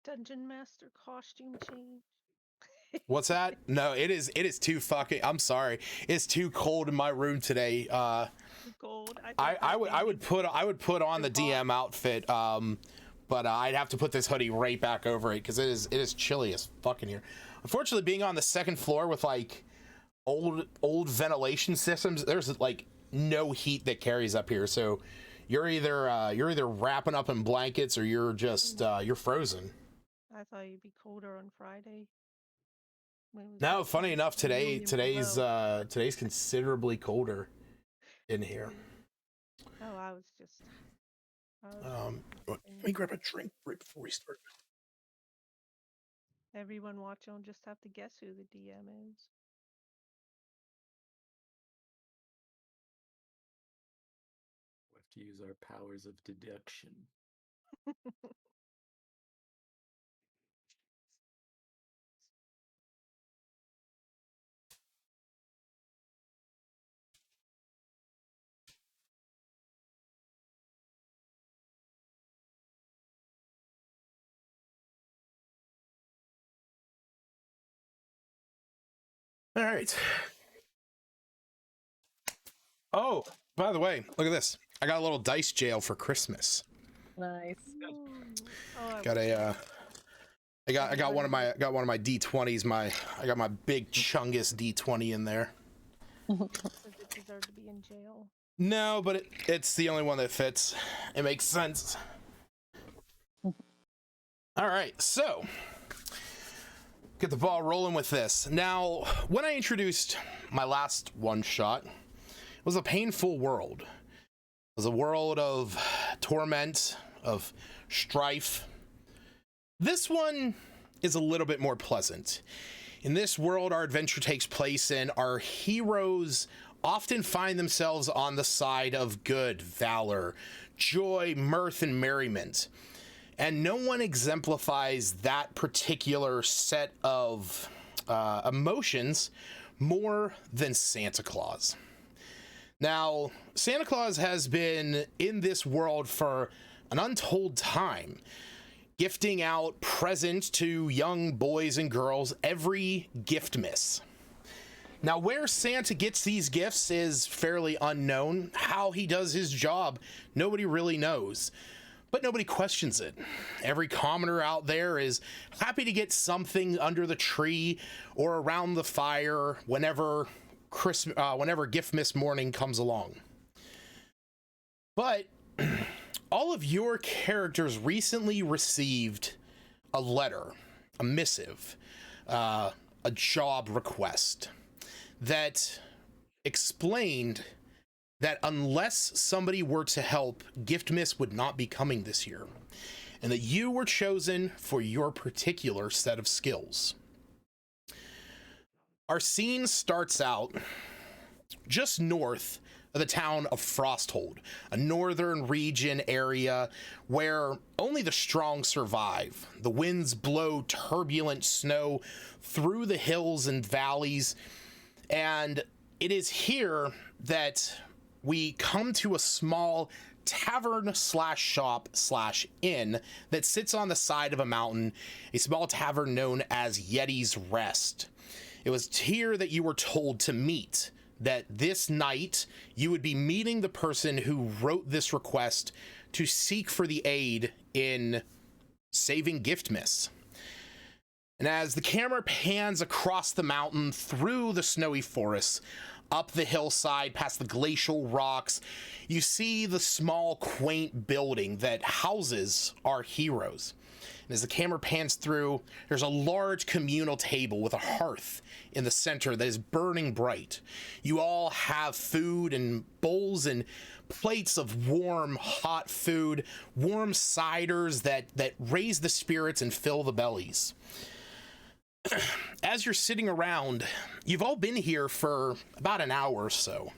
Dungeon Master costume change. What's that? No, it is too fucking, I'm sorry. It's too cold in my room today. Gold. I would put on the DM outfit, but I'd have to put this hoodie right back over it because it is chilly as fucking here. Unfortunately, being on the second floor with like old ventilation systems, there's like no heat that carries up here, so you're either wrapping up in blankets or you're just you're frozen. I thought you'd be colder on Friday. No, funny enough, today's considerably colder in here. Oh, I was Let me grab a drink right before we start. Everyone watching will just have to guess who the DM is. We have to use our powers of deduction. All right. Oh, by the way, look at this. I got a little dice jail for Christmas. Nice. Got a I got one of my D20s. I got my big chungus D20 in there. Does it deserve to be in jail? No, but it's the only one that fits. It makes sense. All right, so get the ball rolling with this. Now, when I introduced my last one shot, it was a painful world. It was a world of torment, of strife. This one is a little bit more pleasant. In this world our adventure takes place in, our heroes often find themselves on the side of good, valor, joy, mirth, and merriment. And no one exemplifies that particular set of emotions more than Santa Claus. Now, Santa Claus has been in this world for an untold time, gifting out presents to young boys and girls every Giftmas. Now, where Santa gets these gifts is fairly unknown. How he does his job, nobody really knows. But nobody questions it. Every commoner out there is happy to get something under the tree or around the fire whenever Giftmas morning comes along. But all of your characters recently received a letter, a missive, a job request that explained that unless somebody were to help, Giftmas would not be coming this year, and that you were chosen for your particular set of skills. Our scene starts out just north of the town of Frosthold, a northern region area where only the strong survive. The winds blow turbulent snow through the hills and valleys, and it is here that we come to a small tavern slash shop slash inn that sits on the side of a mountain, a small tavern known as Yeti's Rest. It was here that you were told to meet, that this night you would be meeting the person who wrote this request to seek for the aid in saving Giftmas. And as the camera pans across the mountain, through the snowy forests, up the hillside, past the glacial rocks, you see the small, quaint building that houses our heroes. And as the camera pans through, there's a large communal table with a hearth in the center that is burning bright. You all have food and bowls and plates of warm, hot food, warm ciders that raise the spirits and fill the bellies. As you're sitting around, you've all been here for about an hour or so.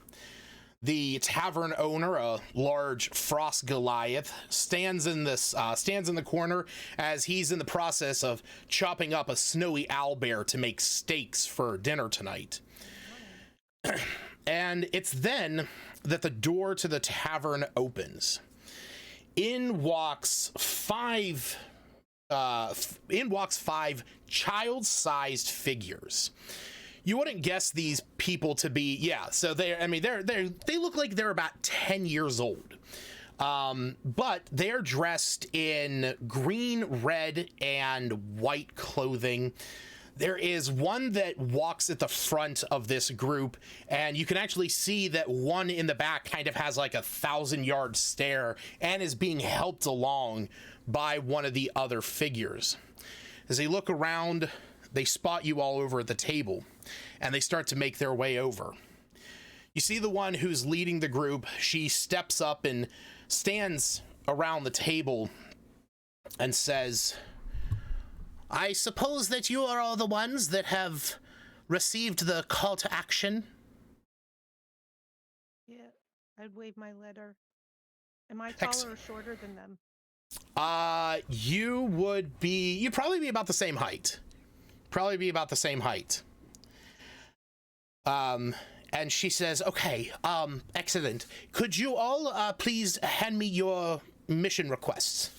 The tavern owner, a large frost Goliath, stands in the corner as he's in the process of chopping up a snowy owlbear to make steaks for dinner tonight. And it's then that the door to the tavern opens. In walks 5 in walks 5 child-sized figures. You wouldn't guess these people to be, yeah. So they look like they're about 10 years old. But they're dressed in green, red, and white clothing. There is one that walks at the front of this group, and you can actually see that one in the back kind of has like a 1,000-yard stare and is being helped along by one of the other figures. As they look around, they spot you all over at the table, and they start to make their way over. You see the one who's leading the group. She steps up and stands around the table and says, "I suppose that you are all the ones that have received the call to action?" Yeah, I'd wave my letter. Am I taller or shorter than them? You'd probably be about the same height. And she says, "Okay, excellent. Could you all please hand me your mission requests?"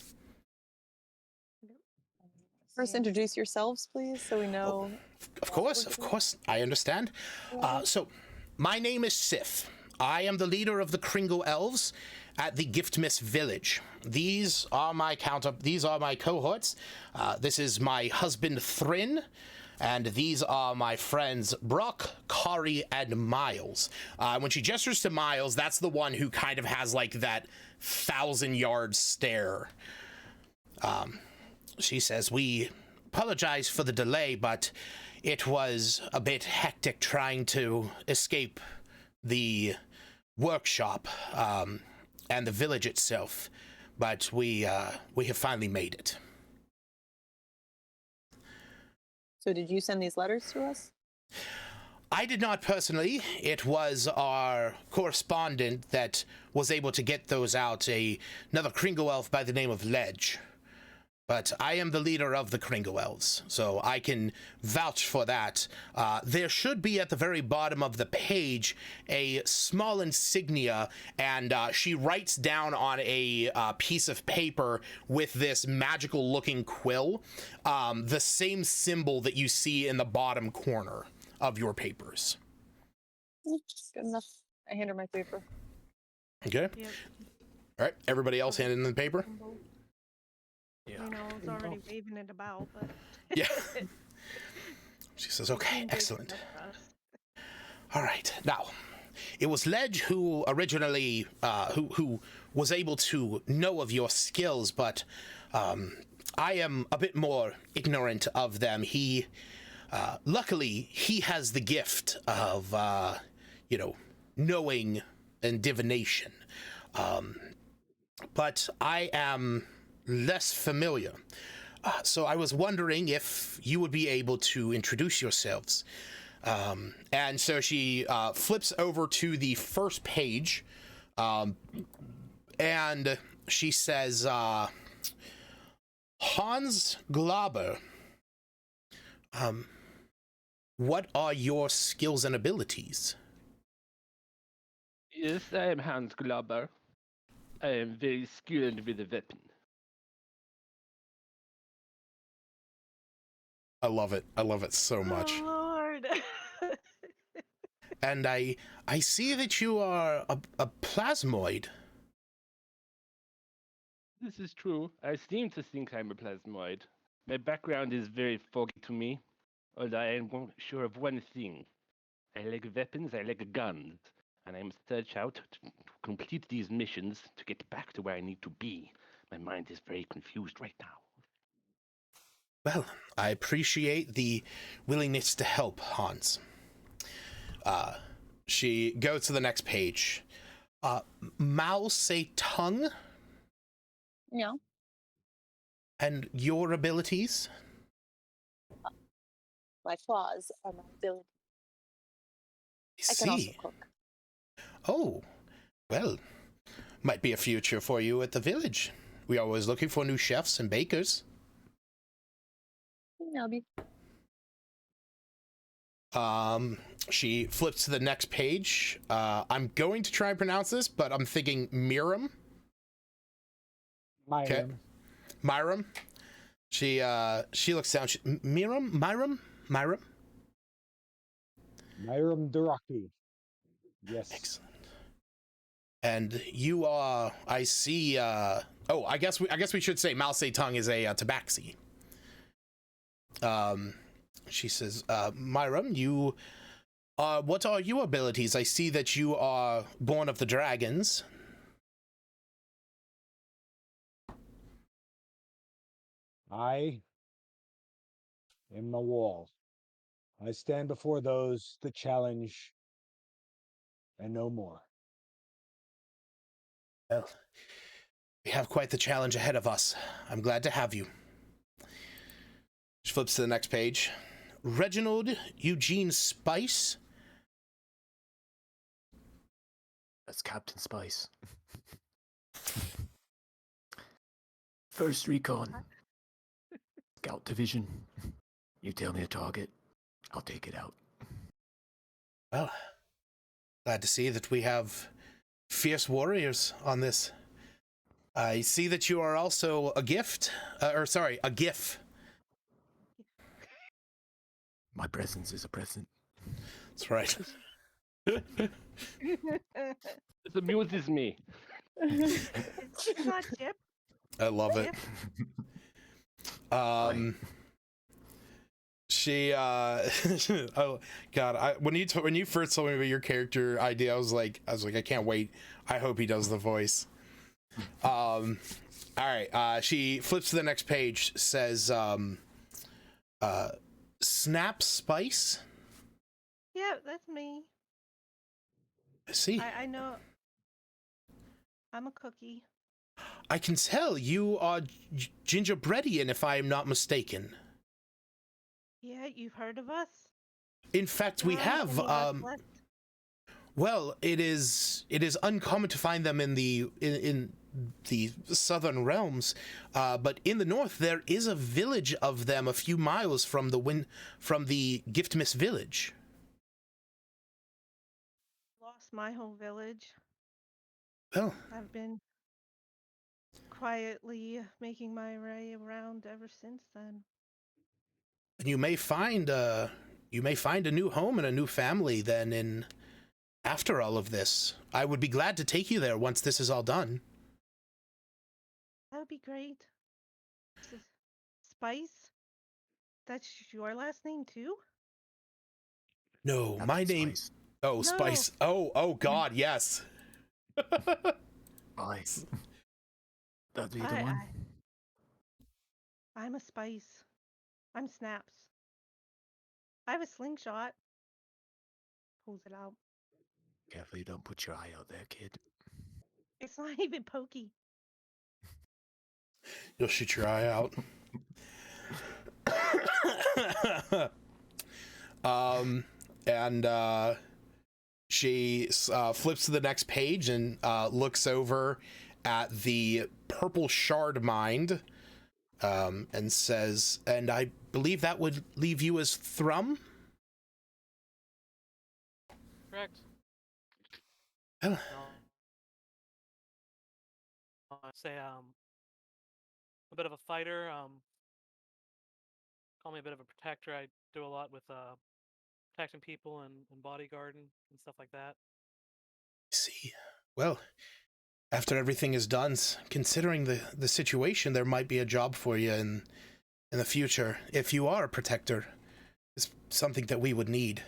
First, introduce yourselves, please, so we know. Of course, I understand. So, my name is Sif. I am the leader of the Kringle Elves at the Giftmas Village. These are my cohorts. This is my husband, Thrin. And these are my friends, Brock, Kari, and Miles. When she gestures to Miles, that's the one who kind of has like that 1,000-yard stare. She says, "We apologize for the delay, but it was a bit hectic trying to escape the workshop and the village itself. But we have finally made it." So did you send these letters to us? I did not personally. It was our correspondent that was able to get those out, another Kringle elf by the name of Ledge. But I am the leader of the Kringle Elves, so I can vouch for that. There should be at the very bottom of the page a small insignia, and she writes down on a piece of paper with this magical-looking quill the same symbol that you see in the bottom corner of your papers. Good enough. I hand her my paper. Okay. Yep. All right. Everybody else handing in the paper? Yeah. You know, I was already waving it about, but Yeah. She says, "Okay, Seemed big excellent. enough for us. All right. Now, it was Ledge who originally, who was able to know of your skills, but I am a bit more ignorant of them. He, luckily, he has the gift of, knowing and divination. But I am less familiar. So I was wondering if you would be able to introduce yourselves." And so she flips over to the first page, and she says, "Hans Glauber, what are your skills and abilities?" Yes, I am Hans Glauber. I am very skilled with a weapon. I love it. I love it so much. Oh, Lord. And I see that you are a plasmoid. This is true. I seem to think I'm a plasmoid. My background is very foggy to me, although I am sure of one thing. I like weapons, I like guns, and I must search out to complete these missions to get back to where I need to be. My mind is very confused right now. Well, I appreciate the willingness to help, Hans. She goes to the next page. Mao say tongue Yeah. and your abilities? My flaws are my ability. I I can also see. cook. Oh, well, might be a future for you at the village. We're always looking for new chefs and bakers. Maybe. She flips to the next page. I'm going to try and pronounce this, but I'm thinking Miram. Okay. Myram. She looks down. Myram. Myram Duraki. Yes. Excellent. And you are, I see. I guess we should say Mao Tung is a tabaxi. She says, Myram, you. What are your abilities? I see that you are born of the dragons. I am the wall. I stand before those that challenge and no more. Well, we have quite the challenge ahead of us. I'm glad to have you. She flips to the next page. Reginald Eugene Spice. That's Captain Spice. First recon. Scout division. You tell me a target, I'll take it out. Well, glad to see that we have fierce warriors on this. I see that you are also a gift, a GIF. My presence is a present. That's right. It amuses me. It's not Chip. I love it. Chip. She oh god, when you first told me about your character idea, I was like I can't wait. I hope he does the voice. All right, she flips to the next page, says Snap Spice. Yeah, that's me. I see. I know. I'm a cookie. I can tell you are gingerbreadian, if I am not mistaken. Yeah, you've heard of us? In fact, we have. Well, it is uncommon to find them in the southern realms, but in the north there is a village of them a few miles from the Giftmas village. Lost my whole village. Well, I've been quietly making my way around ever since then. you may find a new home and a new family then after all of this. I would be glad to take you there once this is all done. That would be great. Spice? That's your last name too? No, Captain my name. Spice. Oh, No. Spice. Oh God, yes. Spice. That'd be the I- one. I'm a Spice. I'm Snaps. I have a slingshot. Pulls it out. Careful you don't put your eye out there, kid. It's not even pokey. You'll shoot your eye out. And she flips to the next page and looks over at the purple shard mind, and says, and I believe that would leave you as Thrum? Correct. Oh. I'd say a bit of a fighter. Call me a bit of a protector. I do a lot with protecting people and bodyguarding and stuff like that. See, well, after everything is done, considering the situation, there might be a job for you in the future. If you are a protector, it's something that we would need.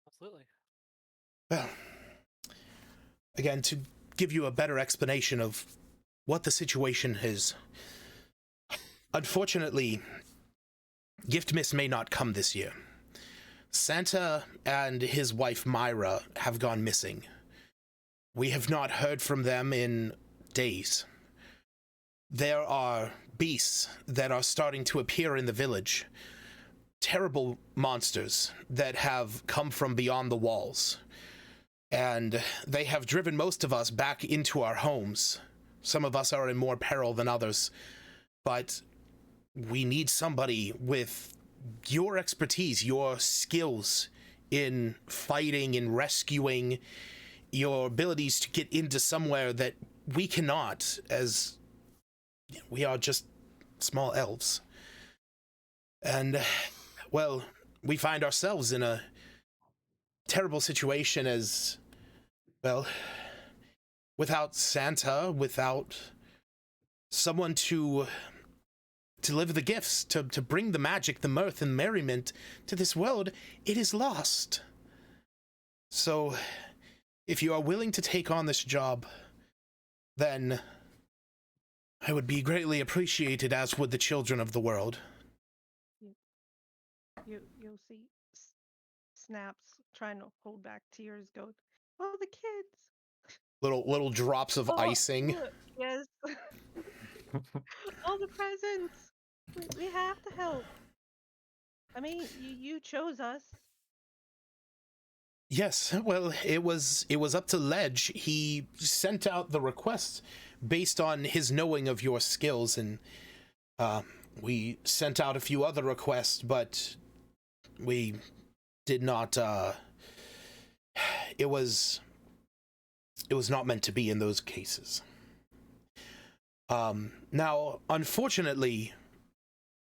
Absolutely. Well, again, to give you a better explanation of what the situation is. Unfortunately, Giftmas may not come this year. Santa and his wife Myra have gone missing. We have not heard from them in days. There are beasts that are starting to appear in the village. Terrible monsters that have come from beyond the walls. And they have driven most of us back into our homes. Some of us are in more peril than others. But we need somebody with your expertise, your skills in fighting, in rescuing, your abilities to get into somewhere that we cannot, as we are just small elves. And, well, we find ourselves in a terrible situation as, well, without Santa, without someone to deliver the gifts, to bring the magic, the mirth, and merriment to this world, it is lost. So, if you are willing to take on this job, then I would be greatly appreciated, as would the children of the world. You'll see Snaps trying to hold back tears. Go, oh, the kids. Little drops of Oh, icing. look, yes. All the presents. We have to help. I mean, you chose us. Yes, well, it was up to Ledge. He sent out the request based on his knowing of your skills, and we sent out a few other requests, but we did not. It was not meant to be in those cases. Now, unfortunately,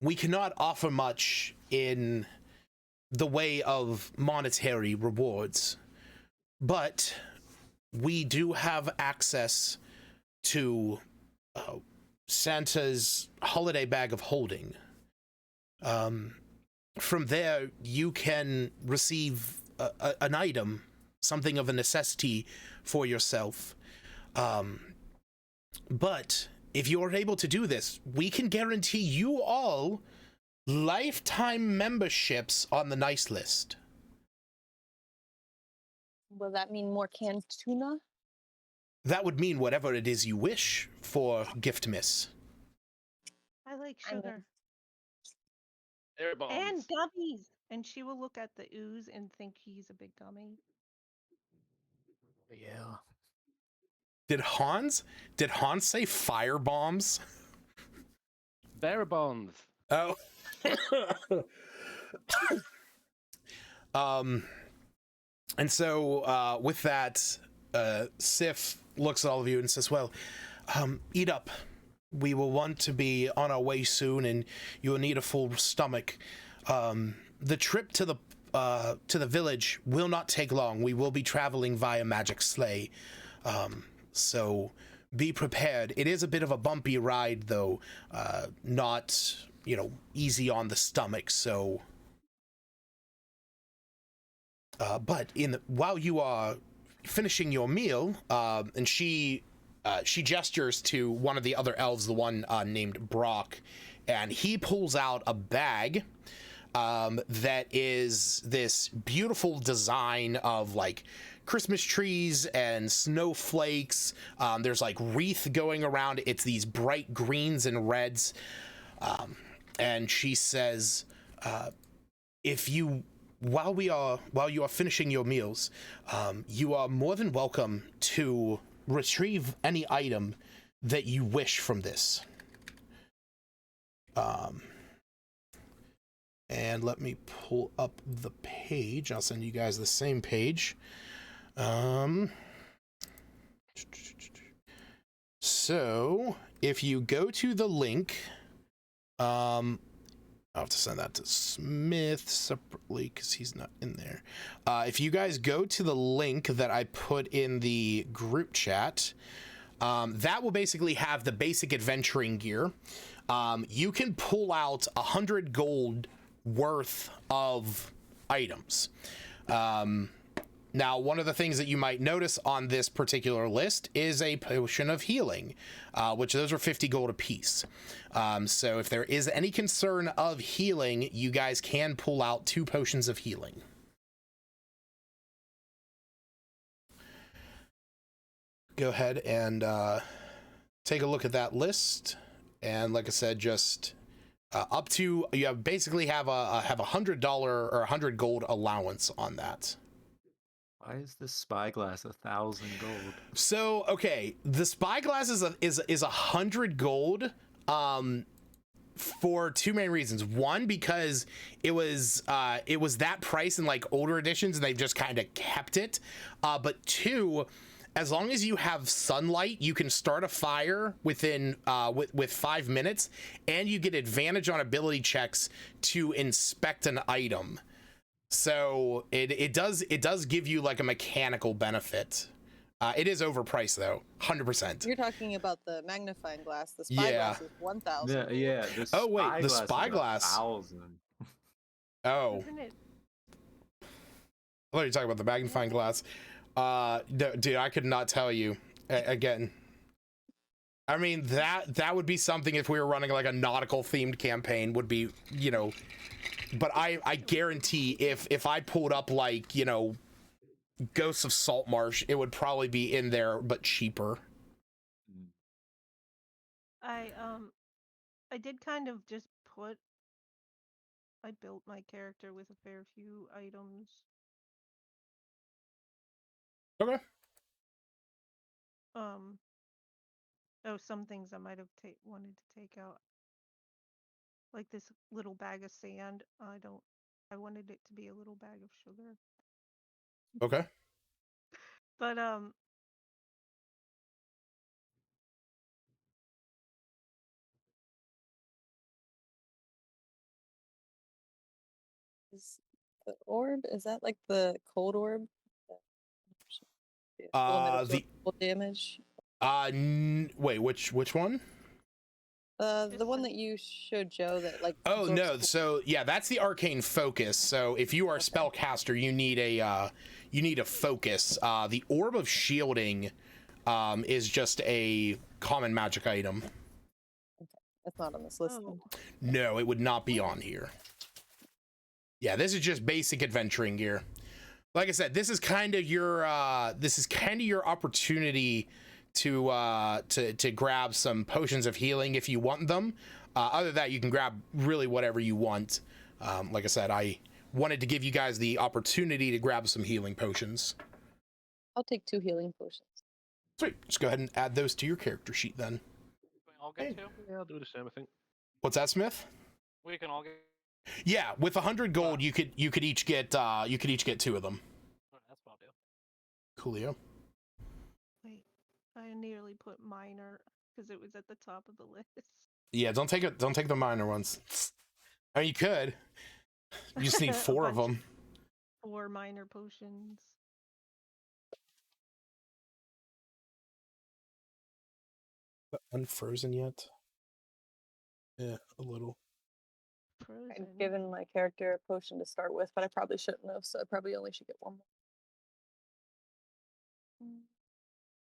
we cannot offer much in the way of monetary rewards, but we do have access to Santa's holiday bag of holding. From there, you can receive an item, something of a necessity for yourself. But if you are able to do this, we can guarantee you all lifetime memberships on the nice list. Will that mean more canned tuna? That would mean whatever it is you wish for, Gift Miss. I like I mean- sugar. Air bombs. And gummies. And she will look at the ooze and think he's a big gummy. Yeah. Did Hans say fire bombs? Bear bombs. Oh. And so with that, Sif looks at all of you and says, well, eat up. We will want to be on our way soon, and you will need a full stomach. The trip to the village will not take long. We will be traveling via magic sleigh. So be prepared. It is a bit of a bumpy ride, though. Not, easy on the stomach, so... but while you are finishing your meal, and she gestures to one of the other elves, the one named Brock, and he pulls out a bag that is this beautiful design of like Christmas trees and snowflakes. There's like wreath going around. It's these bright greens and reds. And she says, while you are finishing your meals, you are more than welcome to retrieve any item that you wish from this. And let me pull up the page. I'll send you guys the same page. So if you go to the link, I'll have to send that to Smith separately because he's not in there. If you guys go to the link that I put in the group chat, that will basically have the basic adventuring gear. You can pull out 100 gold worth of items. Now, one of the things that you might notice on this particular list is a potion of healing, which those are 50 gold apiece. So if there is any concern of healing, you guys can pull out 2 potions of healing. Go ahead and take a look at that list. And like I said, just up to, you basically have a $100 or 100 gold allowance on that. Why is this spyglass 1,000 gold? So, okay, the spyglass is 100 gold for 2 main reasons. One, because it was that price in like older editions and they've just kind of kept it. But 2, as long as you have sunlight, you can start a fire within with 5 minutes, and you get advantage on ability checks to inspect an item. So it does give you like a mechanical benefit. It is overpriced though, 100%. You're talking about the magnifying glass. The spyglass is 1,000. Yeah. The Oh wait, the spyglass is spyglass. 1,000. Oh, Isn't it? I thought you were talking about the magnifying glass. Dude, I could not tell you. Again, I mean that would be something if we were running like a nautical themed campaign. Would be, you know. But I guarantee if I pulled up like, you know, Ghosts of Saltmarsh, it would probably be in there but cheaper. I did kind of just put. I built my character with a fair few items. Okay. Oh, some things I might have wanted to take out. Like this little bag of sand. I wanted it to be a little bag of sugar. Okay. But Is the orb, is that like the cold orb? The one that The absorbs damage? wait, which one? The one that you showed Joe that like. Oh absorbs no, cold- so yeah, that's the arcane focus. So if you are a spellcaster, you need a focus. The orb of shielding is just a common magic item. That's not on this list. oh, Then. No, it would not be on here. Yeah, this is just basic adventuring gear. Like I said, this is kind of your opportunity to grab some potions of healing if you want them. Other than that, you can grab really whatever you want. Like I said, I wanted to give you guys the opportunity to grab some healing potions. I'll take 2 healing potions. Sweet. Just go ahead and add those to your character sheet then. We can all get 2. Yeah, I'll do the same, I think. What's that, Smith? We can all get. Yeah, with 100 gold, you could each get 2 of them. Alright, that's what I'll do. Coolio. wait. I nearly put minor because it was at the top of the list. Yeah, don't take the minor ones. I mean, you could. You just need 4 of bunch. them. 4 minor potions. Unfrozen yet? Yeah, a little. Frozen. I've given my character a potion to start with, but I probably shouldn't have, so I probably only should get 1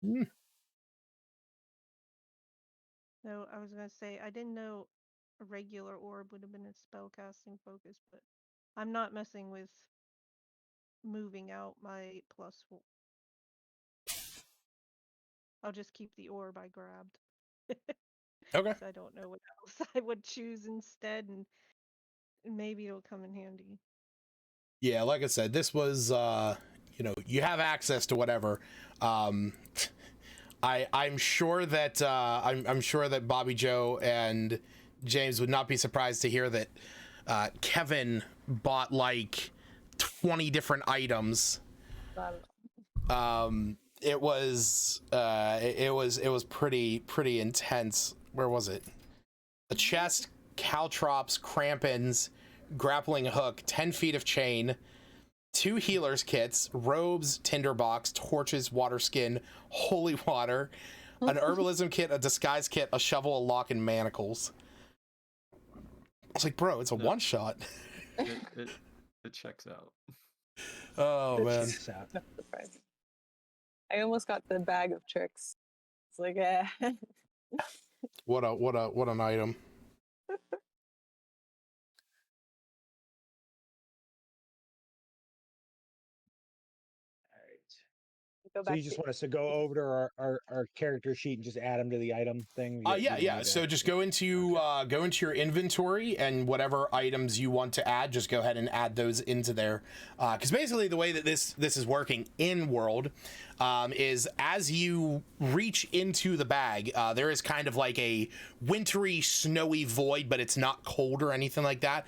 more. No, I was gonna say I didn't know a regular orb would have been a spellcasting focus, but I'm not messing with moving out my +4. I'll just keep the orb I grabbed. Okay. 'Cause I don't know what else I would choose instead, and maybe it'll come in handy. Yeah, like I said, this was you have access to whatever. I'm sure that I'm sure that Bobby Joe and James would not be surprised to hear that Kevin bought like 20 different items. It was pretty intense. Where was it? A chest, caltrops, crampons, grappling hook, 10 feet of chain, 2 healers kits, robes, tinderbox, torches, water skin, holy water, an herbalism kit, a disguise kit, a shovel, a lock, and manacles. I was like, bro, it's a one shot. It checks out. Oh man. Checks out. That's surprising. I almost got the bag of tricks. It's like, What an item. go So back you just to want us to go over to our character sheet and just add them to the item thing? Yeah. So just go into your inventory, and whatever items you want to add, just go ahead and add those into there. Because basically the way that this is working in world is as you reach into the bag, there is kind of like a wintry, snowy void, but it's not cold or anything like that.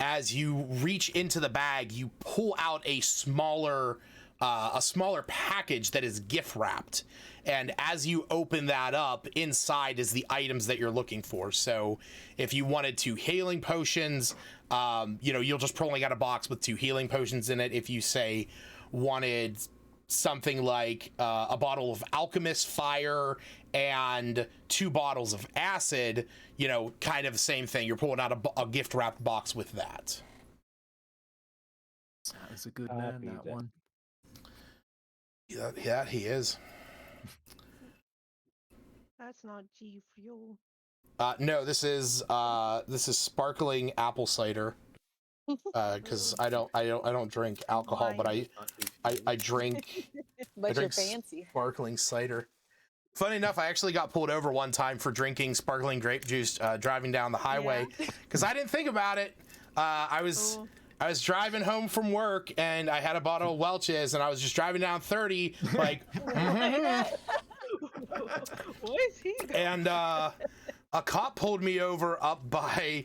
As you reach into the bag, you pull out a smaller a smaller package that is gift wrapped. And as you open that up, inside is the items that you're looking for. So if you wanted 2 healing potions, you'll just probably got a box with 2 healing potions in it. If you say wanted something like a bottle of alchemist fire and 2 bottles of acid, kind of the same thing. You're pulling out a gift wrapped box with that. That was a good man, that one. Yeah, he is. That's not G Fuel. No, this is sparkling apple cider. Because I don't drink alcohol, but I drink. But I drink you're fancy. sparkling cider. Funny enough, I actually got pulled over one time for drinking sparkling grape juice driving down the highway because I didn't think about it. I was driving home from work and I had a bottle of Welch's and I was just driving down 30 like. What is he doing? And a cop pulled me over up by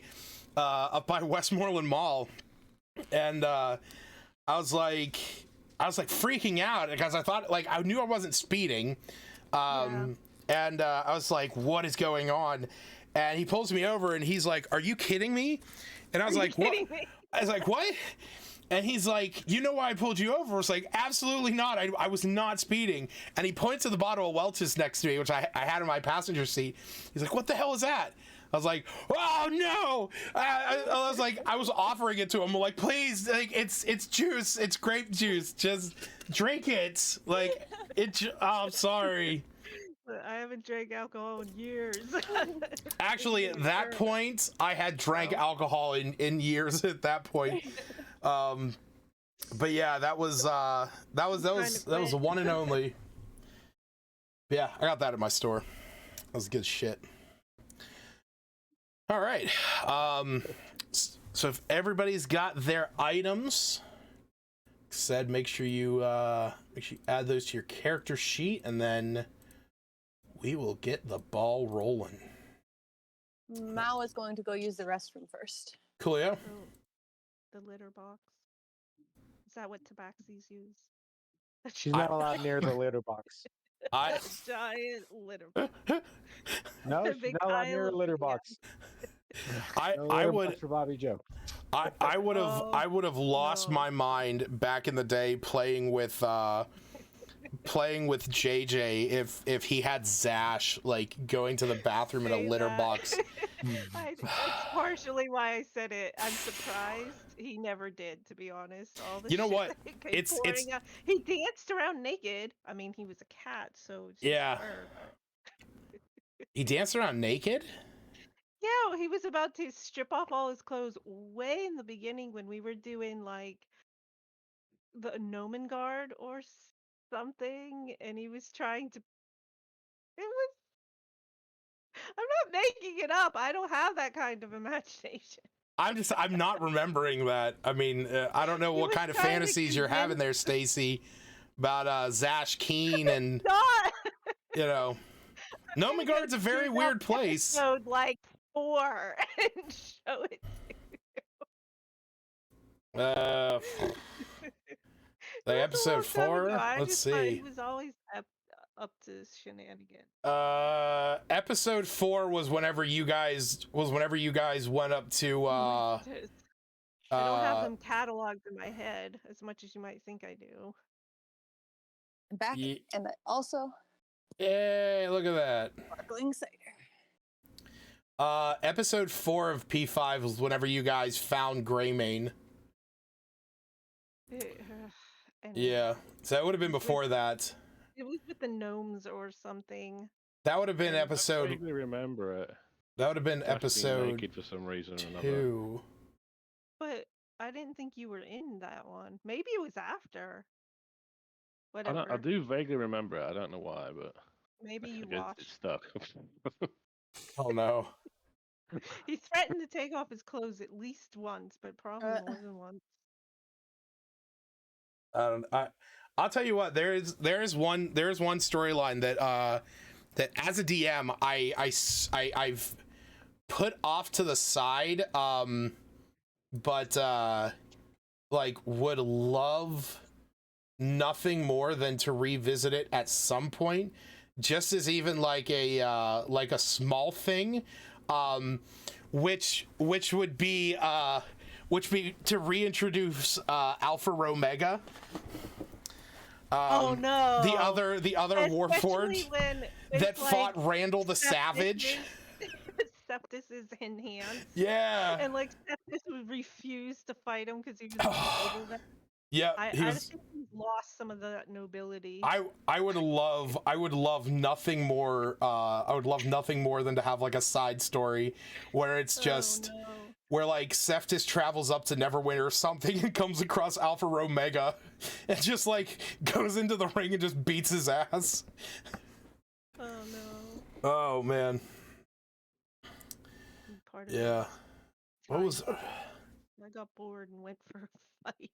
Westmoreland Mall, and I was like freaking out because I thought, like, I knew I wasn't speeding, and I was like, what is going on? And he pulls me over and he's like, are you kidding me? And I was like, what? I was like, what? And he's like, you know why I pulled you over? I was like, absolutely not. I was not speeding. And he points to the bottle of Welch's next to me, which I had in my passenger seat. He's like, what the hell is that? I was like, oh no! I was like, I was offering it to him. I'm like, please, like, it's juice, it's grape juice, just drink it. Like, I'm sorry. I haven't drank alcohol in years. Actually, at that point, I had drank alcohol in years. At that point, but yeah, that was a one and only. Yeah, I got that at my store. That was good shit. All right. So if everybody's got their items, said make sure you add those to your character sheet, and then we will get the ball rolling. Mao is going to go use the restroom first. Coolio? The litter box. Is that what tabaxis use? She's not allowed near the litter box. A giant litter box. No, The she's big not allowed near a pile. litter box. I litter would box for Bobby Joe. I would have lost my mind back in the day playing with JJ if he had Zash like going to the bathroom in a litter box. That's partially why I said it. I'm surprised he never did, to be honest. All the You know shit what? that came It's pouring out. He danced around naked. I mean, he was a cat, so it's just Yeah. her. He danced around naked? Yeah, he was about to strip off all his clothes way in the beginning when we were doing like the Nomen Guard or something, and he was trying to. It was. I'm not making it up. I don't have that kind of imagination. I'm not remembering that. I mean, I don't know He what was kind of trying to fantasies you're having there, Stacy, about Zash Keen and Not. Nomen Guard's a very weird place. Episode like 4 and show it. Like episode 4. Let's see. He was always up to shenanigans. Episode 4 was whenever you guys went up to I don't have them cataloged in my head as much as you might think I do. Back and also. Yay! Look at that. Sparkling cider. Episode 4 of P5 was whenever you guys found Greymane. Yeah, so that would have been before that. It was with the gnomes or something. That would have been I episode. vaguely remember it. That would have been Josh being episode naked for some reason or another. 2. But I didn't think you were in that one. Maybe it was after. Whatever. I do vaguely remember it. I don't know why, but Maybe you it's watched. stuck. Oh no. He threatened to take off his clothes at least once, but probably more than once. I'll tell you what. There is one storyline that as a DM I've put off to the side, but like would love nothing more than to revisit it at some point, just as even like a small thing, which would be to reintroduce Alpha Romega. Oh no! The other Warforged when that it's fought like Randall the Savage. Septus is in hand. Yeah. And like Septus would refuse to fight him because he was older than. Yeah, I think he's lost some of that nobility. I would love nothing more. I would love nothing more than to have like a side story where it's just where like Septus travels up to Neverwinter or something and comes across Alpha Romega and just like goes into the ring and just beats his ass. Oh no. Oh man. Yeah. What was? I got bored and went for a fight.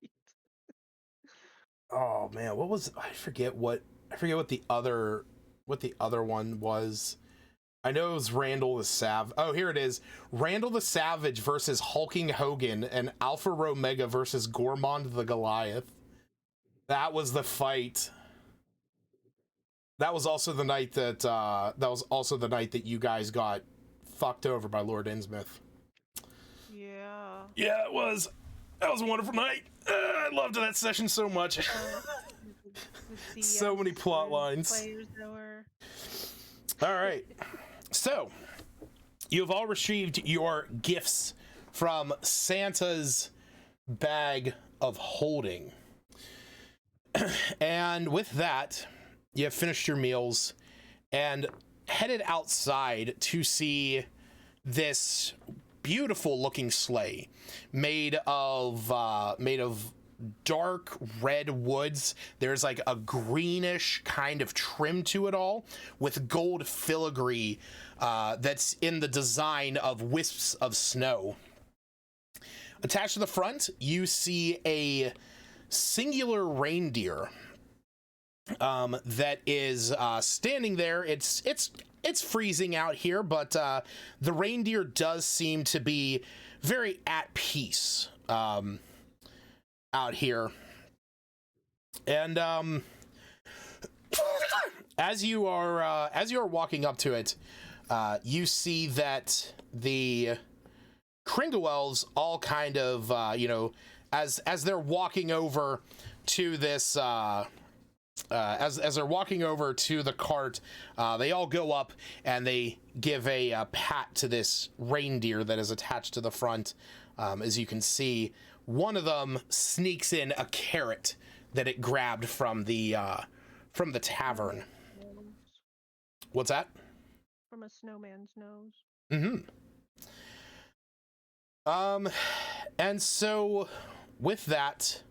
Oh man, what was? I forget what the other one was. I know it was Randall the Savage. Oh, here it is. Randall the Savage versus Hulking Hogan and Alpha Romega versus Gormond the Goliath. That was the fight. That was also the night that you guys got fucked over by Lord Innsmouth. Yeah. Yeah, it was. That was a wonderful night. I loved that session so much. So many plot lines. All right. So, you have all received your gifts from Santa's bag of holding. And with that, you have finished your meals and headed outside to see this beautiful looking sleigh made of dark red woods. There's like a greenish kind of trim to it all with gold filigree that's in the design of wisps of snow. Attached to the front, you see a singular reindeer that is standing there. It's freezing out here, but the reindeer does seem to be very at peace out here. And as you are walking up to it, you see that the Kringle elves all kind of as they're walking over to this as they're walking over to the cart, they all go up and they give a pat to this reindeer that is attached to the front. As you can see, one of them sneaks in a carrot that it grabbed from the tavern. What's that? From a snowman's nose. Mm-hmm. And so with that,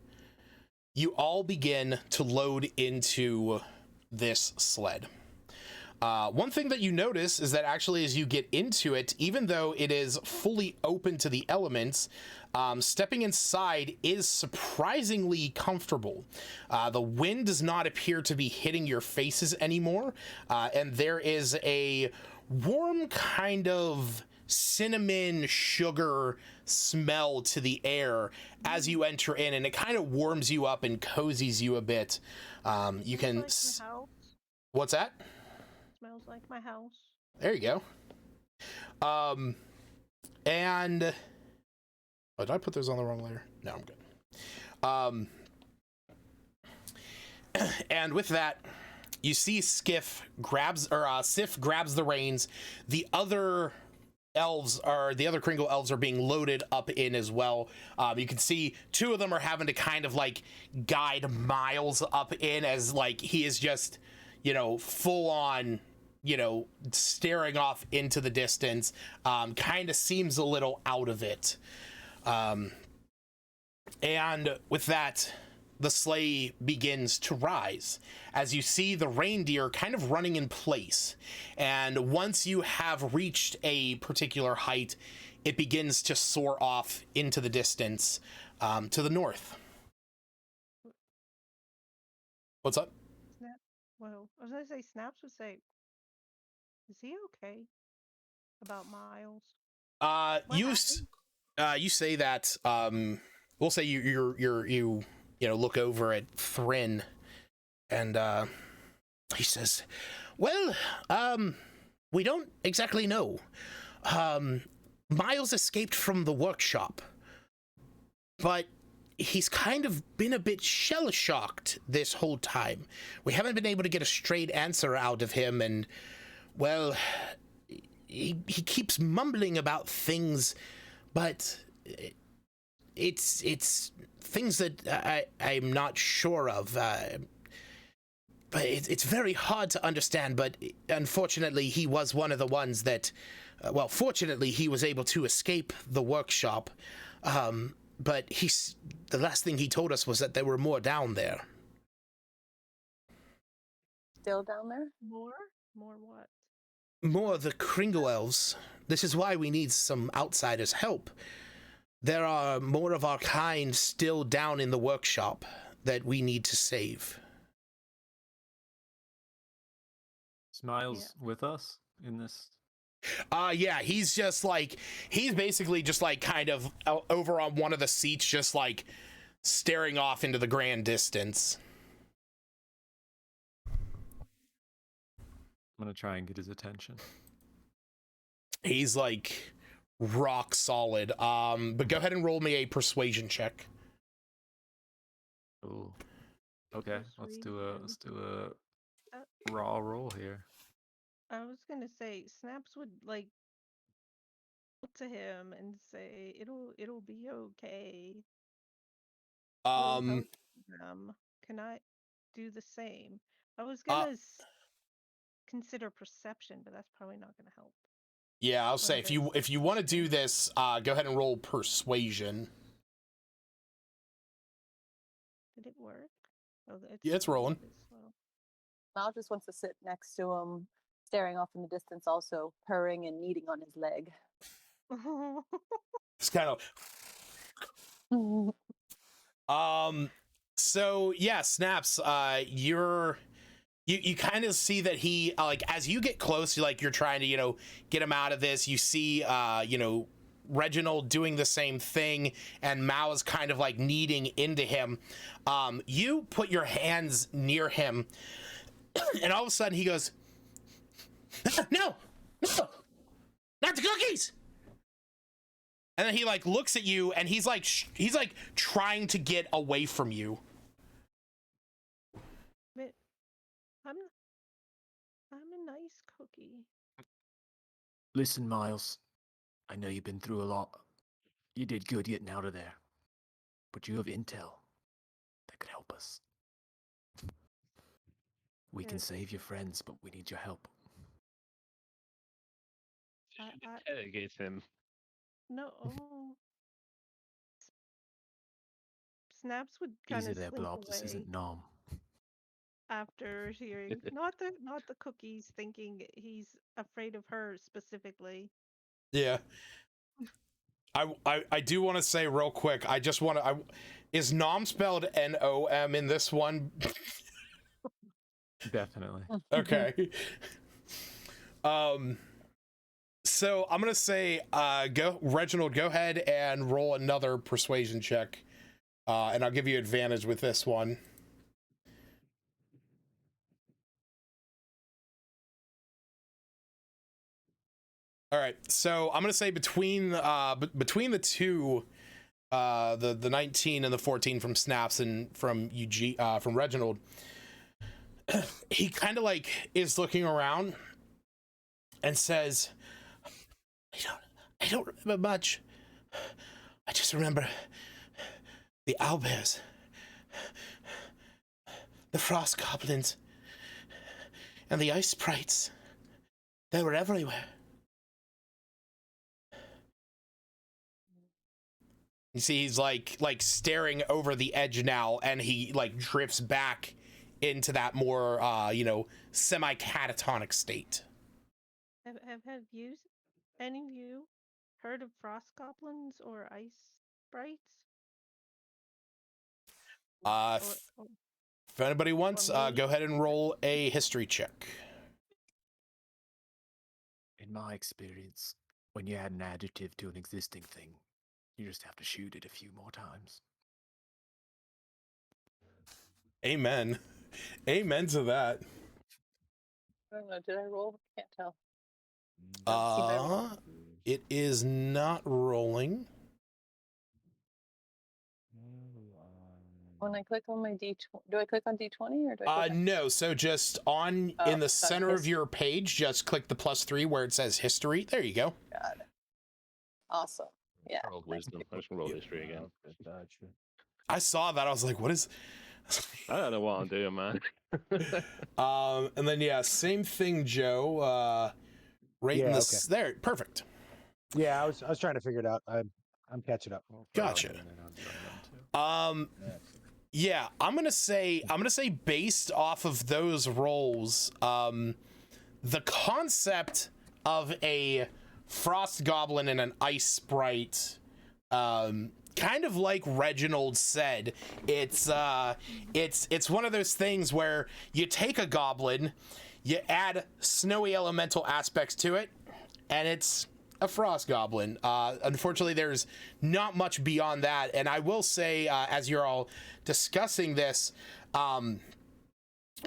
you all begin to load into this sled. One thing that you notice is that actually as you get into it, even though it is fully open to the elements, stepping inside is surprisingly comfortable. The wind does not appear to be hitting your faces anymore, and there is a warm kind of cinnamon sugar smell to the air as you enter in, and it kind of warms you up and cozies you a bit. You can like my house. What's that? Smells like my house. There you go. And oh, did I put those on the wrong layer? No, I'm good. And with that, you see Sif grabs the reins. The other Kringle elves are being loaded up in as well. You can see two of them are having to kind of like guide Miles up in as like he is just, full on, staring off into the distance. Kind of seems a little out of it. And with that, the sleigh begins to rise as you see the reindeer kind of running in place. And once you have reached a particular height, it begins to soar off into the distance to the north. What's up? Well, I was going to say, Snaps would say, is he okay about Miles? You say that, we'll say you look over at Thrin, and he says, "Well, we don't exactly know. Miles escaped from the workshop, but he's kind of been a bit shell-shocked this whole time. We haven't been able to get a straight answer out of him, and, well, he keeps mumbling about things, but it's things that I'm not sure of. But it's very hard to understand, but unfortunately, he was one of the ones that, fortunately, he was able to escape the workshop. But the last thing he told us was that there were more down there." Still down there? More? More what? More of the Kringle elves. This is why we need some outsiders' help. There are more of our kind still down in the workshop that we need to save. Is Miles with us in this? Yeah, he's basically just like kind of over on one of the seats, just like staring off into the grand distance. I'm gonna try and get his attention. He's like rock solid. But go ahead and roll me a persuasion check. Ooh. Okay, let's do a raw roll here. I was gonna say Snaps would like look to him and say it'll be okay. We'll help them. Can I do the same? I was gonna consider perception, but that's probably not gonna help. Yeah, I'll say if you want to do this, go ahead and roll persuasion. Did it work? Oh, It's rolling. Mal just wants to sit next to him, staring off in the distance, also purring and kneading on his leg. It's kind of so yeah, Snaps, you kind of see that he like as you get close, you're trying to get him out of this. You see Reginald doing the same thing, and Mao is kind of like kneading into him. You put your hands near him, and all of a sudden he goes, no, not the cookies. And then he like looks at you, and he's like trying to get away from you. But I'm a nice cookie. Listen, Miles. I know you've been through a lot. You did good getting out of there. But you have intel that could help us. We can save your friends, but we need your help. Interrogate him. No. Snaps would kind Easy of there, slink Blob. This away isn't Nom. after hearing not the cookies, thinking he's afraid of her specifically. Yeah. I do want to say real quick, is Nom spelled Nom in this one? Definitely. Okay. So I'm gonna say, Reginald, go ahead and roll another persuasion check, and I'll give you advantage with this one. All right, so I'm gonna say between the two, the 19 and the 14 from Snaps and from from Reginald, he kind of like is looking around and says, I don't remember much. I just remember the owlbears, the frost goblins, and the ice sprites. They were everywhere. You see, he's like staring over the edge now, and he like drifts back into that more semi-catatonic state. Have any of you heard of frost goblins or ice sprites? If anybody wants, go ahead and roll a history check. In my experience, when you add an adjective to an existing thing, you just have to shoot it a few more times. Amen. Amen to that. I don't know. Did I roll? Can't tell. Don't see my roll. It is not rolling. When I click on my D20, do I click on D20 or do I click on... No, so just on in the center of your page, just click the +3 where it says history. There you go. Got it. Awesome. Yeah. I rolled wisdom. I'm just gonna roll history again. I saw that. I was like, what is... I don't know what I'm doing, man. And then, yeah, same thing, Joe. Right in this... Okay. There, perfect. Yeah, I was trying to figure it out. I'm catching up. Gotcha. Yeah, I'm gonna say based off of those rolls, the concept of a frost goblin and an ice sprite, kind of like Reginald said, it's one of those things where you take a goblin, you add snowy elemental aspects to it, and it's a frost goblin. Unfortunately, there's not much beyond that. And I will say, as you're all discussing this,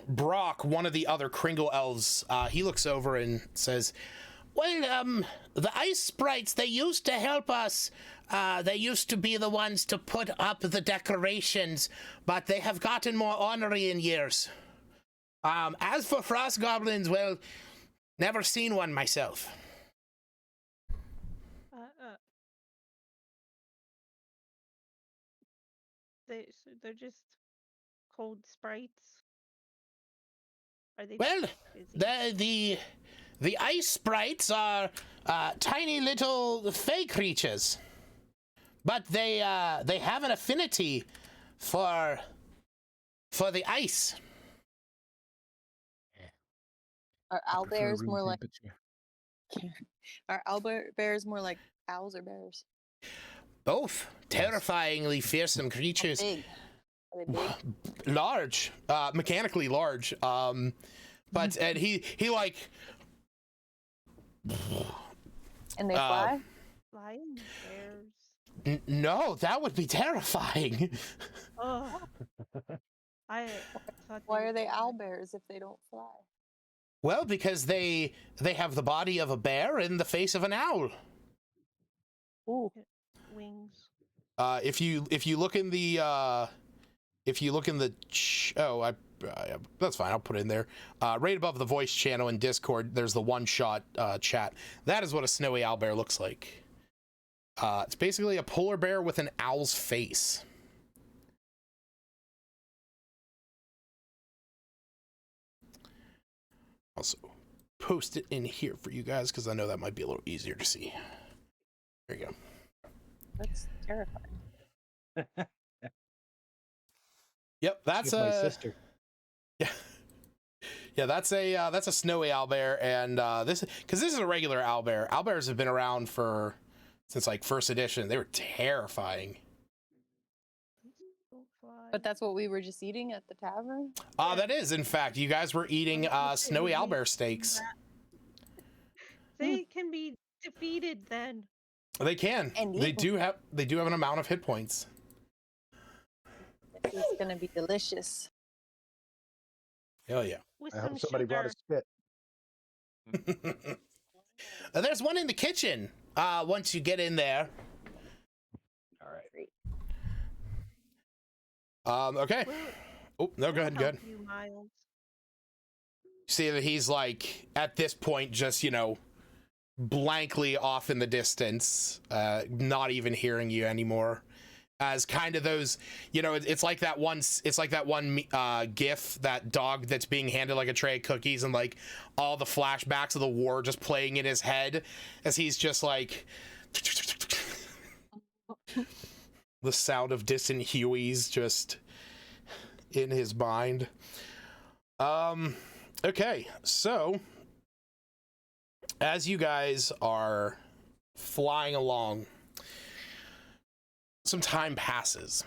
Brock, one of the other Kringle elves, he looks over and says, well, the ice sprites, they used to help us. They used to be the ones to put up the decorations, but they have gotten more ornery in years. As for frost goblins, well, never seen one myself. They're just cold sprites. Are they? Well, the ice sprites are tiny little fey creatures, but they have an affinity for the ice. Are owlbears more like? Are owlbears more like owls or bears? Both. Terrifyingly fearsome creatures. How big? Are they big? Large. Mechanically large. But and he like. And they fly? Flying bears. No, that would be terrifying. Oh. I thought Why are they owlbears if they don't fly? Well, because they have the body of a bear and the face of an owl. Ooh. Wings. If you look in the that's fine. I'll put it in there. Right above the voice channel in Discord, there's the One Shot chat. That is what a snowy owlbear looks like. It's basically a polar bear with an owl's face. Also, post it in here for you guys because I know that might be a little easier to see. There you go. That's terrifying. Yep, that's my sister. Yeah, yeah, that's a snowy owlbear, and this is a regular owlbear. Owlbears have been around since like first edition. They were terrifying. But that's what we were just eating at the tavern? That is, in fact, you guys were eating snowy owlbear steaks. They can be defeated then. They can. And they do have an amount of hit points. This is gonna be delicious. Hell yeah. With I some hope somebody brought a spit. There's one in the kitchen. Once you get in there. All right. Okay. Oh, no, go ahead, good. You, Miles. See that he's like at this point just, blankly off in the distance, not even hearing you anymore. As kind of those, it's like that one gif, that dog that's being handed like a tray of cookies, and like all the flashbacks of the war just playing in his head as he's just like the sound of distant Hueys just in his mind. Okay, so as you guys are flying along, some time passes.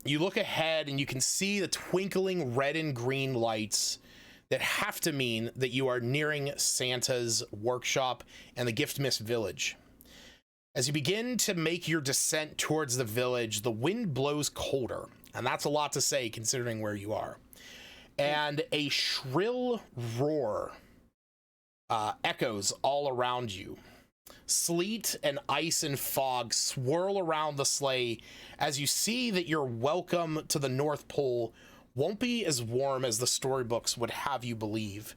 You look ahead and you can see the twinkling red and green lights that have to mean that you are nearing Santa's workshop and the Gift Mist village. As you begin to make your descent towards the village, the wind blows colder, and that's a lot to say considering where you are. and a shrill roar echoes all around you. Sleet and ice and fog swirl around the sleigh as you see that your welcome to the North Pole won't be as warm as the storybooks would have you believe.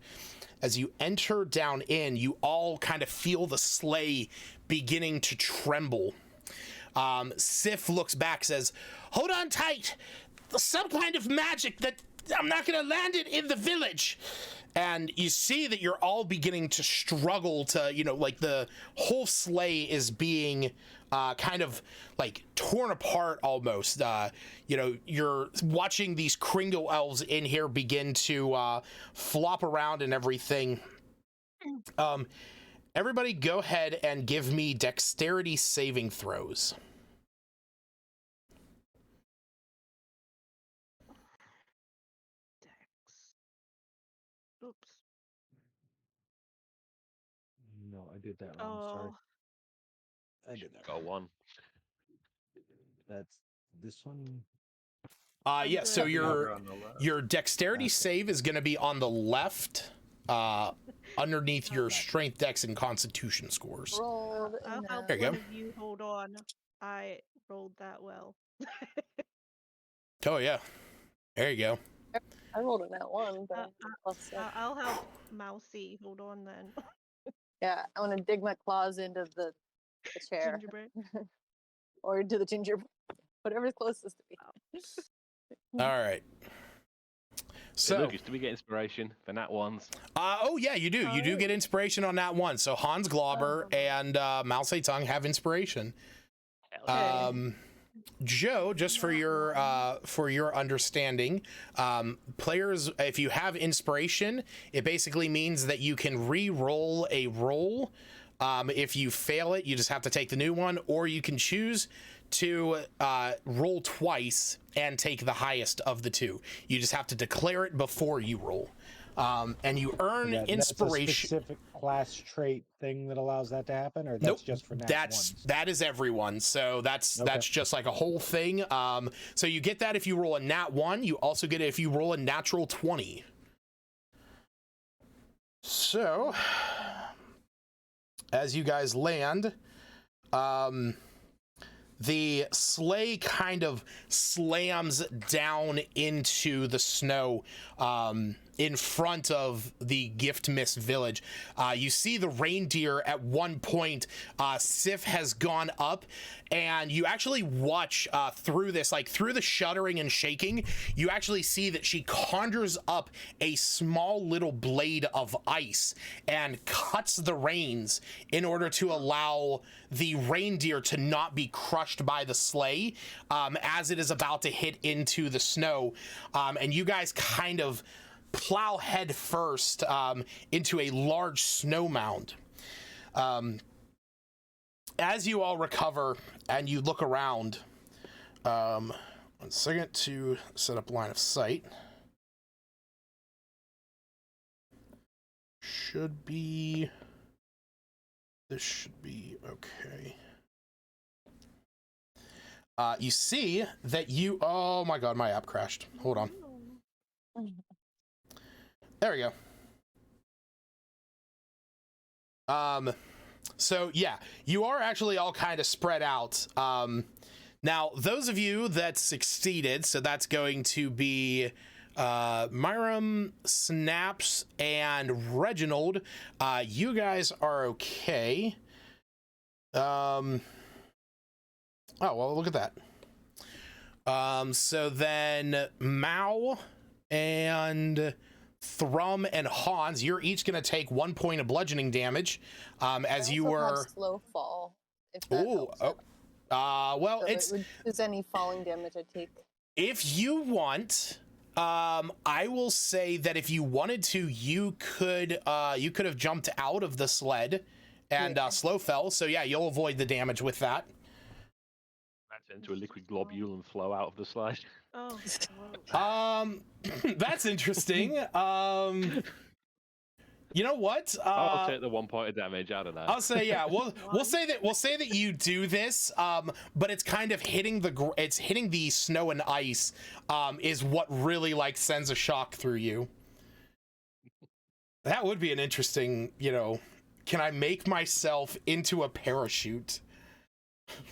As you enter down in, you all kind of feel the sleigh beginning to tremble. Sif looks back, says, "Hold on tight. Some kind of magic that I'm not going to land it in the village." And you see that you're all beginning to struggle to, like the whole sleigh is being kind of like torn apart almost. You're watching these Kringle elves in here begin to flop around and everything. Everybody go ahead and give me dexterity saving throws. Oops. No, I did that wrong. Sorry. I did that. Got one. That's this one. Yeah, so your dexterity Okay. save is going to be on the left, underneath your strength, dex, and constitution scores. Rolled I'll in help There you one go. of you. Hold on. I rolled that well. Oh, yeah. There you go. I rolled in that one, but I'll help Mousy. Hold on then. yeah, I want to dig my claws into the chair Gingerbread. or into the gingerbread, whatever's closest to me. All right. So, Hey, Lucas, do we get inspiration for nat ones? oh yeah, you do. You do get inspiration on that one. So Hans Glauber and Mao Zedong have inspiration. Joe, just for your understanding, players, if you have inspiration, it basically means that you can re-roll a roll. If you fail it, you just have to take the new one, or you can choose to roll twice and take the highest of the two. You just have to declare it before you roll. And you earn inspiration. That's a specific class trait thing that allows that to happen, or that's just for nat ones? That is everyone. So that's just like a whole thing. So you get that if you roll a nat 1. You also get it if you roll a natural 20. So as you guys land, the sleigh kind of slams down into the snow in front of the Gift Miss village. You see the reindeer at one point. Sif has gone up, and you actually watch through this, like through the shuddering and shaking, you actually see that she conjures up a small little blade of ice and cuts the reins in order to allow the reindeer to not be crushed by the sleigh as it is about to hit into the snow. And you guys kind of plow head first into a large snow mound. As you all recover and you look around, 1 second to set up line of sight. This should be okay. You see that oh my god, my app crashed. Hold on. There we go. So yeah, you are actually all kind of spread out. Now, those of you that succeeded, so that's going to be Myram, Snaps, and Reginald. You guys are okay. Oh, well, look at that. So then Mao and Thrum and Hans, you're each going to take 1 point of bludgeoning damage as you were slow fall. If that helps it. Well, so is any falling damage I take? If you want, I will say that if you wanted to, you could have jumped out of the sled and slow fell. So yeah, you'll avoid the damage with that. Turn into a liquid globule and flow out of the slide. Oh. That's interesting. You know what? I'll take the 1 point of damage out of that. I'll say yeah. We'll say that you do this, but it's kind of hitting the snow and ice, is what really like sends a shock through you. That would be an interesting, can I make myself into a parachute?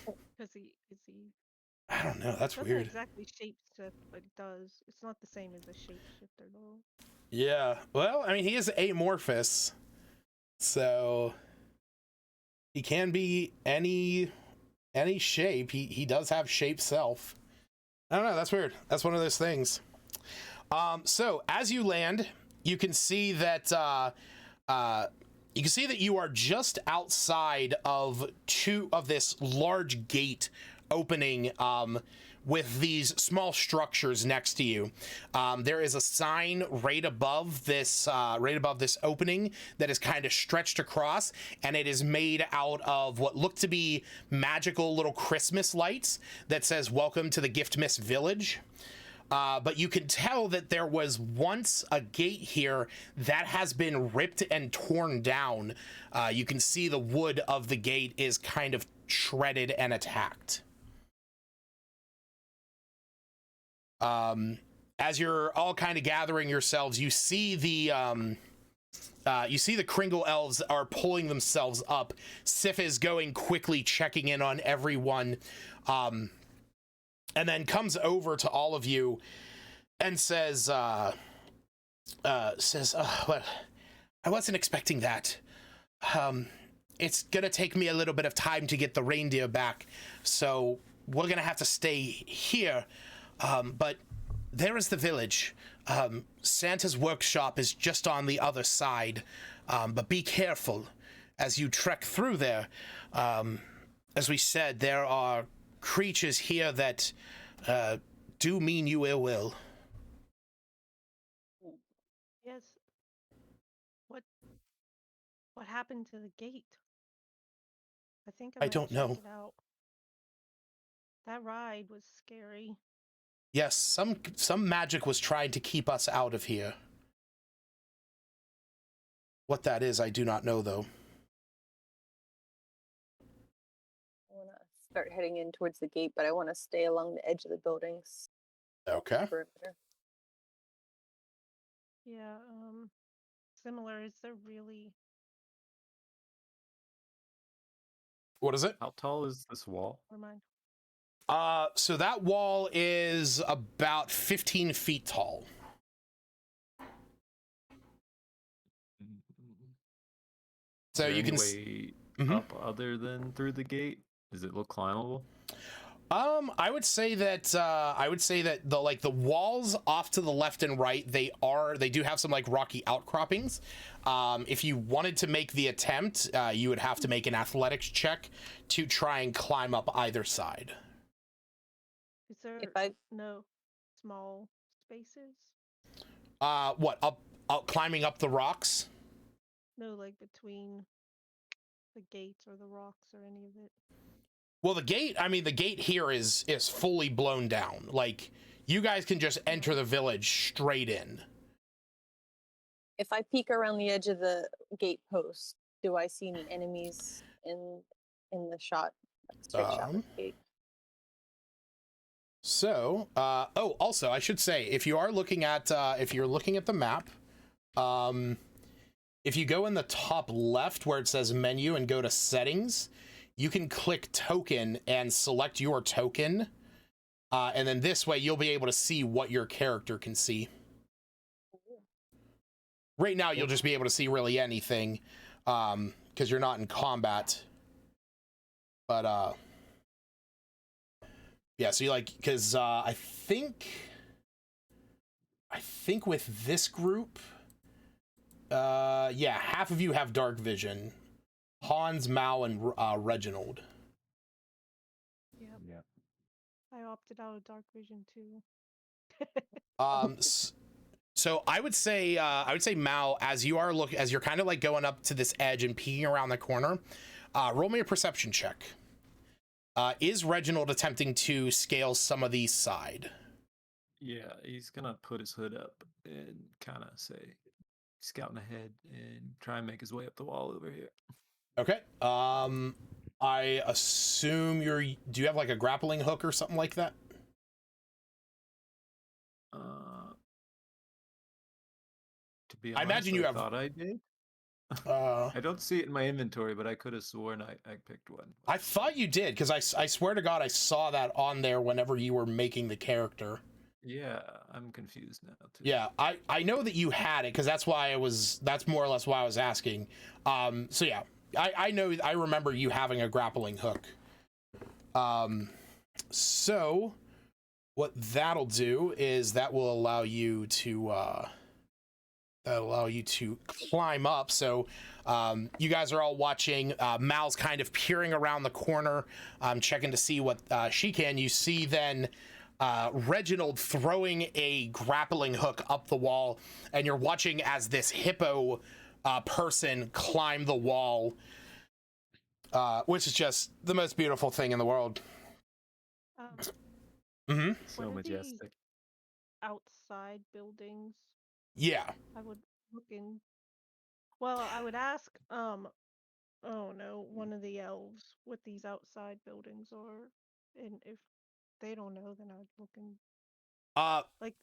Because is he? I don't know. That's Doesn't weird. exactly shapeshift, but it does. It's not the same as a shapeshifter, though. Yeah. Well, I mean, he is amorphous, so he can be any shape. He does have shape self. I don't know. That's weird. That's one of those things. So as you land, you can see that you are just outside of this large gate opening, with these small structures next to you. There is a sign right above this opening that is kind of stretched across, and it is made out of what look to be magical little Christmas lights that says "Welcome to the Giftmas Village." But you can tell that there was once a gate here that has been ripped and torn down. You can see the wood of the gate is kind of shredded and attacked. As you're all kind of gathering yourselves, you see the Kringle elves are pulling themselves up. Sif is going quickly, checking in on everyone, and then comes over to all of you and says, well, I wasn't expecting that. It's gonna take me a little bit of time to get the reindeer back, so we're gonna have to stay here. But there is the village. Santa's workshop is just on the other side. But be careful as you trek through there. As we said, there are creatures here that do mean you ill will. Yes. What happened to the gate? I think I don't know. check it out. That ride was scary. Yes, some magic was trying to keep us out of here. What that is, I do not know, though. I want to start heading in towards the gate, but I want to stay along the edge of the buildings. Okay. Perimeter. Yeah, similar. Is there really... What is it? How tall is this wall? Never mind. So that wall is about 15 feet tall. So you can way up other than through the gate. Does it look climbable? I would say that the walls off to the left and right, they do have some like rocky outcroppings. If you wanted to make the attempt, you would have to make an athletics check to try and climb up either side. Is there no small spaces? What, up climbing up the rocks? No, like between the gates or the rocks or any of it. Well, the gate here is fully blown down. Like, you guys can just enter the village straight in. If I peek around the edge of the gate post, do I see any enemies in the shot? Straight shot of the gate. So, also, I should say, if you're looking at the map, if you go in the top left where it says menu and go to settings, you can click token and select your token. And then this way you'll be able to see what your character can see. Right now, you'll just be able to see really anything, because you're not in combat. But, yeah, so you because I think with this group, yeah, half of you have dark vision. Hans, Mao, and Reginald. Yep. I opted out of dark vision too. So I would say Mao, as you're kind of like going up to this edge and peeking around the corner, roll me a perception check. Is Reginald attempting to scale some of these side? Yeah, he's gonna put his hood up and kind of say, scouting ahead and try and make his way up the wall over here. Okay. I assume you're. Do you have like a grappling hook or something like that? To be I honest, imagine you I have. thought I did. I don't see it in my inventory, but I could have sworn I picked one. I thought you did, because I swear to God I saw that on there whenever you were making the character. Yeah, I'm confused now too. Yeah, I know that you had it, because that's more or less why I was asking. So yeah, I remember you having a grappling hook. So what that'll do is that will allow you to climb up. So you guys are all watching. Mal's kind of peering around the corner, checking to see what she can. You see then Reginald throwing a grappling hook up the wall, and you're watching as this hippo person climb the wall, which is just the most beautiful thing in the world. So majestic. Outside buildings. Yeah. I would look in. Well, I would ask, oh no, one of the elves what these outside buildings are, and if they don't know, then I'd look in. Like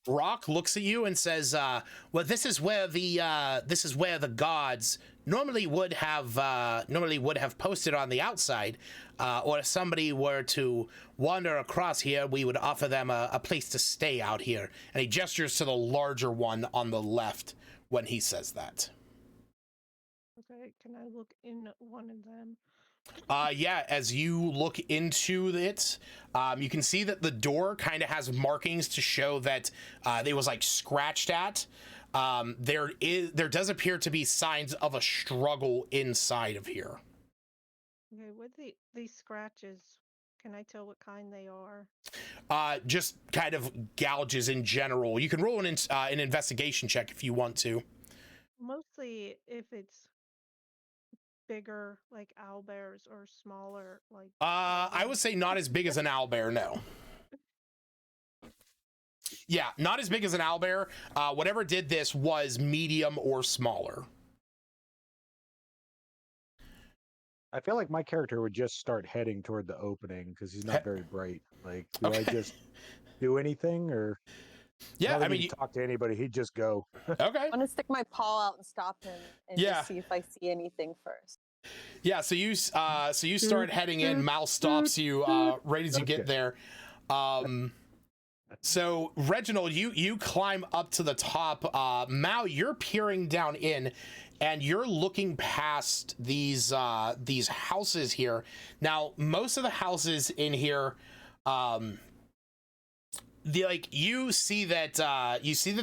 Rock looks at you and says, "Well, this is where the guards normally would have posted on the outside, or if somebody were to wander across here, we would offer them a place to stay out here." And he gestures to the larger one on the left when he says that. Okay, can I look in one of them? Yeah, as you look into it, you can see that the door kind of has markings to show that it was like scratched at. There does appear to be signs of a struggle inside of here. Okay, what these scratches? Can I tell what kind they are? Just kind of gouges in general. You can roll an investigation check if you want to. Mostly if it's bigger, like owlbears, or smaller, like. I would say not as big as an owlbear. No. Yeah, not as big as an owlbear. Whatever did this was medium or smaller. I feel like my character would just start heading toward the opening because he's not very bright. Like, do I just do anything, or? Yeah, I mean, you talk to anybody, he'd just go. Okay. I'm gonna stick my paw out and stop him, and just see if I see anything first. Yeah, so you start heading in. Mal stops you right as you get there. So Reginald, you climb up to the top. Mal, you're peering down in, and you're looking past these houses here. Now, most of the houses in here, you see that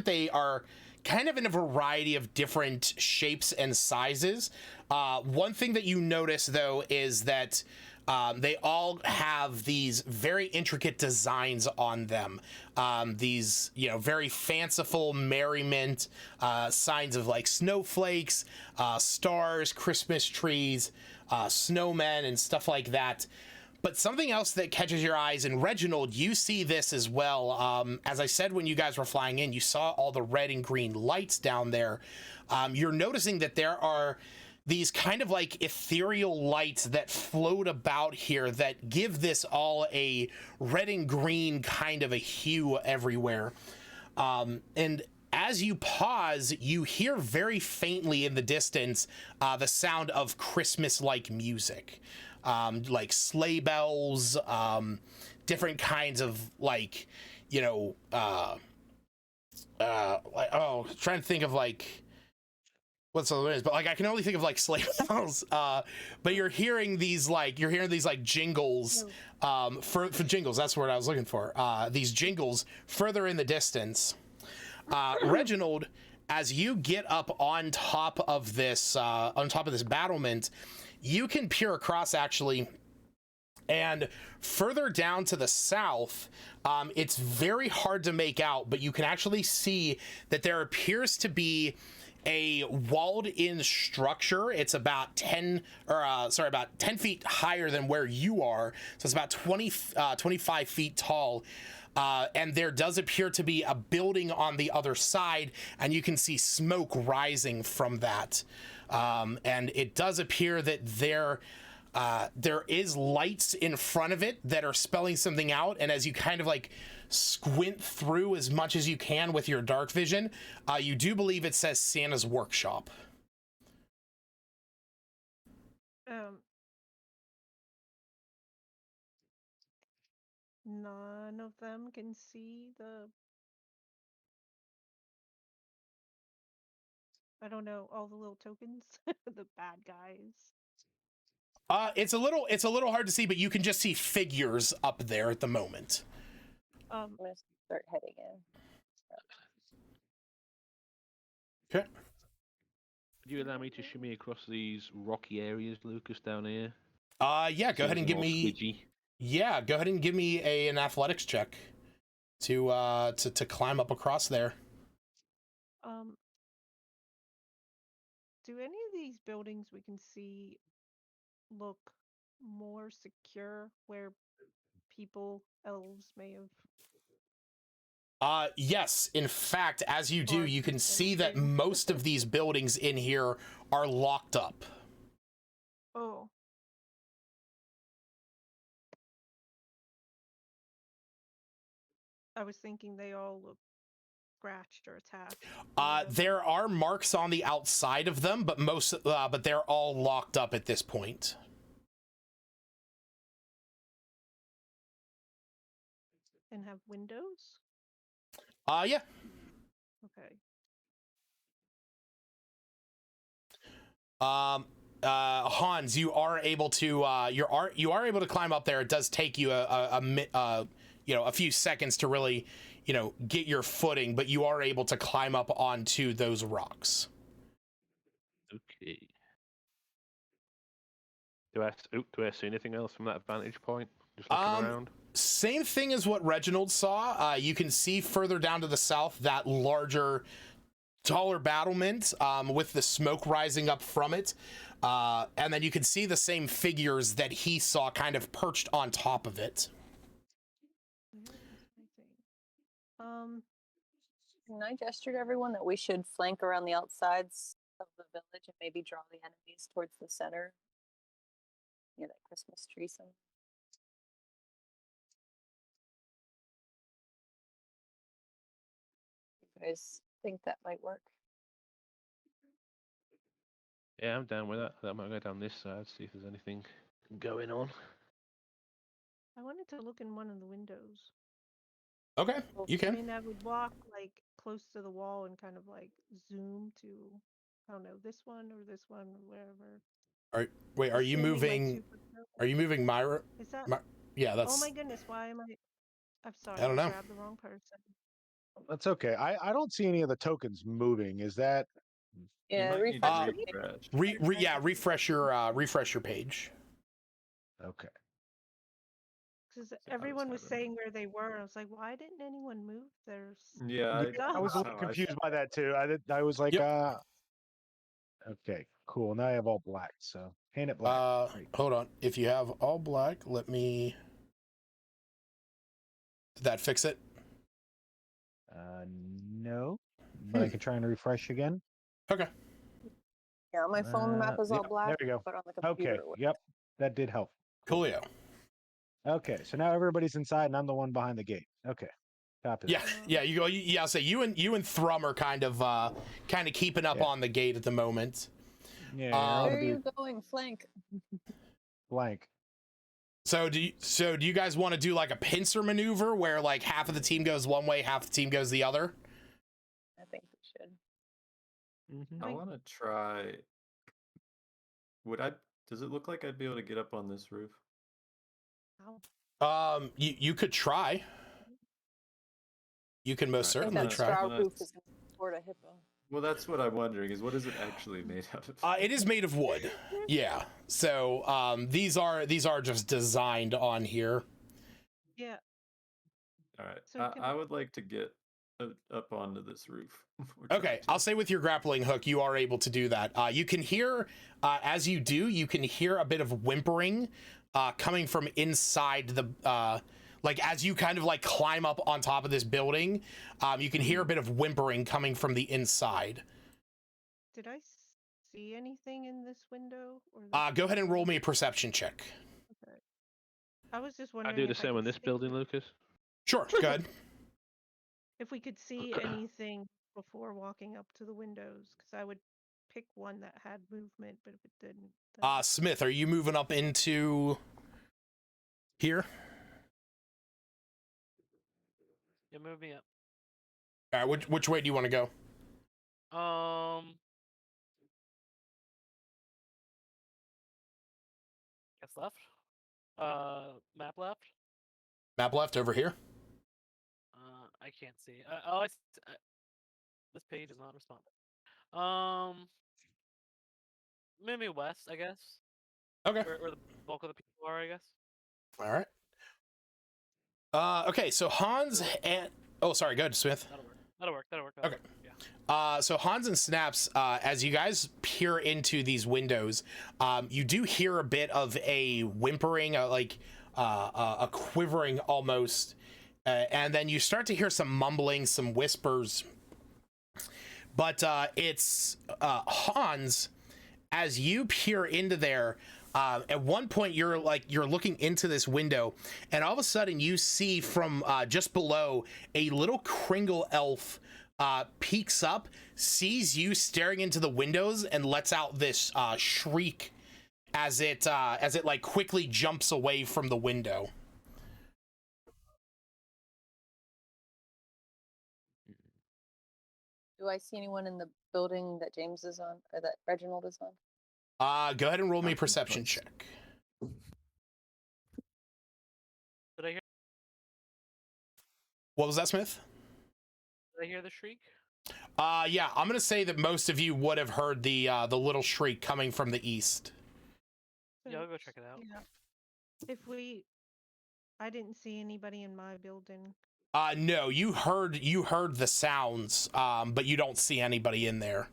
they are kind of in a variety of different shapes and sizes. One thing that you notice, though, is that they all have these very intricate designs on them. These, very fanciful merriment, signs of like snowflakes, stars, Christmas trees, snowmen, and stuff like that. But something else that catches your eyes, and Reginald, you see this as well. As I said, when you guys were flying in, you saw all the red and green lights down there. You're noticing that there are these kind of like ethereal lights that float about here that give this all a red and green kind of a hue everywhere. And as you pause, you hear very faintly in the distance the sound of Christmas-like music. Like sleigh bells, different kinds of like, trying to think of like what's the other is, but like I can only think of like sleigh bells. But you're hearing these like jingles, for jingles. That's what I was looking for. These jingles further in the distance. Reginald, as you get up on top of this battlement, you can peer across actually, and further down to the south, it's very hard to make out, but you can actually see that there appears to be a walled-in structure. It's about 10 feet higher than where you are. So it's about 25 feet tall. And there does appear to be a building on the other side, and you can see smoke rising from that. And it does appear that there is lights in front of it that are spelling something out. And as you kind of like squint through as much as you can with your dark vision, you do believe it says Santa's Workshop. None of them can see I don't know, all the little tokens, the bad guys. It's a little hard to see, but you can just see figures up there at the moment. I'm gonna start heading in. Okay. Would you allow me to shimmy across these rocky areas, Lucas, down here? Yeah, go ahead and give me. Squidgy. Yeah, go ahead and give me an athletics check to climb up across there. Do any of these buildings we can see look more secure where people, elves may have? Yes, in fact, as you do, Or you can see that anything? most of these buildings in here are locked up. Oh. I was thinking they all look scratched or attacked. There are marks on the outside of them, but but they're all locked up at this point. And have windows? Yeah. Okay. Hans, you are able to you are able to climb up there. It does take you a few seconds to really, get your footing, but you are able to climb up onto those rocks. Okay. Do I see anything else from that vantage point? Just looking around. Same thing as what Reginald saw. You can see further down to the south that larger, taller battlement with the smoke rising up from it. And then you can see the same figures that he saw kind of perched on top of it. Can I gesture to everyone that we should flank around the outsides of the village and maybe draw the enemies towards the center near that Christmas tree somewhere? You guys think that might work? Yeah, I'm down with that. I might go down this side, see if there's anything going on. I wanted to look in one of the windows. Okay, you I can. mean, I would walk like close to the wall and kind of like zoom to, I don't know, this one or wherever. Are you Assuming my moving? super- Are you moving Myra? Is that? Yeah, that's. Oh my goodness! Why am I? I'm sorry. I don't know. Grabbed the wrong person. That's okay. I don't see any of the tokens moving. Is that? Yeah, You might need to refresh your page. Okay. Because everyone was saying where they were. I was like, why didn't anyone move their Yeah, I was a little confused by that too. I was like, Yep. Okay, cool. Now I have all black, so paint it black. Hold on. If you have all black, let me. Did that fix it? No, but I can try and refresh again. Okay. Yeah, on my phone the map is all Yep, black. there we go. But on the computer, Okay, yep, that did help. Coolio. Okay, so now everybody's inside, and I'm the one behind the gate. Okay, copy. Yeah. You go. Yeah. So you and Thrum are kind of keeping up on the gate at the moment. Yeah. Where are you going? Flank. Blank. So do you guys want to do like a pincer maneuver where like half of the team goes one way, half the team goes the other? I think we should. I want to try. Does it look like I'd be able to get up on this roof? You could try. You can most certainly try. Straw roof is going to support a hippo. Well, that's what I'm wondering, is what is it actually made out of? It is made of wood. Yeah. So these are just designed on here. Yeah. All right. So I would like to get up onto this roof. Okay, I'll say with your grappling hook, you are able to do that. You can hear, as you do, you can hear a bit of whimpering coming from inside the, like as you kind of like climb up on top of this building, you can hear a bit of whimpering coming from the inside. Did I see anything in this window? Or Go ahead and roll me a perception check. Okay. I was just I wondering. do the if same could in this see- building, Lucas. Sure, good. If we could see anything before walking up to the windows, because I would pick one that had movement, but if it didn't, then... Smith, are you moving up into here? Yeah, move me up. All right, which way do you want to go? Guess left. Map left. Map left over here. I can't see. This page is not responding. Maybe west, I guess. Okay. Where the bulk of the people are, I guess. All right. Okay, so Hans and... Oh, sorry, go ahead, Smith. That'll work. Okay. Yeah. So Hans and Snaps, as you guys peer into these windows, you do hear a bit of a whimpering, like a quivering almost, and then you start to hear some mumbling, some whispers. But it's Hans, as you peer into there. At one point, you're looking into this window, and all of a sudden, you see from just below a little Kringle elf peeks up, sees you staring into the windows, and lets out this shriek as it like quickly jumps away from the window. Do I see anyone in the building that James is on, or that Reginald is on? Go ahead and roll me a perception check. Did I hear? What was that, Smith? Did I hear the shriek? Yeah, I'm gonna say that most of you would have heard the little shriek coming from the east. Yeah, I'll go check it out. Yeah. I didn't see anybody in my building. No, you heard the sounds, but you don't see anybody in there.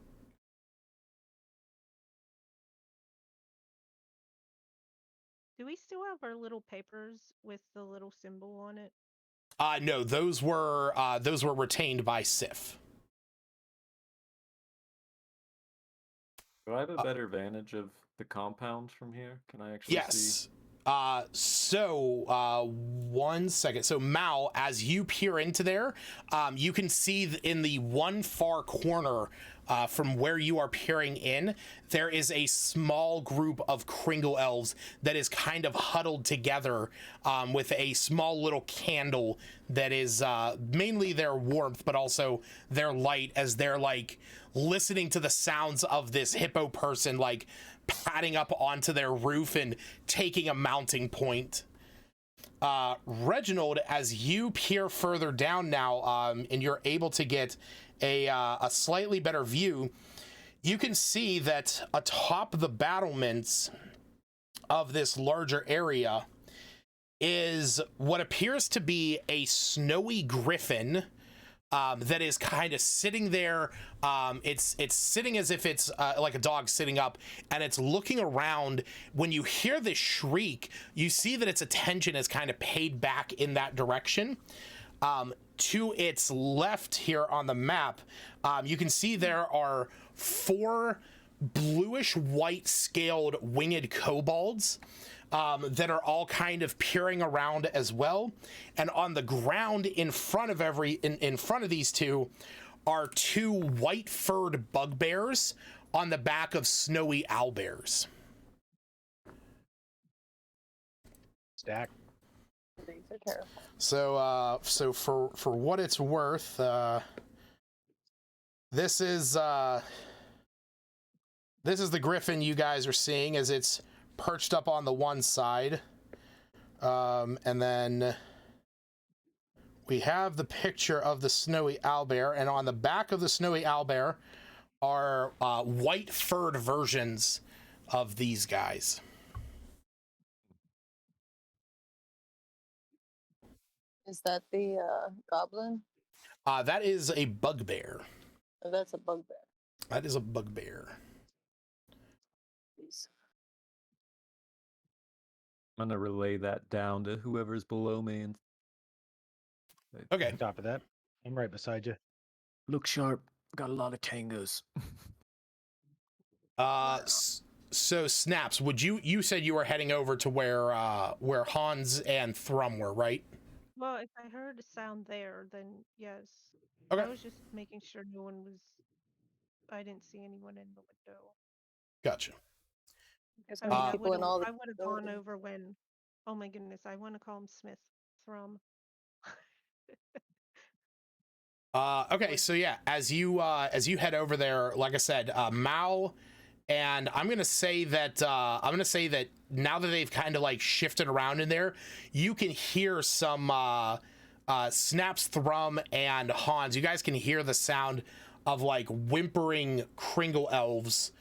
Do we still have our little papers with the little symbol on it? No, those were retained by Sif. Do I have a better vantage of the compound from here? Can I actually see? So, one second. So, Mal, as you peer into there, you can see in the one far corner from where you are peering in, there is a small group of Kringle elves that is kind of huddled together with a small little candle that is mainly their warmth, but also their light, as they're like listening to the sounds of this hippo person like padding up onto their roof and taking a mounting point. Reginald, as you peer further down now, and you're able to get a slightly better view, you can see that atop the battlements of this larger area is what appears to be a snowy griffin that is kind of sitting there. It's sitting as if it's like a dog sitting up, and it's looking around. When you hear this shriek, you see that its attention is kind of paid back in that direction. To its left here on the map, you can see there are 4 bluish white scaled winged kobolds that are all kind of peering around as well. And on the ground in front of in front of these two are 2 white furred bugbears on the back of snowy owlbears. Stack. These are terrible. So for what it's worth, this is the griffin you guys are seeing as it's perched up on the one side, and then we have the picture of the snowy owlbear, and on the back of the snowy owlbear are white furred versions of these guys. Is that the goblin? That is a bugbear. Oh, that's a bugbear. That is a bugbear. Please. I'm gonna relay that down to whoever's below me and Okay. On top of that, I'm right beside you. Look sharp. Got a lot of tangos. So Snaps, you said you were heading over to where Hans and Thrum were, right? Well, if I heard a sound there, then yes. Okay. I was just making sure no one was. I didn't see anyone in the window. Gotcha. There's I gonna mean, be people in all the I would have gone buildings. over when. Oh my goodness, I want to call him Smith. Thrum. Okay, so yeah, as you head over there, like I said, Mal, and I'm gonna say that now that they've kind of like shifted around in there, you can hear some Snaps, Thrum, and Hans. You guys can hear the sound of like whimpering Kringle elves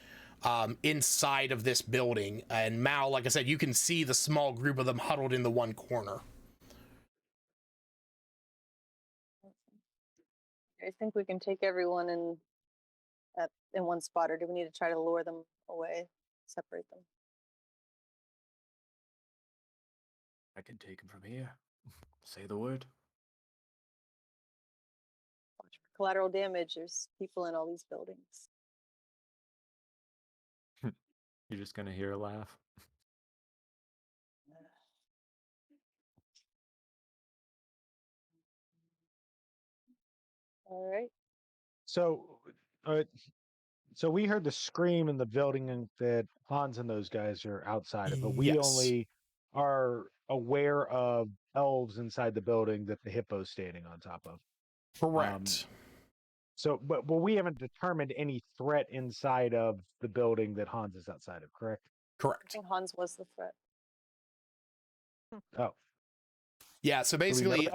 inside of this building. And Mal, like I said, you can see the small group of them huddled in the one corner. I think we can take everyone in one spot, or do we need to try to lure them away, separate them? I can take him from here. Say the word. Watch for collateral damage. There's people in all these buildings. you're just gonna hear a laugh. All right. So, so we heard the scream in the building and that Hans and those guys are outside of, but we Yes. only are aware of elves inside the building that the hippo's standing on top of. Correct. So, but we haven't determined any threat inside of the building that Hans is outside of, correct? I Correct. think Hans was the threat. Oh, Yeah, so do we know basically,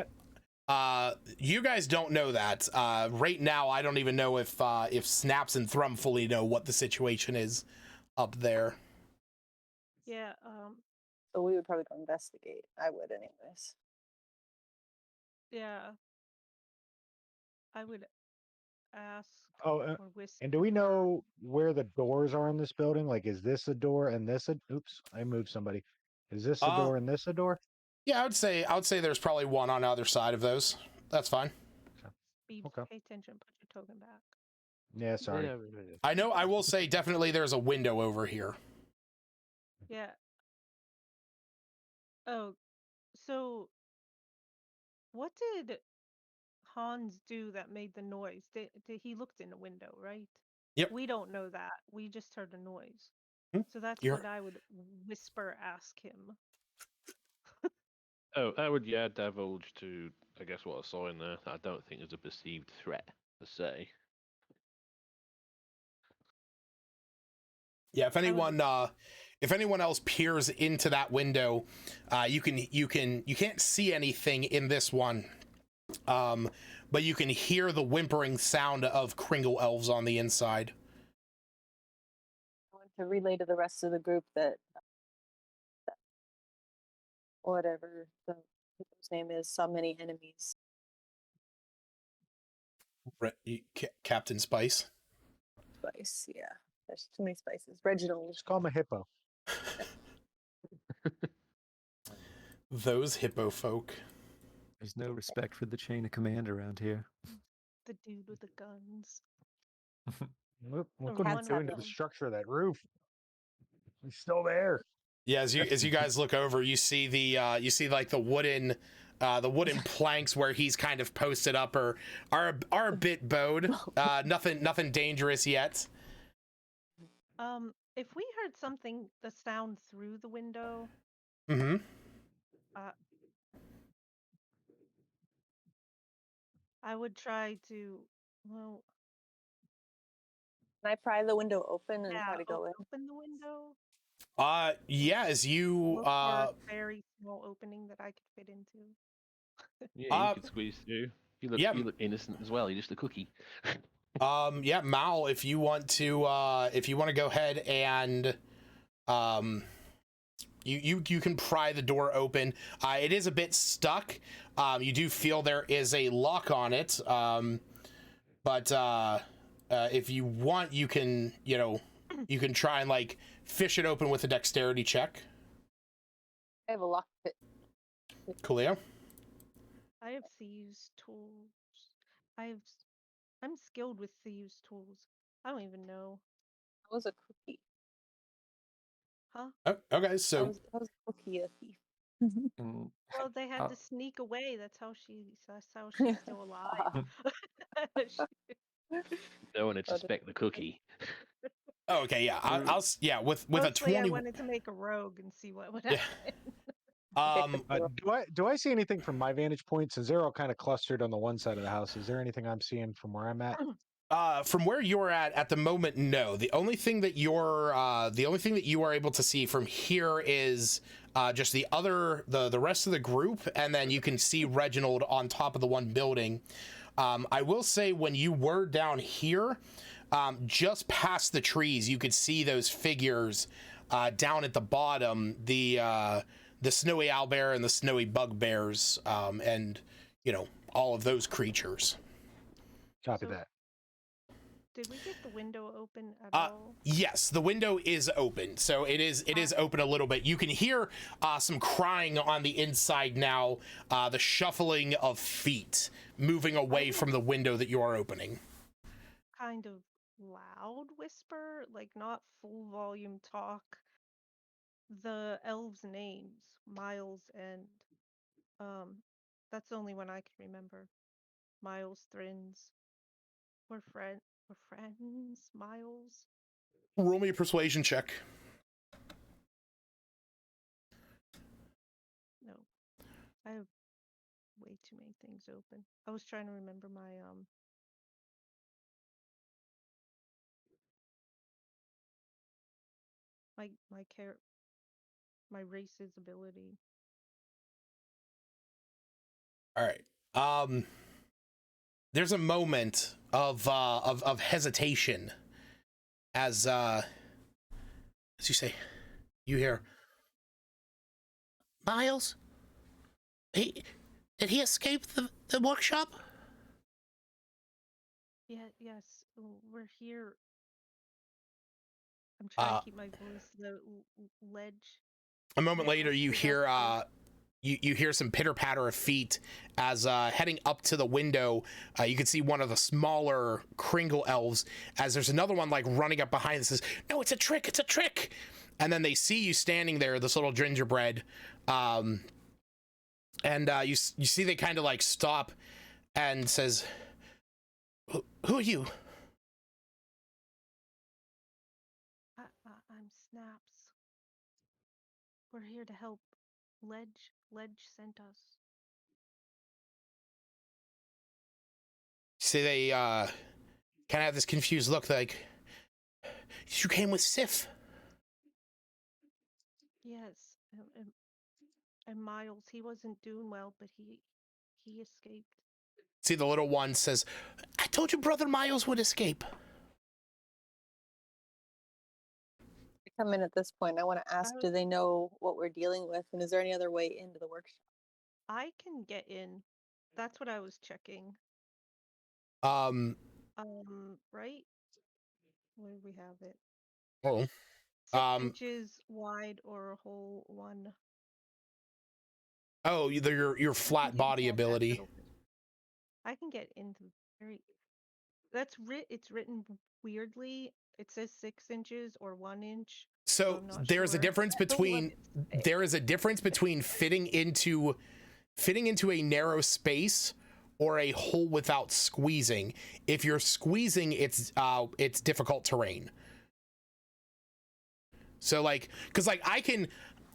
that? you guys don't know that. Right now, I don't even know if Snaps and Thrum fully know what the situation is up there. Yeah. So we would probably go investigate. I would, anyways. Yeah. I would ask Oh, or whisper. and do we know where the doors are in this building? Like, is this a door and this a? Oops, I moved somebody. Is this a door and this a door? Yeah, I would say there's probably one on the other side of those. That's fine. Be Okay. Pay attention. Put your token back. Yeah, sorry. I know. I will say definitely there's a window over here. Yeah. Oh, so what did Hans do that made the noise? Did he looked in the window, right? Yep. We don't know that. We just heard a noise. Hmm. So that's You're- what I would whisper ask him. Oh, I would divulge to I guess what I saw in there. I don't think there's a perceived threat per se. Yeah, if anyone else peers into that window, you can't see anything in this one, but you can hear the whimpering sound of Kringle elves on the inside. I want to relay to the rest of the group that whatever the people's name is, saw many enemies. Captain Spice. Spice, yeah. There's too many spices. Reginald. Just call him a hippo. Those hippo folk. There's no respect for the chain of command around here. The dude with the guns. Look Or what he's one doing of to the them. structure of that roof. He's still there. Yeah, as you guys look over, you see like the wooden planks where he's kind of posted up are a bit bowed. Nothing dangerous yet. If we heard something, the sound through the window, Mm-hmm. I would try to, well, Can I pry the window open and yeah, try to go in? open the window. Yeah, as you Look for a very small opening that I could fit into. Yeah, you could squeeze through. You look innocent as well. You're just a cookie. Yeah, Mal, if you want to go ahead and You can pry the door open. It is a bit stuck. You do feel there is a lock on it. But if you want, you can try and like fish it open with a dexterity check. I have a lock pit. Coolio. I have thieves' tools. I'm skilled with thieves' tools. I don't even know. I was a cookie. Huh? Oh, okay, I so was a cookie, a thief. And Well, they had how- to sneak away. That's how she's still alive. No one would suspect the cookie. oh, okay, yeah, yeah with a Mostly, 20. I wanted to make a rogue and see what would Yeah. happen. Do I see anything from my vantage point? Since they're all kind of clustered on the one side of the house, is there anything I'm seeing from where I'm at? From where you're at the moment, no. The only thing that you are able to see from here is just the rest of the group, and then you can see Reginald on top of the one building. I will say, when you were down here, just past the trees, you could see those figures down at the bottom, the snowy owlbear and the snowy bugbears, and all of those creatures. Copy So- that. Did we get the window open at Uh, all? Yes, the window is open, so it is open a little bit. You can hear some crying on the inside now, the shuffling of feet moving away from the window that you are opening. Kind of loud whisper, like not full volume talk. The elves' names, Miles and that's the only one I can remember. Miles Thrins. We're friends, Miles. Roll me a persuasion check. No. I have way too many things open. I was trying to remember my my race's ability. All right. There's a moment of hesitation as you say, you hear, Miles? Did he escape the workshop? Yeah, yes, we're here. I'm trying to keep my voice low. Ledge. A moment later, you hear you hear some pitter patter of feet as heading up to the window. You can see one of the smaller Kringle elves as there's another one like running up behind and says, "No, it's a trick! It's a trick!" And then they see you standing there, this little gingerbread, and you see they kind of like stop and says, "Who are you?" I'm Snaps. We're here to help. Ledge sent us. See, they kind of have this confused look, like, "You came with Sif." Yes, and Miles, he wasn't doing well, but he escaped. See, the little one says, "I told you brother Miles would escape." I come in at this point. I want to ask, I do they know what we're dealing with, and is there any other way into the workshop? I can get in. That's what I was checking. Right? Where do we have it? Oh. 6 inches wide or a whole one. Oh, your flat body ability. I can get into very. It's written weirdly. It says 6 inches or 1 inch. So I'm not there's a sure difference what between fitting into a narrow space or a hole without squeezing. If you're squeezing, it's difficult terrain. So like, because like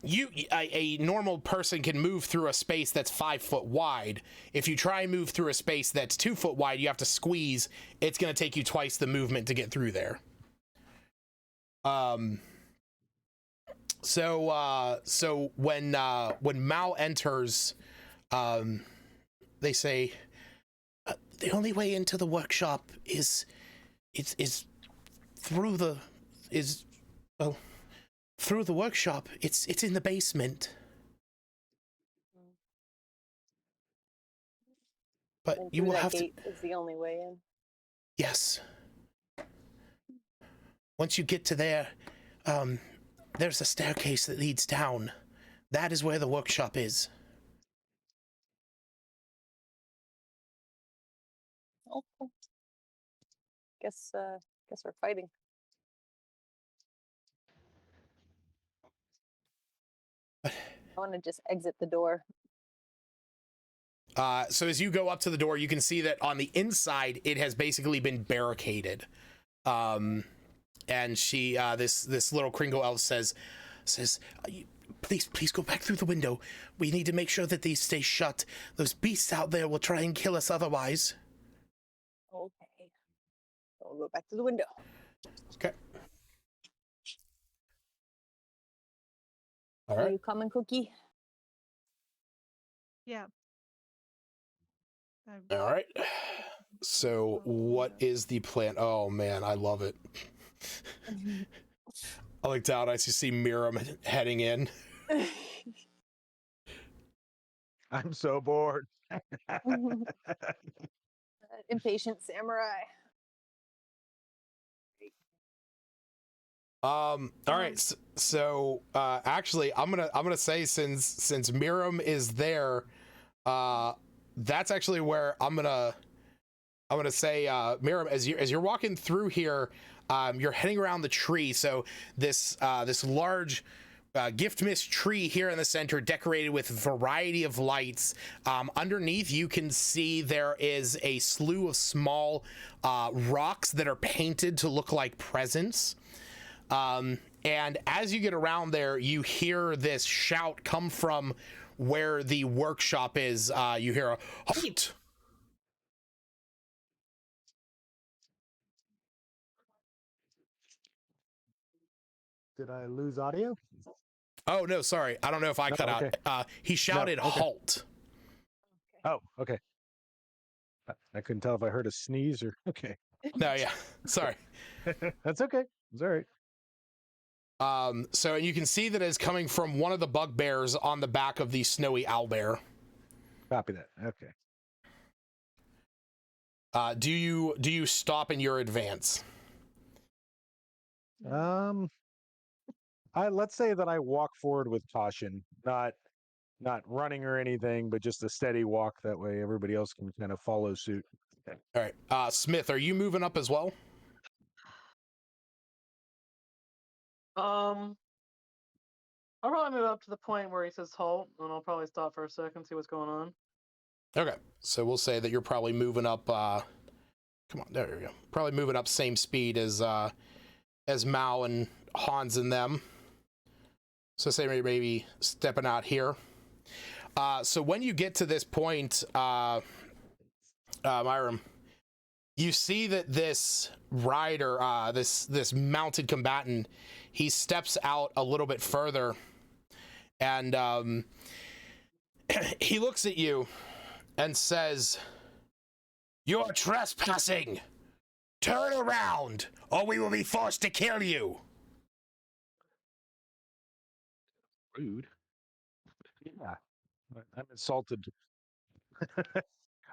a normal person can move through a space that's 5 foot wide. If you try and move through a space that's 2 foot wide, you have to squeeze. It's going to take you twice the movement to get through there. So when Mal enters, they say, the only way into the workshop is through the through the workshop. It's in the basement. But And you through will that have gate to. is the only way in. Yes. Once you get to there, there's a staircase that leads down. That is where the workshop is. Okay. Guess we're fighting. I want to just exit the door. So as you go up to the door, you can see that on the inside, it has basically been barricaded. And she, this little Kringle elf says, please go back through the window. We need to make sure that these stay shut. Those beasts out there will try and kill us otherwise. Okay. So we'll go back to the window. Okay. All Are right. you coming, Cookie? Yeah. All right. So what is the plan? Oh man, I love it. I look down, I see Miriam heading in. I'm so bored. Impatient samurai. All right. So actually, I'm gonna say since Miriam is there, that's actually where I'm gonna say, Miriam, as you're walking through here, you're heading around the tree. So this large gift mist tree here in the center, decorated with a variety of lights. Underneath, you can see there is a slew of small rocks that are painted to look like presents. And as you get around there, you hear this shout come from where the workshop is. You hear a halt. Did I lose audio? Oh no, sorry. I don't know if I cut okay. out. He shouted okay. halt. Oh, okay. I couldn't tell if I heard a sneeze or okay. No, yeah. Sorry. That's okay. It's all right. So you can see that it's coming from one of the bugbears on the back of the snowy owlbear. Copy that. Okay. Do you stop in your advance? Let's say that I walk forward with caution, not running or anything, but just a steady walk. That way, everybody else can kind of follow suit. All right. Smith, are you moving up as well? I'll probably move up to the point where he says halt, and I'll probably stop for a second, see what's going on. Okay. So we'll say that you're probably moving up. Come on, there you go. Probably moving up same speed as Mao and Hans and them. So say maybe stepping out here. So when you get to this point, Myram, you see that this rider, this mounted combatant, he steps out a little bit further, and he looks at you and says, "You're trespassing! Turn around, or we will be forced to kill you!" Rude. Yeah, I'm insulted,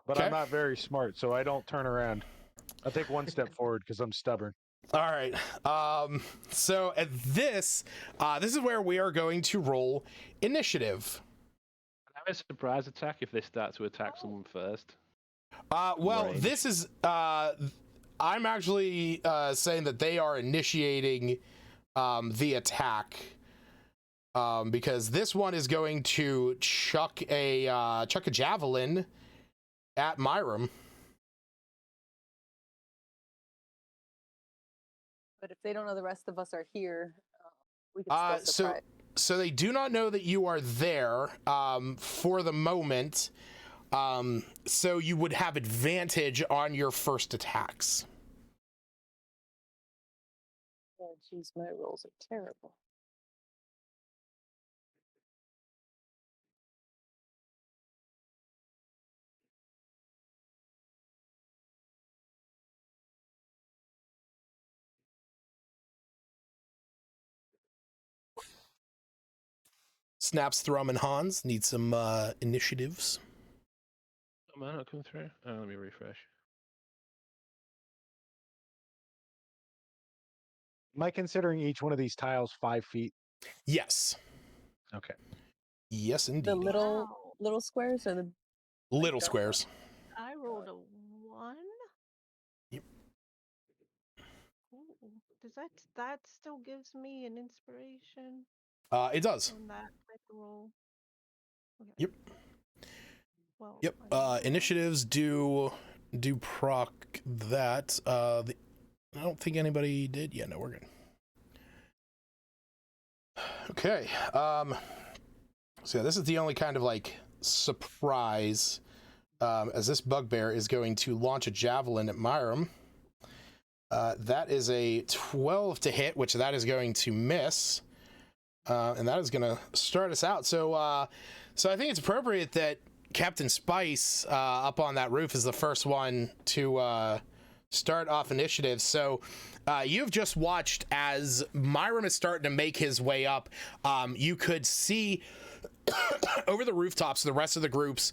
but Okay. I'm not very smart, so I don't turn around. I take one step forward because I'm stubborn. All right. So at this is where we are going to roll initiative. Can I have a surprise attack if they start to attack someone first? Well, Range. this is I'm actually saying that they are initiating the attack, because this one is going to chuck a javelin at Myram. But if they don't know the rest of us are here, we can still surprise. So they do not know that you are there for the moment. So you would have advantage on your first attacks. Oh, geez, my rolls are terrible. Snaps, Thrum, and Hans need some initiatives. Am I not coming through? Oh, let me refresh. Am I considering each one of these tiles 5 feet? Yes. Okay. Yes, indeed. The little Wow. little squares or the Little the- squares. I rolled a 1. Yep. Ooh, does that still gives me an inspiration It does. on that quick roll? Okay. Yep. Well, Yep. I know that. Initiatives do proc that. I don't think anybody did. Yeah, no, we're good. Okay. So yeah, this is the only kind of like surprise, as this bugbear is going to launch a javelin at Myram. That is a 12 to hit, which that is going to miss. And that is going to start us out. So I think it's appropriate that Captain Spice up on that roof is the first one to start off initiative. So you've just watched as Myram is starting to make his way up. You could see over the rooftops the rest of the groups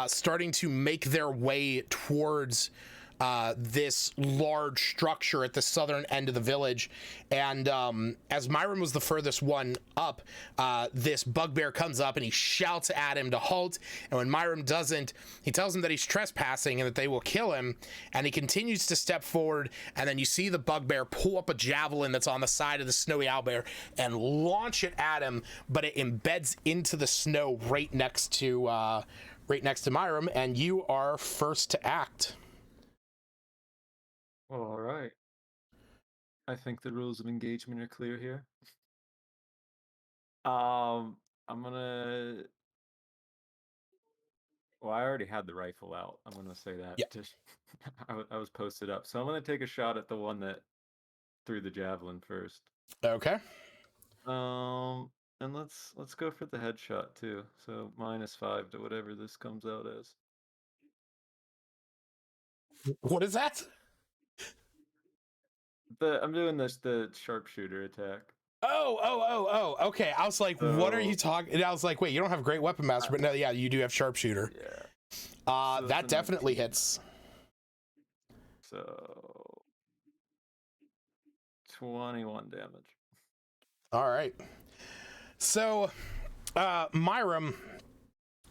starting to make their way towards this large structure at the southern end of the village. And as Myram was the furthest one up, this bugbear comes up and he shouts at him to halt. And when Myram doesn't, he tells him that he's trespassing and that they will kill him. And he continues to step forward. And then you see the bugbear pull up a javelin that's on the side of the snowy owlbear and launch it at him, but it embeds into the snow right next to Myram. And you are first to act. All right. I think the rules of engagement are clear here. I'm gonna. Well, I already had the rifle out. I'm gonna say that. Yeah. Just I was posted up, so I'm gonna take a shot at the one that threw the javelin first. Okay. And let's go for the headshot too. So -5 to whatever this comes out as. What is that? I'm doing the sharpshooter attack. Oh. Okay. I was like, what are you So- talking? And I was like, wait, you don't have great weapon master, but no, yeah, you do have sharpshooter. Yeah. So That it's a definitely 19. hits. So 21 damage. All right. So, Myram,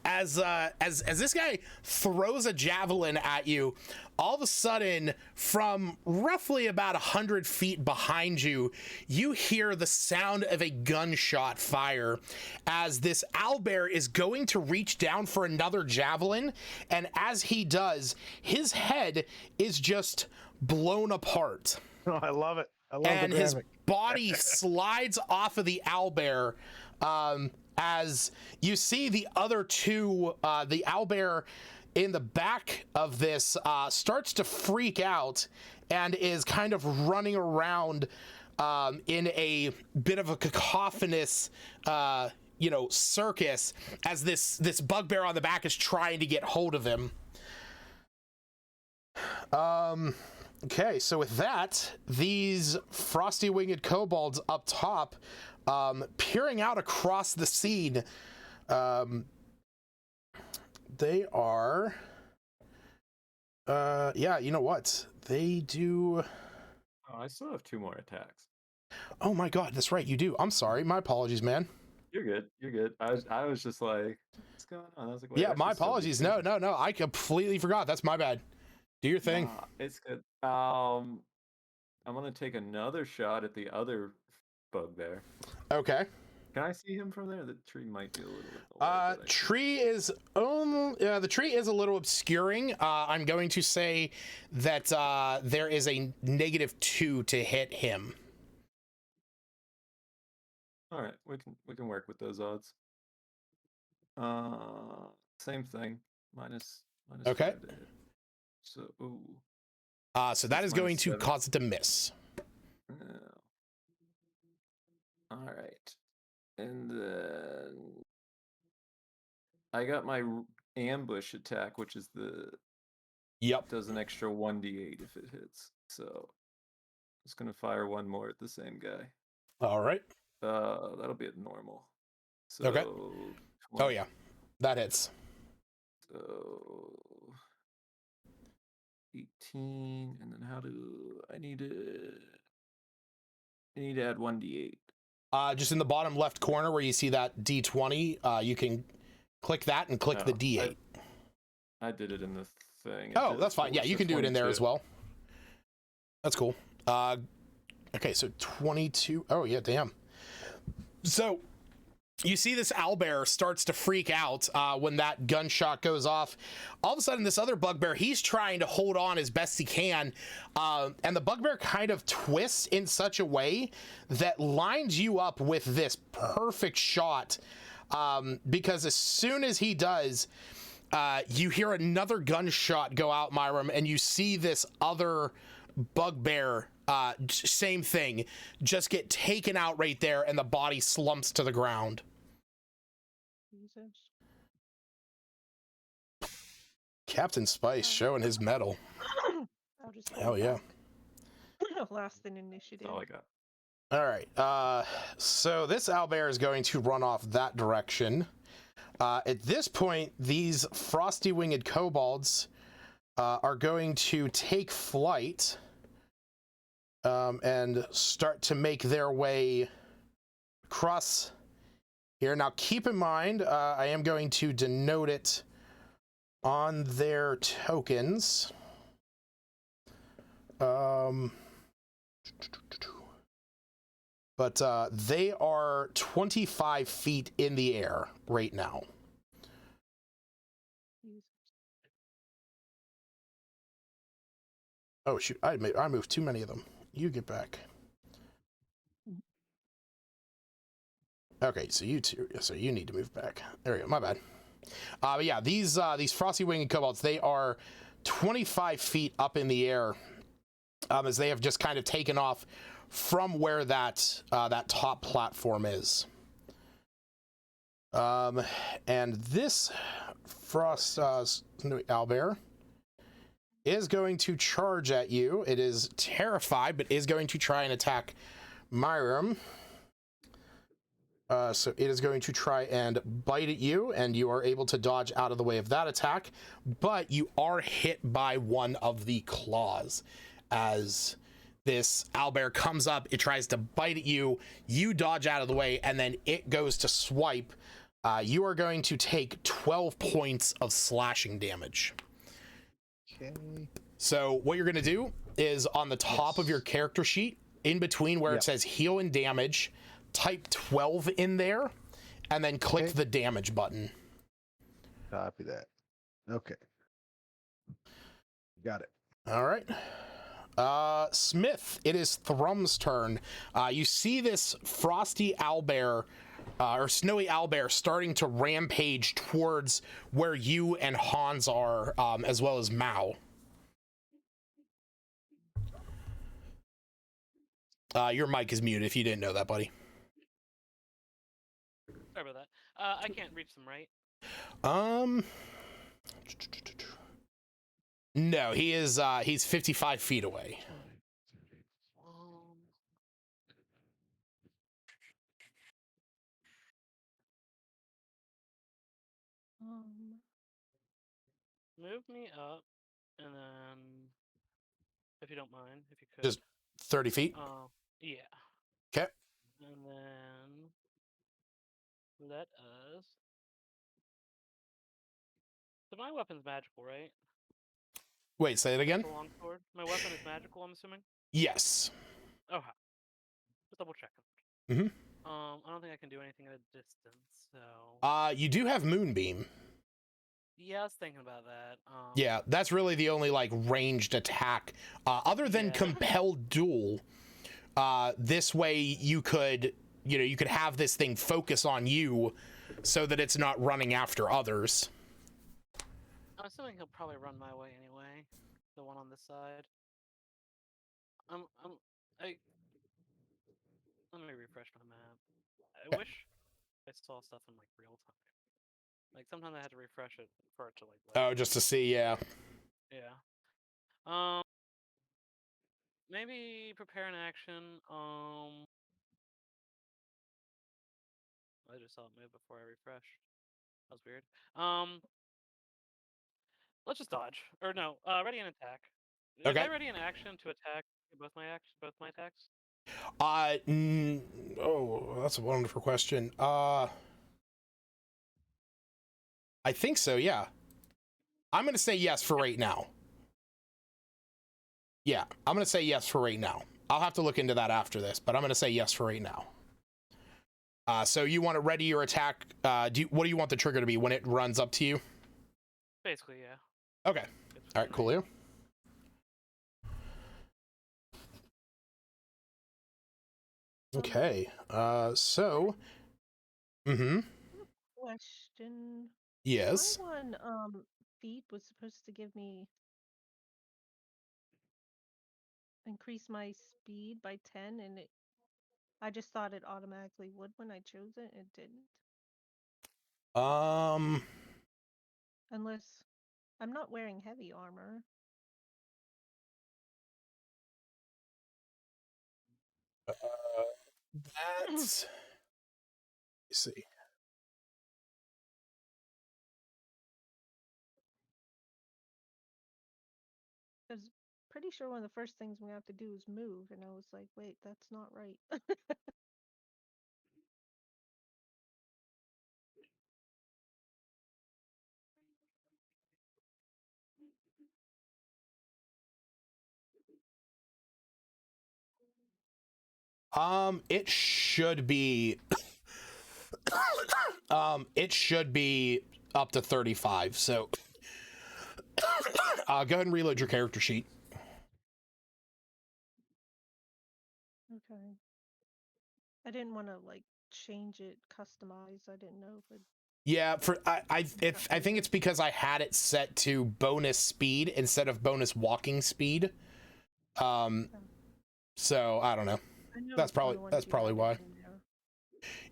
as this guy throws a javelin at you, all of a sudden, from roughly about 100 feet behind you, you hear the sound of a gunshot fire as this owlbear is going to reach down for another javelin, and as he does, his head is just blown apart. Oh, I love it. I love And the his graphic. body slides off of the owlbear as you see the other two, the owlbear in the back of this starts to freak out and is kind of running around in a bit of a cacophonous circus as this bugbear on the back is trying to get hold of him. Okay, so with that, these frosty winged kobolds up top, peering out across the scene, they are, yeah, you know what? They do. Oh, I still have 2 more attacks. Oh my God, that's right, you do. I'm sorry, my apologies, man. You're good. You're good. I was just like, what's going on? I was like, wait, Yeah, I my should still be apologies. shooting. No, I completely forgot. That's my bad. Do your thing. Nah, it's good. I'm gonna take another shot at the other bugbear. Okay. Can I see him from there? The tree might be a little bit away, but I can- Tree is the tree is a little obscuring. I'm going to say that there is a -2 to hit him. All right, we can work with those odds. Same thing. Minus Okay. 5 to hit. So ooh. So that That's is going to -7. cause it to miss. No. All right. And then I got my ambush attack, which is Yep. does an extra 1d8 if it hits. So I'm just gonna fire one more at the same guy. All right. That'll be at normal. So, Okay. Oh yeah, that hits. So 18, and then I need to add 1d8. Just in the bottom left corner where you see that D20, you can click that and click the D8. I did it in the thing. Oh, that's fine. Yeah, you can do it in there as well. That's cool. Okay, so 22. Oh, yeah, damn. So you see this owlbear starts to freak out when that gunshot goes off. All of a sudden, this other bugbear, he's trying to hold on as best he can. And the bugbear kind of twists in such a way that lines you up with this perfect shot. Because as soon as he does, you hear another gunshot go out, Myram, and you see this other bugbear, same thing, just get taken out right there, and the body slumps to the ground. Jesus. Captain Spice showing his mettle. I'll just Hell yeah. last in initiative. That's all I got. All right. So this owlbear is going to run off that direction. At this point, these frosty winged kobolds are going to take flight and start to make their way across here. Now, keep in mind, I am going to denote it on their tokens. But they are 25 feet in the air right now. Oh, shoot. I moved too many of them. You get back. Okay, so you need to move back. There we go. My bad. But yeah, these frosty winged kobolds, they are 25 feet up in the air as they have just kind of taken off from where that top platform is. And this frost owlbear is going to charge at you. It is terrified, but is going to try and attack Myram. So it is going to try and bite at you, and you are able to dodge out of the way of that attack, but you are hit by one of the claws. As this owlbear comes up, it tries to bite at you, you dodge out of the way, and then it goes to swipe. You are going to take 12 points of slashing damage. Okay. So what you're going to do is on the top of your character sheet, in between where it says heal and damage, type 12 in there, and then click the damage button. Copy that. Okay. Got it. All right. Smith, it is Thrum's turn. You see this frosty owlbear, or snowy owlbear, starting to rampage towards where you and Hans are, as well as Mao. Your mic is muted if you didn't know that, buddy. Sorry about that. I can't reach them, right? No, he is, he's 55 feet away. Move me up, and then, if you don't mind, if you could. Just 30 feet? Yeah. Okay. And then let us. So my weapon's magical, right? Wait, say it again? The long sword. My weapon is magical, I'm assuming? Yes. Okay. Just double checking. Mm-hmm. I don't think I can do anything at a distance, so. You do have Moonbeam. Yeah, I was thinking about that. Yeah, that's really the only, like, ranged attack. Other than Compelled Duel, this way you could, you could have this thing focus on you so that it's not running after others. I'm assuming he'll probably run my way anyway. The one on this side. Let me refresh my map. I wish I saw stuff in, like, real time. Like, sometimes I had to refresh it for it to, like... Oh, just to see, yeah. Yeah. Maybe prepare an action. I just saw it move before I refreshed. That was weird. Let's just dodge. Or no, ready an attack. Is Okay. I ready an action to attack both my attacks? Oh, that's a wonderful question. I think so, yeah. I'm gonna say yes for right now. Yeah, I'm gonna say yes for right now. I'll have to look into that after this, but I'm gonna say yes for right now. So you want to ready your attack? What do you want the trigger to be when it runs up to you? Basically, yeah. Okay. All right, coolio. Okay. So. Question. Yes. My one feat was supposed to give me increase my speed by 10, and I just thought it automatically would when I chose it. It didn't. Unless I'm not wearing heavy armor. That's. Let's see. Because pretty sure one of the first things we have to do is move, and I was like, wait, that's not right. It should be. It should be up to 35. So, go ahead and reload your character sheet. Okay. I didn't want to like change it, customize. I didn't know if it. Yeah, I think it's because I had it set to bonus speed instead of bonus walking speed. So I don't know. That's probably why.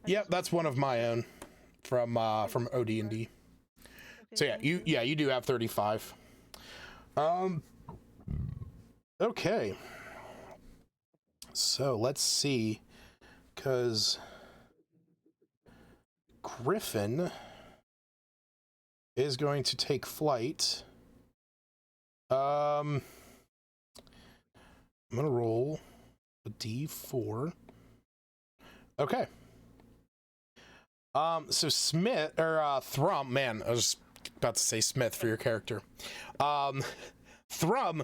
Yep, that's one of my own from OD&D. So yeah, you do have 35. Okay. So let's see, because Griffin is going to take flight. I'm gonna roll a D4. Okay. So Smith or Thrum, man, I was about to say Smith for your character. Thrum,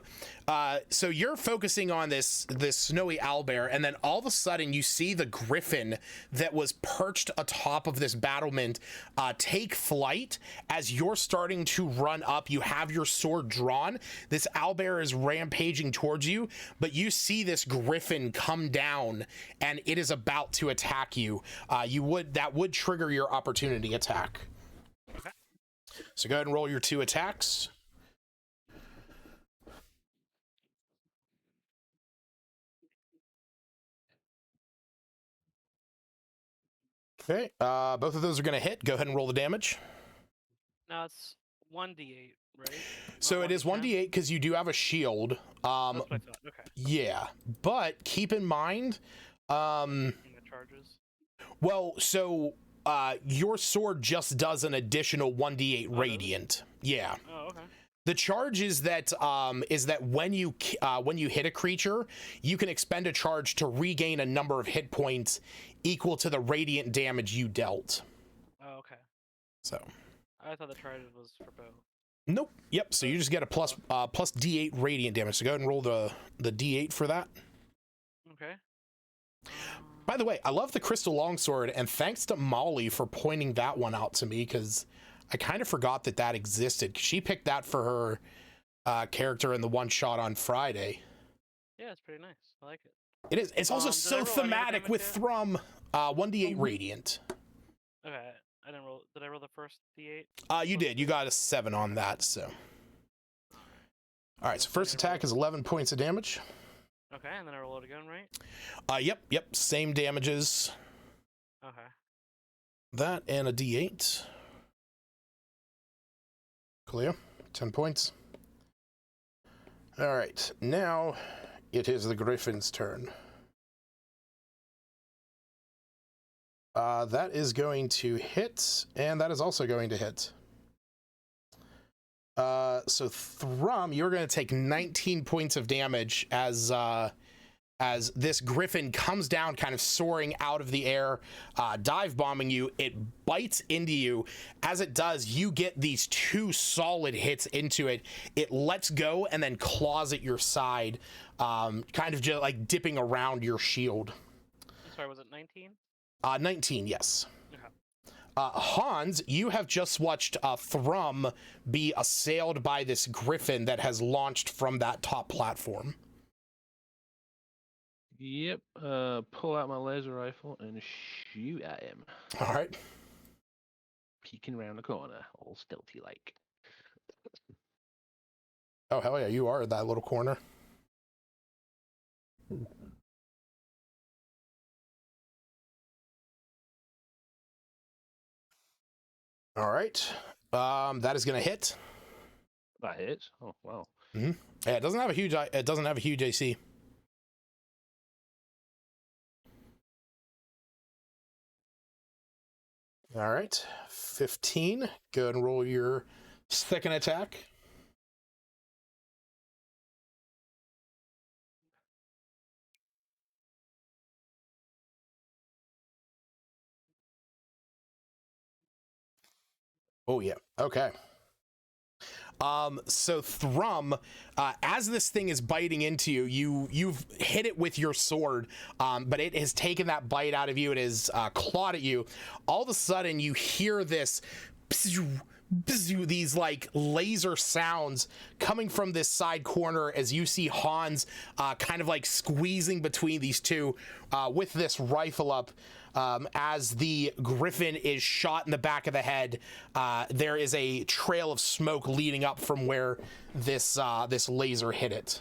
so you're focusing on this snowy owlbear, and then all of a sudden you see the griffin that was perched atop of this battlement take flight. As you're starting to run up, you have your sword drawn. This owlbear is rampaging towards you, but you see this griffin come down, and it is about to attack you. That would trigger your opportunity attack. Okay. So go ahead and roll your 2 attacks. Okay, both of those are going to hit. Go ahead and roll the damage. Now it's 1d8, right? So it is 1d8 because you do have a shield. That's what I thought. Okay. Yeah, but keep in mind, The charges. well, so your sword just does an additional 1d8 radiant. Yeah. Oh, okay. The charge is that when you hit a creature, you can expend a charge to regain a number of hit points equal to the radiant damage you dealt. Oh, okay. So. I thought the charge was for both. Nope. Yep. So you just get a plus D8 radiant damage. So go ahead and roll the D8 for that. Okay. By the way, I love the crystal longsword, and thanks to Molly for pointing that one out to me, because I kind of forgot that existed. She picked that for her character in the one shot on Friday. Yeah, it's pretty nice. I like it. It is. It's also so thematic with Thrum. 1d8 radiant. Okay. I didn't roll. Did I roll the first d8? You did. You got a 7 on that. So. All right. So first attack is 11 points of damage. Okay, and then I roll it again, right? Yep. Same damages. Okay. That and a d8. Clear. 10 points. All right. Now it is the Griffin's turn. That is going to hit, and that is also going to hit. So Thrum, you're going to take 19 points of damage as this griffin comes down, kind of soaring out of the air, dive bombing you. It bites into you. As it does, you get these 2 solid hits into it. It lets go and then claws at your side, kind of just like dipping around your shield. I'm sorry, was it 19? 19, yes. Okay. Hans, you have just watched Thrum be assailed by this griffin that has launched from that top platform. Yep. Pull out my laser rifle and shoot at him. All right. Peeking around the corner, all stealthy like. Oh, hell yeah, you are in that little corner. All right. That is going to hit. That hits. Oh wow. Mm-hmm. Yeah, it doesn't have a huge AC. All right. 15. Go ahead and roll your second attack. Oh yeah. Okay. So Thrum, as this thing is biting into you, you've hit it with your sword, but it has taken that bite out of you. It has clawed at you. All of a sudden, you hear this, these like laser sounds coming from this side corner as you see Hans kind of like squeezing between these two with this rifle up. As the griffin is shot in the back of the head, there is a trail of smoke leading up from where this laser hit it.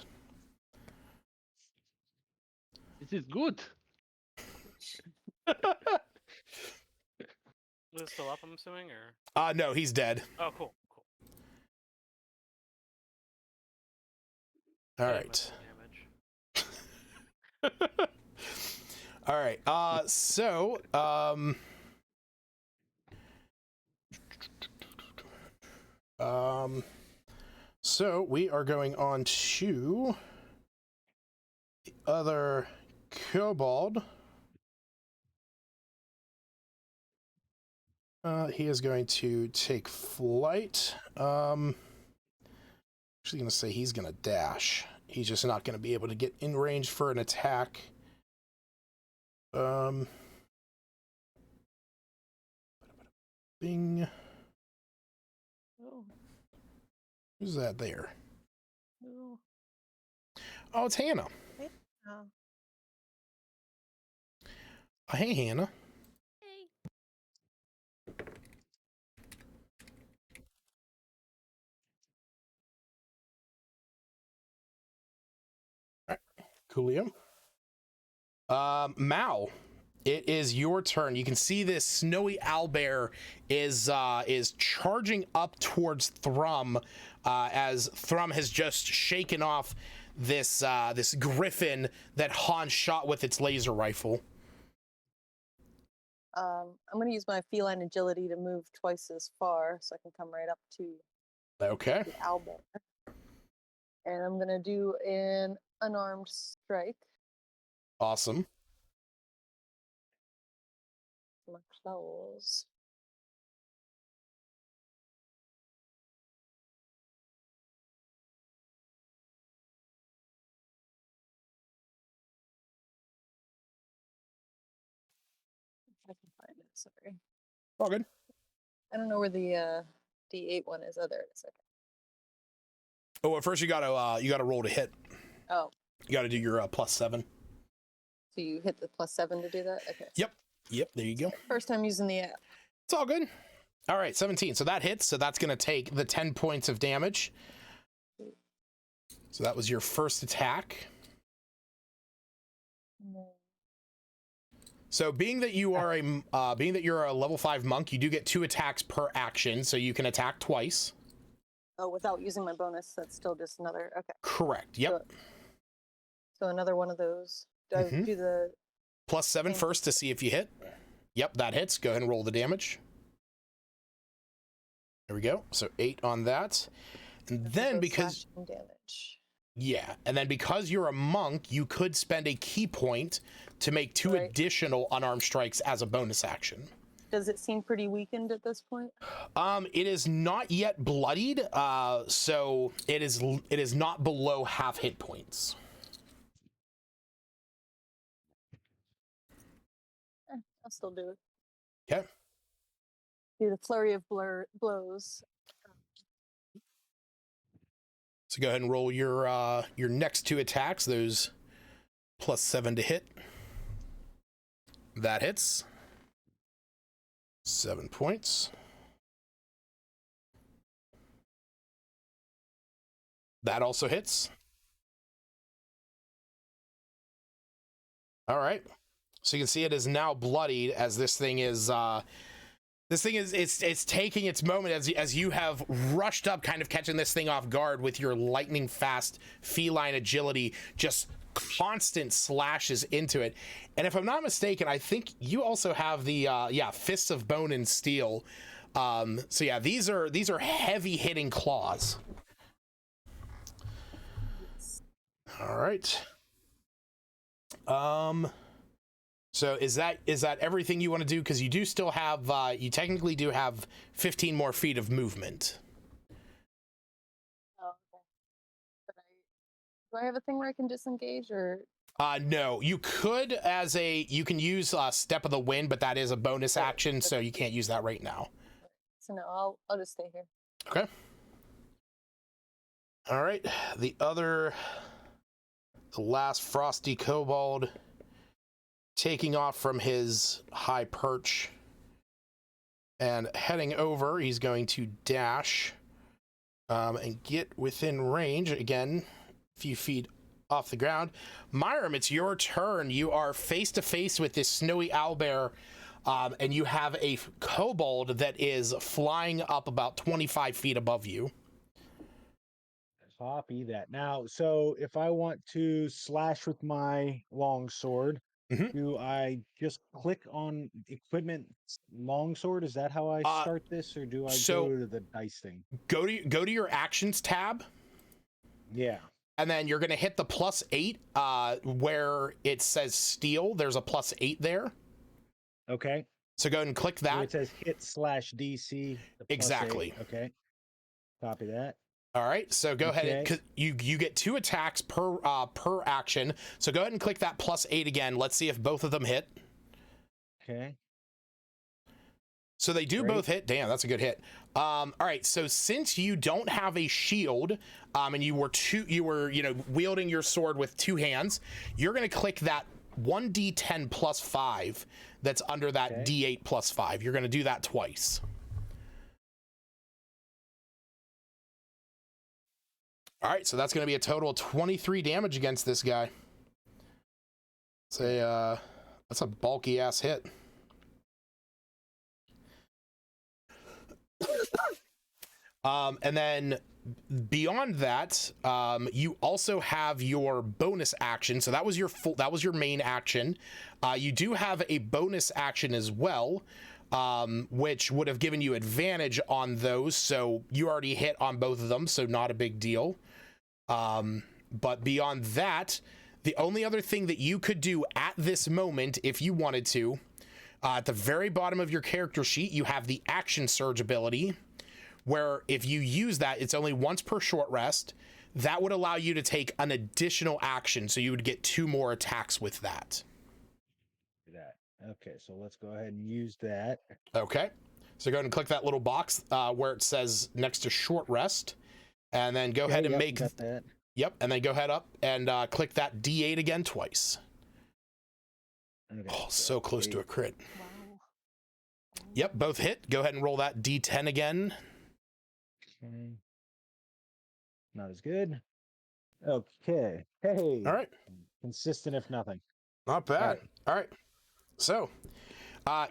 This is good. Was it still up, I'm assuming, or? No, he's dead. Oh, cool. All right. All right. So we are going on to the other kobold. He is going to take flight. Actually going to say he's going to dash. He's just not going to be able to get in range for an attack. Bing. Oh. Who's that there? No. Oh, it's Hannah. Hey. Oh. Hey, Hannah. Hey. All right. Coolio. Mal, it is your turn. You can see this snowy owlbear is charging up towards Thrum, as Thrum has just shaken off this griffin that Hans shot with its laser rifle. I'm going to use my feline agility to move twice as far, so I can come right up to Okay. the owlbear. And I'm going to do an unarmed strike. Awesome. My claws. If I can find it, sorry. All good. I don't know where the D8 one is. Oh, there it is. Okay. Oh, well, first you gotta roll to hit. Oh, You gotta do your +7. so you hit the +7 to do that? Okay. Yep. There you go. First time using the app. It's all good. All right, 17. So that hits. So that's gonna take the 10 points of damage. So that was your first attack. So being that you're a level 5 monk, you do get 2 attacks per action, so you can attack twice. Oh, without using my bonus, that's still just another. Okay. Correct. Yep. So another one of those. Do I do the +7 first to see if you hit. Yep, that hits. Go ahead and roll the damage. There we go. So 8 on that. And then because... slashing damage. Yeah, and then because you're a monk, you could spend a key point to make 2 Right. additional unarmed strikes as a bonus action. Does it seem pretty weakened at this point? It is not yet bloodied, so it is not below half hit points. I'll still do it. Okay. Do the flurry of blows. So go ahead and roll your next 2 attacks, those +7 to hit. That hits. 7 points. That also hits. All right. So you can see it is now bloodied as this thing is it's taking its moment as you have rushed up, kind of catching this thing off guard with your lightning fast feline agility, just constant slashes into it. And if I'm not mistaken, I think you also have the fists of bone and steel. So yeah, these are heavy hitting claws. All right. So is that everything you want to do? Because you do still have you technically do have 15 more feet of movement. Oh, okay. But do I have a thing where I can disengage or? No, you could you can use Step of the Wind, but that is a bonus action, so you can't use that right now. So no, I'll just stay here. Okay. All right. The last frosty kobold taking off from his high perch and heading over. He's going to dash and get within range again, a few feet off the ground. Myram, it's your turn. You are face to face with this snowy owlbear, and you have a kobold that is flying up about 25 feet above you. Copy that. Now, so if I want to slash with my long sword, do I just click on equipment longsword? Is that how I start this, or do I go to the dice thing? Go to your actions tab. Yeah. And then you're going to hit the +8 where it says steel. There's a +8 there. Okay. So go ahead and click that. Where it says hit/DC. Exactly. Okay. Copy that. All right. So go ahead, because you get 2 attacks per action. So go ahead and click that +8 again. Let's see if both of them hit. Okay. So they do both hit. Damn, that's a good hit. All right. So since you don't have a shield, and you were wielding your sword with 2 hands, you're going to click that 1d10 +5 that's under that d8 +5. You're going to do that twice. All right, so that's going to be a total of 23 damage against this guy. That's a bulky ass hit. And then beyond that, you also have your bonus action. So that was your main action. You do have a bonus action as well, which would have given you advantage on those. So you already hit on both of them, so not a big deal. But beyond that, the only other thing that you could do at this moment, if you wanted to, at the very bottom of your character sheet, you have the action surge ability, where if you use that, it's only once per short rest. That would allow you to take an additional action, so you would get 2 more attacks with that. Okay, so let's go ahead and use that. Okay, so go ahead and click that little box where it says next to short rest, and then go ahead and make that. Yep, and then go ahead up and click that D8 again twice. Okay, oh, so close to a crit. Wow. Yep, both hit. Go ahead and roll that D10 again. Okay. Not as good. Okay. Hey. All right. Consistent, if nothing. Not bad. All right. So,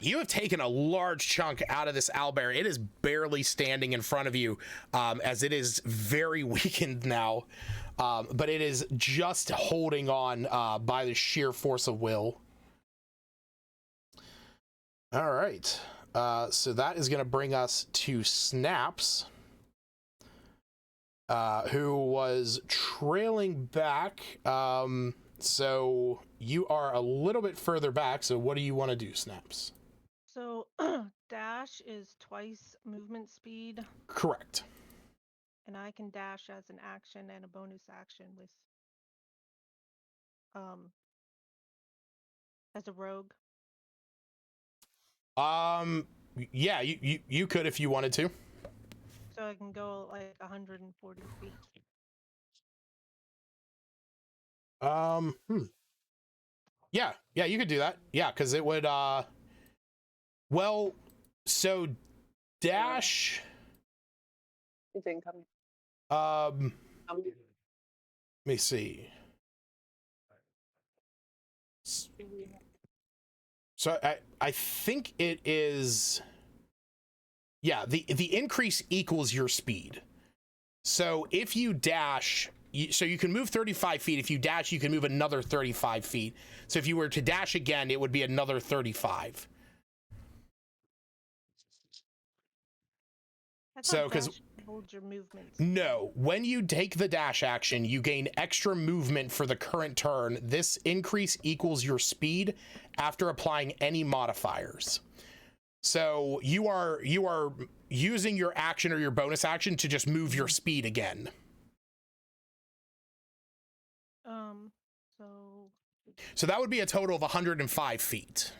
you have taken a large chunk out of this owlbear. It is barely standing in front of you, as it is very weakened now. But it is just holding on by the sheer force of will. All right. So that is going to bring us to Snaps, who was trailing back. So you are a little bit further back. So what do you want to do, Snaps? So dash is twice movement speed, Correct. and I can dash as an action and a bonus action with as a rogue. Yeah, you could if you wanted to. So I can go like 140 feet. Yeah, you could do that. Yeah, because it would well, so dash It didn't come. let me see. So I think it is, yeah, the increase equals your speed. So if you dash, so you can move 35 feet. If you dash, you can move another 35 feet. So if you were to dash again, it would be another 35. So because hold your movement. No, when you take the dash action, you gain extra movement for the current turn. This increase equals your speed after applying any modifiers. So you are using your action or your bonus action to just move your speed again. So that would be a total of 105 feet.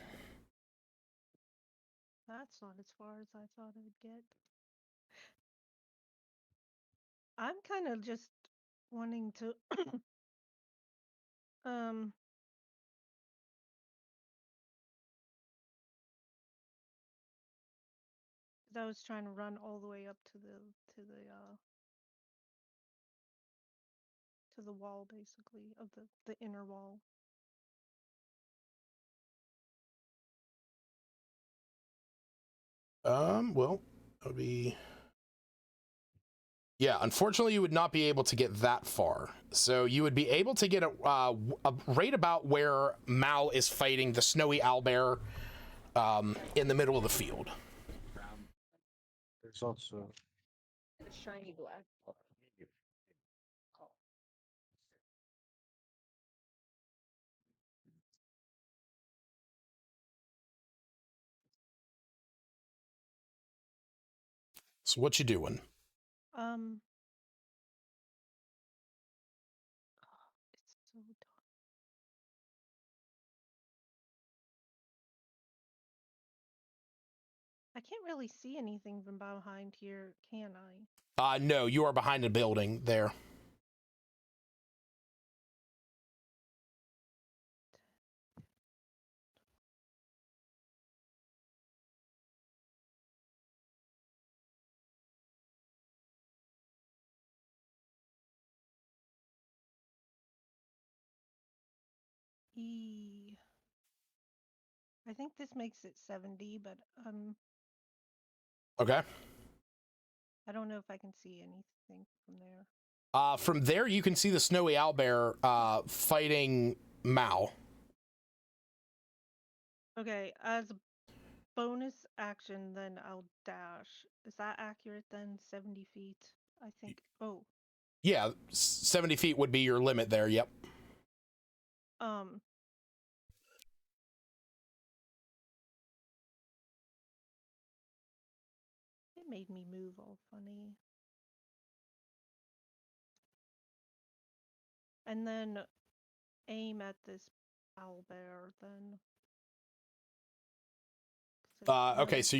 That's not as far as I thought it would get. I'm kind of just wanting to I was trying to run all the way up to the wall, basically, of the inner wall. Well, that would be, yeah, unfortunately you would not be able to get that far. So you would be able to get a right about where Mal is fighting the snowy owlbear in the middle of the field. There's also A shiny black. So what you doing? It's so dark. I can't really see anything from behind here, can I? No, you are behind a building there. I think this makes it 70, but Okay. I don't know if I can see anything from there. From there, you can see the snowy owlbear fighting Mao. Okay, as a bonus action, then I'll dash. Is that accurate then? 70 feet, I think. Oh. Yeah, 70 feet would be your limit there, yep. It made me move all funny. And then aim at this owlbear then. Okay, so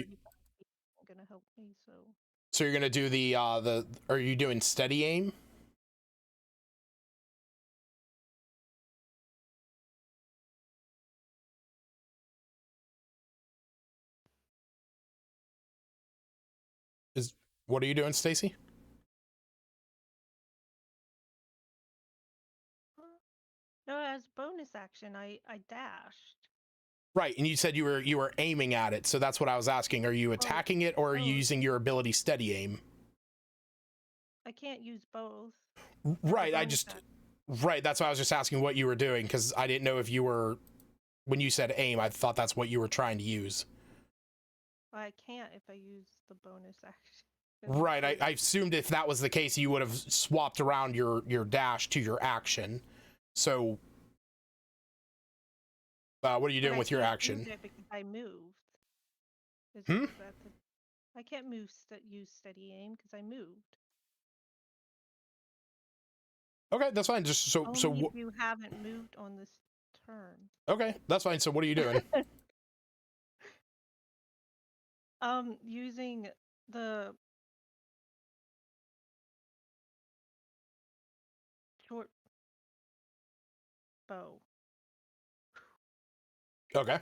gonna help me, so you're gonna do the are you doing steady aim? What are you doing, Stacy? No, as bonus action, I dashed. Right, and you said you were aiming at it, so that's what I was asking. Are you attacking it, or are you using your ability steady aim? I can't use both. Right, right, that's why I was just asking what you were doing, because I didn't know if you were, when you said aim, I thought that's what you were trying to use. I can't if I use the bonus action. Right. I assumed if that was the case, you would have swapped around your dash to your action. So, what are you doing with your action? Use it because I moved. Hmm? I can't use steady aim because I moved. Okay, that's fine. Just so Only if you haven't moved on this turn. Okay, that's fine. So what are you doing? Using the short bow. Okay.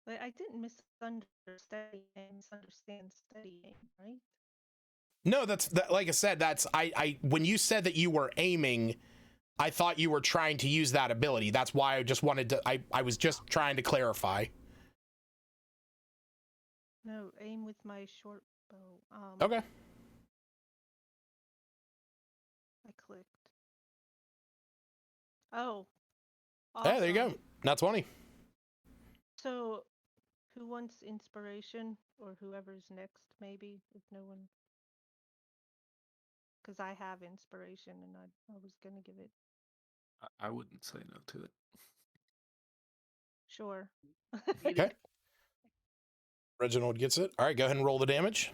But I didn't misunderstand steady aim, right? No, that's that. Like I said, that's I. When you said that you were aiming, I thought you were trying to use that ability. That's why I just wanted to. I was just trying to clarify. No, aim with my short bow. Okay. I clicked. Oh. Awesome. Hey, there you go. Not 20. So, who wants inspiration, or whoever's next, maybe, if no one. Because I have inspiration, and I was gonna give it. I wouldn't say no to it. Sure. Okay. Reginald gets it. All right, go ahead and roll the damage.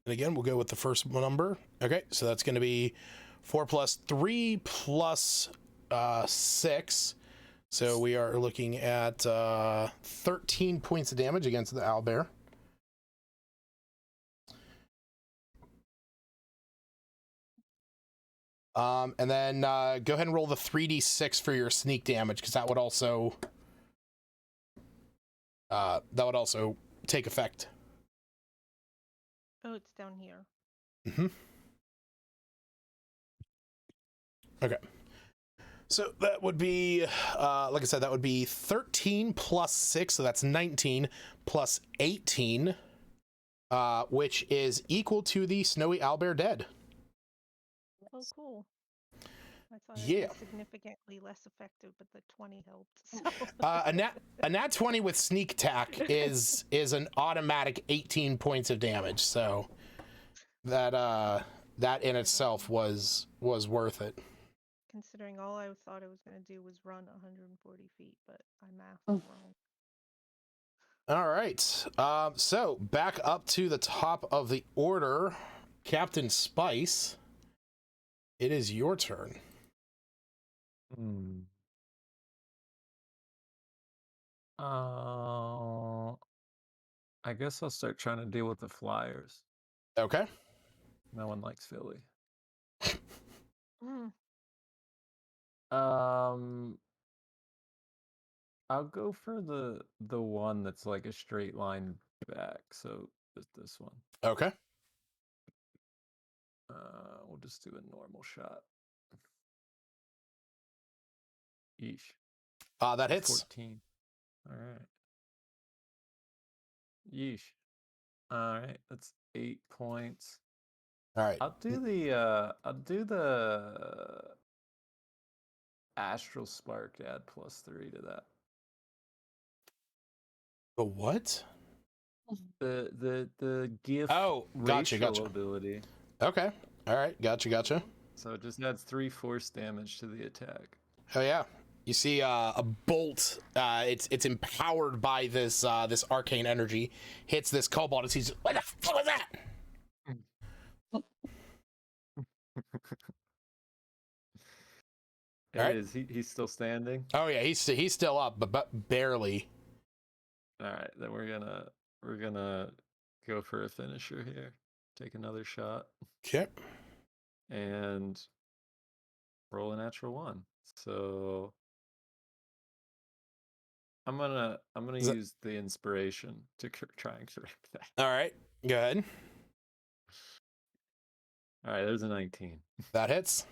And again, we'll go with the first number. Okay, so that's going to be 4 plus 3 plus 6. So we are looking at 13 points of damage against the owlbear. And then go ahead and roll the 3d6 for your sneak damage, because that would also take effect. Oh, it's down here. Mm-hmm. Okay. So that would be, like I said, that would be 13 plus 6, so that's 19, plus 18, which is equal to the snowy owlbear dead. Oh, cool. I thought Yeah. it was significantly less effective, but the 20 helped. So. A nat 20 with sneak attack is an automatic 18 points of damage, so that in itself was worth it. Considering all I thought I was going to do was run 140 feet, but I mathed wrong. All right. So back up to the top of the order, Captain Spice. It is your turn. I guess I'll start trying to deal with the flyers. Okay. No one likes Philly. Mm. I'll go for the one that's like a straight line back. So this one. Okay. We'll just do a normal shot. Yeesh. That hits. 14. All right. Yeesh. All right, that's 8 points. All right. I'll do the astral spark to add +3 to that. The what? The gift. Oh, gotcha. Ability. Okay. All right. Gotcha. So it just adds 3 force damage to the attack. Oh yeah. You see a bolt. It's empowered by this arcane energy. Hits this kobold and he's, what the fuck was that? Right. Is he's still standing? Oh yeah, he's still up, but barely. All right, then we're gonna go for a finisher here. Take another shot. Okay. And roll a natural 1. So I'm gonna use the inspiration to try and correct that. All right, go ahead. All right, there's a 19. That hits.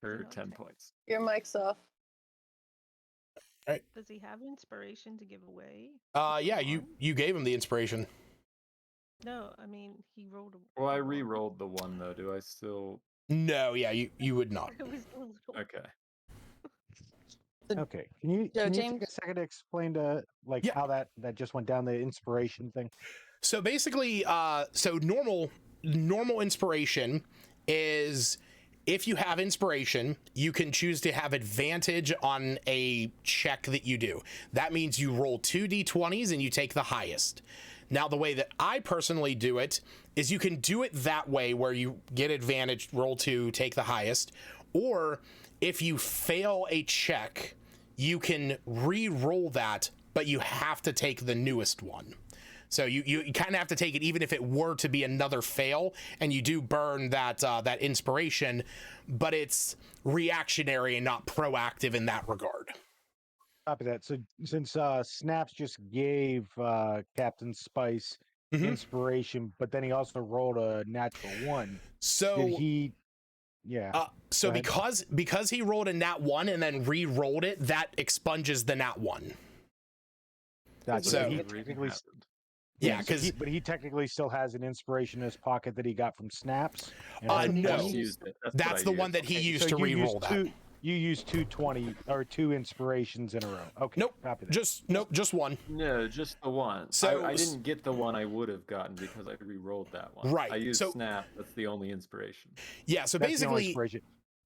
For 10 points. Your mic's off. All right. Does he have inspiration to give away? Yeah, you gave him the inspiration. No, I mean he rolled a. Well, I a one. re-rolled the one though. Do I still? No, yeah, you would not. It was a little. Okay. Okay. Can you Joe, take a James? second to explain to Yeah. how that just went down, the inspiration thing? So basically, so normal inspiration is if you have inspiration, you can choose to have advantage on a check that you do. That means you roll 2 d20s and you take the highest. Now, the way that I personally do it is you can do it that way where you get advantage, roll 2, take the highest. Or if you fail a check, you can re-roll that, but you have to take the newest one. So you kind of have to take it even if it were to be another fail, and you do burn that that inspiration, but it's reactionary and not proactive in that regard. Copy that. So since Snaps just gave Captain Spice inspiration, but then he also rolled a natural 1. So did he? Yeah. So because he rolled a nat 1 and then re-rolled it, that expunges the nat 1. That's so he technically. Yeah, because but he technically still has an inspiration in his pocket that he got from Snaps. No, that's the used. one that he used to re-roll that. You used 220 or 2 inspirations in a row. Okay. Nope. Copy that. Just one. No, just the one. So I didn't get the one I would have gotten because I re-rolled that one. Right. I used so, Snap. That's the only inspiration. Yeah. So that's basically,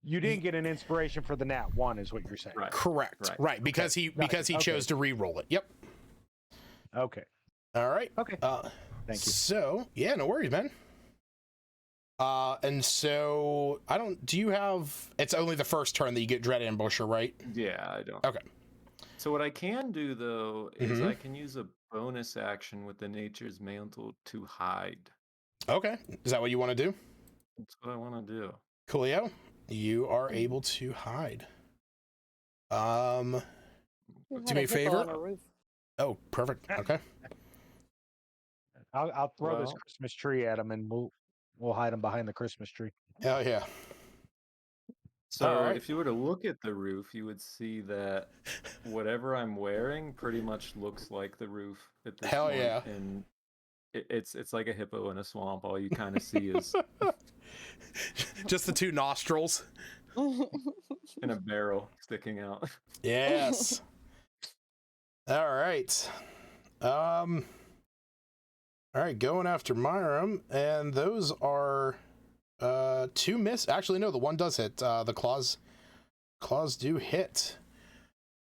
you didn't get an inspiration for the nat 1, is what you're saying. Right. Correct. Right. Because he chose to re-roll it. Yep. Okay. All right. Okay. Thank you. So yeah, no worries, man. And so do you have, it's only the first turn that you get Dread Ambusher, right? Yeah, I don't. Okay. So what I can do though is I can use a bonus action with the Nature's Mantle to hide. Okay. Is that what you want to do? That's what I want to do. Coolio, you are able to hide. Do me a favor. Oh, perfect. Okay. I'll throw this Christmas tree at him, and we'll hide him behind the Christmas tree. Hell yeah. So if you were to look at the roof, you would see that whatever I'm wearing pretty much looks like the roof at this point. Yeah. And it's like a hippo in a swamp. All you kind of see is just the 2 nostrils and a barrel sticking out. Yes. All right. All right, going after Myram, and those are 2 miss. Actually, no, the 1 does hit. The claws do hit.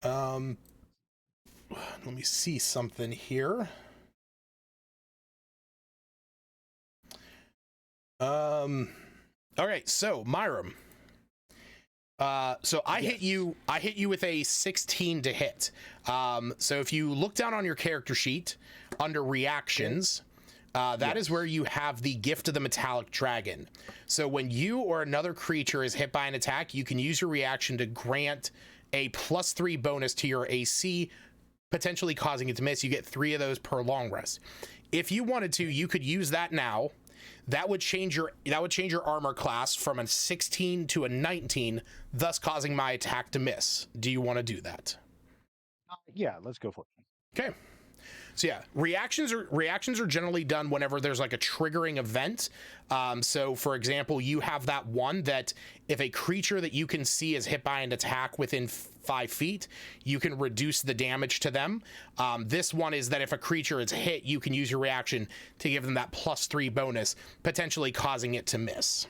Let me see something here. All right, so Myram. So I hit you with a 16 to hit. So if you look down on your character sheet under reactions, that is where you have the Gift of the Metallic Dragon. So when you or another creature is hit by an attack, you can use your reaction to grant a +3 bonus to your AC, potentially causing it to miss. You get 3 of those per long rest. If you wanted to, you could use that now. That would change your armor class from a 16 to a 19, thus causing my attack to miss. Do you want to do that? Yeah, let's go for it. Okay. So yeah, reactions are generally done whenever there's like a triggering event. So for example, you have that one that if a creature that you can see is hit by an attack within 5 feet, you can reduce the damage to them. This one is that if a creature is hit, you can use your reaction to give them that +3 bonus, potentially causing it to miss.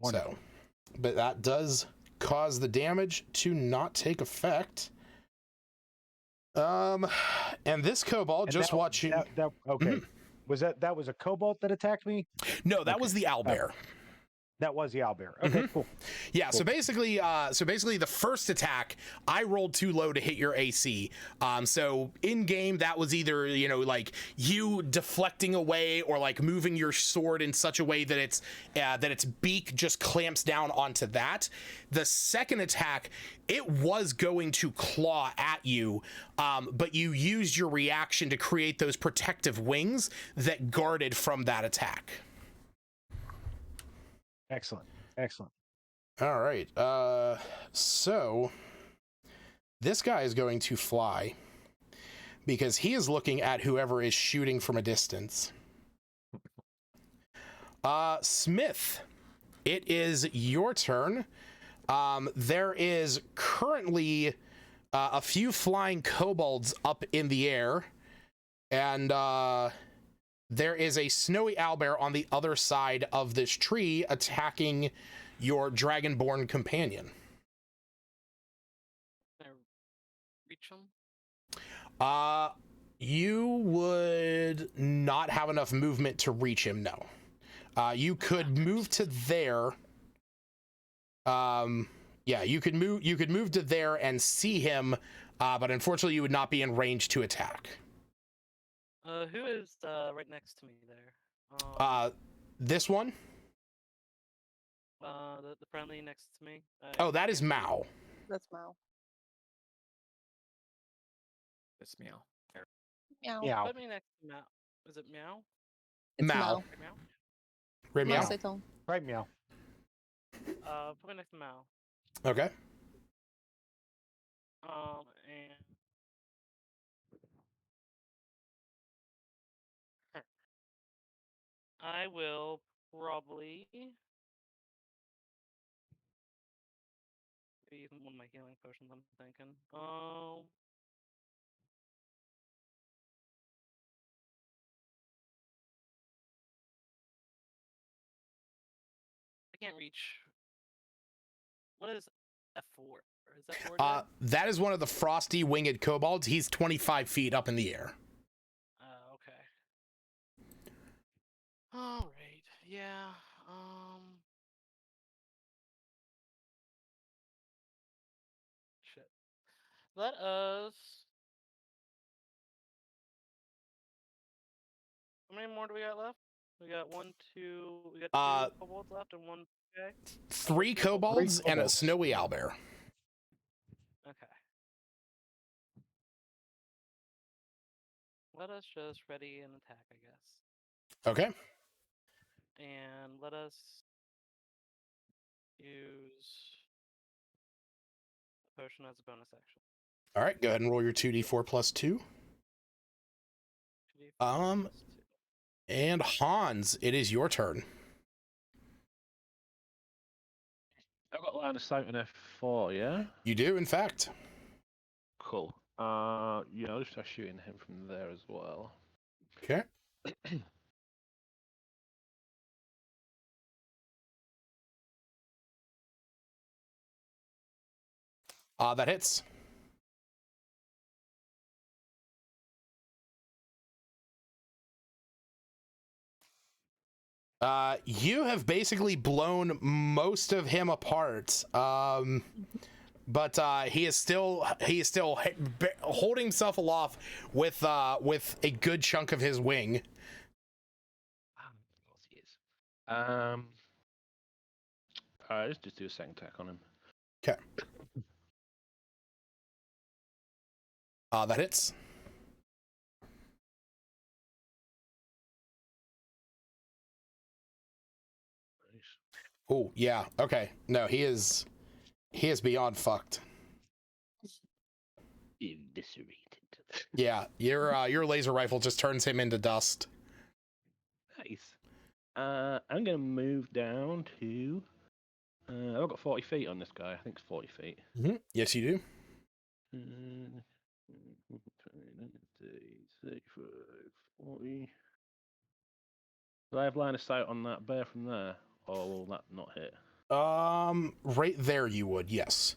Wonderful. So, but that does cause the damage to not take effect. And this kobold, just watching. Okay. Was that was a kobold that attacked me? No, that was the owlbear. That was the owlbear. Okay, cool. Yeah, cool. so basically the first attack, I rolled too low to hit your AC. So in game, that was either, like you deflecting away or like moving your sword in such a way that its beak just clamps down onto that. The second attack, it was going to claw at you, but you used your reaction to create those protective wings that guarded from that attack. Excellent. All right. So this guy is going to fly because he is looking at whoever is shooting from a distance. Smith, it is your turn. There is currently a few flying kobolds up in the air, and there is a snowy owlbear on the other side of this tree attacking your dragonborn companion. Can I reach him? You would not have enough movement to reach him, no. You could move to there. Yeah, you could move to there and see him, but unfortunately you would not be in range to attack. Who is right next to me there? This one? The friendly next to me. Oh, that is Mao. That's Mao. It's meow. Meow. Yeah. Put me next to Mao. Is it Meow? It's Mao. Mao. Right, Meow? Ray Mao, Meow. say Tom. Right, meow. Put me next to Mao. Okay. And I will probably use one of my healing potions. I'm thinking. I can't reach. What is F4? Is that 4 That is one of the frosty winged kobolds. He's 25 feet up in the air. Okay. All right. Yeah. Shit. Let us. How many more do we got left? We got one, two. We got two kobolds left and one guy. 3 kobolds and a snowy owlbear. Okay. Let us just ready an attack, I guess. Okay. And let us use a potion as a bonus action. All right, go ahead and roll your 2d4 plus 2. 2d4 plus 2. And Hans, it is your turn. I've got line of sight on F4, yeah? You do, in fact. Cool. Yeah, I'll just start shooting him from there as well. Okay. That hits. You have basically blown most of him apart. But he is still holding himself aloft with a good chunk of his wing. Of course he is. Let's just do a second attack on him. Okay. That hits. Nice. Oh yeah. Okay. No, he is beyond fucked. Eviscerated. Yeah, your laser rifle just turns him into dust. Nice. I'm gonna move down to. I've got 40 feet on this guy. I think it's 40 feet. Mm-hmm. Yes, you do. 35, 40. Do I have line of sight on that bear from there, or will that not hit? Right there you would. Yes.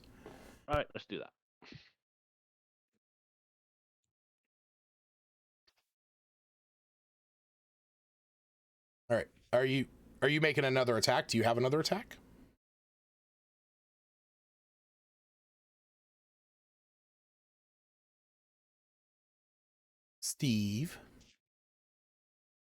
All right, let's do that. All right. Are you making another attack? Do you have another attack? Steve.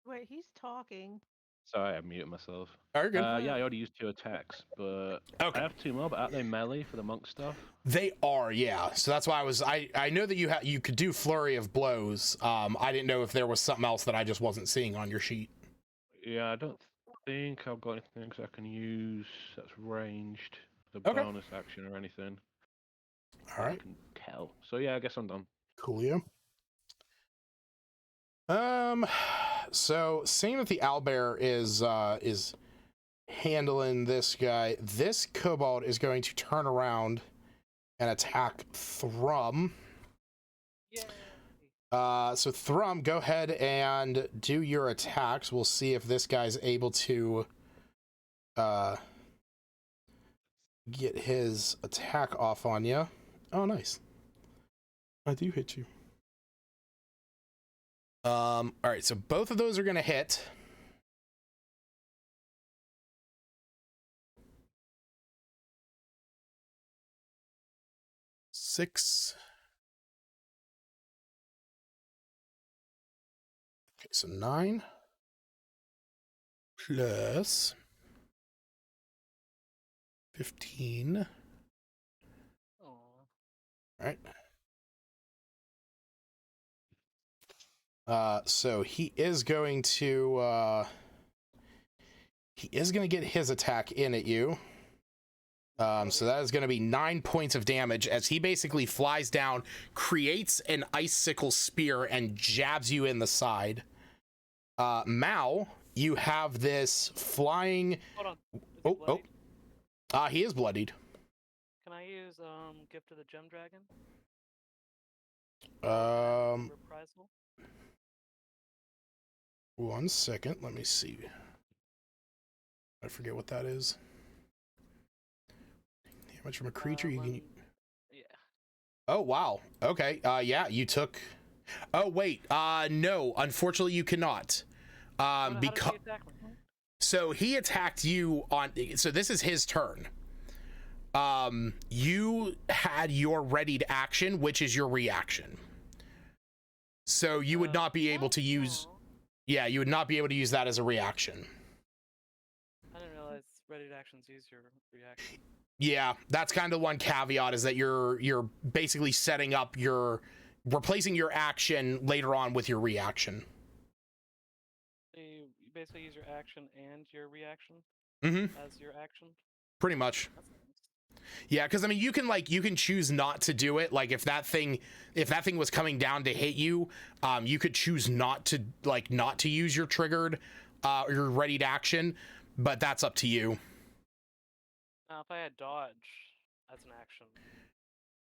Wait, he's talking. Sorry, I muted myself. Are you good? Yeah, I already used 2 attacks, but Okay. I have 2 more. But aren't they melee for the monk stuff? They are, yeah. So that's why I know that you could do flurry of blows. I didn't know if there was something else that I just wasn't seeing on your sheet. Yeah, I don't think I've got anything I can use that's ranged, the Okay. bonus action or anything. All I right. can tell. So yeah, I guess I'm done. Coolio. So seeing that the owlbear is handling this guy, this kobold is going to turn around and attack Thrum. Yay! So Thrum, go ahead and do your attacks. We'll see if this guy's able to get his attack off on you. Oh, nice. I do hit you. All right, so both of those are going to hit. Six. Okay, so 9 plus 15. Aw. All right. So he is going to get his attack in at you. So that is going to be 9 points of damage as he basically flies down, creates an icicle spear, and jabs you in the side. Mao, you have this flying. Hold on. Is he Oh, bloodied? he is bloodied. Can I use Gift of the Gem Dragon? Reprisal? 1 second. Let me see. I forget what that is. Damage from a creature you can. Yeah. Oh wow. Okay. Yeah, you took. Oh wait. No. Unfortunately, you cannot. Because. So he attacked you on. So this is his turn. You had your readied action, which is your reaction. So you would not be able to use. Yeah, you would not be able to use that as a reaction. I didn't realize ready actions use your reaction. Yeah, that's kind of one caveat, is that you're basically setting up replacing your action later on with your reaction. So you basically use your action and your reaction as your action? Pretty much. That's nice. Yeah, because I mean, you can choose not to do it. Like if that thing was coming down to hit you, you could choose not to use your triggered or your readied action, but that's up to you. Now, if I had dodge as an action,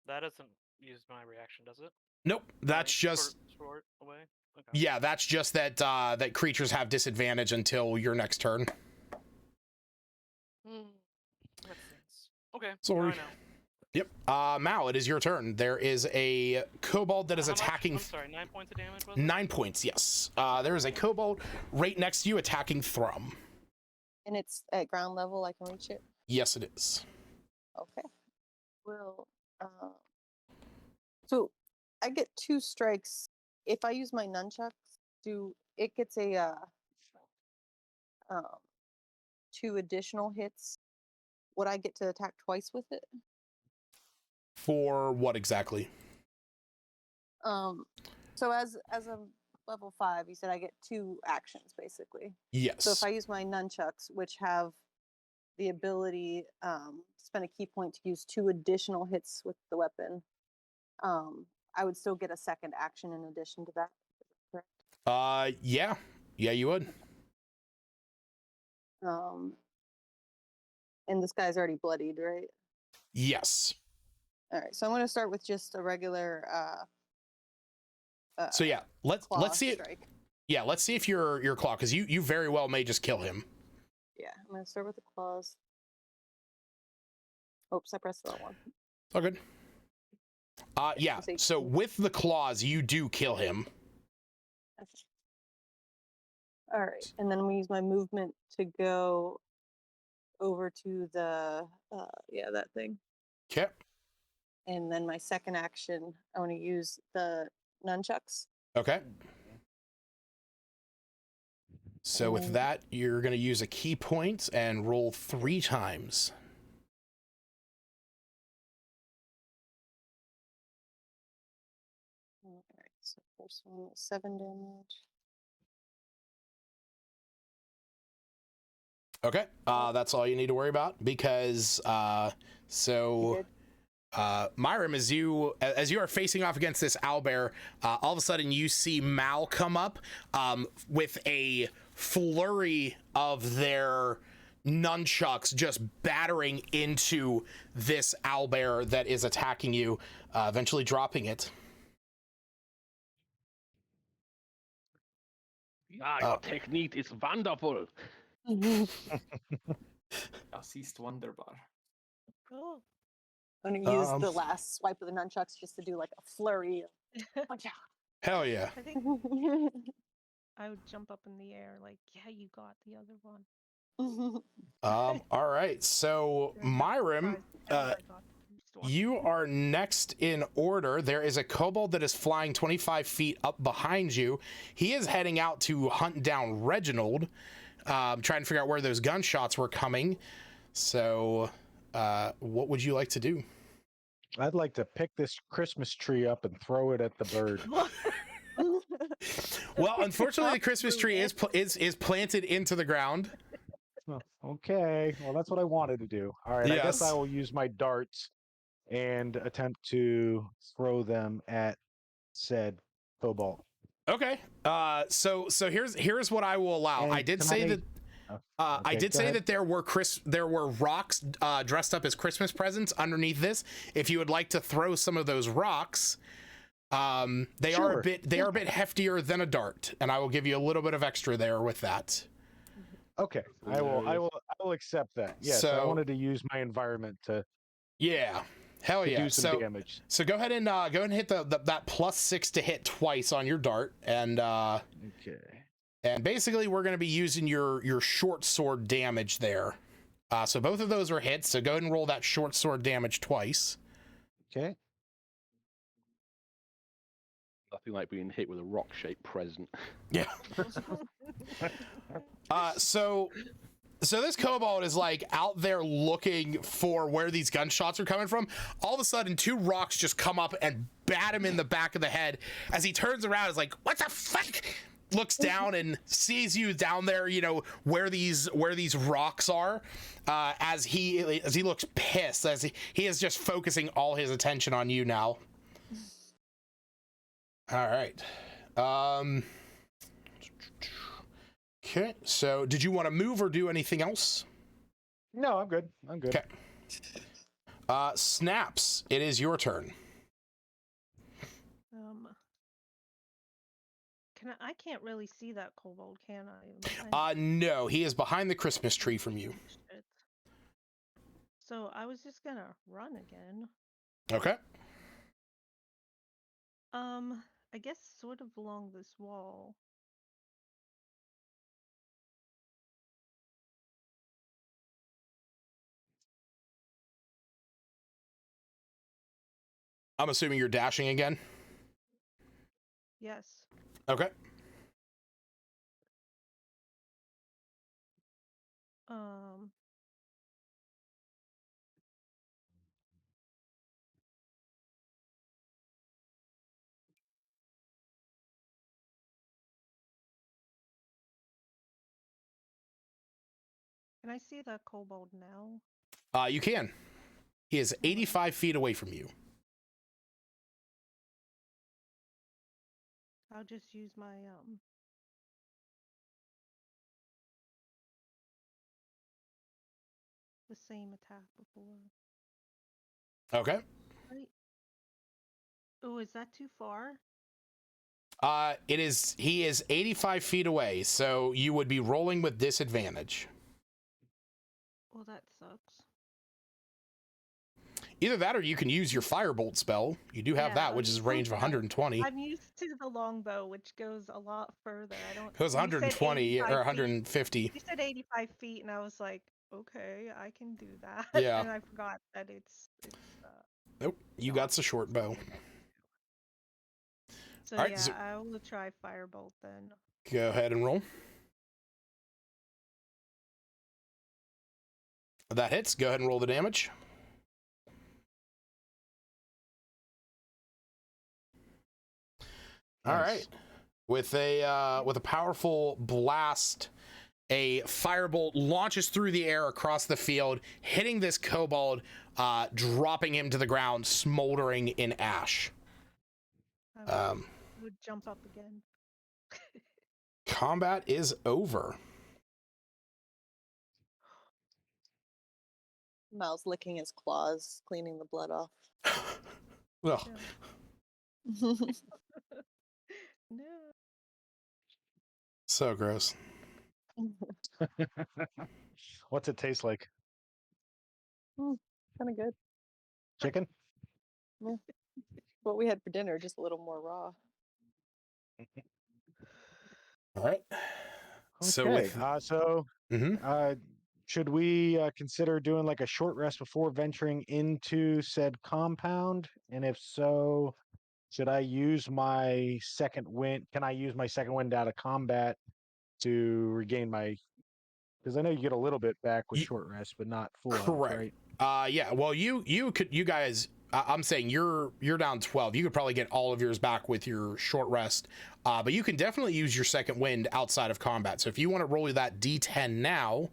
that doesn't use my reaction, does it? Nope, that's just short away. Okay. Yeah, that's just that that creatures have disadvantage until your next turn. Makes sense. Okay. Sorry. Now I know. Yep. Mao, it is your turn. There is a kobold that is How much? attacking. I'm sorry, 9 points of damage, was it? 9 points, yes. There is a kobold right next to you attacking Thrum. And it's at ground level, I can reach it? Yes, it is. Okay. Well, so I get 2 strikes. If I use my nunchucks, it gets a 2 additional hits. Would I get to attack twice with it? For what exactly? So as a level 5, you said I get 2 actions basically. Yes. So if I use my nunchucks, which have the ability spend a key point to use 2 additional hits with the weapon, I would still get a second action in addition to that. Correct? Yeah, you would. And this guy's already bloodied, right? Yes. All right, so I'm going to start with just a regular. So yeah, let's see it. Strike. Yeah, let's see if your claw, because you very well may just kill him. Yeah, I'm going to start with the claws. Oops, I pressed the wrong one. Oh, good. Yeah. So with the claws, you do kill him. Okay. All right, and then we use my movement to go over to the that thing. Okay. And then my second action, I want to use the nunchucks. Okay. So with that, you're going to use a key point and roll 3 times. All right, so first one is 7 damage. Okay, that's all you need to worry about, because so Myram, as you are facing off against this owlbear, all of a sudden you see Mal come up with a flurry of their nunchucks just battering into this owlbear that is attacking you, eventually dropping it. Yeah, your technique is wonderful. Das ist wunderbar. Oh. I'm gonna use the last swipe of the nunchucks just to do like a flurry. Hell yeah. I think I would jump up in the air like, yeah, you got the other one. All right. So Myram, you are next in order. There is a kobold that is flying 25 feet up behind you. He is heading out to hunt down Reginald, trying to figure out where those gunshots were coming. So what would you like to do? I'd like to pick this Christmas tree up and throw it at the bird. Well, unfortunately, the Christmas tree is planted into the ground. Well, okay. Well, that's what I wanted to do. All right. Yes. I guess I will use my darts and attempt to throw them at said kobold. Okay. So here's what I will allow. And I did say that. I did say that there were rocks dressed up as Christmas presents underneath this. If you would like to throw some of those rocks, they are a bit heftier than a dart, and I will give you a little bit of extra there with that. Okay, I will accept that. Yes, I wanted to use my environment to. Yeah, hell yeah. Do some damage. So go ahead and hit that +6 to hit twice on your dart, and okay. And basically, we're going to be using your short sword damage there. So both of those are hits. So go ahead and roll that short sword damage twice. Okay. Nothing like being hit with a rock-shaped present. Yeah. So this kobold is like out there looking for where these gunshots are coming from. All of a sudden, 2 rocks just come up and bat him in the back of the head. As he turns around, is like, "What the fuck?" Looks down and sees you down there, you know, where these rocks are, as he looks pissed, as he is just focusing all his attention on you now. All right. Okay, so did you want to move or do anything else? No, I'm good. Okay. Snaps, it is your turn. I can't really see that kobold, can I? No, he is behind the Christmas tree from you. Shit. So I was just gonna run again. Okay. I guess sort of along this wall. I'm assuming you're dashing again? Yes. Okay. Can I see that kobold now? You can. He is 85 feet away from you. I'll just use my the same attack before. Okay. Right. Oh, is that too far? He is 85 feet away, so you would be rolling with disadvantage. Well, that sucks. Either that or you can use your firebolt spell. You do have that, which is range of 120. I'm used to the longbow, which goes a lot further. It was 120 or 150. You said 85 feet, and I was like, okay, I can do that. Yeah. And I forgot that it's Nope, you got the short bow. So all right, yeah, so I will try firebolt then. go ahead and roll. That hits. Go ahead and roll the damage. All right. With a powerful blast, a firebolt launches through the air across the field, hitting this kobold, dropping him to the ground, smoldering in ash. I would jump up again. Combat is over. Miles licking his claws, cleaning the blood off. Well, No. so gross. What's it taste like? Kind of good. Chicken? Yeah. What we had for dinner, just a little more raw. All right. Okay. So with should we consider doing like a short rest before venturing into said compound? And if so, should I use my second wind? Can I use my second wind out of combat to regain my? Because I know you get a little bit back with short rest, but not full health, right? Yeah. Well, you guys. I'm saying you're down 12. You could probably get all of yours back with your short rest, but you can definitely use your second wind outside of combat. So if you want to roll that D10 now,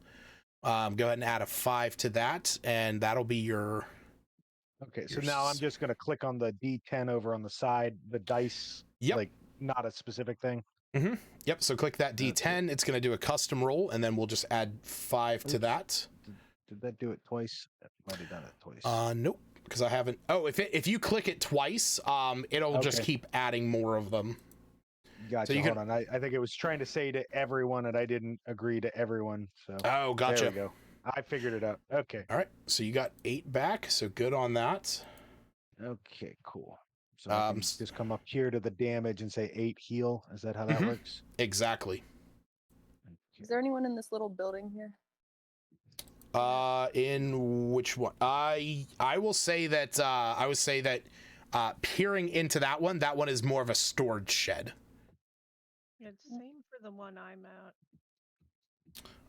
go ahead and add a 5 to that, and that'll be your. Okay, so now I'm just going to click on the D10 over on the side, the dice, like not a specific thing. Yep. So click that D10. Okay. It's going to do a custom roll, and then we'll just add 5 to that. Did that do it twice? I might have done it twice. Nope, because I haven't. Oh, if you click it twice, it'll just keep adding more of them. Gotcha. So hold on. I think it was trying to say to everyone, and I didn't agree to everyone. So oh, gotcha. There we go. I figured it out. Okay. All right. So you got 8 back. So good on that. Okay, cool. So I can just come up here to the damage and say 8 heal. Is that how that works? Exactly. Okay. Is there anyone in this little building here? In which one? I will say that peering into that one is more of a storage shed. Yeah, it's the same for the one I'm at.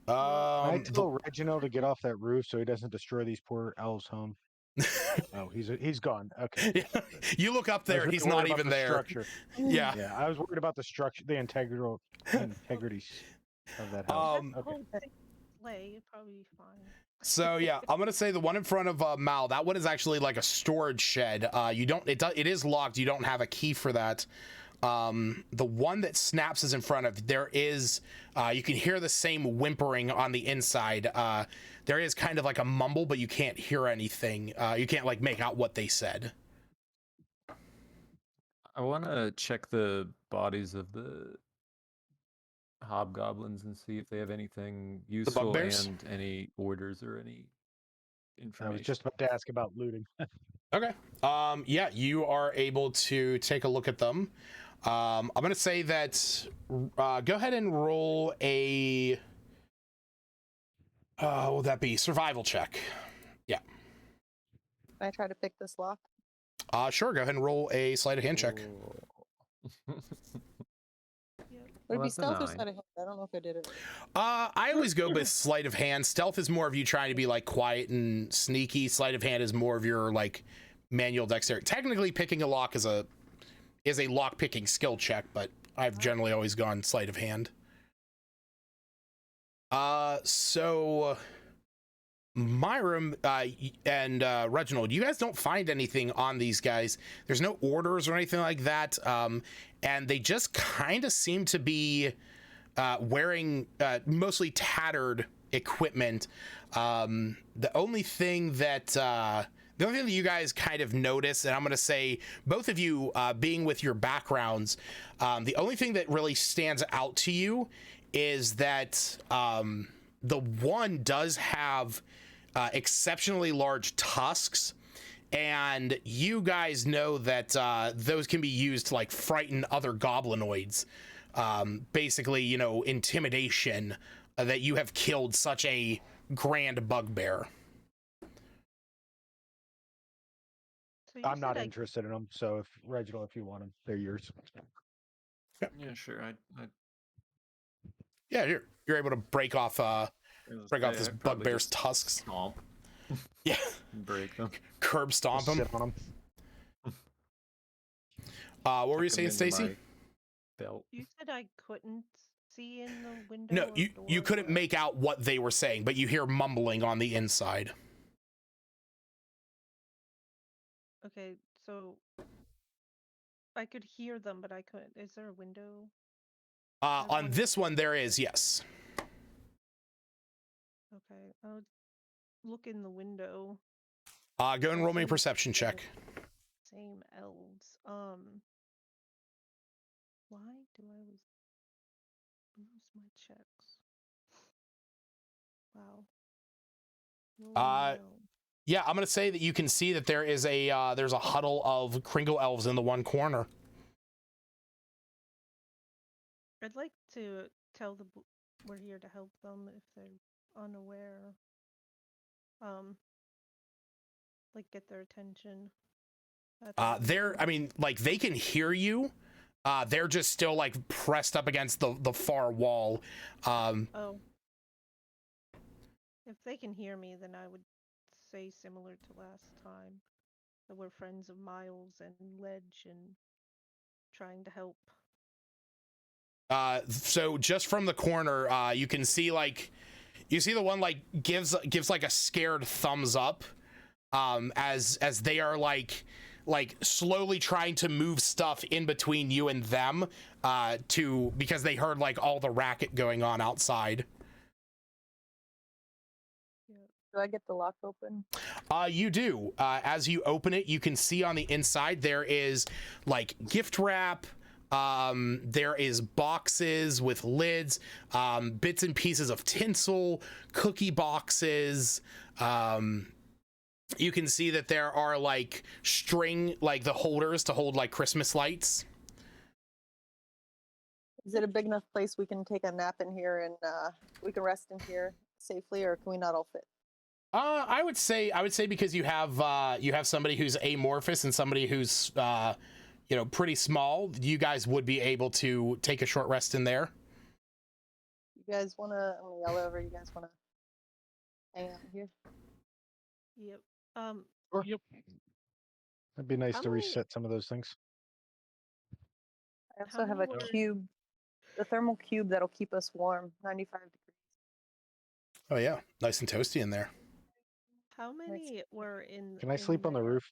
I tell Reginald to get off that roof so he doesn't destroy these poor elves' home. Oh, he's gone. Okay. Yeah. You look up there, he's not even there. Structure. Yeah. Yeah, I was worried about the structure, the integrity of that house. It'd probably be fine. So yeah, I'm gonna say the one in front of Mal. That one is actually like a storage shed. It is locked. You don't have a key for that. The one that Snaps is in front of, there is you can hear the same whimpering on the inside. There is kind of like a mumble, but you can't hear anything. You can't like make out what they said. I want to check the bodies of the hobgoblins and see if they have anything useful and any orders or any information. I was just about to ask about looting. Okay. Yeah, you are able to take a look at them. I'm gonna say that go ahead and roll a what would that be? Survival check. Yeah. Can I try to pick this lock? Sure, go ahead and roll a sleight of hand check. Would it be stealth or sleight of hand? I don't know if I did it. I always go with sleight of hand. Stealth is more of you trying to be like quiet and sneaky. Sleight of hand is more of your like manual dexterity. Technically, picking a lock is a lock picking skill check, but I've generally always gone sleight of hand. So Myram and Reginald, you guys don't find anything on these guys. There's no orders or anything like that. And they just kind of seem to be wearing mostly tattered equipment. The only thing that you guys kind of notice, and I'm going to say both of you being with your backgrounds, the only thing that really stands out to you is that the one does have exceptionally large tusks, and you guys know that those can be used to like frighten other goblinoids. Basically, you know, intimidation, that you have killed such a grand bugbear. So I'm not interested in them, so if Reginald, if you want them, they're yours. Yeah, sure. Yeah, you're able to break off this bugbear's tusks. Stomp. Yeah. Break them. Curb stomp them. Sit on them. What were you saying, Stacy? Belt. You said I couldn't see in the window? No, or you door couldn't or- make out what they were saying, but you hear mumbling on the inside. Okay, so I could hear them, but I couldn't. Is there a window? On this one, there is, yes. Okay, I'll look in the window. Go and roll me a perception check. Same elves. Why do I lose my checks? Wow. Yeah, I'm gonna say that you can see that there is there's a huddle of Kringle elves in the one corner. I'd like to tell them we're here to help them if they're unaware. Like get their attention. I mean, like they can hear you. They're just still like pressed up against the far wall. Oh. If they can hear me, then I would say similar to last time. That we're friends of Miles and Ledge and trying to help. So just from the corner, you can see the one like gives like a scared thumbs up, as they are like slowly trying to move stuff in between you and them, because they heard like all the racket going on outside. Do I get the lock open? You do. As you open it, you can see on the inside there is like gift wrap. There is boxes with lids, bits and pieces of tinsel, cookie boxes. You can see that there are like string, like the holders to hold like Christmas lights. Is it a big enough place we can take a nap in here and we can rest in here safely, or can we not all fit? I would say because you have somebody who's amorphous and somebody who's pretty small, you guys would be able to take a short rest in there. You guys want to? I'm gonna yell over. You guys want to hang out here? Yep. Sure. Yep. That'd be nice How to many- reset some of those things. I also have a many were- cube, the thermal cube that'll keep us warm, 95 degrees. Oh yeah, nice and toasty in there. How many were in? Can I in sleep on the there? roof?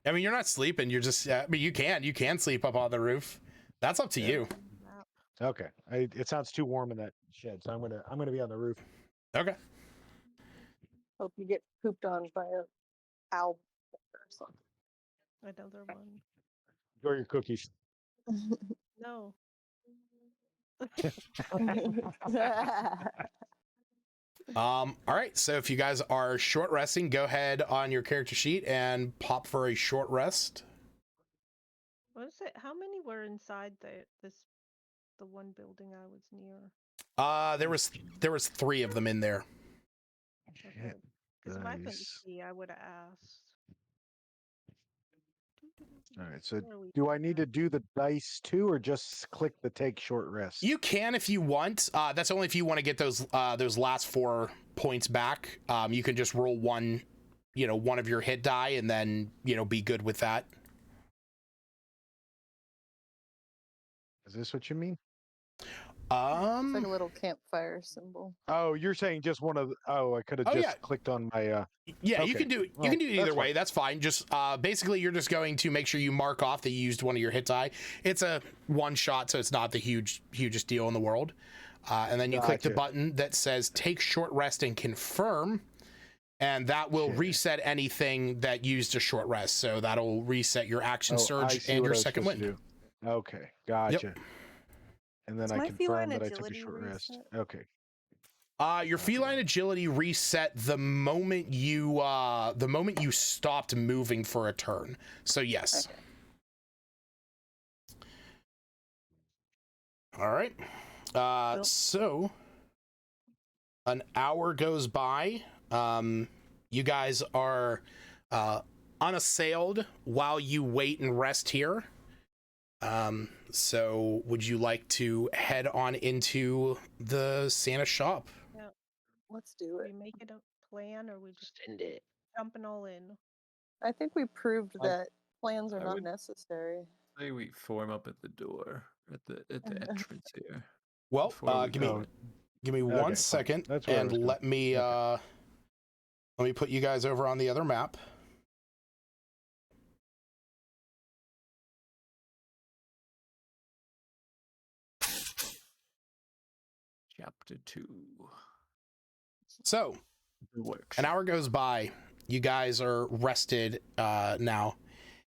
I mean, you're not sleeping. You're just. I mean, you can sleep up on the roof. That's up to you. Nap. Okay. It sounds too warm in that shed, so I'm gonna be on the roof. Okay. Hope you get pooped on by a owl or something. Another one. Enjoy your cookies. No. All right. So if you guys are short resting, go ahead on your character sheet and pop for a short rest. What is it? How many were inside the one building I was near? There was 3 of them in there. Okay. Because if I couldn't Nice. see, I would have asked. All right. So Where are we do I at? need to do the dice too, or just click the take short rest? You can if you want. That's only if you want to get those last 4 points back. You can just roll one of your hit die and then be good with that. Is this what you mean? It's like a little campfire symbol. Oh, you're saying just one of the, I could have Oh, just yeah. clicked on my Yeah, okay. you can do it. You Well, can do it either that's way. fine. That's fine. Just basically, you're just going to make sure you mark off that you used one of your hit die. It's a one shot, so it's not the hugest deal in the world. And then you click the Gotcha. button that says "Take short rest and confirm," and that will Okay. reset anything that used a short rest. So that'll reset your action I surge see and what your I was second supposed wind. to do. Okay, gotcha. And then Is I my confirm feline that I took a agility short rest. reset? Okay. Your feline agility reset the moment you stopped moving for a turn. So yes. Okay. All right. Cool. So an hour goes by. You guys are unassailed while you wait and rest here. So would you like to head on into the Santa shop? Let's do We it. make it a plan, or we just Send it. jumping all in? I think we proved I- that plans are I not would- necessary. say we form up at the door, at the entrance here. Well, before we give go me in. give me Okay, one fine. second, That's where I and was going. let me Okay. let me put you guys over on the other map. Chapter 2. So, The workshop. an hour goes by. You guys are rested now,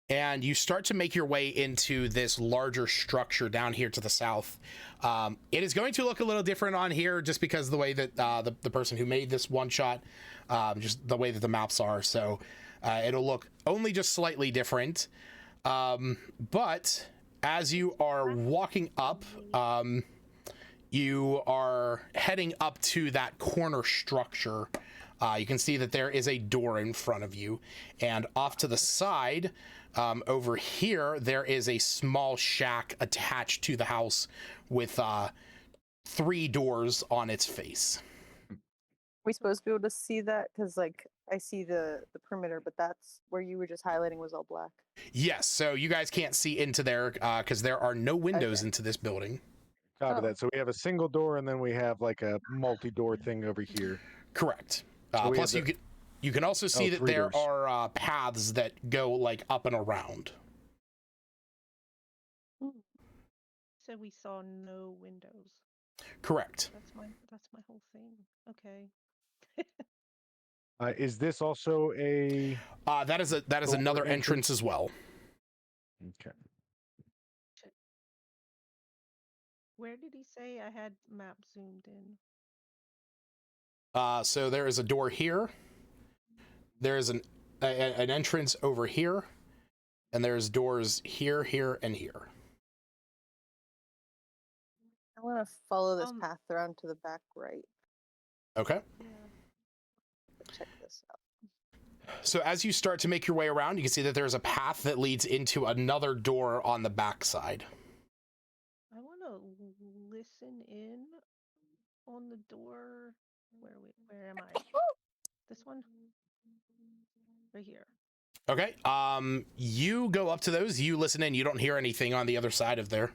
and you start to make your way into this larger structure down here to the south. It is going to look a little different on here just because of the way that the person who made this one shot, just the way that the maps are. So it'll look only just slightly different. But as you are walking up, you are heading up to that corner structure. You can see that there is a door in front of you, and off to the side, over here, there is a small shack attached to the house with 3 doors on its face. We supposed to be able to see that? Because, like, I see the perimeter, but that's where you were just highlighting was all black. Yes, so you guys can't see into there because there are no windows into this building. Copy Oh. that. So we have a single door, and then we have like a multi-door thing over here. Correct. So we Plus, have you can also see that 3 there doors. are paths that go like up and around. So we saw no windows. Correct. That's my whole thing. Okay. Is this also a? That is door another entrance as well. Okay. Where did he say I had map zoomed in? So there is a door here. There is an entrance over here, and there's doors here, here, and here. I want to follow this Um, path around to the back right. Okay. Yeah. Check this out. So as you start to make your way around, you can see that there's a path that leads into another door on the back side. I want to listen in on the door. Where am I? This one? Right here. Okay. You go up to those. You listen in. You don't hear anything on the other side of there.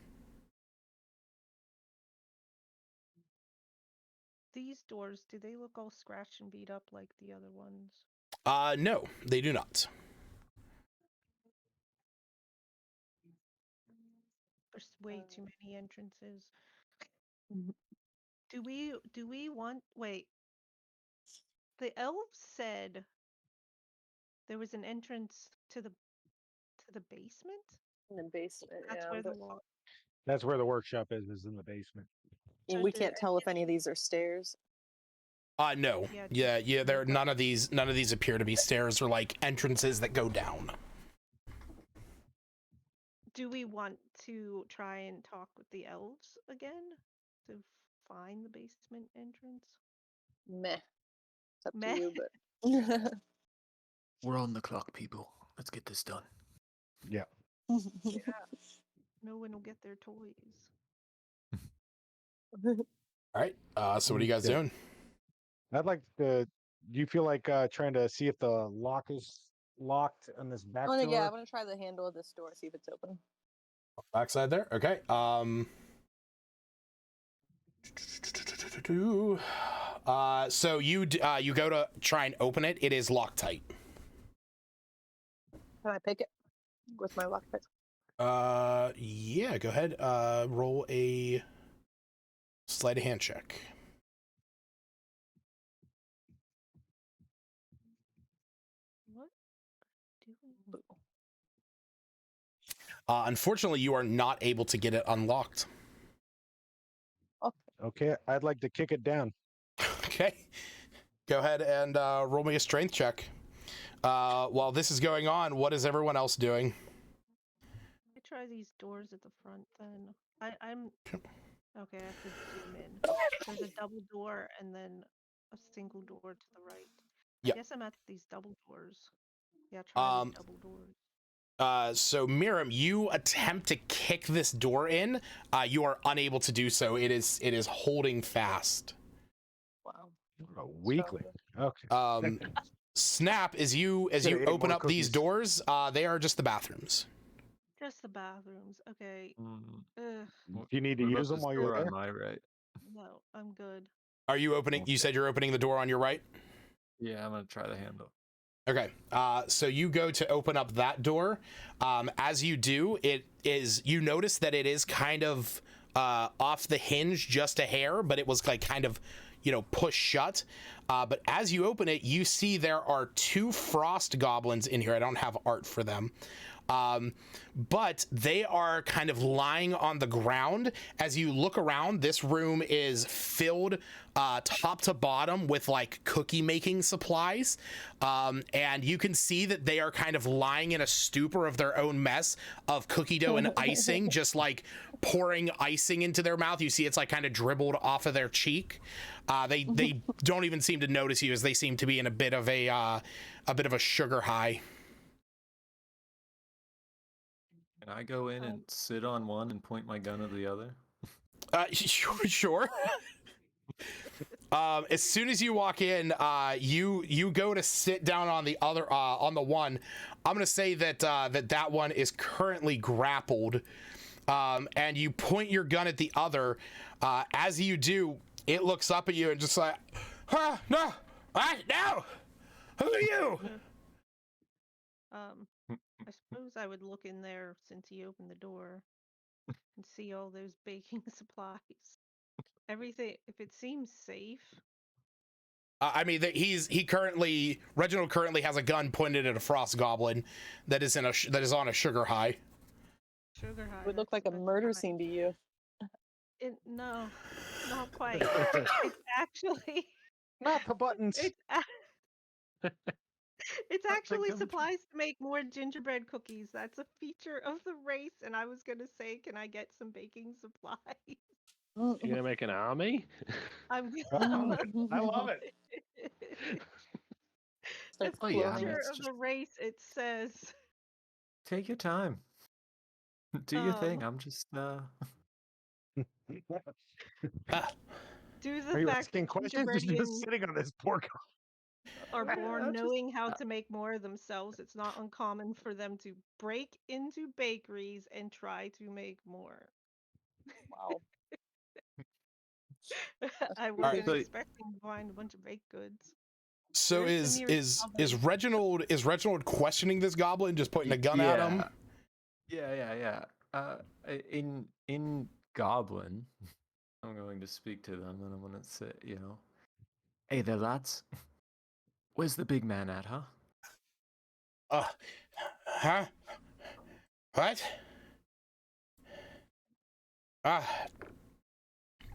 These doors, do they look all scratched and beat up like the other ones? No, they do not. There's way too many entrances. Mhm. Do we want wait? The elves said there was an entrance to the basement? In the basement. That's Yeah, where the but wall. That's where the workshop is in the basement. and So we the can't tell if any of these are stairs. No. Yeah, Yeah. There. None of these appear to be stairs or like entrances that go down. Do we want to try and talk with the elves again to find the basement entrance? Meh. It's up Meh. to you, but. We're on the clock, people. Let's get this done. Yeah. No one will get their toys. All right. So what are you guys Okay. doing? I'd like to. Do you feel like trying to see if the lock is locked on this back door? Yeah, I want to try the handle of this door, see if it's open. Backside there. Okay. So you go to try and open it. It is Loctite. Can I pick it with my lockpick? Yeah. Go ahead. Roll a sleight of hand check. What? Unfortunately, you are not able to get it unlocked. Okay, I'd like to kick it down. Okay. Go ahead and roll me a strength check. While this is going on, what is everyone else doing? I try these doors at the front then. I'm okay, I have to zoom in. There's a double door and then a single door to the right. Yep. I guess I'm at these double doors. Yeah, try these double doors. So Miriam, you attempt to kick this door in. You are unable to do so. It is holding fast. Wow. A weakling. Okay. Snap, as you Should've ate open more up these cookies. doors, they are just the bathrooms. Just the bathrooms. Okay. Mm, Ugh, If you need to what about use them this while you're door there. on my right? no, I'm good. Are you opening? You Okay. said you're opening the door on your right. Yeah, I'm gonna try the handle. Okay, so you go to open up that door. As you do, you notice that it is kind of off the hinge just a hair, but it was like kind of, pushed shut. But as you open it, you see there are 2 frost goblins in here. I don't have art for them. But they are kind of lying on the ground. As you look around, this room is filled top to bottom with like cookie making supplies. And you can see that they are kind of lying in a stupor of their own mess of cookie dough and icing, just like pouring icing into their mouth. You see it's like kind of dribbled off of their cheek. They don't even seem to notice you, as they seem to be in a bit of a sugar high. Can I go in and sit on one and point my gun at the other? Sure. As soon as you walk in, you go to sit down on the other on the one. I'm gonna say that that one is currently grappled, and you point your gun at the other. As you do, it looks up at you and just like, no, no, who are you? I suppose I would look in there since he opened the door and see all those baking supplies. Everything, if it seems safe. I mean, Reginald currently has a gun pointed at a frost goblin that is on a sugar high. Sugar high. It would look like a murder scene to you. No, not quite. It's actually Not the buttons. It's actually supplies to make more gingerbread cookies. That's a feature of the race, and I was gonna say, can I get some baking supplies? You're gonna make an army? I'm I love it. It's a feature of the race, it says. Take your time. Do your thing. I'm just Do the Are you fact asking that questions? You're just gingerbreadians sitting on this poor guy. are born knowing how to make more themselves. It's not uncommon for them to break into bakeries and try to make more. Wow. I Right, wasn't so- expecting to find a bunch of baked goods. So Where's the nearest is Reginald questioning this goblin, just pointing a gun at him? Yeah. In Goblin, I'm going to speak to them and I'm going to say, hey there, lads. Where's the big man at, huh? Huh? What?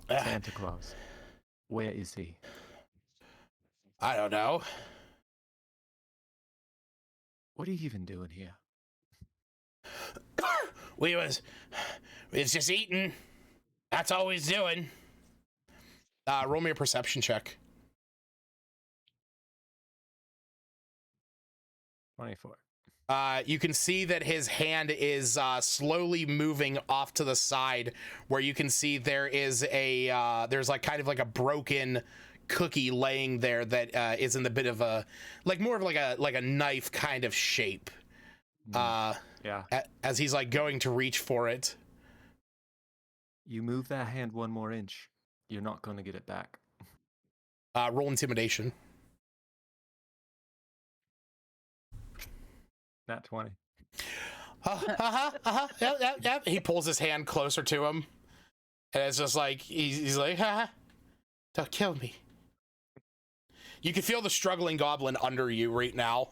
Santa Claus. Where is he? I don't know. What are you even doing here? We was just eating. That's all we was doing. Roll me a perception check. 24. You can see that his hand is slowly moving off to the side, where you can see there is there's like kind of like a broken cookie laying there that is in the bit of a more of like a knife kind of shape. Yeah. As he's like going to reach for it. You move that hand 1 more inch, you're not going to get it back. Roll intimidation. Nat 20. Yep. He pulls his hand closer to him, and it's just like he's like, don't kill me. You can feel the struggling goblin under you right now.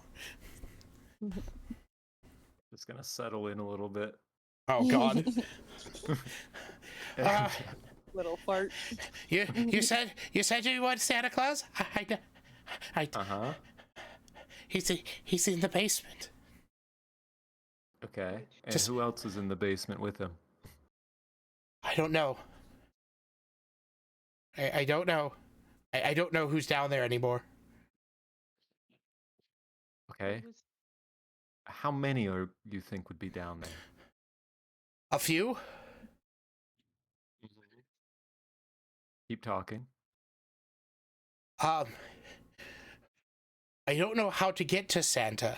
Just gonna settle in a little bit. Oh God. Little fart. You said you want Santa Claus? Uh-huh. He's in the basement. Okay. And who else is in the basement with him? I don't know. I don't know. I don't know who's down there anymore. Okay. How many are you think would be down there? A few? Keep talking. I don't know how to get to Santa.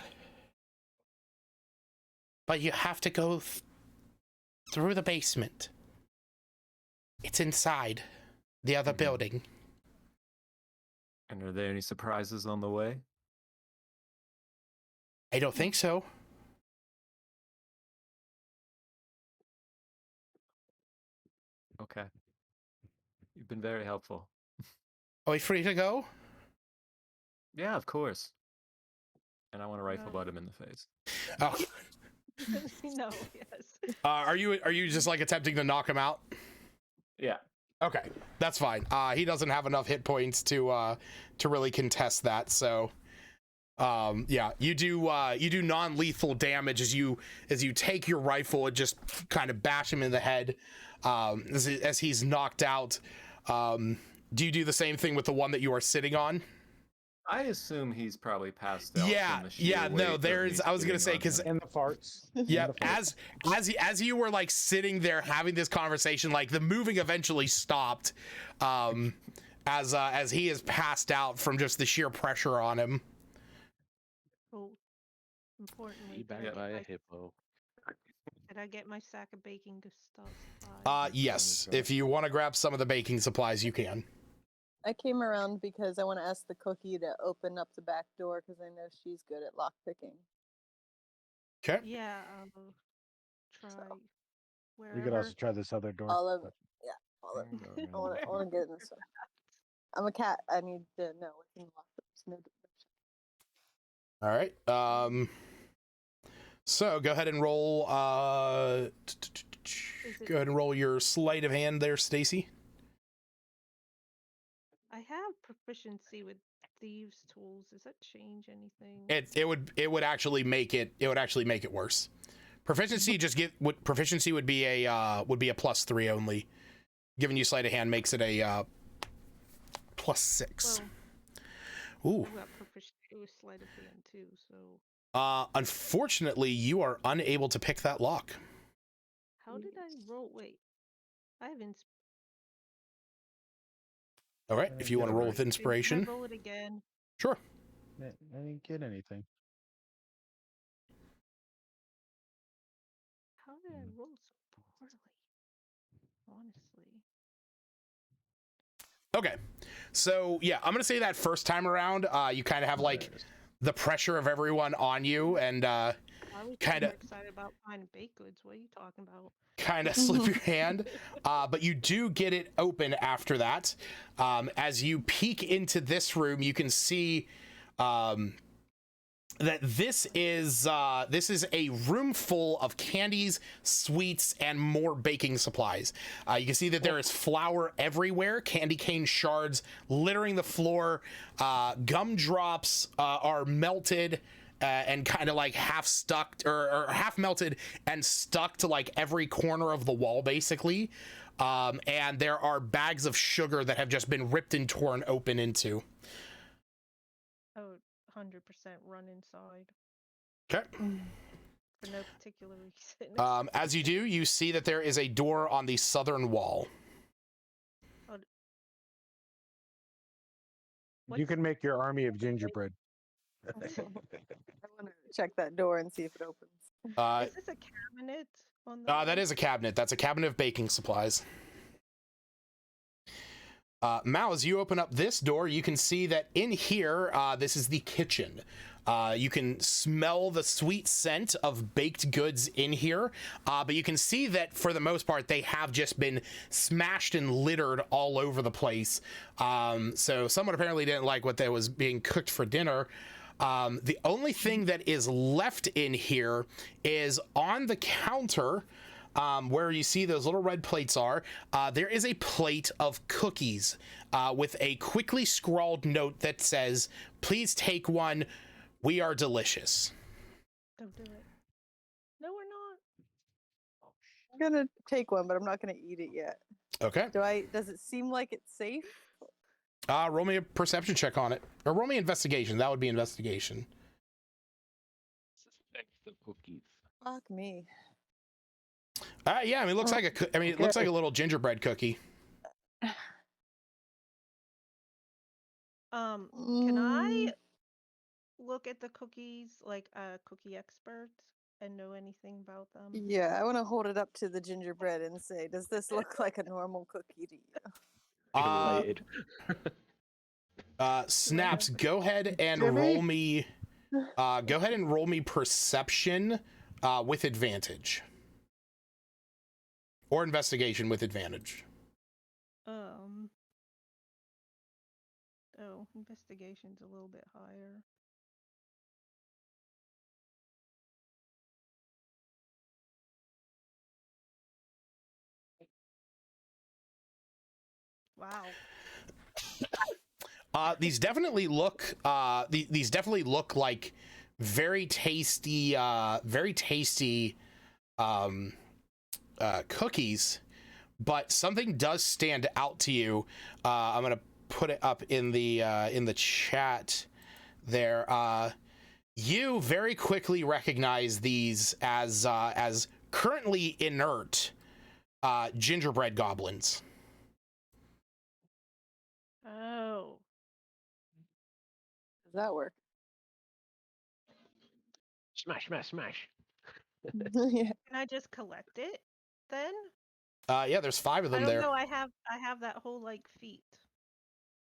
But you have to go through the basement. It's inside the other building. And are there any surprises on the way? I don't think so. Okay. You've been very helpful. Are we free to go? Yeah, of course. And I want to rifle No. butt him in the face. Oh. No, yes. Are you just like attempting to knock him out? Yeah. Okay, that's fine. He doesn't have enough hit points to really contest that. So, yeah, you do non-lethal damage as you take your rifle and just kind of bash him in the head as he's knocked out. Do you do the same thing with the one that you are sitting on? I assume he's probably passed out. Yeah, from the sheer yeah. weight No, of there's. me I was gonna sitting say on because him. And the farts. yeah, And the farts. as you were like sitting there having this conversation, like the moving eventually stopped, as he is passed out from just the sheer pressure on him. Oh, importantly, Eaten did by a I, hippo. did I get my sack of baking stuff? Yes. If you want to grab some of the baking supplies, you can. I came around because I want to ask the cookie to open up the back door because I know she's good at lock picking. Okay. Yeah, I'll try wherever. You could also try this other door. All of but- yeah, all of I want to get in this one. I'm a cat. I need to know what's in the lock. There's no direction. All right. So go ahead and roll. Go ahead and roll your sleight of hand there, Stacy. I have proficiency with thieves' tools. Does that change anything? It would actually make it worse. Proficiency proficiency would be a +3 only. Giving you sleight of hand makes it a +6. Ooh. I got proficiency with sleight of hand too, so. Unfortunately, you are unable to pick that lock. How did I roll? Wait, I have All right, if you want to roll with inspiration. Can I roll it again? Sure. I didn't get anything. How did I roll so poorly? Honestly. Okay, so yeah, I'm gonna say that first time around, you kind of have like the pressure of everyone on you, and I was kind of excited about finding baked goods. What are you talking about? kind of slip your hand, but you do get it open after that. As you peek into this room, you can see that this is a room full of candies, sweets, and more baking supplies. You can see that there is flour everywhere, candy cane shards littering the floor, gumdrops are melted and kind of like half stuck or half melted and stuck to like every corner of the wall, basically. And there are bags of sugar that have just been ripped and torn open into. Oh, 100% run inside. Okay. For no particular reason. As you do, you see that there is a door on the southern wall. You can make your army of gingerbread. I want to check that door and see if it opens. Is this a cabinet on the That is a cabinet. That's a cabinet of baking supplies. Mal, as you open up this door, you can see that in here, this is the kitchen. You can smell the sweet scent of baked goods in here, but you can see that for the most part, they have just been smashed and littered all over the place. So someone apparently didn't like what that was being cooked for dinner. The only thing that is left in here is on the counter, where you see those little red plates are, there is a plate of cookies with a quickly scrawled note that says, "Please take one. We are delicious." Don't do it. No, we're not. I'm gonna take one, but I'm not gonna eat it yet. Okay. Does it seem like it's safe? Roll me a perception check on it. Or roll me investigation. That would be investigation. Suspect the cookies. Fuck me. Yeah, I mean, it looks like it looks like a little gingerbread cookie. Can I look at the cookies like a cookie expert? and know anything about them. Yeah, I want to hold it up to the gingerbread and say, does this look like a normal cookie to you? Delighted. Snaps, go ahead and Timmy? roll me. Go ahead and roll me perception with advantage, or investigation with advantage. Oh, investigation's a little bit higher. Wow. These definitely look. These definitely look like very tasty. Cookies, but something does stand out to you. I'm gonna put it up in the chat there. You very quickly recognize these as currently inert gingerbread goblins. Oh. Does that work? Smash, smash, smash. Yeah. Can I just collect it then? Yeah, there's 5 of I them don't there. know. I have that whole like feat.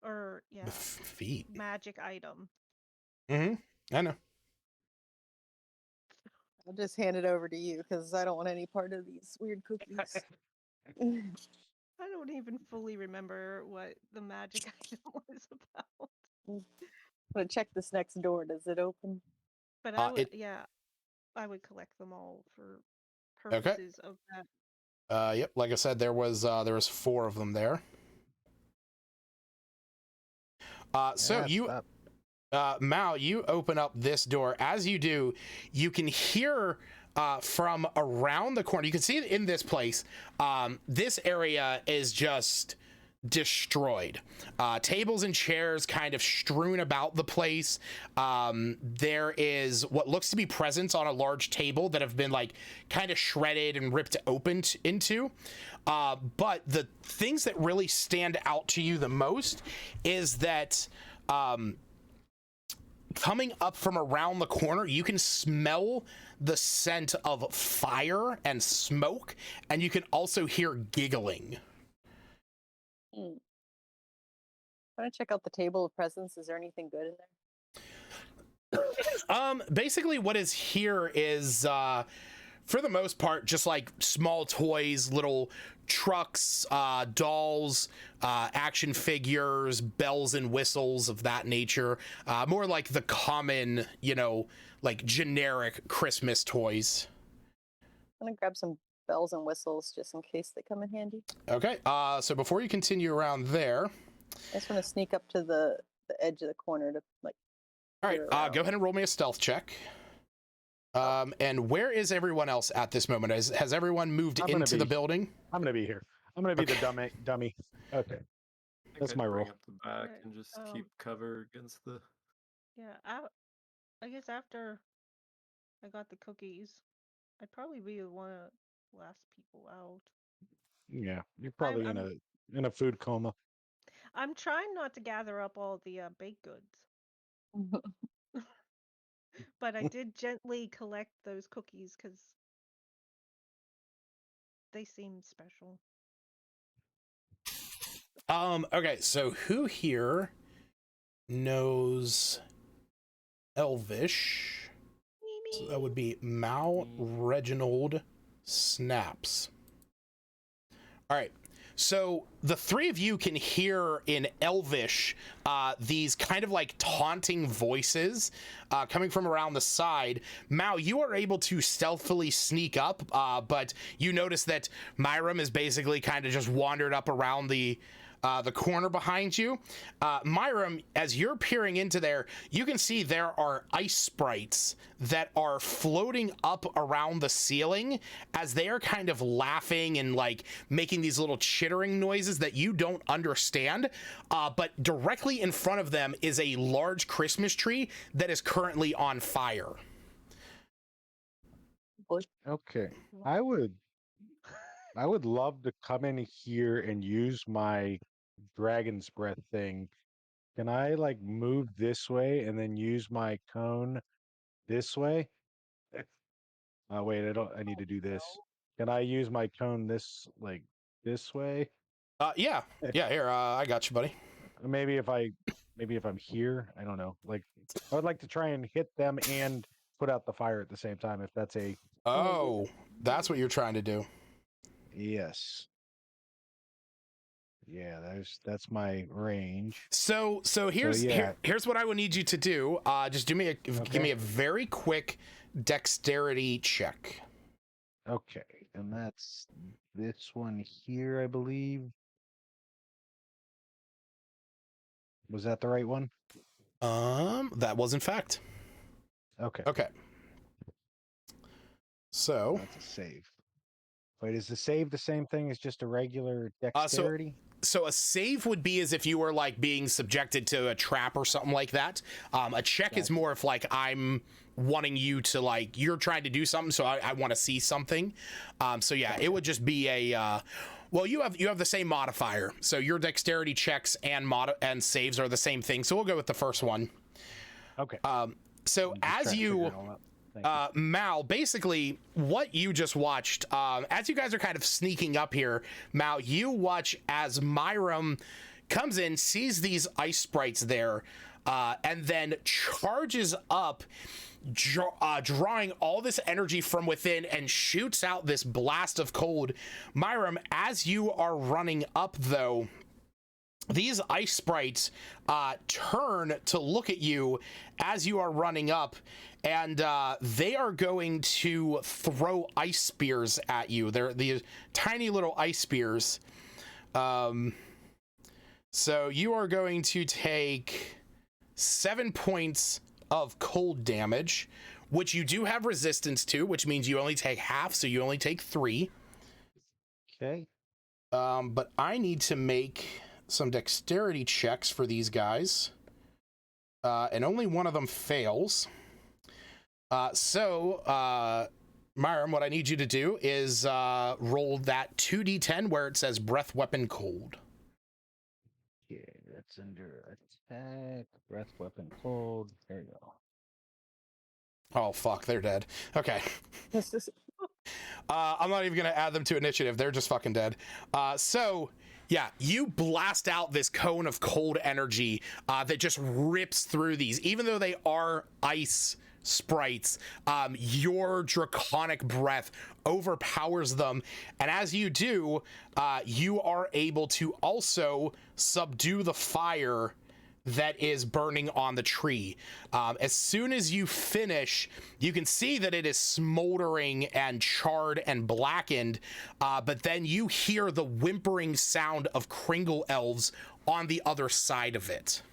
Or yeah, Feet. magic item. I know. I'll just hand it over to you because I don't want any part of these weird cookies. I don't even fully remember what the magic item was about. I'm gonna check this next door. Does it open? But I would, yeah, I would collect them all for purposes of that. Yep. Like I said, there was 4 of them there. So you, Mao, you open up this door. As you do, you can hear from around the corner. You can see in this place, this area is just destroyed. Tables and chairs kind of strewn about the place. There is what looks to be presents on a large table that have been like kind of shredded and ripped open into. But the things that really stand out to you the most is that coming up from around the corner, you can smell the scent of fire and smoke, and you can also hear giggling. I want to check out the table of presents. Is there anything good in there? Basically what is here is for the most part just like small toys, little trucks, dolls, action figures, bells and whistles of that nature, more like the common, like generic Christmas toys. I'm gonna grab some bells and whistles just in case they come in handy. Okay, so before you continue around there, I just want to sneak up to the edge of the corner to like. All right, go ahead and roll me a stealth check. And where is everyone else at this moment? Has everyone moved into the building? I'm gonna be here. I'm gonna be the dummy. Okay, that's my roll. Up the back and just keep cover against the. Yeah, I guess after I got the cookies, I'd probably be one of the last people out. Yeah, you're probably in a food coma. I'm trying not to gather up all the baked goods. But I did gently collect those cookies because they seem special. Okay, so who here knows Elvish? So that would be Mao, Reginald, Snaps. All right. So the 3 of you can hear in Elvish these kind of like taunting voices coming from around the side. Mao, you are able to stealthily sneak up, but you notice that Myram is basically kind of just wandered up around the corner behind you. Myram, as you're peering into there, you can see there are ice sprites that are floating up around the ceiling as they are kind of laughing and like making these little chittering noises that you don't understand. But directly in front of them is a large Christmas tree that is currently on fire. Okay, I would love to come in here and use my dragon's breath thing. Can I like move this way and then use my cone this way? Wait, I don't. I need to do this. Can I use my cone this way? Yeah. Here, I got you, buddy. Maybe if I'm here, I don't know. Like, I would like to try and hit them and put out the fire at the same time. If that's a Oh, that's what you're trying to do. yes. Yeah, that's my range. So here's here's what I would need you to do. Just give me a very quick dexterity check. Okay, and that's this one here, I believe. Was that the right one? That was in fact. Okay. Okay. So That's a save. Wait, is the save the same thing as just a regular dexterity? So a save would be as if you were like being subjected to a trap or something like that. A check is more if like I'm wanting you to like you're trying to do something, so I want to see something. So yeah, it would just be a well, you have the same modifier, so your dexterity checks and saves are the same thing. So we'll go with the first one. Okay. So as you Mal, basically what you just watched, as you guys are kind of sneaking up here, Mal, you watch as Myram comes in, sees these ice sprites there, and then charges up, drawing all this energy from within and shoots out this blast of cold. Myram, as you are running up though, these ice sprites turn to look at you as you are running up, and they are going to throw ice spears at you. They're these tiny little ice spears. So you are going to take 7 points of cold damage, which you do have resistance to, which means you only take half, so you only take 3. Okay. But I need to make some dexterity checks for these guys, and only one of them fails. Myram, what I need you to do is roll that 2d10 where it says breath weapon cold. Yeah, that's under attack, breath weapon cold. There you go. Oh fuck, they're dead. Okay. I'm not even gonna add them to initiative. They're just fucking dead. Yeah, you blast out this cone of cold energy that just rips through these. Even though they are ice sprites, your draconic breath overpowers them. And as you do, you are able to also subdue the fire that is burning on the tree. As soon as you finish, you can see that it is smoldering and charred and blackened, but then you hear the whimpering sound of Kringle elves on the other side of it.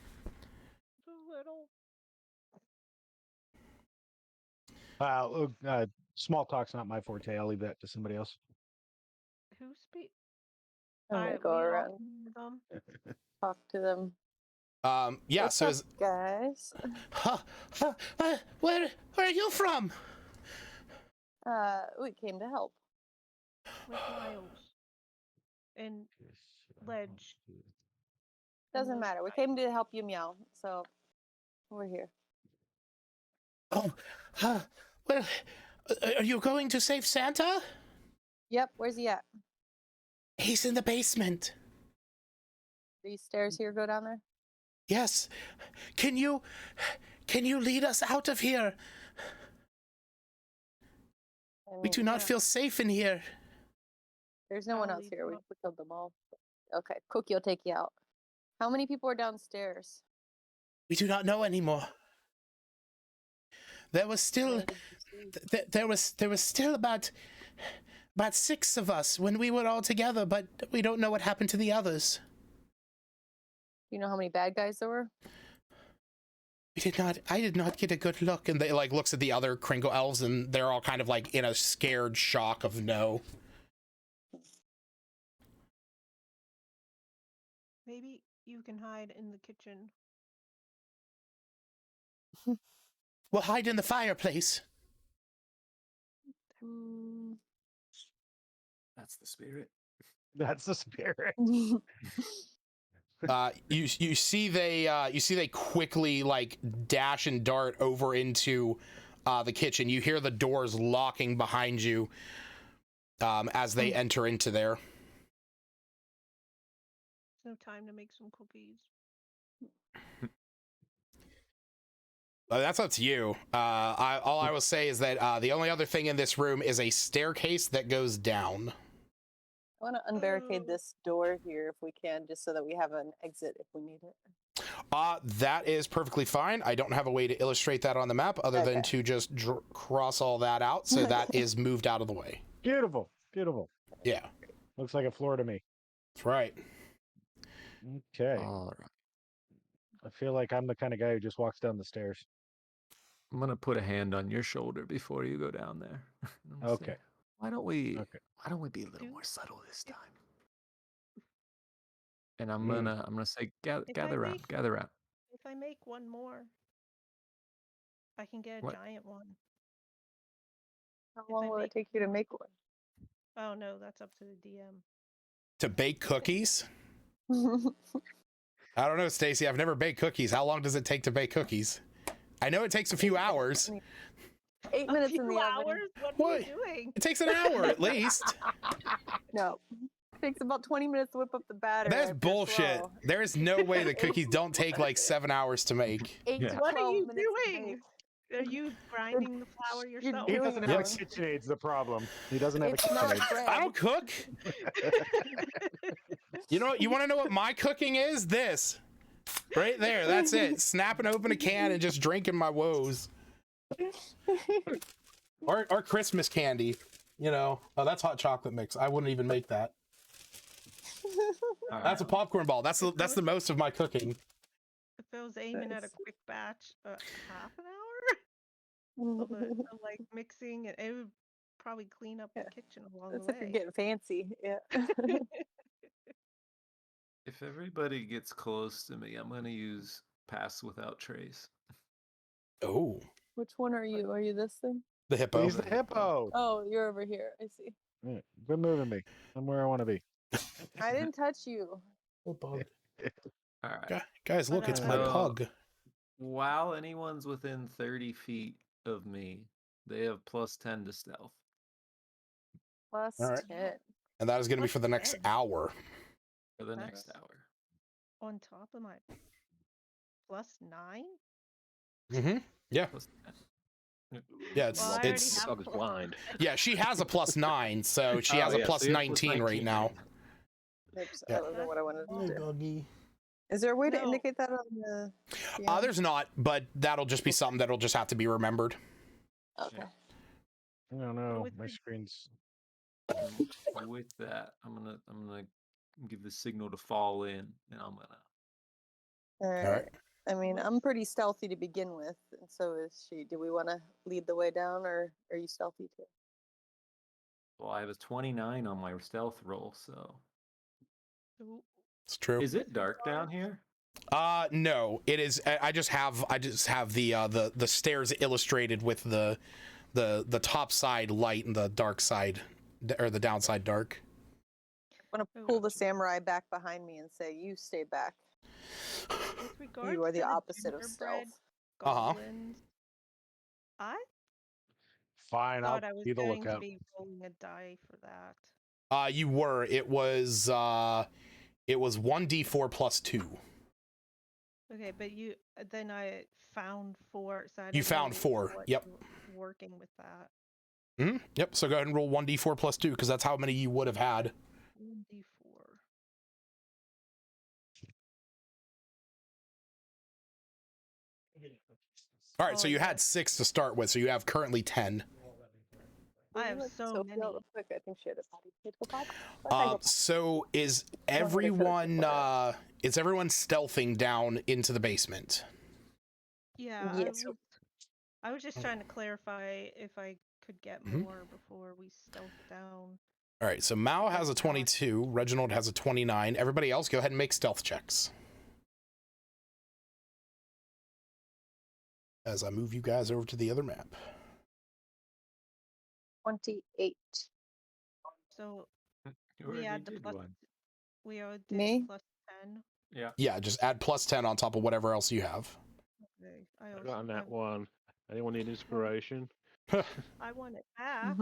Small talk's not my forte. I'll leave that to somebody else. Who speak? I'm gonna go around. Talk to them. Yeah, What's so up, guys. Where are you from? We came to help. With Miles and Ledge. Doesn't matter. We came to help you, Meow. So we're here. Oh, well, are you going to save Santa? Yep. Where's he at? He's in the basement. These stairs here go down there? Yes. Can you lead us out of here? We do not feel safe in here. There's no one else here. We killed them all. Okay, Cookie will take you out. How many people are downstairs? We do not know anymore. There was still there was still about 6 of us when we were all together, but we don't know what happened to the others. Do you know how many bad guys there were? I did not get a good look. And they like looks at the other Kringle elves, and they're all kind of like in a scared shock of no. Maybe you can hide in the kitchen. We'll hide in the fireplace. That's the spirit. That's the spirit. You see they quickly like dash and dart over into the kitchen. You hear the doors locking behind you as they enter into there. No time to make some cookies. That's up to you. All I will say is that the only other thing in this room is a staircase that goes down. I want to unbarricade this door here if we can, just so that we have an exit if we need it. That is perfectly fine. I don't have a way to illustrate that on the map other than to just cross all that out, so that is moved out of the way. Beautiful, beautiful. Yeah. Looks like a floor to me. That's right. Okay. All right. I feel like I'm the kind of guy who just walks down the stairs. I'm gonna put a hand on your shoulder before you go down there. Okay. Why don't we? Okay. Why don't we be a little more subtle this time? And I'm gonna say, gather around. If I make one more, I can get a giant one. How long will it take you to make one? Oh no, that's up to the DM. To bake cookies? I don't know, Stacy. I've never baked cookies. How long does it take to bake cookies? I know it takes a few hours. 8 minutes in the oven. What are you doing? It takes an hour at least. No. It takes about 20 minutes to whip up the batter. That's if you're bullshit. slow. There's no way that cookies don't take like 7 hours to make. 8 to 12 What are you minutes to doing? bake. Are you grinding the flour yourself? He doesn't have a Yes. KitchenAid's the problem. He doesn't have It's a not KitchenAid. bread. I don't cook. You know what? You want to know what my cooking is? This. Right there. That's it. Snapping open a can and just drinking my woes. Or Christmas candy. You know. Oh, that's hot chocolate mix. I wouldn't even make that. That's a popcorn ball. That's the most of my cooking. If I was aiming at a quick batch, half an hour of like mixing, and it would probably clean up the kitchen along That's the if you're way. getting fancy. Yeah. If everybody gets close to me, I'm gonna use pass without trace. Oh. Which one are you? Are you this thing? The hippo. He's the hippo. Oh, you're over here. I see. Yeah, quit moving me. I'm where I want to be. I didn't touch you. Oh, bug. All right. Guys, look, it's my So, pug. While anyone's within 30 feet of me, they have plus 10 to stealth. Plus All right. 10. And that is going to be for the next hour. For the That's next hour. On top of my +9? Mm-hmm. Yeah. Plus 10. Yeah, it's Well, I already it's have Dog is blind. yeah, she has a +9, so she has a yeah, plus so you have plus 19 right 19 now. Oops, Yeah. I don't know what I wanted to do. Doggy. Is there a way to No. indicate that on the? There's not, but that'll just be something that'll just have to be remembered. Okay. I don't know. With My the- screen's. With that, I'm gonna give the signal to fall in, and I'm gonna. All All right. right. I mean, I'm pretty stealthy to begin with, and so is she. Do we want to lead the way down, or are you stealthy too? Well, I have a 29 on my stealth roll, so. Ooh. It's true. Is it dark down here? No, it is. I just have the stairs illustrated with the top side light and the dark side, or the downside dark. I'm gonna Oh, pull the gotcha. samurai back behind me and say, "You stay back." With regards You are the to opposite of gingerbread stealth. Uh-huh. goblins, I Fine, I'll thought I was be the going to lookout. be rolling a die for that. You were. It was 1d4 plus 2. Okay, but then I found 4, so I You didn't found really know 4, what yep. you were working with that. Yep. So go ahead and roll 1d4 plus 2 because that's how many you would have had. 1d4. All right. So Oh, you yeah. had 6 to start with. So you have currently 10. I have Let's so Sophia many. real quick. I think she had a potty. Can you go potty? Let her go potty. So is everyone stealthing down into the basement? Yeah, Yes. I was just trying to clarify if I could get Mhm. more before we stealth down. All right. So Mao has a 22. Reginald has a 29. Everybody else, go ahead and make stealth checks. As I move you guys over to the other map. 28. So You we already add the did plus. one. We did Me? +10. Yeah. Yeah, just add plus 10 on top of whatever else you have. Okay, I I also got on that one. Anyone need inspiration? I want it back.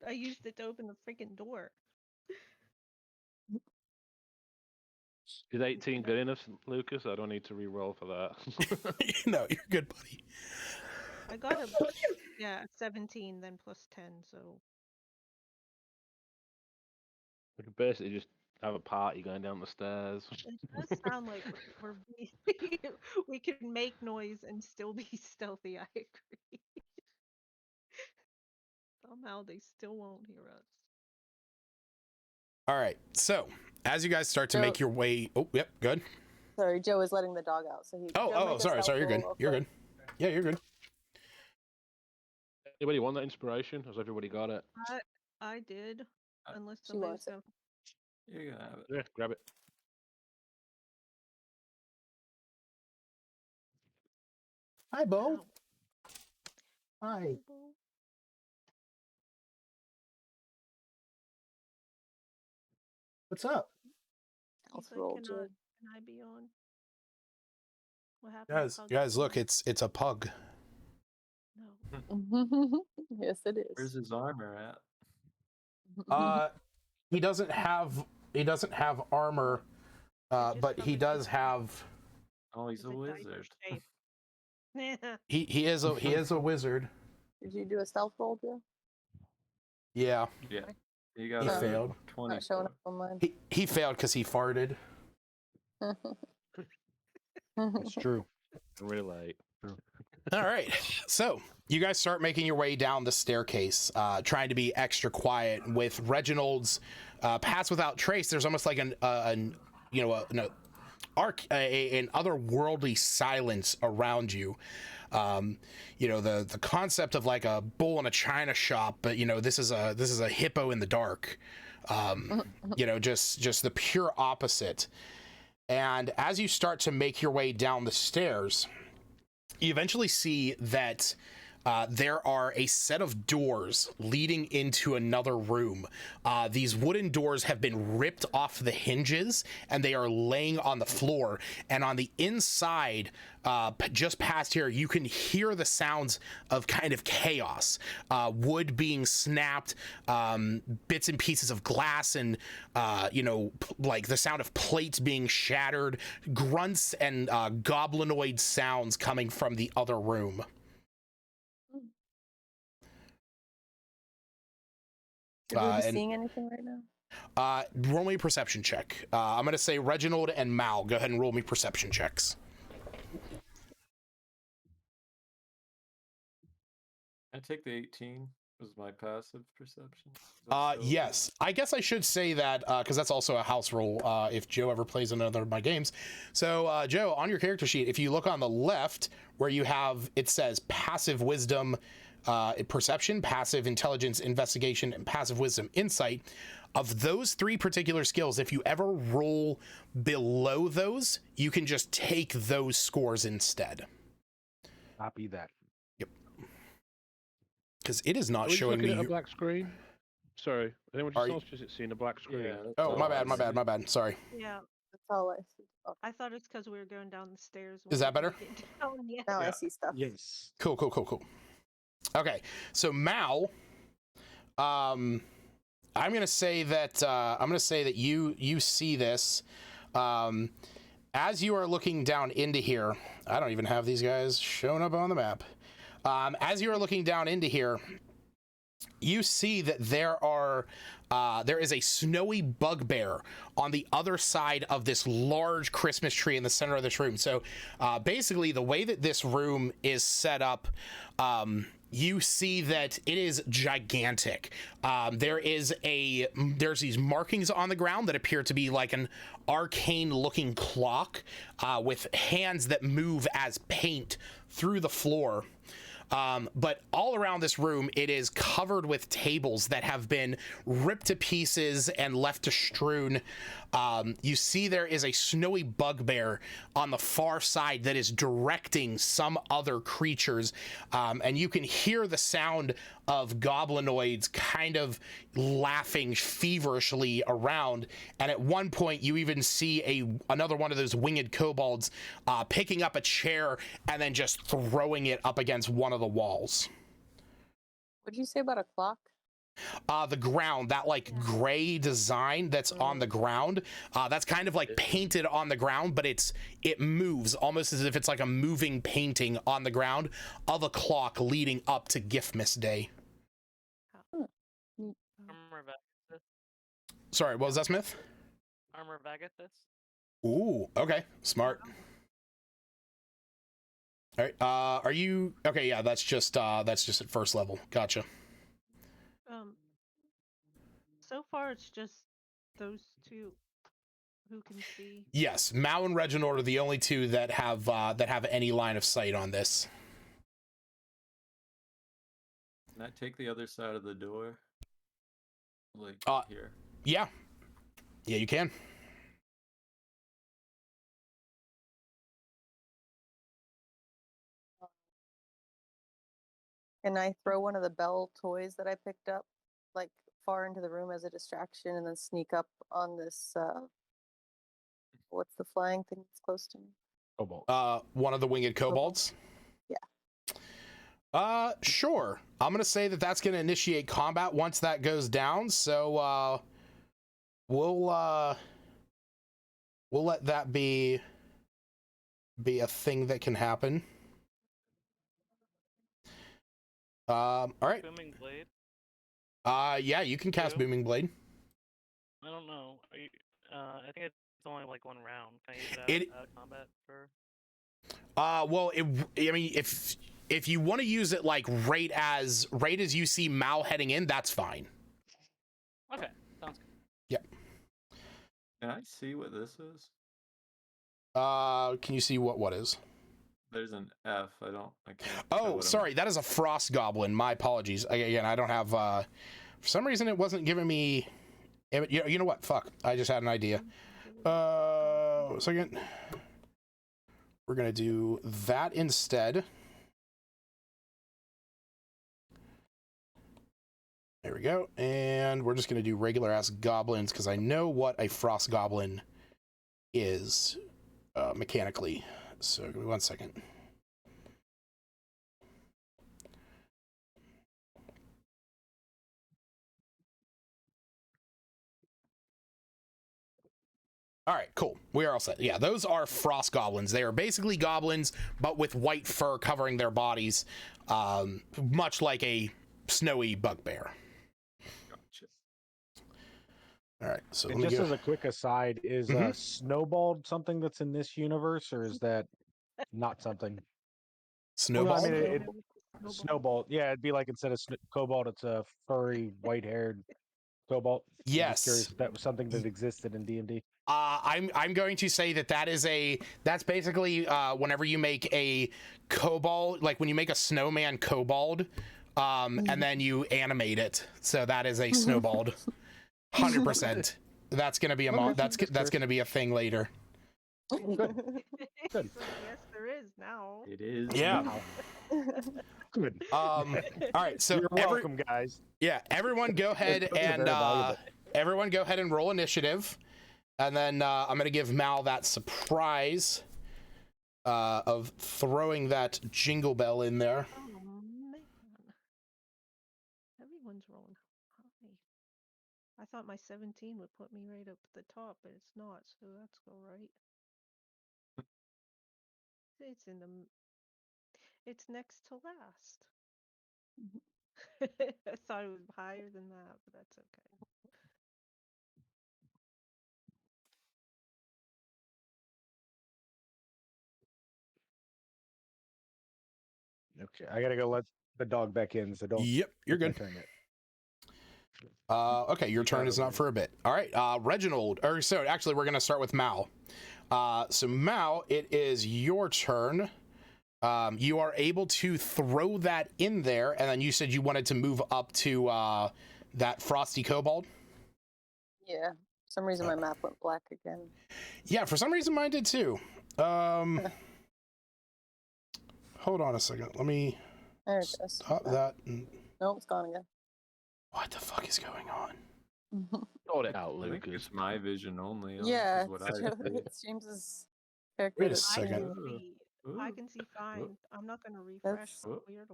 I used it to open the freaking door. Is 18 good enough, Lucas? I don't need to re-roll for that. No, you're good, buddy. I got a 17 then plus 10, so We could basically just have a party going down the stairs. it does sound like we're we can make noise and still be stealthy. I agree. Somehow they still won't hear us. All right. So as you guys start to make your way, oh, yep, good. Sorry, Joe is letting the dog out, so he. Sorry, you're good. You're good. Yeah, you're good. Anybody want that inspiration? Has everybody got it? I did, unless She somebody's wants it. got. You're gonna have it. Yeah, grab it. Hi, Bo. Ow. Hi. What's up? Let's He's like, roll, can Joe. I be on? What happened? to Guys, Pug? look, it's a pug. No. Yes, it is. Where's his armor at? He doesn't have armor, but he does have. Oh, he's a diaper wizard. shape. He is a wizard. Did you do a stealth roll, Joe? Yeah. Yeah. You got He a failed. 20. Not showing up on mine. He failed because he farted. It's true. Relate. All right, so you guys start making your way down the staircase, trying to be extra quiet. With Reginald's Pass Without Trace, there's almost like an otherworldly silence around you. The concept of like a bull in a china shop, but this is a hippo in the dark. Just the pure opposite. And as you start to make your way down the stairs, you eventually see that there are a set of doors leading into another room. These wooden doors have been ripped off the hinges and they are laying on the floor. And on the inside, just past here, you can hear the sounds of kind of chaos. Wood being snapped, bits and pieces of glass, and like the sound of plates being shattered, grunts and goblinoid sounds coming from the other room. Are we seeing anything right now? Roll me a perception check. I'm going to say Reginald and Mal. Go ahead and roll me perception checks. I take the 18 was my passive perception. Yes. I guess I should say that because that's also a house rule if Joe ever plays another of my games. So, Joe, on your character sheet, if you look on the left where you have, it says passive wisdom, perception, passive intelligence, investigation, and passive wisdom, insight. Of those three particular skills, if you ever roll below those, you can just take those scores instead. Copy that. Yep. Because it is not Are we showing looking me at a black screen? Sorry, anyone just seeing a black screen? Yeah, Oh, my bad. Sorry. Yeah, That's all I see. Oh, I thought it's because we were going down the stairs. Is that better? Yeah. now I see stuff. Yes. Cool. Okay, so Mal, I'm gonna say that you see this as you are looking down into here. I don't even have these guys showing up on the map. As you are looking down into here, you see that there is a snowy bugbear on the other side of this large Christmas tree in the center of this room. So basically, the way that this room is set up, you see that it is gigantic. There's these markings on the ground that appear to be like an arcane looking clock with hands that move as paint through the floor. But all around this room, it is covered with tables that have been ripped to pieces and left to strewn. You see there is a snowy bugbear on the far side that is directing some other creatures, and you can hear the sound of goblinoids kind of laughing feverishly around. And at one point, you even see another one of those winged kobolds picking up a chair and then just throwing it up against one of the walls. What'd you say about a clock? The ground, that like gray design that's on the ground, that's kind of like painted on the ground, but it moves almost as if it's like a moving painting on the ground of a clock leading up to Giftmas Day. Armor Vagathis. Sorry, what was that, Smith? Armor Vagathis. Ooh, okay, smart. All right, are you okay? Yeah, that's just at first level. Gotcha. So far it's just those two who can see. Yes, Mao and Reginald are the only two that have any line of sight on this. Can I take the other side of the door? Like here. Yeah, you can. Can I throw one of the bell toys that I picked up, like far into the room as a distraction, and then sneak up on this? What's the flying thing that's close to me? Cobalt. One of the winged kobolds. Yeah. Sure. I'm gonna say that's gonna initiate combat once that goes down. So, we'll let that be a thing that can happen. All right. Booming Blade. Yeah, you can cast Booming Blade. I don't know. I think it's only like one round. Can I use that out of combat for? Well, I mean, if you want to use it like right as you see Mal heading in, that's fine. Okay, sounds good. Yep. Can I see what this is? Can you see what is? There's an F. I can't. Oh, sorry, that is a frost goblin. My apologies. Again, I don't have. For some reason, it wasn't giving me. You know what? Fuck. I just had an idea. A second. We're gonna do that instead. There we go. And we're just gonna do regular ass goblins because I know what a frost goblin is mechanically. So give me 1 second. All right, cool. We are all set. Yeah, those are frost goblins. They are basically goblins, but with white fur covering their bodies, much like a snowy bugbear. Gotcha. All right, so And just as a quick aside, is Snowball something that's in this universe, or is that not something? Snowball? Well, I mean, Snowball. Yeah, it'd be like instead of Cobalt, it's a furry, white-haired Cobalt. Yes. I'm just curious if that was something that existed in D&D. I'm going to say that's basically whenever you make a kobold, like when you make a snowman kobold, and then you animate it. So that is a snowball. 100%. That's gonna be that's gonna be a thing later. Good. So yes, there is now. It is. Yeah. Good. All right. So You're welcome, guys. Yeah. Everyone go ahead and roll initiative. And then I'm going to give Mal that surprise of throwing that jingle bell in there. Oh, man. Everyone's rolling high. I thought my 17 would put me right up at the top, but it's not, so that's all right. It's next to last. I thought it was higher than that, but that's okay. Okay, I gotta go let the dog back in, so don't. Yep, you're good. Turn it. Okay, your turn is not for a bit. All right, Reginald. Or so actually, we're gonna start with Mal. So Mal, it is your turn. You are able to throw that in there, and then you said you wanted to move up to that frosty kobold. Yeah. For some reason my map went black again. Yeah, for some reason mine did too. Hold on a second. Let me There it goes. stop that. Nope, it's gone again. What the fuck is going on? Sort it out, I think Lucas. it's my vision only. Yeah, is what I see. it's James's character. Wait a that's I second. can see. I can see fine. I'm not gonna refresh. That's- But weird.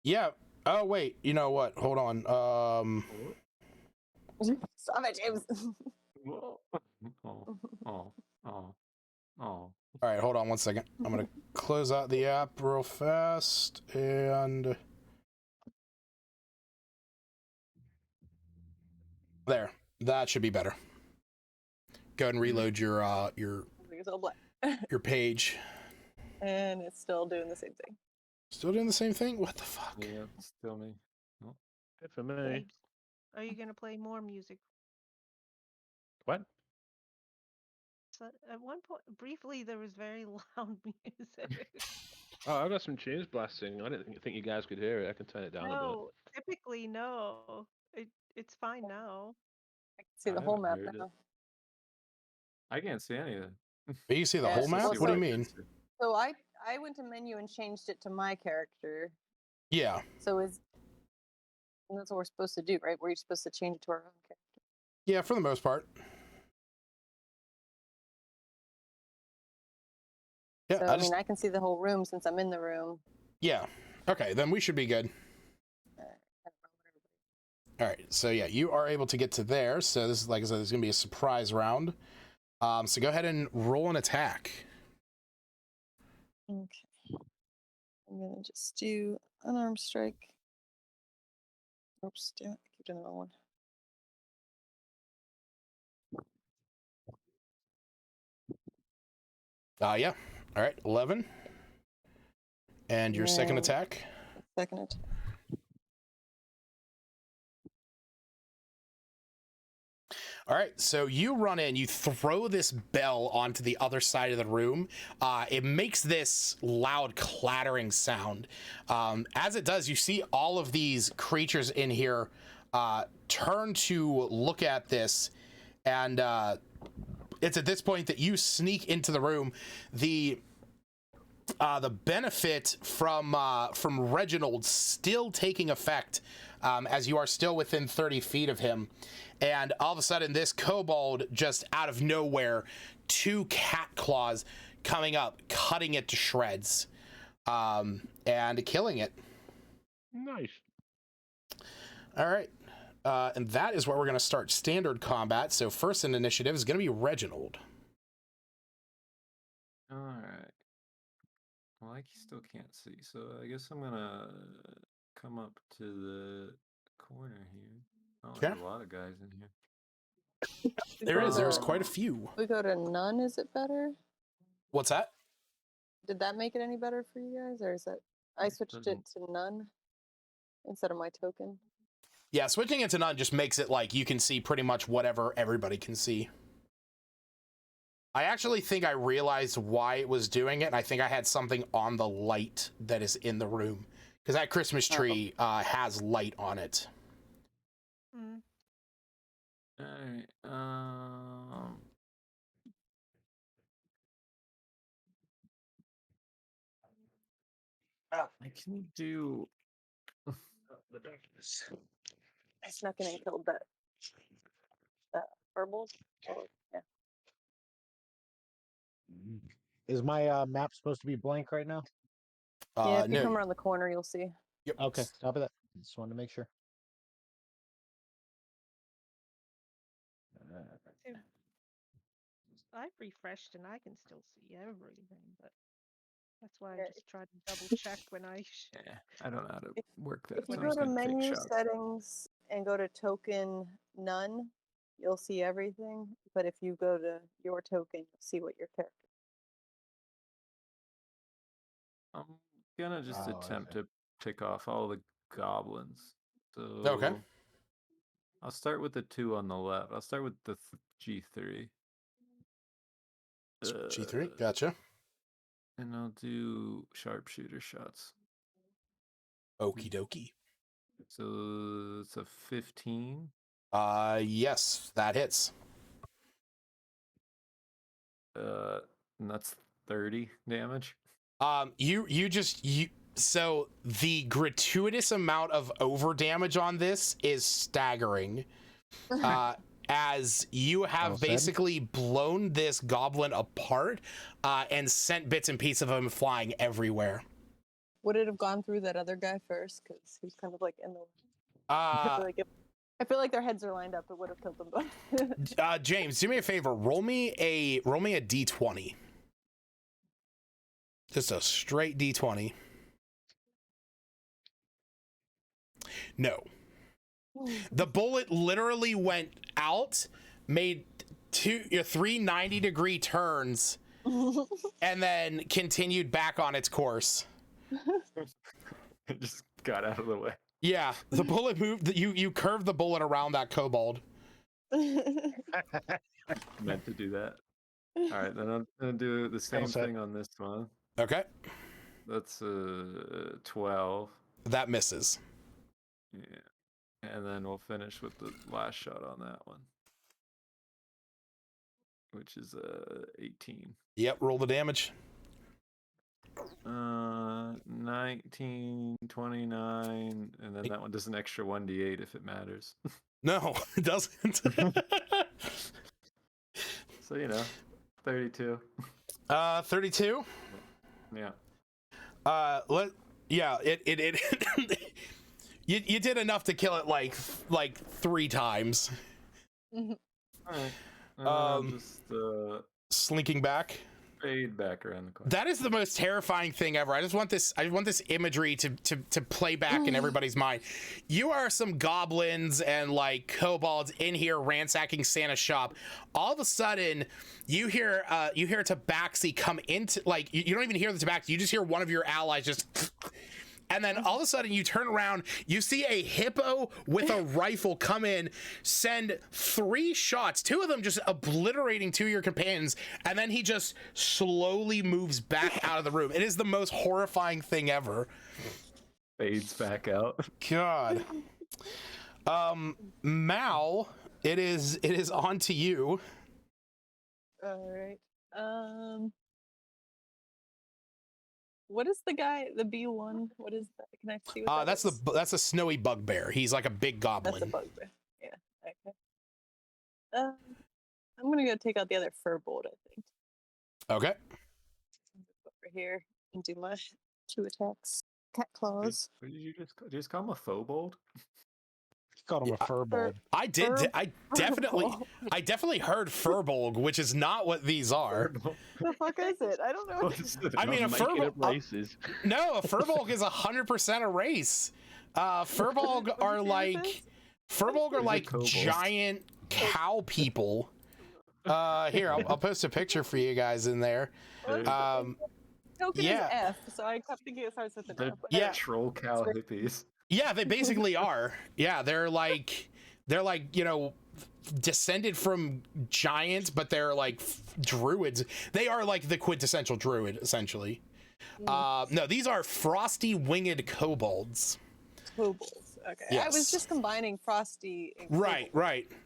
Yeah. Oh wait. You know what? Hold on. Stop it, James. Oh. All right. Hold on one second. I'm gonna close out the app real fast and there. That should be better. Go ahead and reload your It's all black. your page. And it's still doing the same thing. Still doing the same thing? What the fuck? Yeah, it's still me. Oh. Good for me. Babes, are you gonna play more music? What? So at one point, briefly, there was very loud music. Oh, I've got some tunes blasting. I didn't think you guys could hear it. I can turn it down a bit. No, typically no. It's fine now. I can see I the whole map haven't heard it. now. I can't see anything. You see the Yeah, whole so- map? well, What do you so- mean? So I went to menu and changed it to my character. Yeah. So and that's what we're supposed to do, right? We're supposed to change it to our own character. Yeah, for the most part. Yeah, So I mean, I can see the whole room since I'm in the room. yeah. Okay, then we should be good. All right, so yeah, you are able to get to there. So this is, like I said, this is gonna be a surprise round. So go ahead and roll an attack. Okay. I'm gonna just do unarmed strike. Oops, damn it, I keep doing the wrong one. Yeah. All right, 11. And your second Yeah. attack. Second attack. All right, so you run in, you throw this bell onto the other side of the room. It makes this loud clattering sound. As it does, you see all of these creatures in here turn to look at this, and it's at this point that you sneak into the room. The benefit from Reginald still taking effect, as you are still within 30 feet of him. And all of a sudden, this kobold, just out of nowhere, 2 cat claws coming up, cutting it to shreds, and killing it. Nice. All right. And that is where we're going to start standard combat. So first in initiative is going to be Reginald. All right. Well, I still can't see, so I guess I'm gonna come up to the corner here. Oh, there's Okay. a lot of guys in here. There is. There's Um, quite a few. We go to none, is it better? What's that? Did that make it any better for you guys? Or is that I It switched it doesn't. to none instead of my token? Yeah, switching it to none just makes it like you can see pretty much whatever everybody can see. I actually think I realized why it was doing it, and I think I had something on the light that is in the room. Because that Christmas tree has light on it. Mm. All right. I can do. The darkness. I snuck in and killed that herbal. Yeah. Is my map supposed to be blank right now? Yeah, if you No. come around the corner, you'll see. Yep. Okay, copy that. Just wanted to make sure. I've refreshed and I can still see everything, but that's why I Yeah, just try to double check when I. Yeah, I don't know how to work that. If you so I'm go just to gonna take menu shots. settings and go to token none, you'll see everything. But if you go to your token, you'll see what your character. I'm gonna just Oh, I attempt see. to pick off all the goblins. So Okay. I'll start with the 2 on the left. I'll start with the G3. G3, gotcha. And I'll do sharpshooter shots. Okie dokie. So it's a 15. Yes, that hits. And that's 30 damage. So the gratuitous amount of over damage on this is staggering. As you have Well said. basically blown this goblin apart and sent bits and pieces of him flying everywhere. Would it have gone through that other guy first? Because he's kind of like in the. I feel like their heads are lined up. It would have killed them both. James, do me a favor. Roll me a d20. Just a straight d20. No. The bullet literally went out, made three 90-degree turns, and then continued back on its course. It just got out of the way. Yeah, the bullet moved. You curved the bullet around that kobold. Meant to do that. All right, then I'm gonna do the same thing on this one. Okay. That's 12. That misses. Yeah. And then we'll finish with the last shot on that one, which is 18. Yep, roll the damage. 19, 29, and then that one does an extra 1d8 if it matters. No, it doesn't. So 32. 32. Yeah. It you did enough to kill it like 3 times. All right. I'll just slinking back. Fade back around the corner. That is the most terrifying thing ever. I want this imagery to play back in everybody's mind. You are some goblins and like kobolds in here ransacking Santa's shop. All of a sudden, you hear Tabaxi come into, like, you don't even hear the Tabaxi. You just hear one of your allies just. And then all of a sudden you turn around, you see a hippo with a rifle come in, send 3 shots, 2 of them just obliterating 2 of your companions, and then he just slowly moves back out of the room. It is the most horrifying thing ever. Fades back out. God. Mal, it is on to you. All right. What is the guy, the B1? What is that? Can I see what that is? That's a snowy bugbear. He's like a big goblin. That's a bugbear. Yeah. Okay. I'm gonna go take out the other furbolt, I think. Okay. Over here and do my 2 attacks. Cat claws. What did you just call him a fobold? Called him a furbolg. I definitely heard furbolg, which is not what these are. The fuck is it? I don't know. I mean, a furbolg. No, a furbolg is 100% a race. Furbolg are like giant cow people. Here, I'll post a picture for you guys in there. Token is F, so I kept thinking it starts with an F. Yeah, troll cow hippies. Yeah, they basically are. Yeah, they're like descended from giants, but they're like druids. They are like the quintessential druid, essentially. No, these are frosty winged kobolds. Kobolds. Okay. Yes. I was just combining frosty and Right.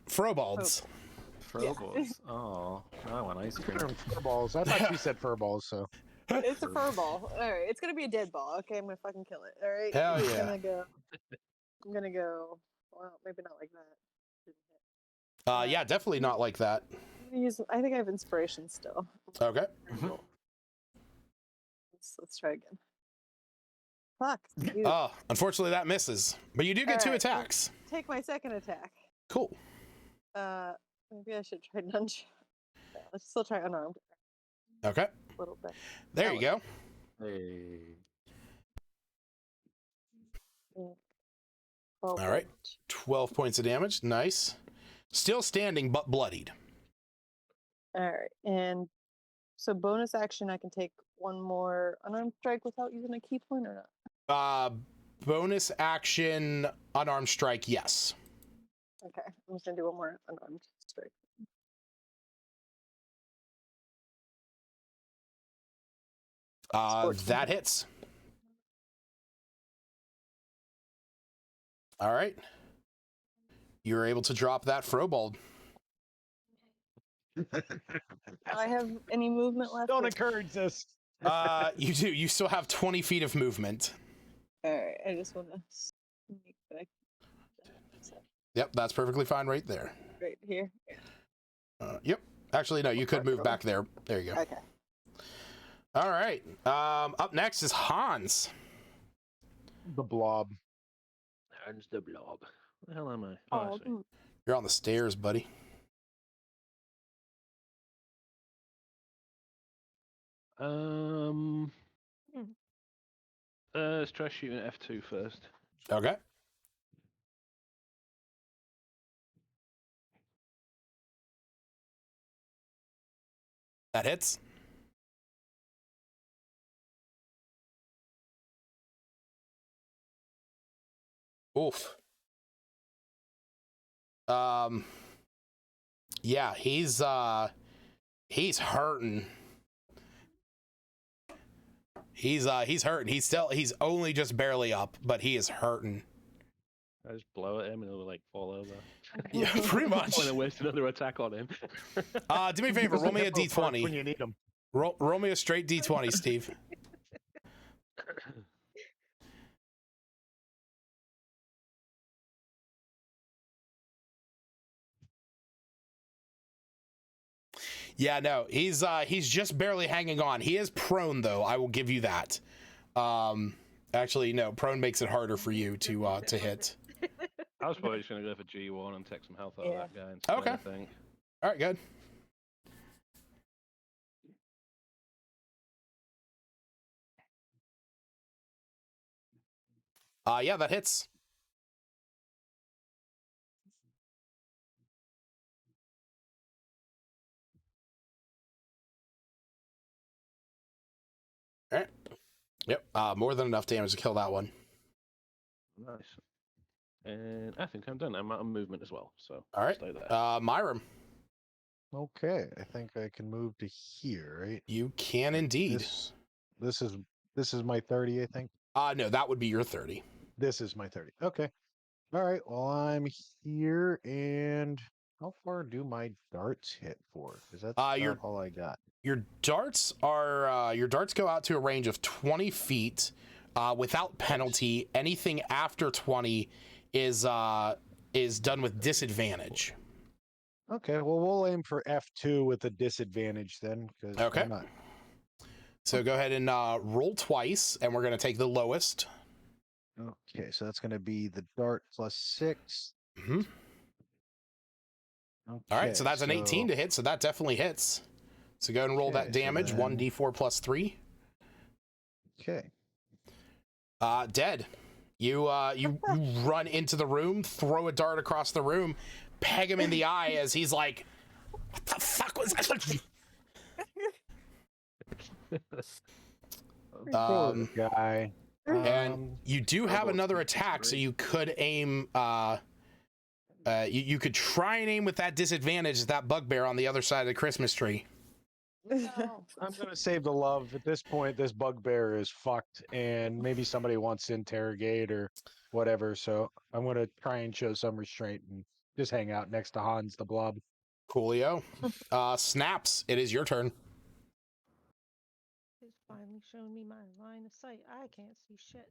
Frobolds. Frobolds. Oh, I want ice cream. Furballs. I thought you said furballs, so. It's a furball. Alright, it's gonna be a dead ball. Okay, I'm gonna fucking kill it. Alright. Hell yeah. I'm gonna go. Well, maybe not like that. Yeah, definitely not like that. I think I have inspiration still. Okay. Let's try again. Fuck. Dude. Oh, unfortunately that misses. But you do get 2 attacks. Take my second attack. Cool. Maybe I should try nunch. Yeah, let's still try unarmed. Okay. A little bit. There you go. Hey. All right. 12 points of damage. Nice. Still standing, but bloodied. All right. And so bonus action, I can take 1 more unarmed strike without using a key point or not? Bonus action, unarmed strike, yes. Okay. I'm just going to do 1 more unarmed strike. That hits. All right. You're able to drop that Frobold. Do I have any movement left? Don't or- encourage this. You do. You still have 20 feet of movement. All right, I just want to sneak back. Yep, that's perfectly fine right there. Right here. Yep. Actually, no, you could move back there. There you go. Okay. All right. Up next is Hans. The blob. Hans the Blob. Where the hell am I? Oh, I see. You're on the stairs, buddy. Let's try shooting F2 first. Okay. That hits. Oof. Yeah, he's hurting. He's hurting. He's only just barely up, but he is hurting. I just blow at him and he'll like fall over. Yeah, pretty much. I'm gonna waste another attack on him. Do me a favor, roll me a When d20. you need them. Roll me a straight d20, Steve. Yeah, no, he's just barely hanging on. He is prone though. I will give you that. Actually, no, prone makes it harder for you to hit. I was probably just gonna go for G1 and take some health out of that guy instead, Okay. I think. All right, good. Yeah, that hits. All right. Yep. More than enough damage to kill that one. Nice. And I think I'm done. I'm out of movement as well, so All right. stay there. Myram, Okay, I think I can move to here, right? you can indeed. This is my 30, I think. No, that would be your 30. This is my 30. Okay. All right. Well, I'm here, and how far do my darts hit for? Because that's your- about all I got. Your darts go out to a range of 20 feet without penalty. Anything after 20 is done with disadvantage. Okay. Well, we'll aim for F2 with a disadvantage then. Because Okay. why not? So go ahead and roll twice, and we're going to take the lowest. Okay, so that's going to be the dart plus 6. Mm-hmm. Okay, All right, so that's an 18 to hit, so that definitely hits. So go ahead and roll that Okay, so damage, then- 1d4 plus 3. Okay. Dead. You run into the room, throw a dart across the room, peg him in the eye as he's like, "What the fuck was that?" Poor guy. And you do have another attack, so you could aim. You could try and aim with that disadvantage, that bugbear on the other side of the Christmas tree. I'm gonna save the love. At this point, this bugbear is fucked, and maybe somebody wants to interrogate or whatever. So I'm gonna try and show some restraint and just hang out next to Hans the Blob. Coolio. Snaps. It is your turn. It's finally showing me my line of sight. I can't see shit.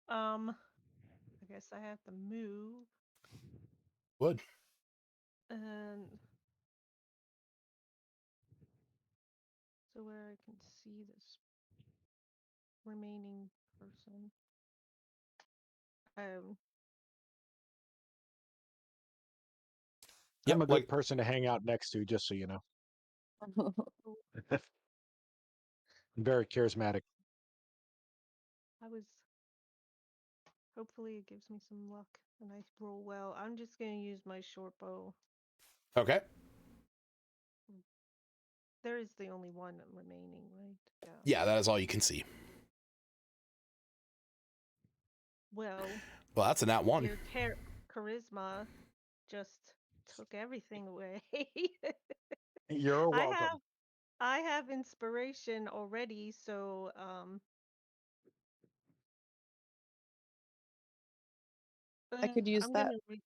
I guess I have to move. Would. And so where I can see this remaining person. I'm a good person to hang out next to, just so you know. I'm very charismatic. Hopefully it gives me some luck and I roll well. I'm just gonna use my short bow. Okay. There is the only one remaining, right? Yeah, that is all you can see. Well, that's a nat 1. Your charisma just took everything away. You're welcome. I have inspiration already, so I could use I'm that. gonna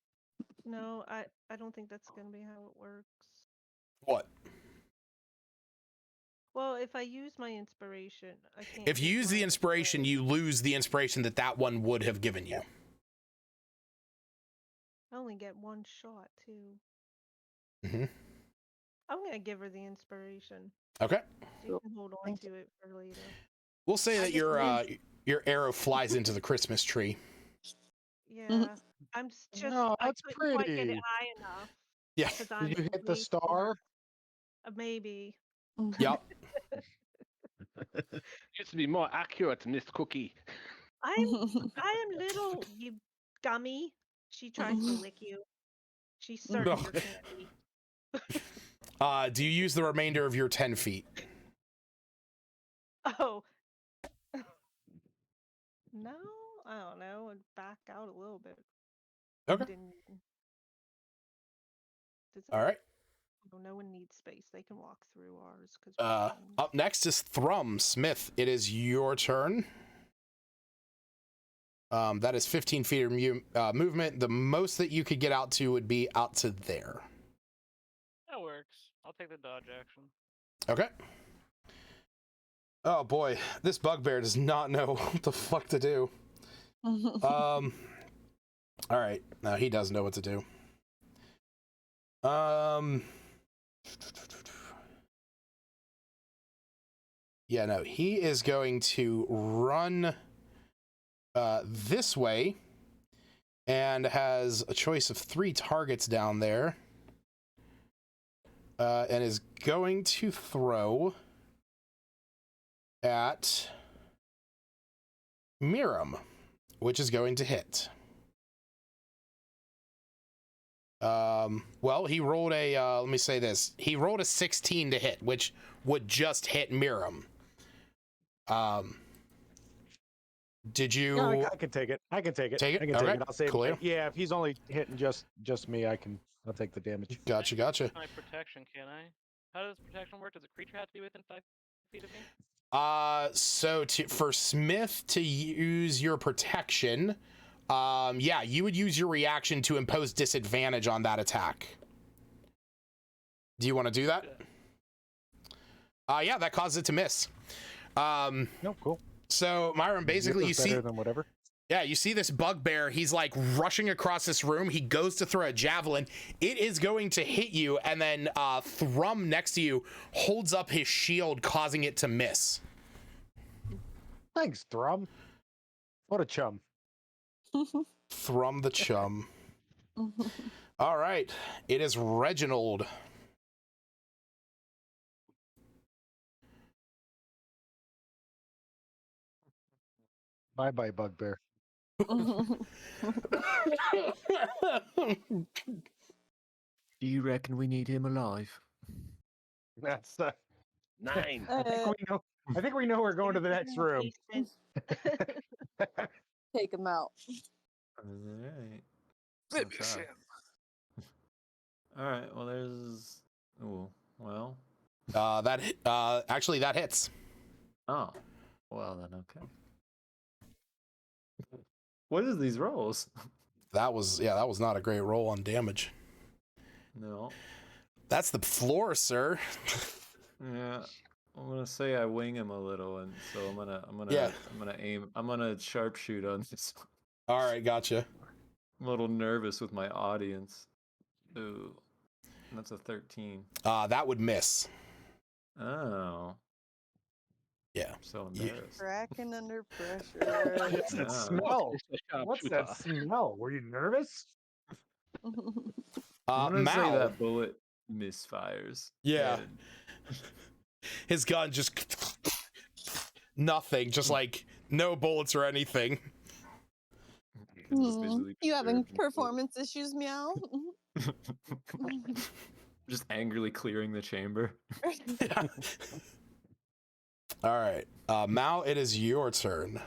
no, I don't think that's gonna be how it works. What? Well, if I use my inspiration, I can't. If you give use the mine inspiration, away. you lose the inspiration that one would have given you. I only get one shot too. Mm-hmm. I'm gonna give her the inspiration. Okay. So you can hold on to it for later. We'll say I that just your arrow flies into the Christmas tree. Yeah, I'm just No, I that's couldn't quite get it pretty. high enough Yeah. because I'm Did you hit the way too star? maybe. Yep. Used to be more accurate, Miss Cookie. I am little, you gummy. She tries to lick you. She's certain you're candy. Do you use the remainder of your 10 feet? Oh. No, I don't know. I'd back out a little bit. Okay. All right. Oh, no one needs space. They can walk through ours because. Up next is Thrum Smith. It is your turn. That is 15 feet of movement. The most that you could get out to would be out to there. That works. I'll take the dodge action. Okay. Oh boy, this bugbear does not know what the fuck to do. All right, now he does know what to do. Yeah, no, he is going to run this way and has a choice of 3 targets down there. And is going to throw at Miram, which is going to hit. Well, he rolled a, let me say this. He rolled a 16 to hit, which would just hit Miram. Did you? No, I can take it. I can take it. Take it? I can All take right. it. I'll save Cool. it. Yeah, if he's only hitting just me, I'll take the damage. Gotcha. My protection, can I? How does protection work? Does a creature have to be within 5 feet of me? So for Smith to use your protection, yeah, you would use your reaction to impose disadvantage on that attack. Do you want to do that? Yeah, that causes it to miss. No, cool. So Myron, basically you see, than whatever. yeah, you see this bugbear. He's like rushing across this room. He goes to throw a javelin. It is going to hit you, and then Thrum next to you holds up his shield, causing it to miss. Thanks, Thrum. What a chum. Thrum the chum. All right, it is Reginald. Bye-bye, bugbear. Do you reckon we need him alive? That's 9. I think we know we're going to the next room. Take him out. All right. Finish him. All right. Well, there's. Oh, well. Actually that hits. Oh, well then. Okay. What is these rolls? That was not a great roll on damage. No. That's the floor, sir. Yeah. I'm gonna say I wing him a little, and so I'm gonna sharpshoot on this. All right, gotcha. I'm a little nervous with my audience. Ooh, that's a 13. That would miss. Oh. Yeah. I'm so embarrassed. Cracking under pressure. What's that smell? What's that smell? Were you nervous? I'm gonna Mal. say that bullet misfires. Yeah. His gun just nothing, just like no bullets or anything. You having performance issues, Meow? Just angrily clearing the chamber. All right, Mal, it is your turn.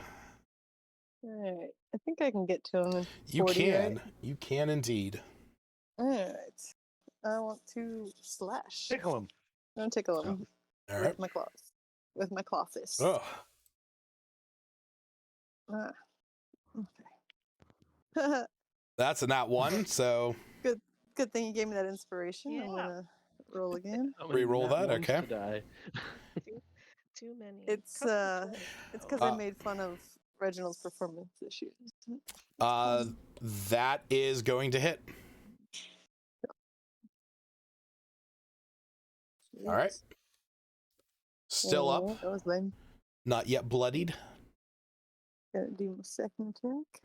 Alright. I think I can get to him in 40, You can. right? You can indeed. Alright. I want to slash. Tickle him. Don't tickle him. All with right. my claws, with my claw fist. Oh, Okay. that's a nat one. So Good thing you gave me that inspiration. I'm Yeah. gonna roll again. I'm a Re-roll nat that, monster okay. die. Too many. It's Coastal it's because I made fun of Reginald's performance issues. that is going to hit. All right. Still up. That was lame. Not yet bloodied. Gotta do my second attack.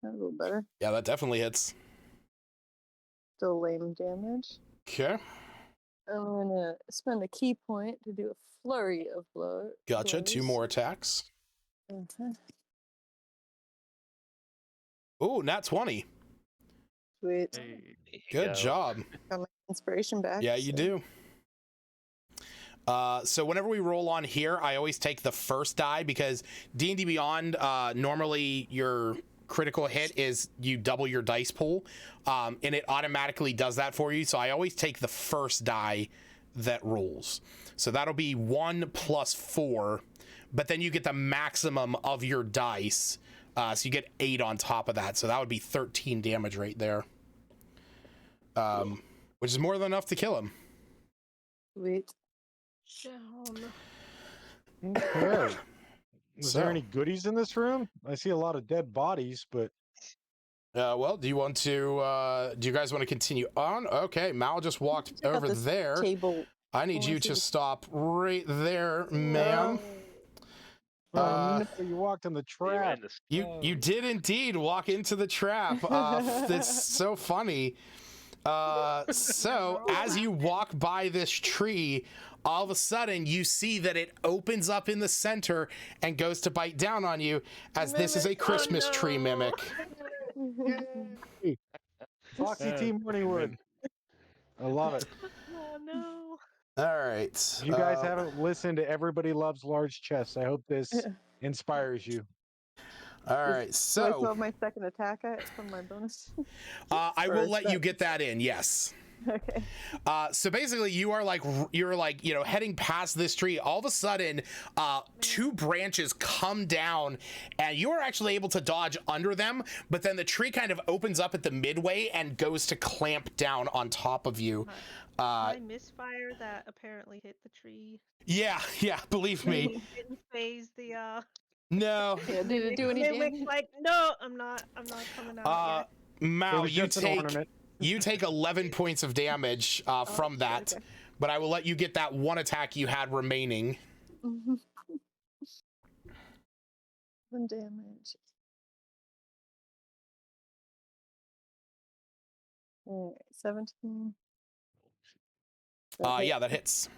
That's a little better. Yeah, that definitely hits. Still lame damage. Okay. I'm gonna spend a key point to do a flurry of blows. Gotcha. 2 more attacks. Okay. Ooh, nat 20. Sweet. There you Good go. job. Got my inspiration back. Yeah, you do. So whenever we roll on here, I always take the first die because D&D Beyond, normally your critical hit is you double your dice pool, and it automatically does that for you. So I always take the first die that rolls. So that'll be 1 + 4, but then you get the maximum of your dice. So you get 8 on top of that. So that would be 13 damage right there, which is more than enough to kill him. Sweet. down. Okay. Is there any goodies in this room? I see a lot of dead bodies, but Well, do you want to, do you guys want to continue on? Okay, Mal just walked Check out over this there. Table. I need Oh, I you see to the- stop right there, ma'am. no, you walked in the You were trap. in the You did indeed walk into the trap. That's so funny. So as you walk by this tree, all of a sudden you see that it opens up in the center and goes to bite down on you, as this is a Christmas tree mimic. Foxy T Morningwood. I love it. Oh no. All right. You guys haven't listened to Everybody Loves Large Chests. I hope this inspires you. All right. Do I still So have my second attack from my bonus? I Or will is let you that- get that in. Yes. Okay. So basically you're like, you know, heading past this tree. All of a sudden, 2 branches come down and you're actually able to dodge under them, but then the tree kind of opens up at the midway and goes to clamp down on top of you. My misfire that apparently hit the tree. Yeah, believe me. Didn't phase the No. Yeah, did it do any Mimic's damage? like, no, I'm not coming out yet. It Mal, was you just an take ornament. you take 11 points of damage from that, okay. but I will let you get that 1 attack you had remaining. 1 damage. Alright, 17. Yeah, that hits.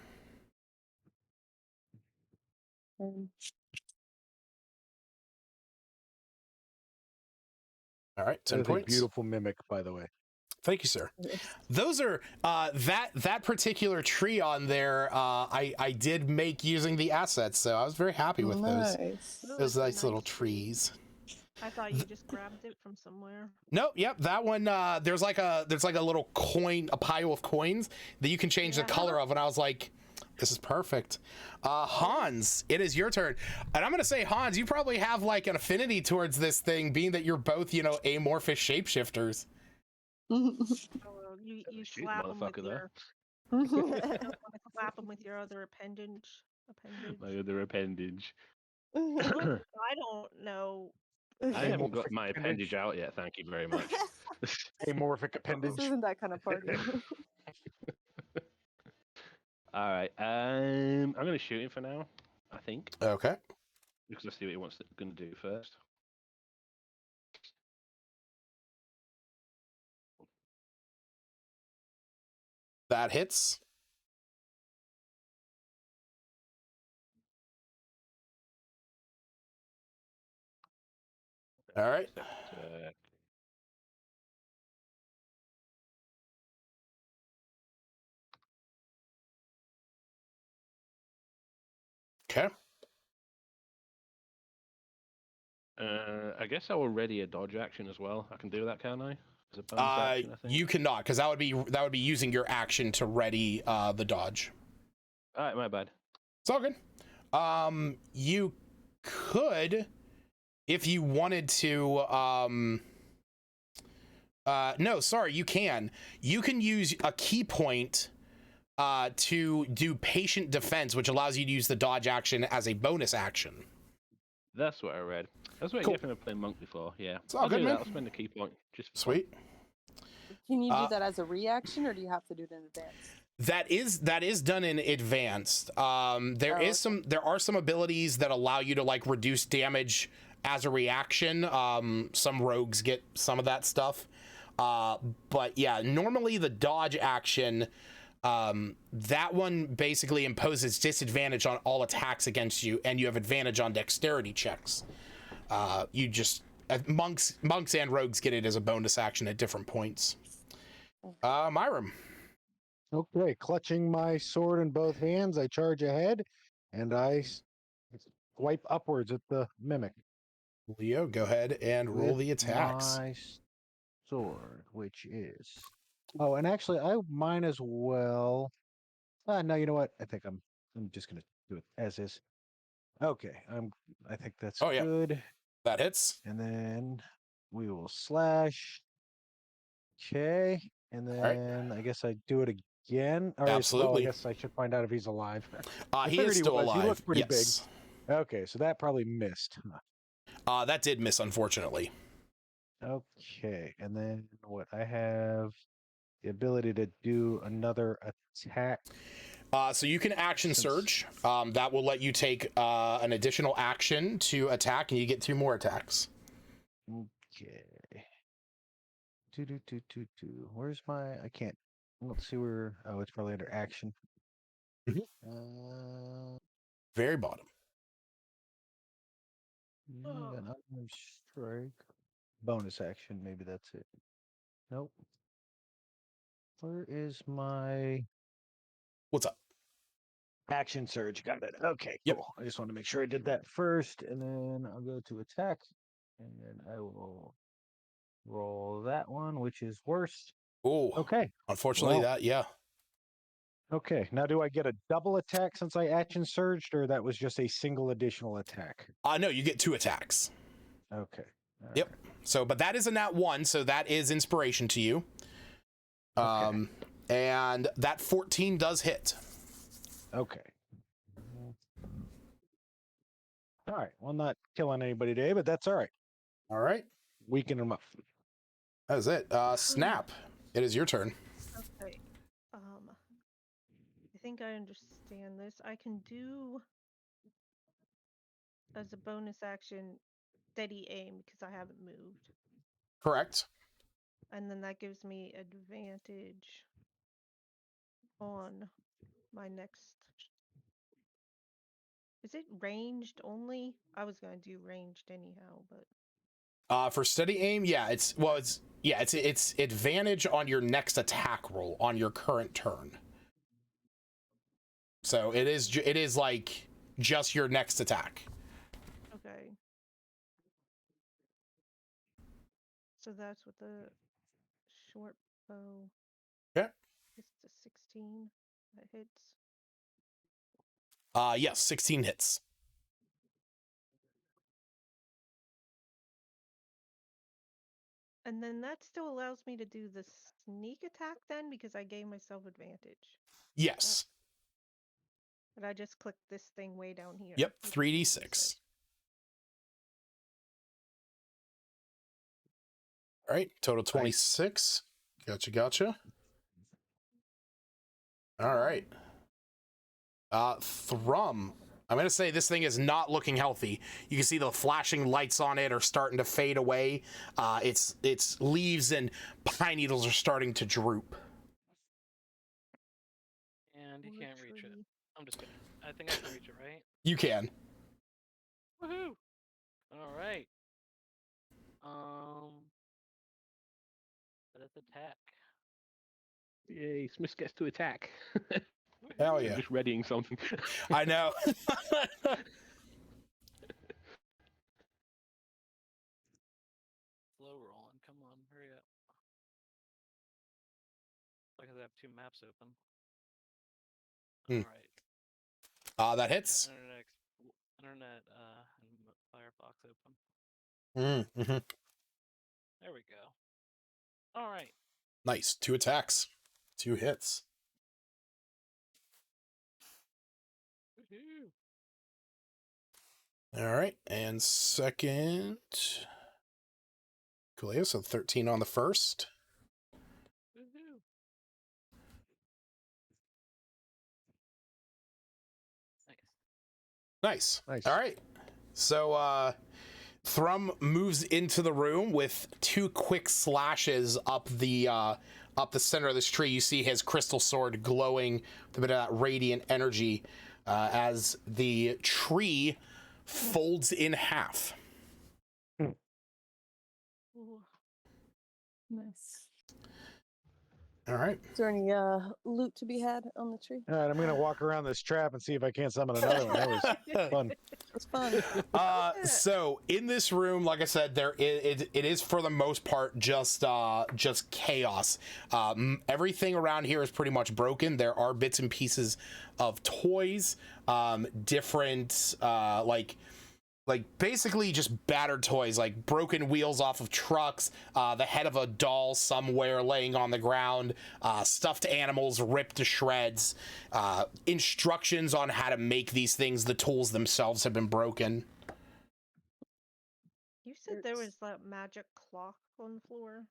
And All right, 10 That is a points. beautiful mimic, by the way. Thank you, sir. Those are that particular tree on there. I did make using the assets, so I was very happy with those. nice. Those nice little trees. I thought you just grabbed it from somewhere. Nope, yep, that one. There's like a little coin, a pile of coins that you can change the color of, and I was like, this is perfect. Hans, it is your turn, and I'm gonna say, Hans, you probably have like an affinity towards this thing, being that you're both, you know, amorphous shapeshifters. Oh, well, you Shoot, slap them with motherfucker, your slap them with your other appendage. My other appendage. I don't know. I haven't got Amorphic my appendage. appendage out yet, thank you very much. Amorphic appendage. This isn't that kind of party. Alright, I'm gonna shoot him for now, I think. Okay. Because let's see what he wants gonna do first. That hits. All right. Okay. I guess I will ready a dodge action as well. I can do that, can I? As a bonus action, I think. You cannot, because that would be using your action to ready the dodge. Alright, my bad. It's all good. You could, if you wanted to, no, sorry, you can. You can use a key point to do patient defense, which allows you to use the dodge action as a bonus action. That's what I read. That's what Cool. I get from playing monk before. Yeah, It's all I'll good, do man. that. I'll spend a key point. Just for Sweet. Can you do that as a reaction, or do you have to do it in advance? That is done in advanced. There are some abilities that allow you to like reduce damage as a reaction. Some rogues get some of that stuff. But yeah, normally the dodge action, that one basically imposes disadvantage on all attacks against you, and you have advantage on dexterity checks. You just monks and rogues get it as a bonus action at different points. Myram. Okay, clutching my sword in both hands, I charge ahead, and I swipe upwards at the mimic. Leo, go ahead and roll with the attacks. my sword, which is... Oh, and actually, I mine as well. No, you know what? I think I'm just gonna do it as is. Okay, I think that's good. That hits. And then we will slash. Okay, and then I guess I do it again. Or Absolutely. I guess I should find out if he's alive. He is still alive. He looked pretty yes. big. Okay, so that probably missed. That did miss, unfortunately. Okay, and then what? I have the ability to do another attack. So you can action surge. That will let you take an additional action to attack, and you get 2 more attacks. Okay. Two. Where's my? I can't. Let's see where. Oh, it's probably under action. Very bottom. Then I'm strike. Bonus action. Maybe that's it. Nope. Where is my? What's up? Action surge. Got it. Okay, Yep. cool. I just want to make sure I did that first, and then I'll go to attack, and then I will roll that one, which is worse. Oh, okay. Unfortunately, yeah. Okay, now do I get a double attack since I action surged, or that was just a single additional attack? No, you get 2 attacks. Okay. Yep. Right. So, but that is a nat 1, so that is inspiration to you. Okay. And that 14 does hit. Okay. All right. Well, not killing anybody today, but that's all right. All right. Weaken them up. That is it. Snap. It is your turn. Okay. I think I understand this. I can do as a bonus action steady aim because I haven't moved. Correct. And then that gives me advantage on my next. Is it ranged only? I was gonna do ranged anyhow, but. For steady aim, yeah, it's advantage on your next attack roll on your current turn. So it is like just your next attack. Okay. So that's with the short bow. Okay. It's a 16 that hits. Yes, 16 hits. And then that still allows me to do the sneak attack then because I gave myself advantage. Yes. And I just clicked this thing way down here. Yep, 3d6. All right, total 26. Gotcha. All right. Thrum. I'm going to say this thing is not looking healthy. You can see the flashing lights on it are starting to fade away. Its leaves and pine needles are starting to droop. And you can't reach it. I'm just kidding. I think I can reach it, right? You can. Woohoo! All right. Let us attack. Yay, Smith gets to attack. Hell yeah. I'm just readying something. I know. Slow rolling. Come on, hurry up. Because I have 2 maps open. All right. That hits. Internet and Firefox open. Mm-hmm. There we go. All right. Nice. 2 attacks. 2 hits. Woohoo. All right. And second. Cool. So 13 on the first. Woohoo. Nice. Nice. All right. So Thrum moves into the room with 2 quick slashes up the center of this tree. You see his crystal sword glowing with a bit of that radiant energy as the tree folds in half. Ooh. Nice. All right. Is there any loot to be had on the tree? All right, I'm gonna walk around this trap and see if I can't summon another one. That was fun. It's fun. So in this room, like I said, it is for the most part just chaos. Everything around here is pretty much broken. There are bits and pieces of toys, different like basically just battered toys, like broken wheels off of trucks, the head of a doll somewhere laying on the ground, stuffed animals ripped to shreds, instructions on how to make these things. The tools themselves have been broken. You said there was that magic clock on the floor.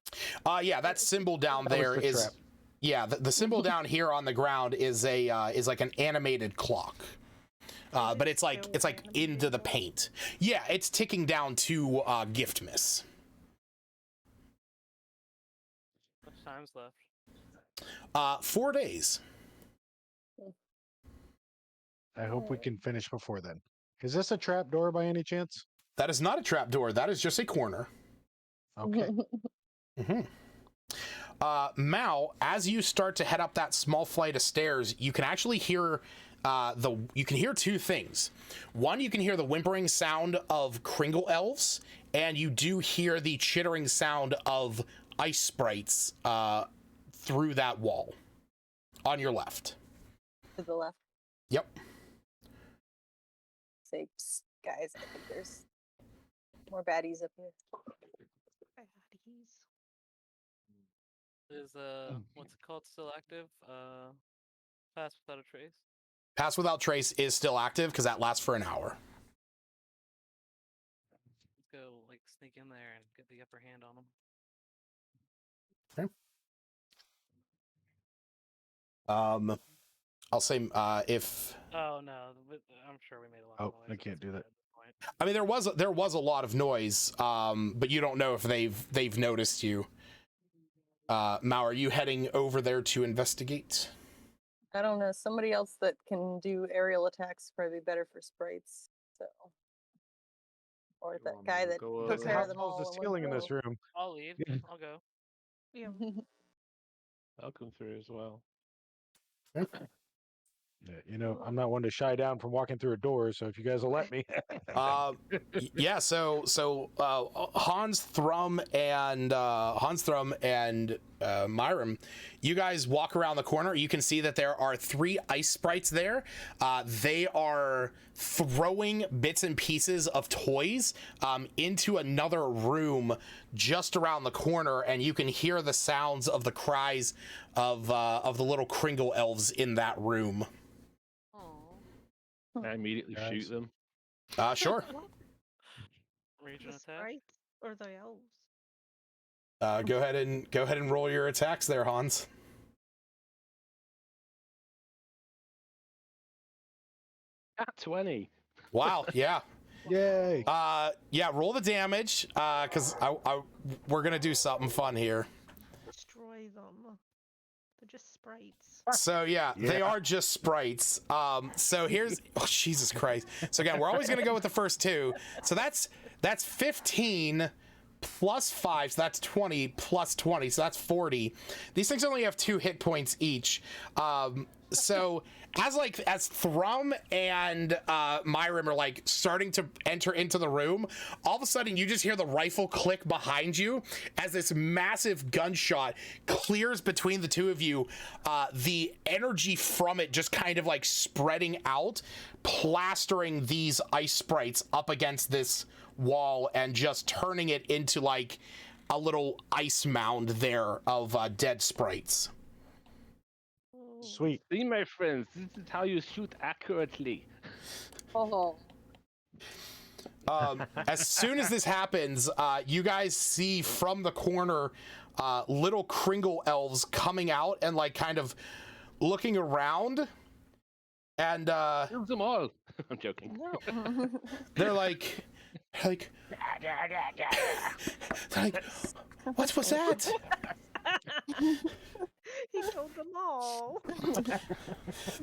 Yeah, that symbol down That was there the is trap. yeah, the symbol down here on the ground is like an animated clock. But it's like into the paint. Yeah, it's ticking down to gift miss. How much time's left? 4 days. I hope we can finish before then. Is this a trap door by any chance? That is not a trap door. That is just a corner. Okay. Mal, as you start to head up that small flight of stairs, you can actually hear you can hear 2 things. One, you can hear the whimpering sound of Kringle elves, and you do hear the chittering sound of ice sprites through that wall on your left. To the left. Yep. Say, "Psst, guys, I think there's more baddies up here." Baddies. Is what's it called still active? Pass without a trace. Pass without trace is still active because that lasts for an hour. Let's go like sneak in there and get the upper hand on them. Okay. I'll say if. Oh no, I'm sure we made a lot of Oh, noise. I can't do that. I mean, there was a lot of noise, but you don't know if they've noticed you. Mao, are you heading over there to investigate? I don't know. Somebody else that can do aerial attacks probably better for sprites. So, or that want me guy to that go took over? care How of them all. tall's the in one ceiling in this go. room? I'll leave. Yeah. I'll go. Yeah. I'll come through as well. Yeah, you know, I'm not one to shy down from walking through a door, so if you guys will let me. Yeah. So Hans Thrum and Myram, you guys walk around the corner. You can see that there are 3 ice sprites there. They are throwing bits and pieces of toys into another room just around the corner, and you can hear the sounds of the cries of the little Kringle elves in that room. I immediately Guys. shoot them. Sure. Region The attack. sprites or the elves? Go ahead and roll your attacks there, Hans. At 20. Wow. Yeah. Yay! Yeah. Roll the damage, because we're gonna do something fun here. Destroy them. They're just sprites. So yeah, they are just sprites. So here's Jesus Christ. So again, we're always gonna go with the first 2. So that's 15 plus 5, so that's 20, plus 20, so that's 40. These things only have 2 hit points each. So as Thrum and Myram are like starting to enter into the room, all of a sudden you just hear the rifle click behind you as this massive gunshot clears between the two of you. The energy from it just kind of like spreading out, plastering these ice sprites up against this wall and just turning it into like a little ice mound there of dead sprites. Sweet. See, my friends, this is how you shoot accurately. Oh. As soon as this happens, you guys see from the corner little Kringle elves coming out and like kind of looking around, and Kill them all. I'm joking. No. they're like, what was that? He killed them all.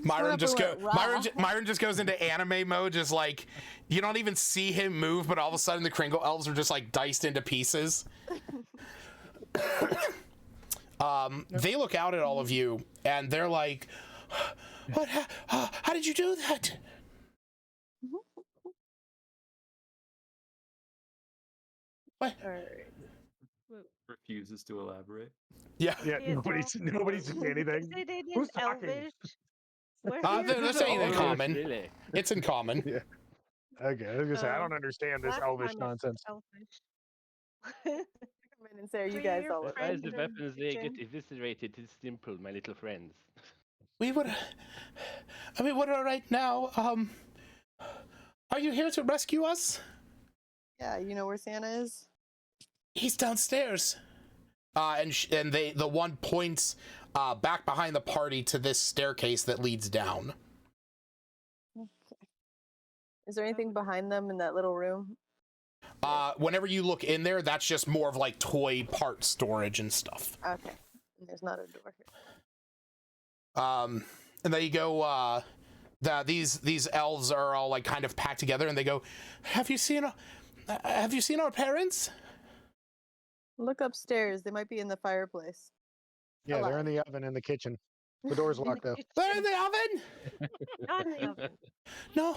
Myron just raw. Myron just goes into anime mode, just like you don't even see him move, but all of a sudden the Kringle elves are just like diced into pieces. They look out at all of you and they're like, "What? How did you do that?" What? All right. Refuses to elaborate. Yeah. Yeah, Yeah, nobody's saying anything. Is it in Who's talking? Elvish? We're They're here saying for in Oh, common. Really? It's in common. Yeah. Okay, I was gonna say I Oh. don't understand this last elvish time it's nonsense. Elvish. Come in and say, are you Free guys your all Why okay? is the friend weapons they get kitchen. eviscerated? It's simple, my little friends. We're all right now. Are you here to rescue us? Yeah, you know where Santa is? He's downstairs. And the one points back behind the party to this staircase that leads down. Okay. Is there anything behind them in that little room? Whenever you look in there, that's just more of like toy part storage and stuff. Okay. And there's not a door here. And they go, these elves are all like kind of packed together, and they go, have you seen our parents? Look upstairs. They might be in the fireplace. Yeah, they're in Alive. the oven in the kitchen. The door's locked though. They're in the oven. Not in the oven. No,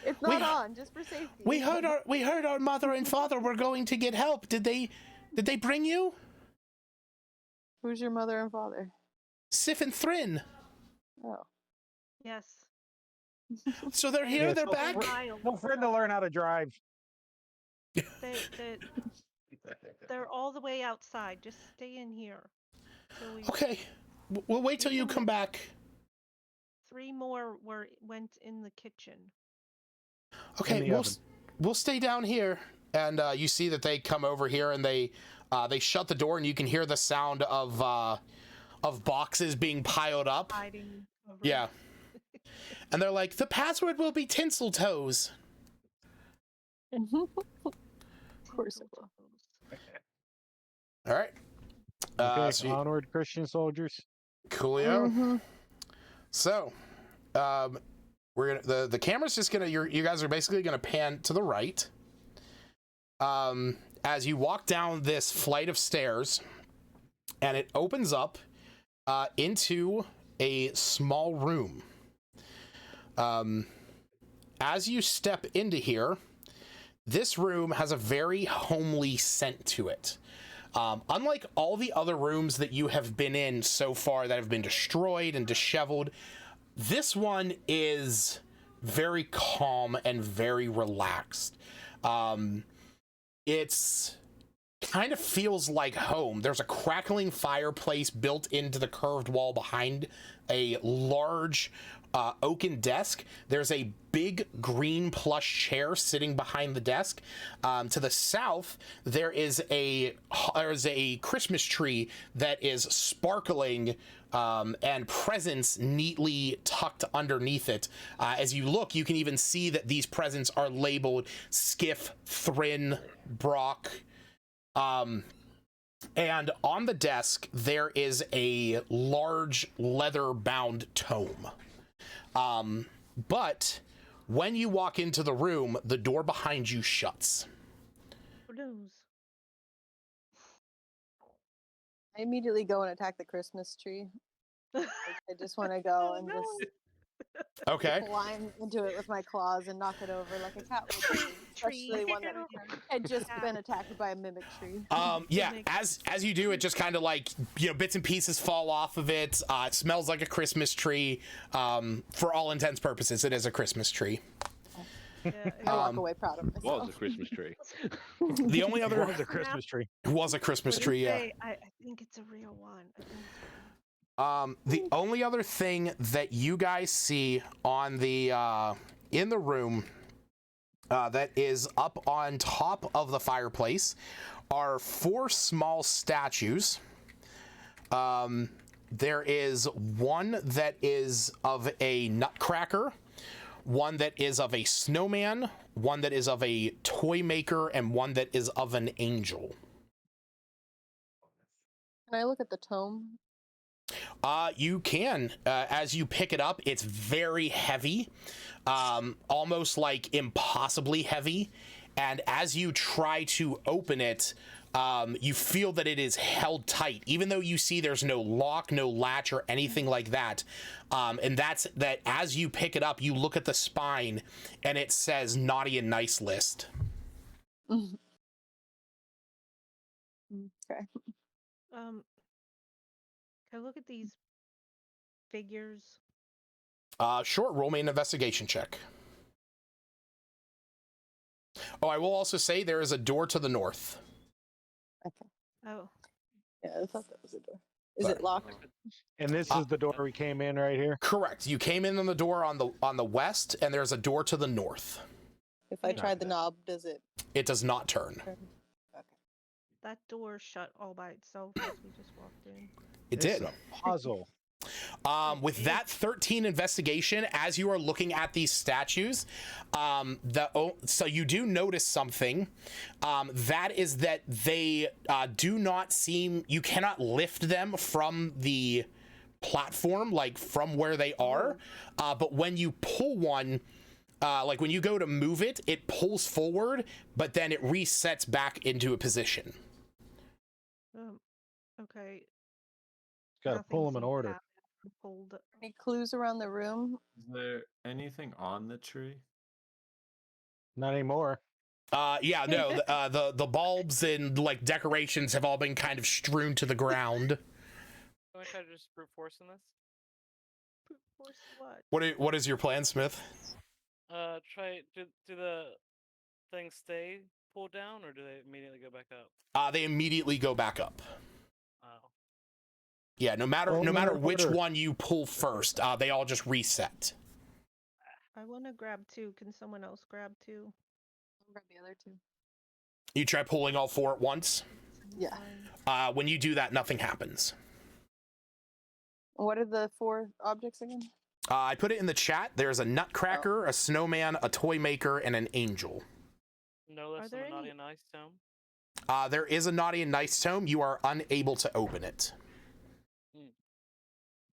It's not on, just for safety. we heard our mother and father were going to get help. Did they bring you? Who's your mother and father? Sif and Thrin. Oh. Yes. So they're here. Yeah, They're so back. Wild. No friend to learn how to drive. They're all the way outside. Just stay in here. till we- Okay, we'll wait till you come back. 3 more went in the kitchen. Okay, the oven. we'll stay down here, and you see that they come over here and they shut the door, and you can hear the sound of boxes being piled up. Hiding. Over. Yeah, and they're like, the password will be tinsel toes. Of course it will. All right. Okay, So onward, Christian soldiers. coolio. Mhm. So, we're gonna the camera's just gonna you guys are basically gonna pan to the right. As you walk down this flight of stairs, and it opens up into a small room. As you step into here, this room has a very homely scent to it. Unlike all the other rooms that you have been in so far that have been destroyed and disheveled, this one is very calm and very relaxed. It's kind of feels like home. There's a crackling fireplace built into the curved wall behind a large oaken desk. There's a big green plush chair sitting behind the desk. To the south, there's a Christmas tree that is sparkling and presents neatly tucked underneath it. As you look, you can even see that these presents are labeled Skiff, Thrin, Brock. And on the desk, there is a large leather-bound tome. But when you walk into the room, the door behind you shuts. Who knows? I immediately go and attack the Christmas tree. Like, I just want to go and No. just Okay. climb into it with my claws and knock it over like a cat would do, especially Tree. one that had just been attacked by a mimic tree. Yeah, as you do, it just kind of like, bits and pieces fall off of it. It smells like a Christmas tree. For all intents purposes, it is a Christmas tree. Yeah, I walk away proud of myself. Was a Christmas tree. The only It other was a Christmas tree. was a Christmas tree, yeah. I think it's a real one. I think it's real. The only other thing that you guys see on the in the room that is up on top of the fireplace are 4 small statues. There is one that is of a nutcracker, one that is of a snowman, one that is of a toy maker, and one that is of an angel. Can I look at the tome? You can. As you pick it up, it's very heavy, almost like impossibly heavy. And as you try to open it, you feel that it is held tight, even though you see there's no lock, no latch, or anything like that. And that's that. As you pick it up, you look at the spine, and it says "Naughty and Nice List." Okay. Can I look at these figures? Sure. Roll me an investigation check. Oh, I will also say there is a door to the north. Okay. Oh, Yeah, I thought that was a door. Is it locked? And this is the door we came in right here. Correct. You came in on the door on the west, and there's a door to the north. If I try the knob, does it It does not turn. turn? Okay. that door shut all by itself as we just walked in. It It's did. a puzzle. With that 13 investigation, as you are looking at these statues, so you do notice something. That is that they do not seem. You cannot lift them from the platform, like from where they are. But when you pull one, like when you go to move it, it pulls forward, but then it resets back into a position. Okay. Got to pull them in Nothing seems to order. happen. Pulled. Any clues around the room? Is there anything on the tree? Not anymore. Yeah, no, the bulbs and like decorations have all been kind of strewn to the ground. Can I try to just brute force in this? Force what? What is your plan, Smith? Do the things stay pulled down, or do they immediately go back up? They immediately go back up. Oh. Yeah, no matter Roll in which order. one you pull first, they all just reset. I want to grab 2. Can someone else grab 2? I'll grab the other 2. You try pulling all 4 at once. Yeah. When you do that, nothing happens. What are the 4 objects again? I put it in the chat. There's a nutcracker, a snowman, a toy maker, and an angel. No less than there a naughty any- and nice tome. There is a naughty and nice tome. You are unable to open it. Is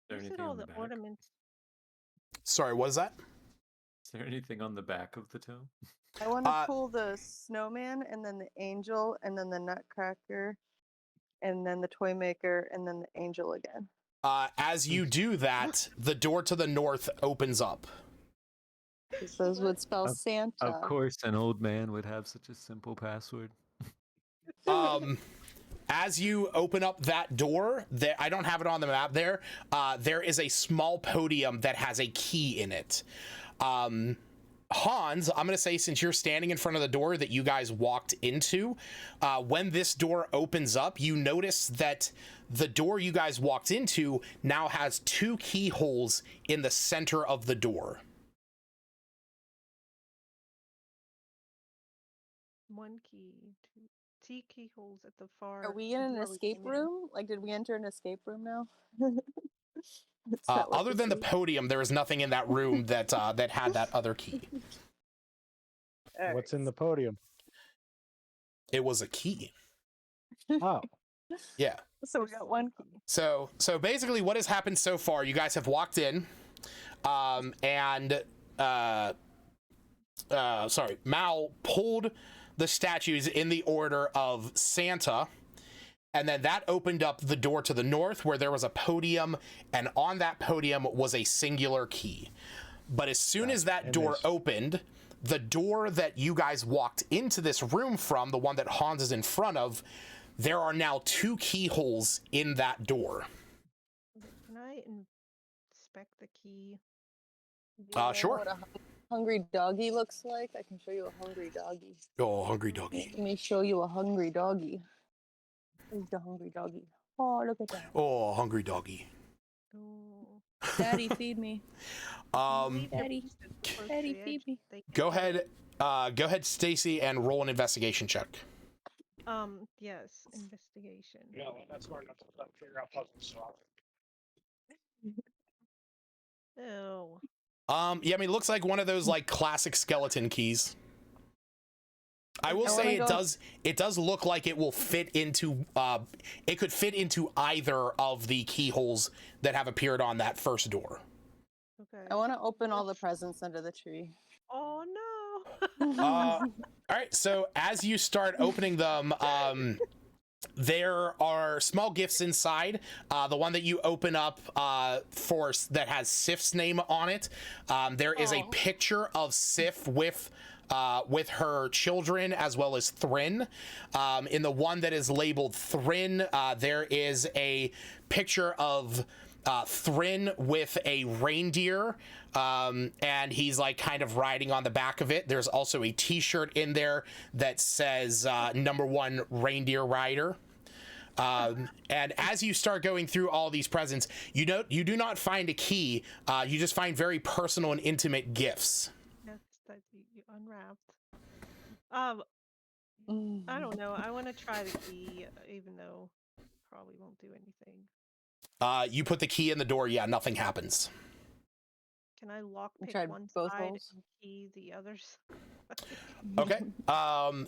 there Where's it anything all on the the back? ornaments? Sorry, what is that? Is there anything on the back of the tome? I want to pull the snowman, and then the angel, and then the nutcracker, and then the toy maker, and then the angel again. As you do that, the door to the north opens up. 'Cause those would spell Santa. Of course, an old man would have such a simple password. As you open up that door, there, I don't have it on the map there. There is a small podium that has a key in it. Hans, I'm going to say, since you're standing in front of the door that you guys walked into, when this door opens up, you notice that the door you guys walked into now has 2 keyholes in the center of the door. 1 key, 2 T keyholes at the far. Are we in an door we escape came in. room? Like, did we enter an escape room now? Is that what Other this than the is? podium, there is nothing in that room that that had that other key. All What's right. in the podium? It was a key. Oh, Yeah. So we got 1 key. So basically what has happened so far, you guys have walked in, and Mal pulled the statues in the order of Santa, And then that opened up the door to the north where there was a podium, and on that podium was a singular key. But as soon as that door opened, the door that you guys walked into this room from, the one that Hans is in front of, there are now 2 keyholes in that door. Can I inspect the key? Sure. What a hungry doggy looks like. I can show you a hungry doggy. Oh, hungry doggy. Let me show you a hungry doggy. Who's the hungry doggy? Oh, look at that. Oh, hungry doggy. Oh. Daddy, feed me. Daddy, feed me. Go ahead, Stacy, and roll an investigation check. Yes, investigation. Yeah, well, that's smart enough to figure out puzzles. So Oh. Yeah, I mean, it looks like one of those like classic skeleton keys. I will say it does look like it will fit into it could fit into either of the keyholes that have appeared on that first door. Okay. I want to open all the presents under the tree. Oh no. All right, so as you start opening them, there are small gifts inside. The one that you open up that has Sif's name on it. There is a picture of Sif with her children as well as Thrin. In the one that is labeled Thrin, there is a picture of Thrin with a reindeer, and he's like kind of riding on the back of it. There's also a t-shirt in there that says #1 reindeer rider. And as you start going through all these presents, you do not find a key. You just find very personal and intimate gifts. Yes, that you unwrapped. I don't know. I want to try the key, even though probably won't do anything. You put the key in the door. Yeah, nothing happens. Can I lockpick tried one both side holes? and key the others? Okay.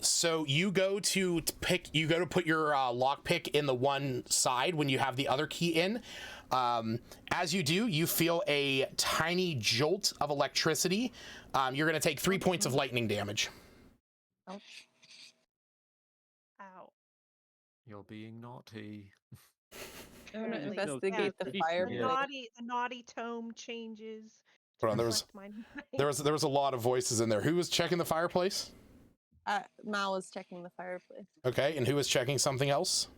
So you go to put your lockpick in the one side when you have the other key in. As you do, you feel a tiny jolt of electricity. You're going to take 3 points of lightning damage. Ouch. Ow. You're being naughty. I'm gonna Apparently. investigate the The fireplace. naughty tome changes. Hold on, reflect my there was a lot of voices in there. Who was checking the fireplace? Mal was checking the fireplace. Okay, and who was checking something else?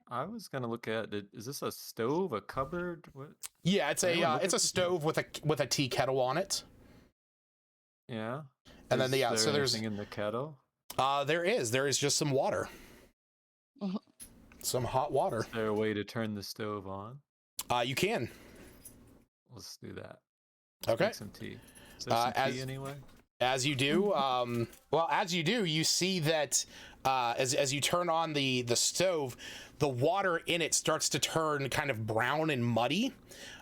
I was gonna look at it. Is this a stove, a cupboard? What? Yeah, it's Anyone look a at this? stove with a tea kettle on it. Yeah. And then Is so there there's anything in the kettle. there is just some water. Some hot water. Is there a way to turn the stove on? You can. Let's do that. Okay. Make some tea. Is there some tea anyway? As you do, you see that as you turn on the stove, the water in it starts to turn kind of brown and muddy.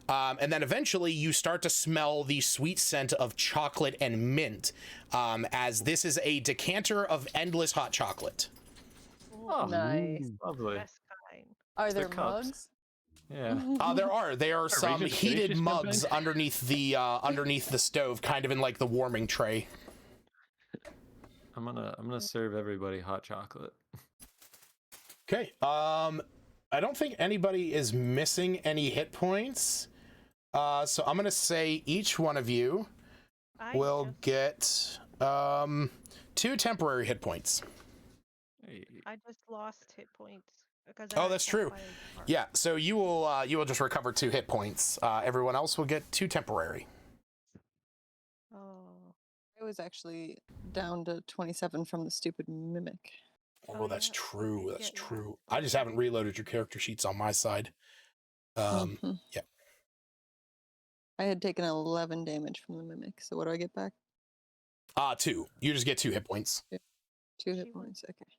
And then eventually you start to smell the sweet scent of chocolate and mint, as this is a decanter of endless hot chocolate. Oh, Nice. lovely. Best kind. Are They're there cups. mugs? Yeah. There are some Raven heated Delicious mugs company? underneath the stove, kind of in like the warming tray. I'm gonna serve everybody hot chocolate. Okay. I don't think anybody is missing any hit points. So I'm gonna say each one of you will get 2 temporary hit points. Hey. I just lost hit points because. Oh, that's true. Yeah. So you will just recover 2 hit points. Everyone else will get 2 temporary. Oh. I was actually down to 27 from the stupid mimic. Oh, that's yeah. true. That's Yeah, yeah. true. I just haven't reloaded your character sheets on my side. Yeah. I had taken 11 damage from the mimic, so what do I get back? 2. You just get 2 hit points. 2 hit She points, okay.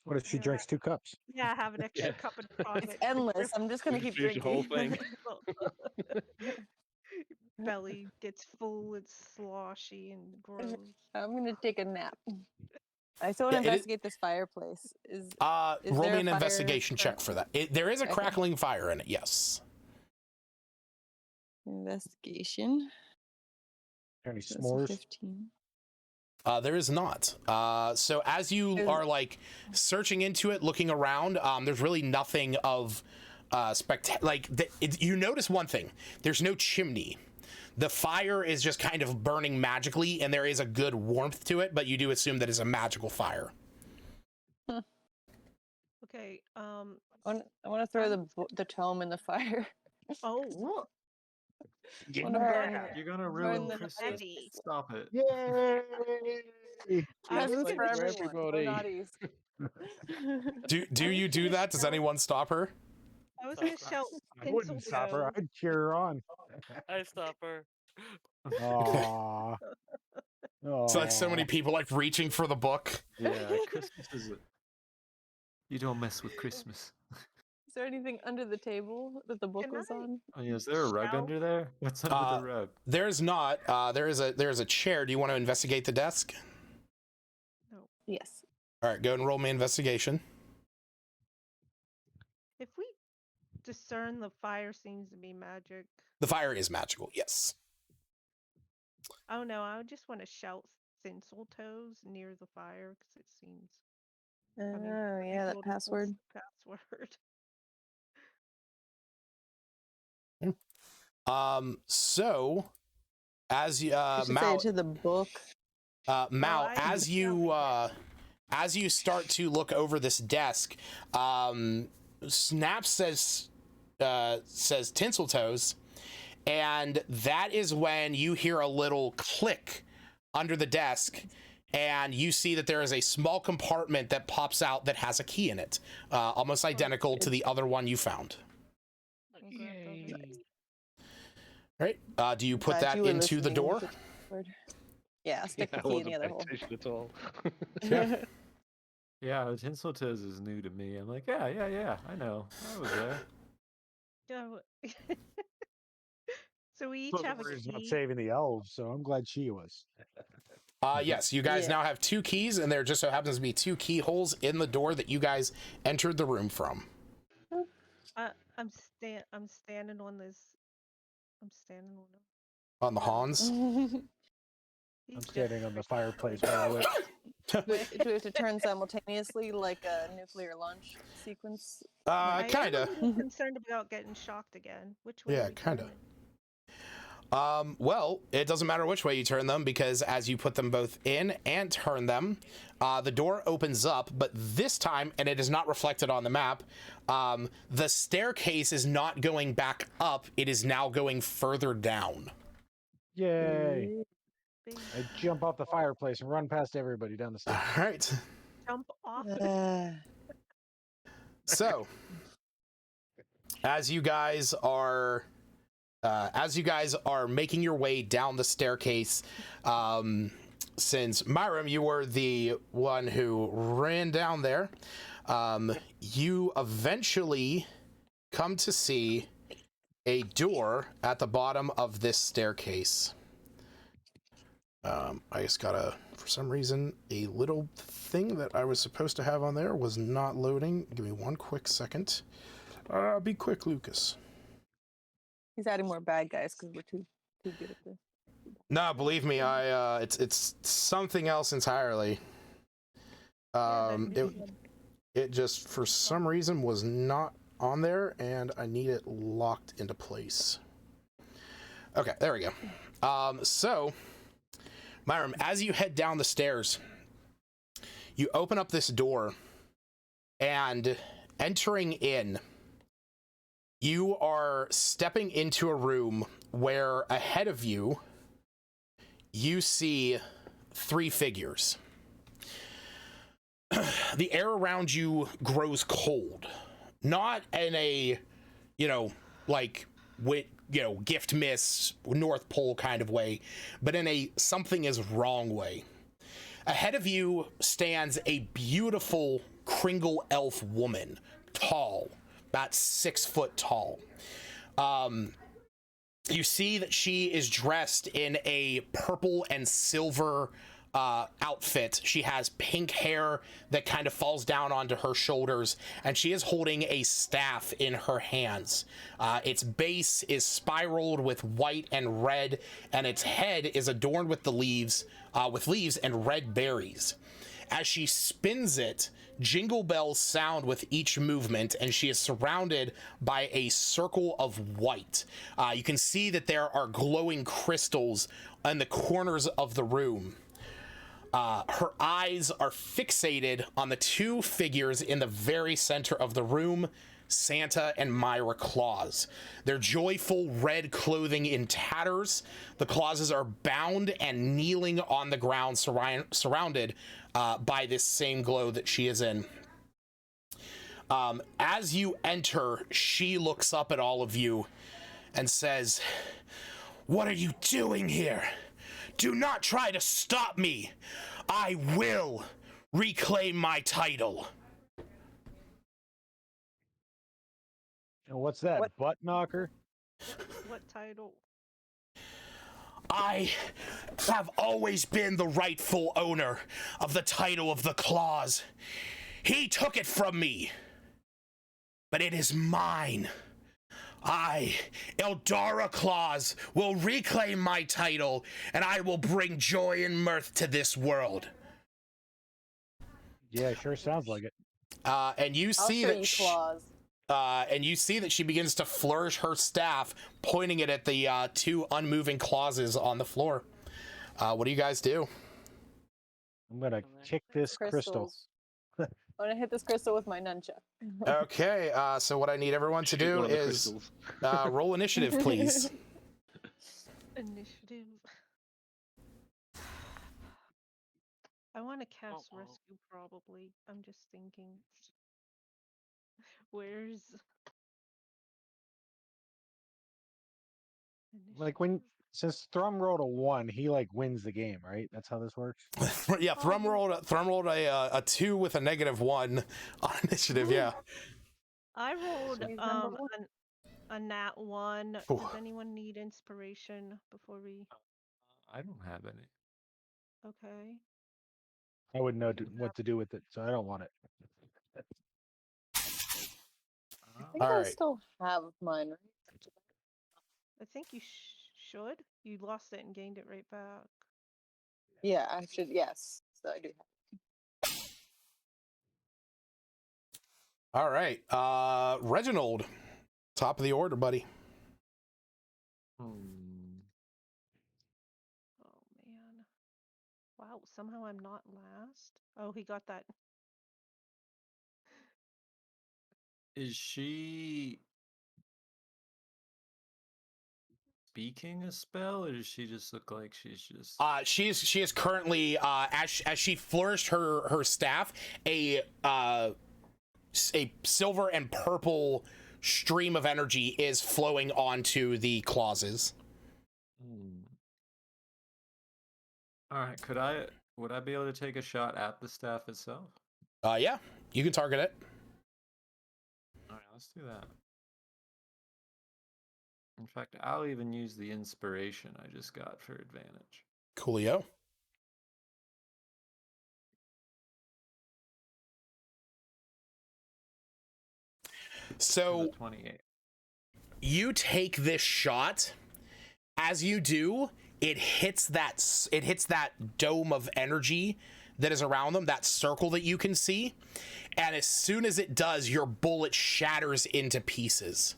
what if she Yeah. drinks 2 cups? Yeah, have an extra cup in the pocket. It's endless. I'm just gonna keep Finish the drinking. whole thing. Belly gets full, it's sloshy and gross. I'm gonna take a nap. I still want Yeah, to it is- investigate this fireplace. Is Roll there me a an fire investigation check for that. There is a Okay. crackling fire in it, yes. investigation? Any That's a s'mores? 15. There is not. So as you are like searching into it, looking around, there's really nothing of you notice one thing. There's no chimney. The fire is just kind of burning magically, and there is a good warmth to it, but you do assume that it's a magical fire. Okay. I want to throw the tome in the fire. Oh. What? Wanna burn it. You're gonna Burn ruin the Christmas. heavy. Stop it. Yay! Presents like for for everyone. No everybody. naughties. Do you do that? Does anyone stop her? I was gonna shout I wouldn't stop her. Tinseltoes. I'd cheer her on. I stop her. Aww. So like so many Aw. people like reaching for the book. Yeah, Christmas is it. You don't mess with Christmas. Is there anything under the table that the book Can was I- on? Oh, yeah, is there a rug Shall- under there? What's under the rug? There's not. There is a chair. Do you want to investigate the desk? Yes. All right, go and roll me investigation. If we discern the fire seems to be magic. The fire is magical. Yes. Oh no, I just want to shout Tinseltoes near the fire because it seems. Oh yeah, that Tinseltoes password. Password. So as you I should say Mal, it to the book. Mal, I as you start to look over this desk, Snap says Tinseltoes, and that is when you hear a little click under the desk, and you see that there is a small compartment that pops out that has a key in it, almost identical to the other one you found. All right. Do you put Glad that you were into the listening door? to the word. Yeah, stick I the key in wasn't the other hole. paying attention at all. Yeah, the Tinseltoes is new to me. I'm like, yeah, I know. I was there. Yeah. So we each Wasn't have a worried about key. saving the elves, so I'm glad she was. Yes, you guys Yeah. now have 2 keys, and there just so happens to be 2 keyholes in the door that you guys entered the room from. I'm standing on this. I'm standing on it. On the Hans. He's I'm just standing on the freaking fireplace crazy. while I wait. Do we have to turn simultaneously like a nuclear launch sequence? I am Kinda. a little concerned about getting shocked again. Which way? Yeah, are we kinda. going? Well, it doesn't matter which way you turn them, because as you put them both in and turn them, the door opens up, but this time, and it is not reflected on the map, the staircase is not going back up, it is now going further down. Yay! Big I jump off the fireplace and run past everybody down the stairs. All right. jump off. So, as you guys are making your way down the staircase, since Myram, you were the one who ran down there, you eventually come to see a door at the bottom of this staircase. I just gotta, for some reason, a little thing that I was supposed to have on there was not loading. Give me one quick second. Be quick, Lucas. He's adding more bad guys because we're too good at this. No, believe me, it's something else entirely. It just for some reason was not on there, and I need it locked into place. Okay, there we go. So, Myram, as you head down the stairs, you open up this door, and entering in, you are stepping into a room where ahead of you, you see 3 figures. The air around you grows cold. Not in a, gift miss, North Pole kind of way, but in a something is wrong way. Ahead of you stands a beautiful Kringle elf woman, tall, about 6 foot tall. You see that she is dressed in a purple and silver outfit. She has pink hair that kind of falls down onto her shoulders, and she is holding a staff in her hands. Its base is spiraled with white and red, and its head is adorned with leaves and red berries. As she spins it, jingle bells sound with each movement, and she is surrounded by a circle of white. You can see that there are glowing crystals in the corners of the room. Her eyes are fixated on the two figures in the very center of the room, Santa and Myra Claus. Their joyful red clothing in tatters. The Clauses are bound and kneeling on the ground, surrounded by this same glow that she is in. As you enter, she looks up at all of you and says, "What are you doing here? Do not try to stop me. I will reclaim my title." And what's that? What- Butt knocker? What title? I have always been the rightful owner of the title of the Claus. He took it from me, but it is mine. I, Eldara Claus, will reclaim my title, and I will bring joy and mirth to this world. Yeah, sure sounds like it. And you I'll see show that you she, claws. and you see that she begins to flourish her staff, pointing it at the two unmoving Clauses on the floor. What do you guys do? I'm gonna kick this crystal. Crystals. I'm gonna hit this crystal with my nunchuck. Okay, so what I need everyone to Shoot do one of the is crystals. roll initiative, please. Initiative. I want to cast Uh-oh. rescue probably. I'm just thinking. Where's Like since Thrum rolled a 1, he like wins the game, right? That's how this works. Yeah, Thrum rolled a 2 with a -1 on initiative. Yeah. I rolled She's number one. a nat 1. Ooh. Does anyone need inspiration before we? I don't have any. Okay. I wouldn't know what to do with it, so I don't want it. I think All I right. still have mine, right? I think you should. You lost it and gained it right back. Yeah, I should. Yes, so I do have. All right. Reginald, top of the order, buddy. Hmm. Oh man. Wow, somehow I'm not last. Oh, he got that. Is she speaking a spell, or does she just look like she's just? She is currently as she flourished her staff, a silver and purple stream of energy is flowing onto the Clauses. All right. Would I be able to take a shot at the staff itself? Yeah, you can target it. All right, let's do that. In fact, I'll even use the inspiration I just got for advantage. Coolio. So 28. You take this shot. As you do, it hits that dome of energy that is around them, that circle that you can see. And as soon as it does, your bullet shatters into pieces.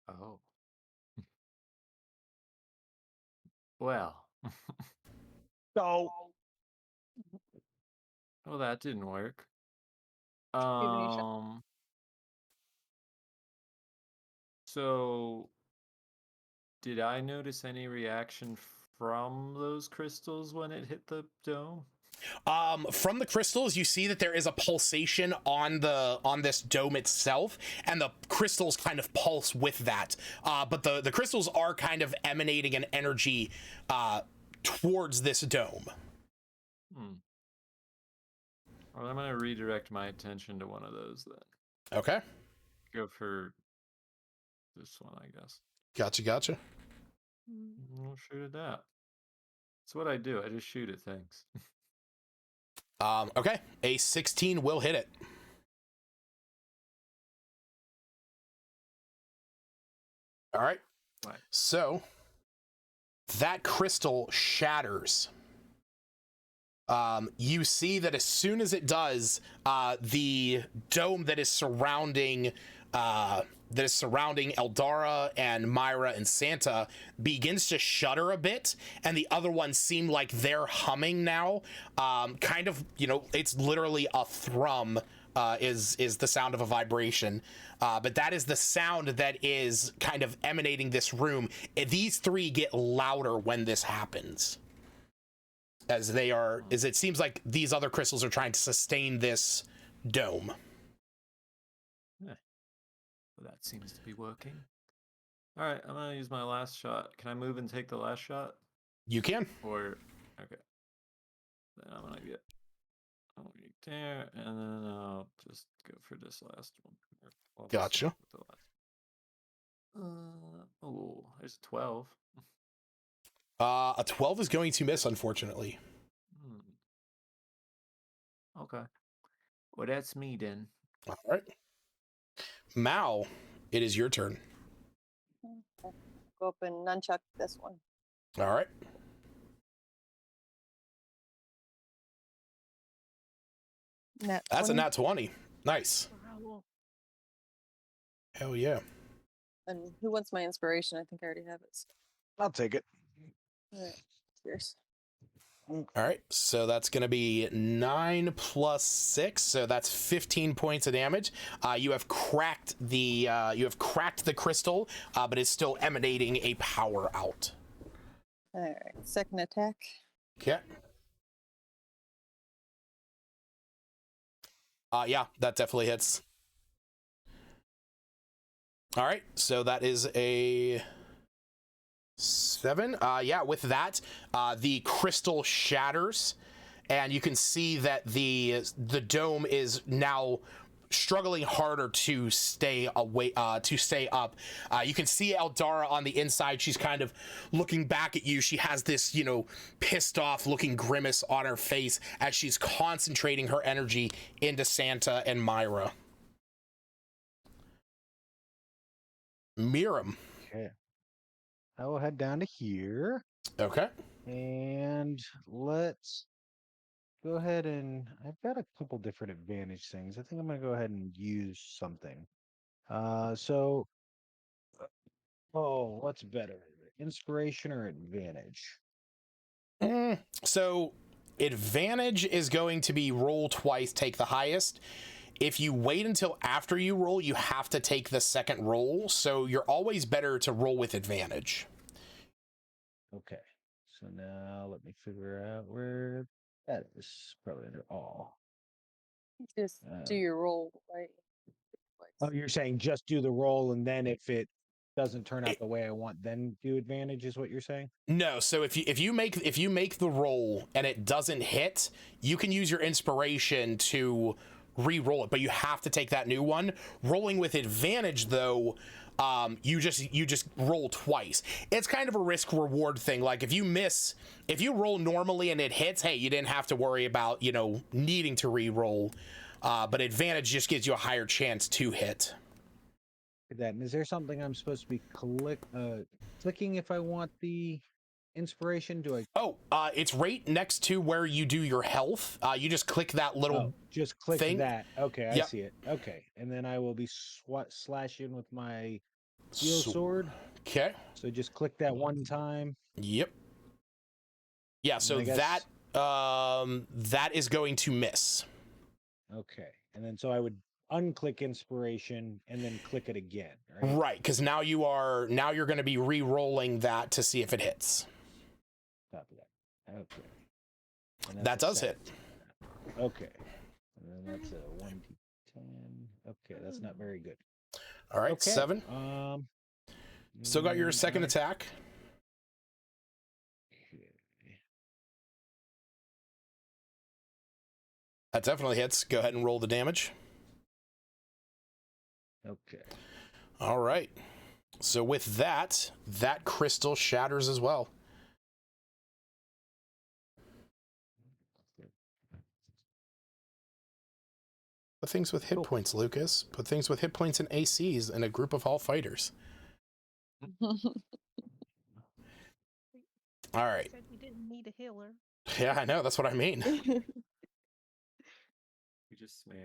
Oh. Well. So Well, that didn't work. Give it a shot. So did I notice any reaction from those crystals when it hit the dome? From the crystals, you see that there is a pulsation on this dome itself, and the crystals kind of pulse with that. But the crystals are kind of emanating an energy towards this dome. Well, I'm gonna redirect my attention to one of those then. Okay. Go for this one, I guess. Gotcha. We'll shoot at that. That's what I do. I just shoot at things. Okay, a 16 will hit it. All right. Right. So that crystal shatters. You see that as soon as it does, the dome that is surrounding Eldara and Myra and Santa begins to shudder a bit, and the other ones seem like they're humming now. Kind of, it's literally a thrum. Is the sound of a vibration, but that is the sound that is kind of emanating this room. These three get louder when this happens, as it seems like these other crystals are trying to sustain this dome. Yeah. Well, that seems to be working. All right, I'm gonna use my last shot. Can I move and take the last shot? You can. Or okay, then I'm gonna get right there, and then I'll just go for this last one. Well, Gotcha. The last. Oh, there's a 12. A 12 is going to miss, unfortunately. Okay. Well, that's me then. All right. Mal, it is your turn. Okay. Go up and nunchuck this one. All right. That's a nat 20. Nice. Wow. Hell yeah. And who wants my inspiration? I think I already have it. I'll take it. All right. Cheers. All right, so that's going to be 9 plus 6, so that's 15 points of damage. You have cracked the crystal, but it's still emanating a power out. All right. Second attack. Okay. Yeah, that definitely hits. All right, so that is a 7. Yeah, with that, the crystal shatters, and you can see that the dome is now struggling harder to stay away, to stay up. You can see Eldara on the inside. She's kind of looking back at you. She has this, pissed off looking grimace on her face as she's concentrating her energy into Santa and Myra. Miriam. Okay. I will head down to here. Okay. And let's go ahead and I've got a couple different advantage things. I think I'm going to go ahead and use something. What's better? Inspiration or advantage? So advantage is going to be roll twice, take the highest. If you wait until after you roll, you have to take the second roll. So you're always better to roll with advantage. Okay. So now let me figure out where that is. Probably under all. Just do your roll, right? Oh, you're saying just do the roll, and then if it doesn't turn out the way I want, then do advantage is what you're saying? No, so if you make the roll and it doesn't hit, you can use your inspiration to re-roll it, but you have to take that new one. Rolling with advantage, though, you just roll twice. It's kind of a risk reward thing. Like if you roll normally and it hits, hey, you didn't have to worry about needing to re-roll. But advantage just gives you a higher chance to hit. That. And is there something I'm supposed to be clicking if I want the inspiration? Do I? Oh, it's right next to where you do your health. You just click that little. Just click thing. that. Okay, Yep. I see it. Okay, and then I will be slashing with my steel sword. Okay. So just click that one time. Yep. Yeah. So that that is going to miss. Okay, and then so I would unclick inspiration and then click it again, right? Right, because now you're going to be re-rolling that to see if it hits. Copy that. Okay. That does hit. Okay. And then that's a 1d10. Okay, that's not very good. All right, okay. 7. Still got your second right. attack. That definitely hits. Go ahead and roll the damage. Okay. All right. So with that crystal shatters as well. Put things with hit points, Lucas. Put things with hit points and ACs in a group of all fighters. All right. Said we didn't need a healer. Yeah, I know. That's what I mean. We just smash.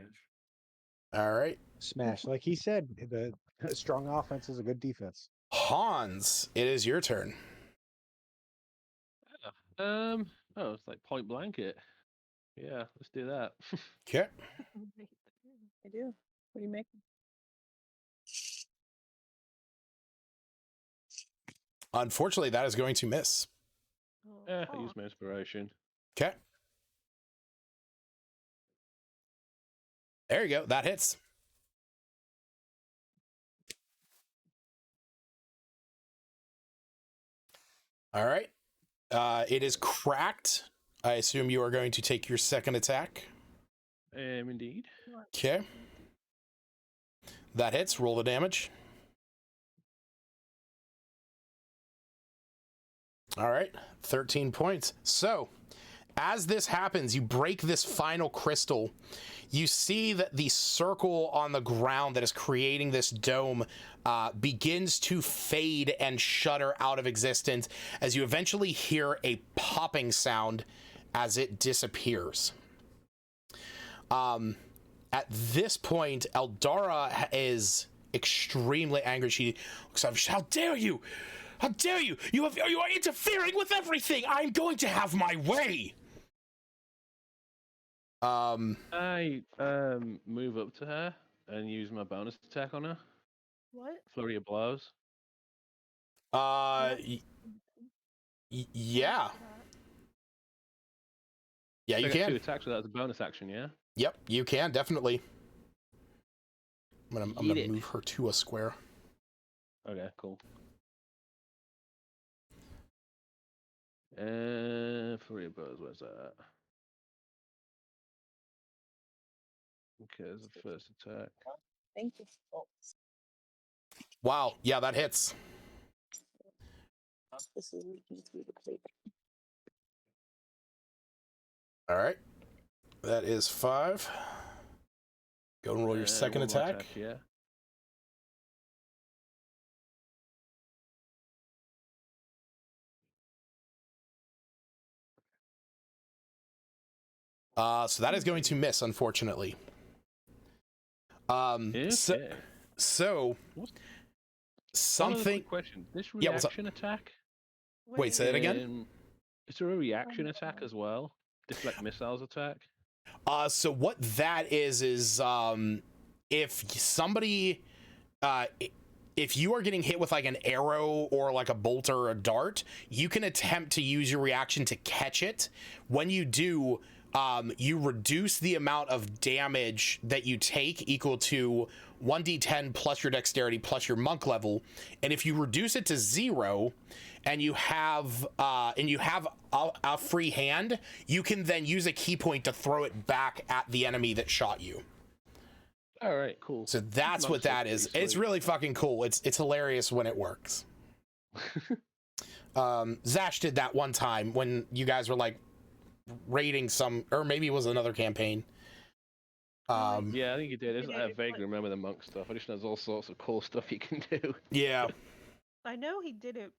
All right. Smash. Like he said, the strong offense is a good defense. Hans, it is your turn. Oh, it's like point blanket. Yeah, let's do that. Okay. I do. What do you make? Unfortunately, that is going to miss. Yeah, I use my inspiration. Okay. There you go. That hits. All right. It is cracked. I assume you are going to take your second attack. Indeed. Okay. That hits. Roll the damage. All right. 13 points. So, as this happens, you break this final crystal. You see that the circle on the ground that is creating this dome begins to fade and shudder out of existence as you eventually hear a popping sound as it disappears. At this point, Eldara is extremely angry. She looks up, how dare you? How dare you? You are interfering with everything. I'm going to have my way. I move up to her and use my bonus attack on her. What? Flurry of blows. Yeah. Yeah, you I got can. 2 attacks without the bonus action, yeah? Yep, you can, definitely. I'm gonna Eat it. move her to a square. Okay, cool. Flurry of blows, where's that? Okay, there's the first attack. Thank you. Wow, yeah, that hits. This is leaking through the plate. All right, that is 5. Go and roll your second one more attack. Yeah. So that is going to miss, unfortunately. Okay. So One other something. quick question. This Yeah, what's up? reaction attack? Wait, say that again. Is there a reaction attack as well? Deflect missiles attack? So what that is if somebody, if you are getting hit with like an arrow or like a bolt or a dart, you can attempt to use your reaction to catch it. When you do, you reduce the amount of damage that you take equal to 1d10 plus your dexterity plus your monk level. And if you reduce it to 0 and you have a free hand, you can then use a key point to throw it back at the enemy that shot you. All right, cool. So that's what that is. It's really fucking cool. It's hilarious when it works. Zash did that one time when you guys were like raiding some, or maybe it was another campaign. Yeah, I think you did. I vaguely remember the monk stuff. I just know there's all sorts of cool stuff you can do. Yeah. I know he did it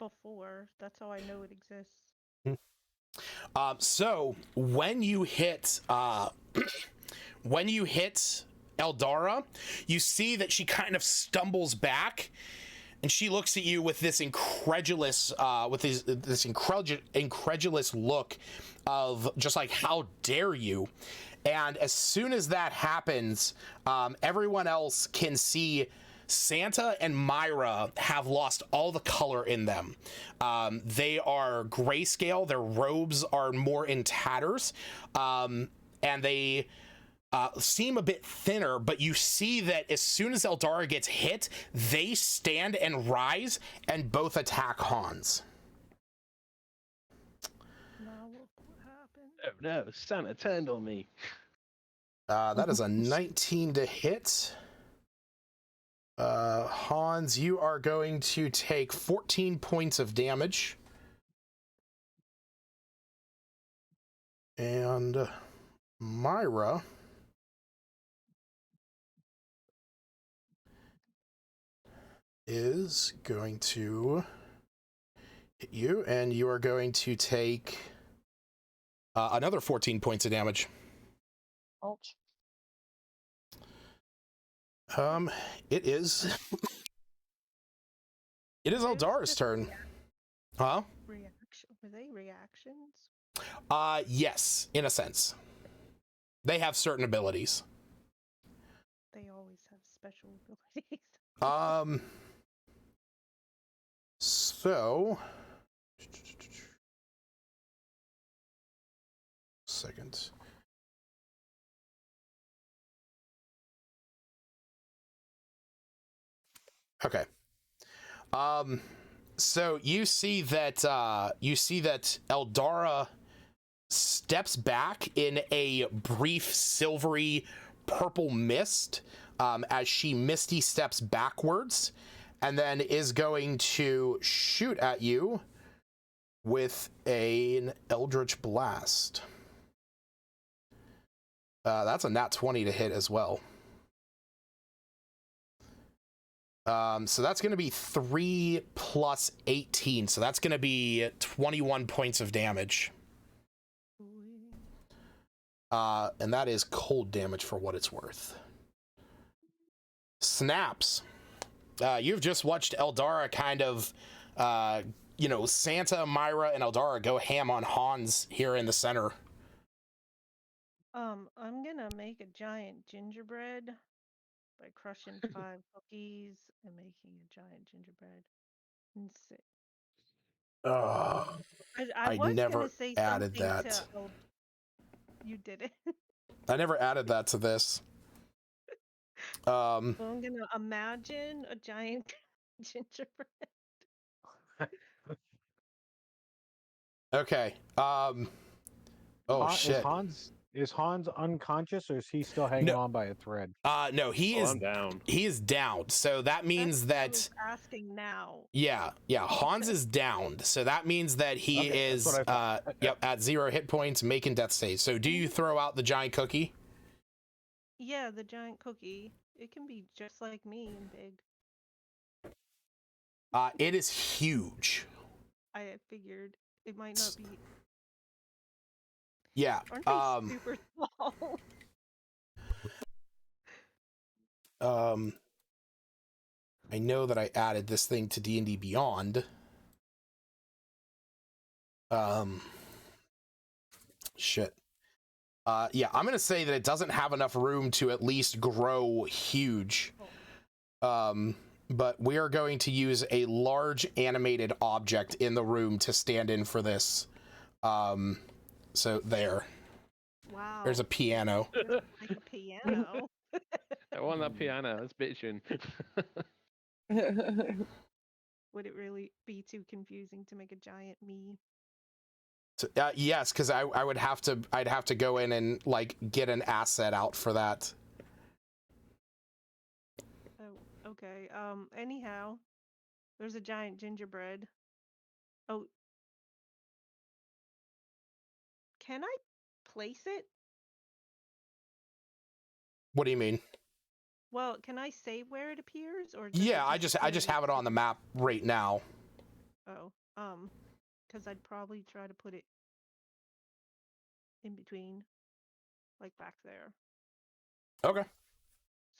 before. That's how I know it exists. So when you hit Eldara, you see that she kind of stumbles back, and she looks at you with this incredulous look of just like, how dare you? And as soon as that happens, everyone else can see Santa and Myra have lost all the color in them. They are grayscale. Their robes are more in tatters, and they seem a bit thinner, but you see that as soon as Eldara gets hit, they stand and rise and both attack Hans. Now look what happened. Oh no, Santa turned on me. That is a 19 to hit. Hans, you are going to take 14 points of damage. And Myra, is going to hit you, and you are going to take another 14 points of damage. Ouch. It is Eldara's turn. Huh? Reaction? Were they reactions? Yes, in a sense. They have certain abilities. They always have special abilities. So second. Okay. So you see that Eldara steps back in a brief silvery purple mist as she misty steps backwards, and then is going to shoot at you with an Eldritch Blast. That's a nat 20 to hit as well. So that's going to be 3 plus 18. So that's going to be 21 points of damage. And that is cold damage for what it's worth. Snaps. You've just watched Eldara kind of, Santa, Myra, and Eldara go ham on Hans here in the center. I'm gonna make a giant gingerbread by crushing 5 cookies and making a giant gingerbread. And I was never gonna say added something that. to you did it. I never added that to this. So I'm gonna imagine a giant gingerbread. Okay. Shit. Is Hans unconscious, or is he still hanging on by a thread? No, he is down. He is downed. So that means That's what I that was asking now. Yeah, Hans is downed. So that means that he is at 0 hit points, making death saves. So do you throw out the giant cookie? Yeah, the giant cookie. It can be just like me and big. It is huge. I figured it might not be. Yeah. Aren't they super small? I know that I added this thing to D&D Beyond. Shit. Yeah, I'm gonna say that it doesn't have enough room to at least grow huge. But we are going to use a large animated object in the room to stand in for this. So there. Wow. There's a piano. Like a piano. I want that piano. It's bitching. Would it really be too confusing to make a giant me? So, yes, because I'd have to go in and like get an asset out for that. Oh, okay. Anyhow, there's a giant gingerbread. Oh, can I place it? What do you mean? Well, can I say where it appears, or Yeah, I just have it on the map right now. Oh, because I'd probably try to put it in between, like back there. Okay.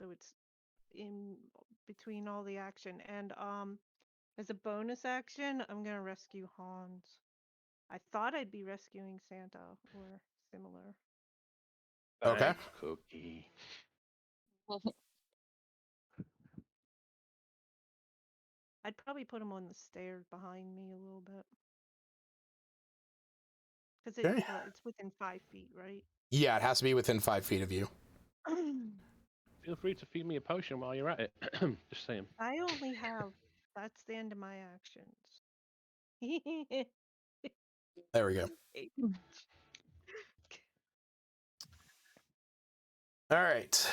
So it's in between all the action, and as a bonus action, I'm gonna rescue Hans. I thought I'd be rescuing Santa or similar. Okay. Thanks, Cookie. I'd probably put him on the stairs behind me a little bit. Because it's within 5 feet, right? Yeah, it has to be within 5 feet of you. Feel free to feed me a potion while you're at it. Just saying. I only have. That's the end of my actions. There we go. All right.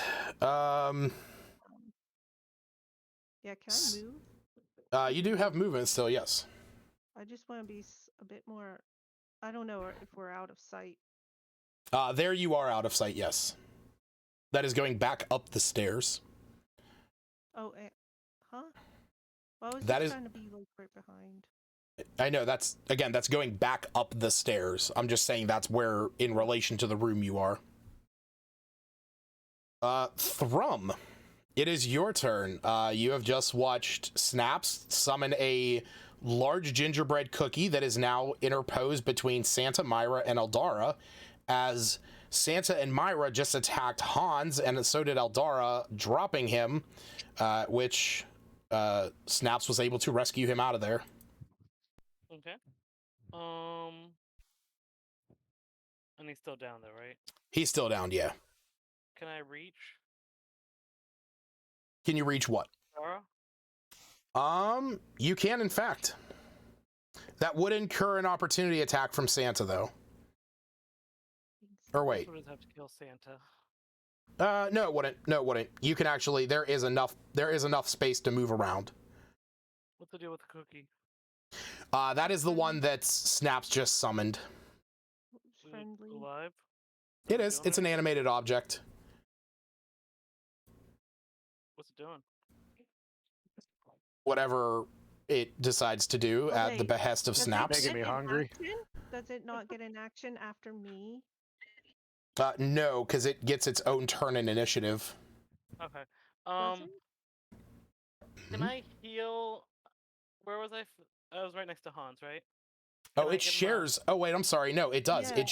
Yeah, can I move? You do have movement still, yes. I just want to be a bit more. I don't know if we're out of sight. There you are out of sight, yes. That is going back up the stairs. Oh, huh? Well, I was That just is, trying to be like right behind. I know that's going back up the stairs. I'm just saying that's where, in relation to the room you are. Thrum, it is your turn. You have just watched Snaps summon a large gingerbread cookie that is now interposed between Santa, Myra, and Eldara, as Santa and Myra just attacked Hans, and so did Eldara, dropping him, which Snaps was able to rescue him out of there. Okay. And he's still down there, right? He's still down, yeah. Can I reach Can you reach what? Sarah? You can, in fact. That would incur an opportunity attack from Santa, though. Or wait. Would have to kill Santa. No, it wouldn't. No, it wouldn't. You can actually. There is enough space to move around. What's the deal with the cookie? That is the one that Snaps just summoned. Friendly. Alive? It is. It's an animated object. What's it doing? Whatever it decides to do at the behest of Snaps. Making me hungry. Does it not get an action after me? No, because it gets its own turn in initiative. Okay. Does it? Can I heal? Where was I? I was right next to Hans, right? Oh, it shares. Oh, wait, I'm sorry. No, it does. Yeah.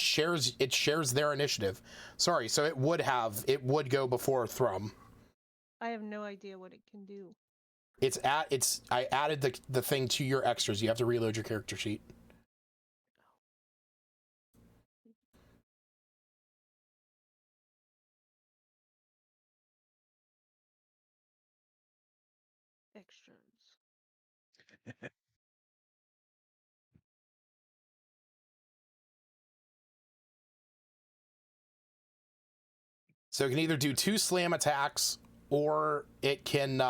It shares their initiative. Sorry, so it would go before Thrum. I have no idea what it can do. I added the thing to your extras. You have to reload your character sheet. Extras. So it can either do 2 slam attacks, or it can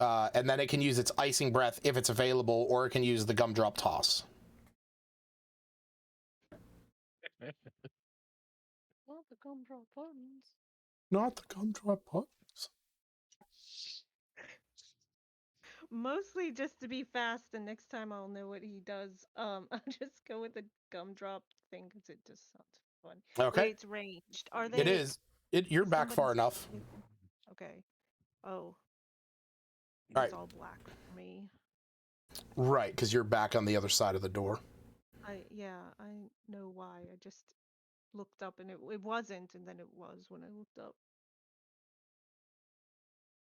and then it can use its icing breath if it's available, or it can use the gumdrop toss. Not the gumdrop buttons. Not the gumdrop buttons. Mostly just to be fast, and next time I'll know what he does. I'll just go with the gumdrop thing because it just sounds fun. Okay. Wait, it's ranged. Are they? It is. You're back far somebody's- enough. Okay. Oh. All It's right. all black for me. Right, because you're back on the other side of the door. I know why. I just looked up and it wasn't, and then it was when I looked up.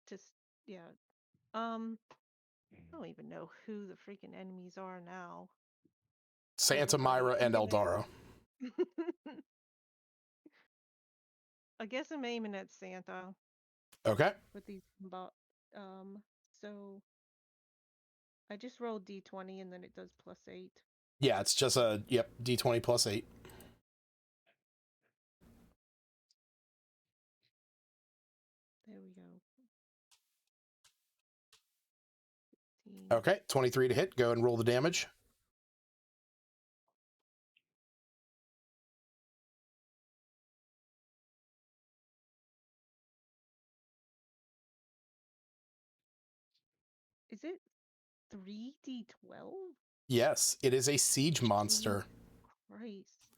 Just yeah. I don't even know who the freaking enemies are now. Santa, Everybody. Myra, and I'm gonna- Eldara. I guess I'm aiming at Santa Okay. with these so I just rolled D20 and then it does +8. Yeah, it's just a D20 +8. There we go. 15. Okay, 23 to hit. Go ahead and roll the damage. Is it 3d12? Yes, it is a siege monster. Christ.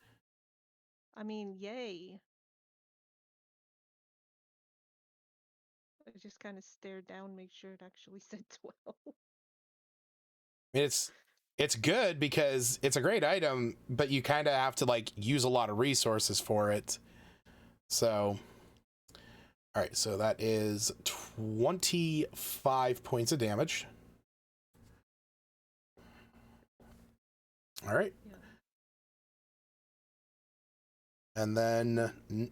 I mean, yay. I just kind of stared down, make sure it actually said 12. It's good because it's a great item, but you kind of have to like use a lot of resources for it. So, all right, so that is 25 points of damage. All right. Yeah. And then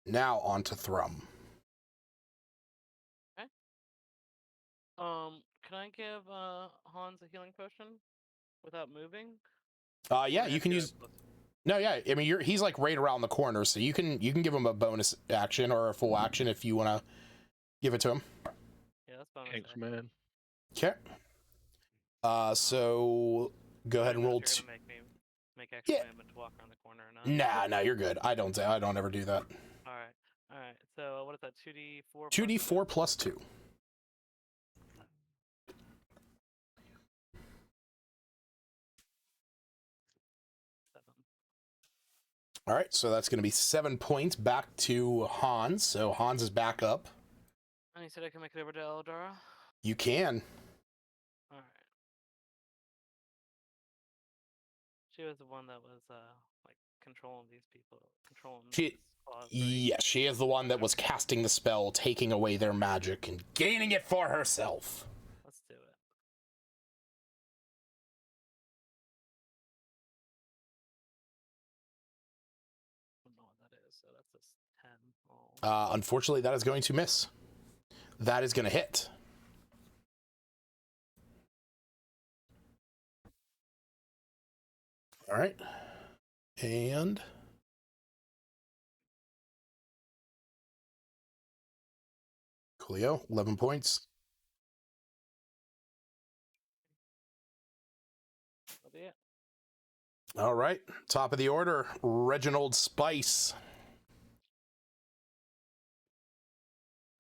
now on to Thrum. Can I give Hans a healing potion without moving? Yeah, you can use. No, yeah, I mean he's like right around the corner, so you can give him a bonus action or a full action if you want to give it to him. Yeah, that's bonus. Thanks, action. man. Okay. So go ahead and You're roll. gonna make extra movement to walk around the corner or not? Nah, you're good. I don't ever do that. All right. So what is that? 2d4. 2d4 +2. All right, so that's going to be 7 points back to Hans. So Hans is back up. And he said I can make it over to Eldora. You can. All right. She was the one that was like controlling these people, controlling She, Claus, right? yes, she is the one that was casting the spell, taking away their magic and gaining it for herself. Let's do it. I don't know what that is, so that's a 10. Oh. Unfortunately, that is going to miss. That is going to hit. All right. And Coolio, 11 points. That'll be it. All right. Top of the order, Reginald Spice.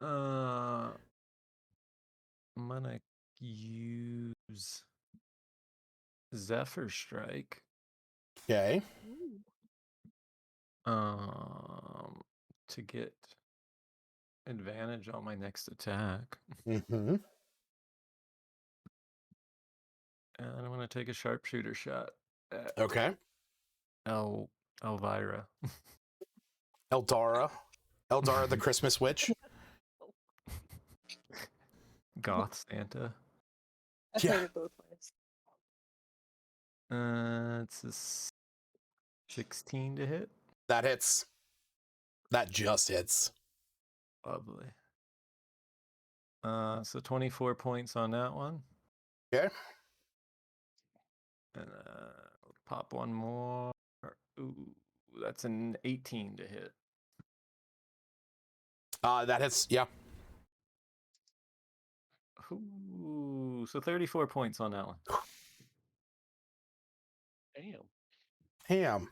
I'm gonna use Zephyr Strike. Okay. To get advantage on my next attack. Mm-hmm. And I'm gonna take a sharpshooter shot at Okay. Elvira. Eldara the Christmas witch. Goth Santa. I've Yeah. heard it both ways. It's a 16 to hit. That hits. That just hits. Lovely. So 24 points on that one. Okay. And pop one more. Ooh, that's an 18 to hit. That hits, yeah. Ooh, so 34 points on that one. Damn. Ham.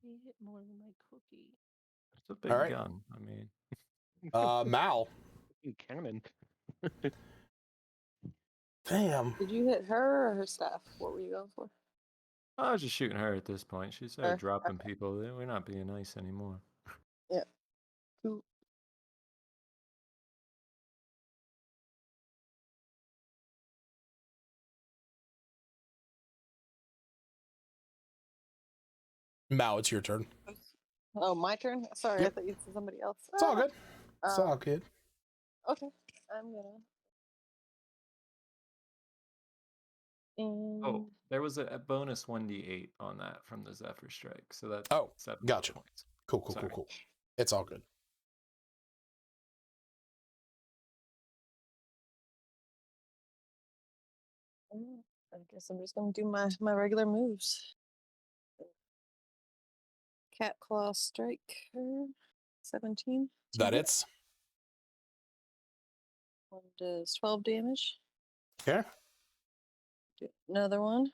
You hit more than my cookie. It's a big All right. gun. I mean, Mal. Cannon. Damn. Did you hit her or her staff? What were you going for? I was just shooting her at this point. She started Her? dropping Okay. people. We're not being nice anymore. Yeah. Cool. Mal, it's your turn. Oh, my turn? Sorry, Yep. I thought you said somebody else. It's all good. It's all Um, good. Okay, I'm gonna. Oh, there was a bonus 1d8 on that from the Zephyr Strike. So that's 7 gotcha. points. Cool. Sorry. Cool. It's all good. I guess I'm just gonna do my regular moves. Cat Claw Strike, 17. That hits. One does 12 damage. Okay. Do another one.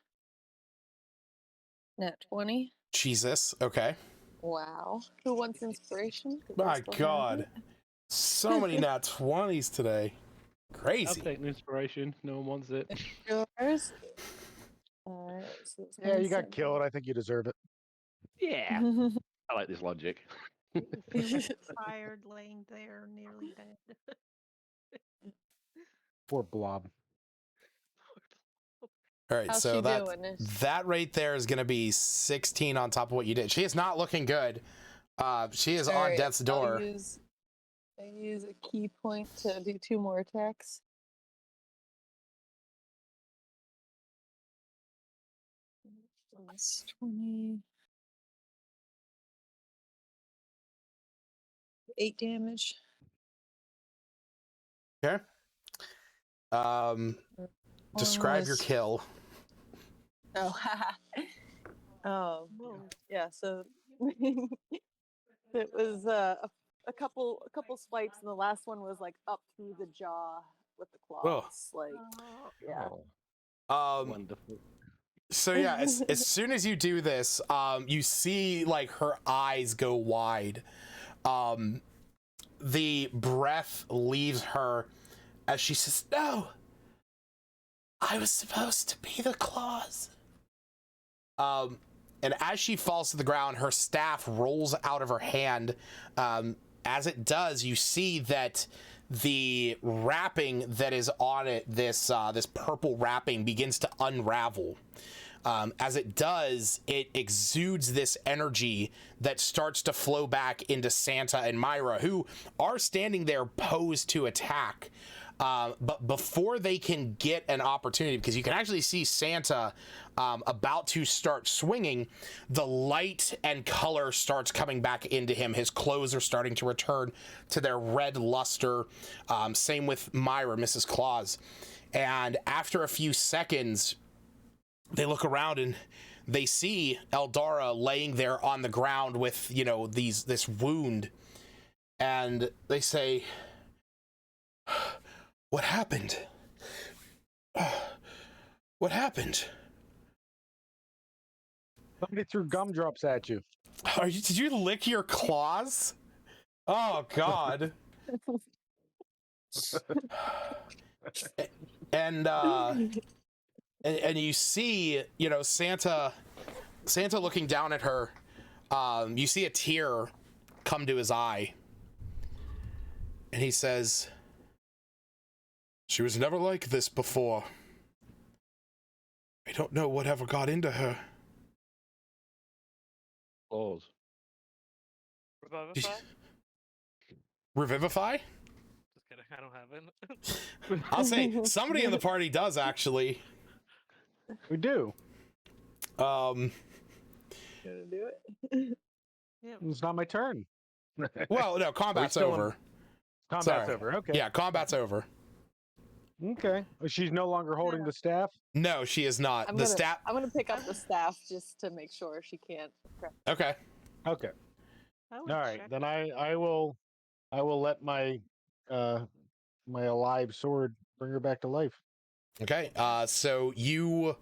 Nat 20. Jesus. Okay. Wow. Who wants inspiration? 'Cause I My still have God. it. So many nat 20s today. I'll Crazy. take an inspiration. No one wants it. Yours. Alright, so it's Yeah, you got 27. killed. I think you deserve it. Yeah. I like this logic. Tired, laying there, nearly dead. Poor Blob. All right, How's so she that doing? that right there is going to be 16 on top of what you did. She is not looking good. She is on Alright, death's door. I use a key point to do 2 more attacks. Plus 20. 8 damage. Okay. Describe your was- kill. Oh, Whoa. yeah. So it was a couple swipes, and the last one was like up through the jaw with the claws. Like, yeah. Wonderful. So yeah, as soon as you do this, you see like her eyes go wide. The breath leaves her as she says, "No, I was supposed to be the Claus." and as she falls to the ground, her staff rolls out of her hand. As it does, you see that the wrapping that is on it, this purple wrapping, begins to unravel. As it does, it exudes this energy that starts to flow back into Santa and Myra, who are standing there posed to attack. But before they can get an opportunity, because you can actually see Santa about to start swinging, the light and color starts coming back into him. His clothes are starting to return to their red luster. Same with Myra, Mrs. Claus. And after a few seconds, they look around and they see Eldara laying there on the ground with, this wound. And they say, "What happened? What happened?" Somebody threw gumdrops at you. Did you lick your claws? Oh, God. and you see, Santa looking down at her. You see a tear come to his eye. And he says, "She was never like this before. I don't know whatever got into her." Claus. Revivify? Revivify? Just kidding, I don't have it. I'll say somebody in the party does, actually. We do. Gonna do it. Yeah. It's not my turn. Well, no, combat's still in- over. Combat's Sorry. over. Okay. Yeah, combat's over. Okay. She's no longer holding the staff. No, she is not. I'm The gonna, stat. I'm gonna pick up the staff just to make sure she can't. Okay. Okay. I would All right. check. Then I will let my my alive sword bring her back to life. Okay. So you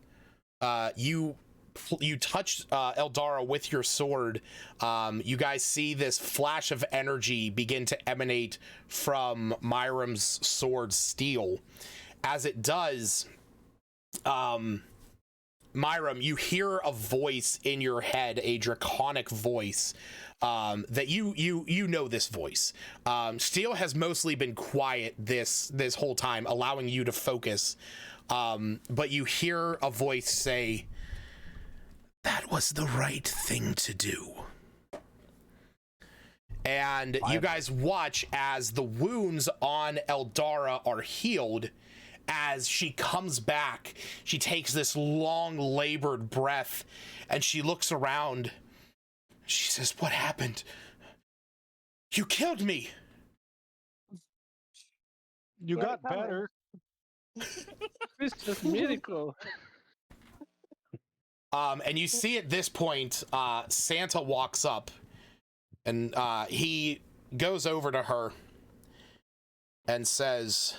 touch Eldara with your sword. You guys see this flash of energy begin to emanate from Myram's sword steel. As it does, Myram, you hear a voice in your head, a draconic voice, that you know this voice. Steel has mostly been quiet this whole time, allowing you to focus. But you hear a voice say, "That was the right thing to do." And you guys watch as the wounds on Eldara are healed. As she comes back, she takes this long, labored breath, and she looks around. She says, "What happened? You killed me." You got better. It's just miracle. And you see at this point, Santa walks up, and he goes over to her and says,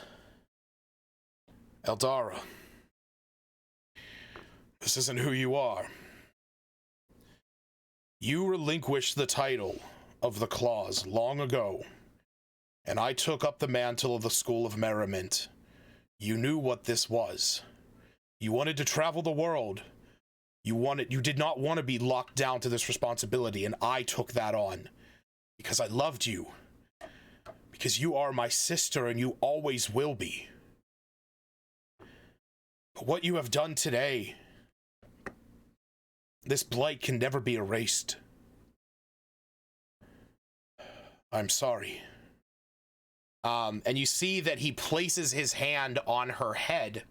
"Eldara, this isn't who you are. You relinquished the title of the Claus long ago, and I took up the mantle of the School of Merriment. You knew what this was. You wanted to travel the world. You did not want to be locked down to this responsibility, and I took that on because I loved you. Because you are my sister and you always will be. But what you have done today, this blight can never be erased. I'm sorry." And you see that he places his hand on her head.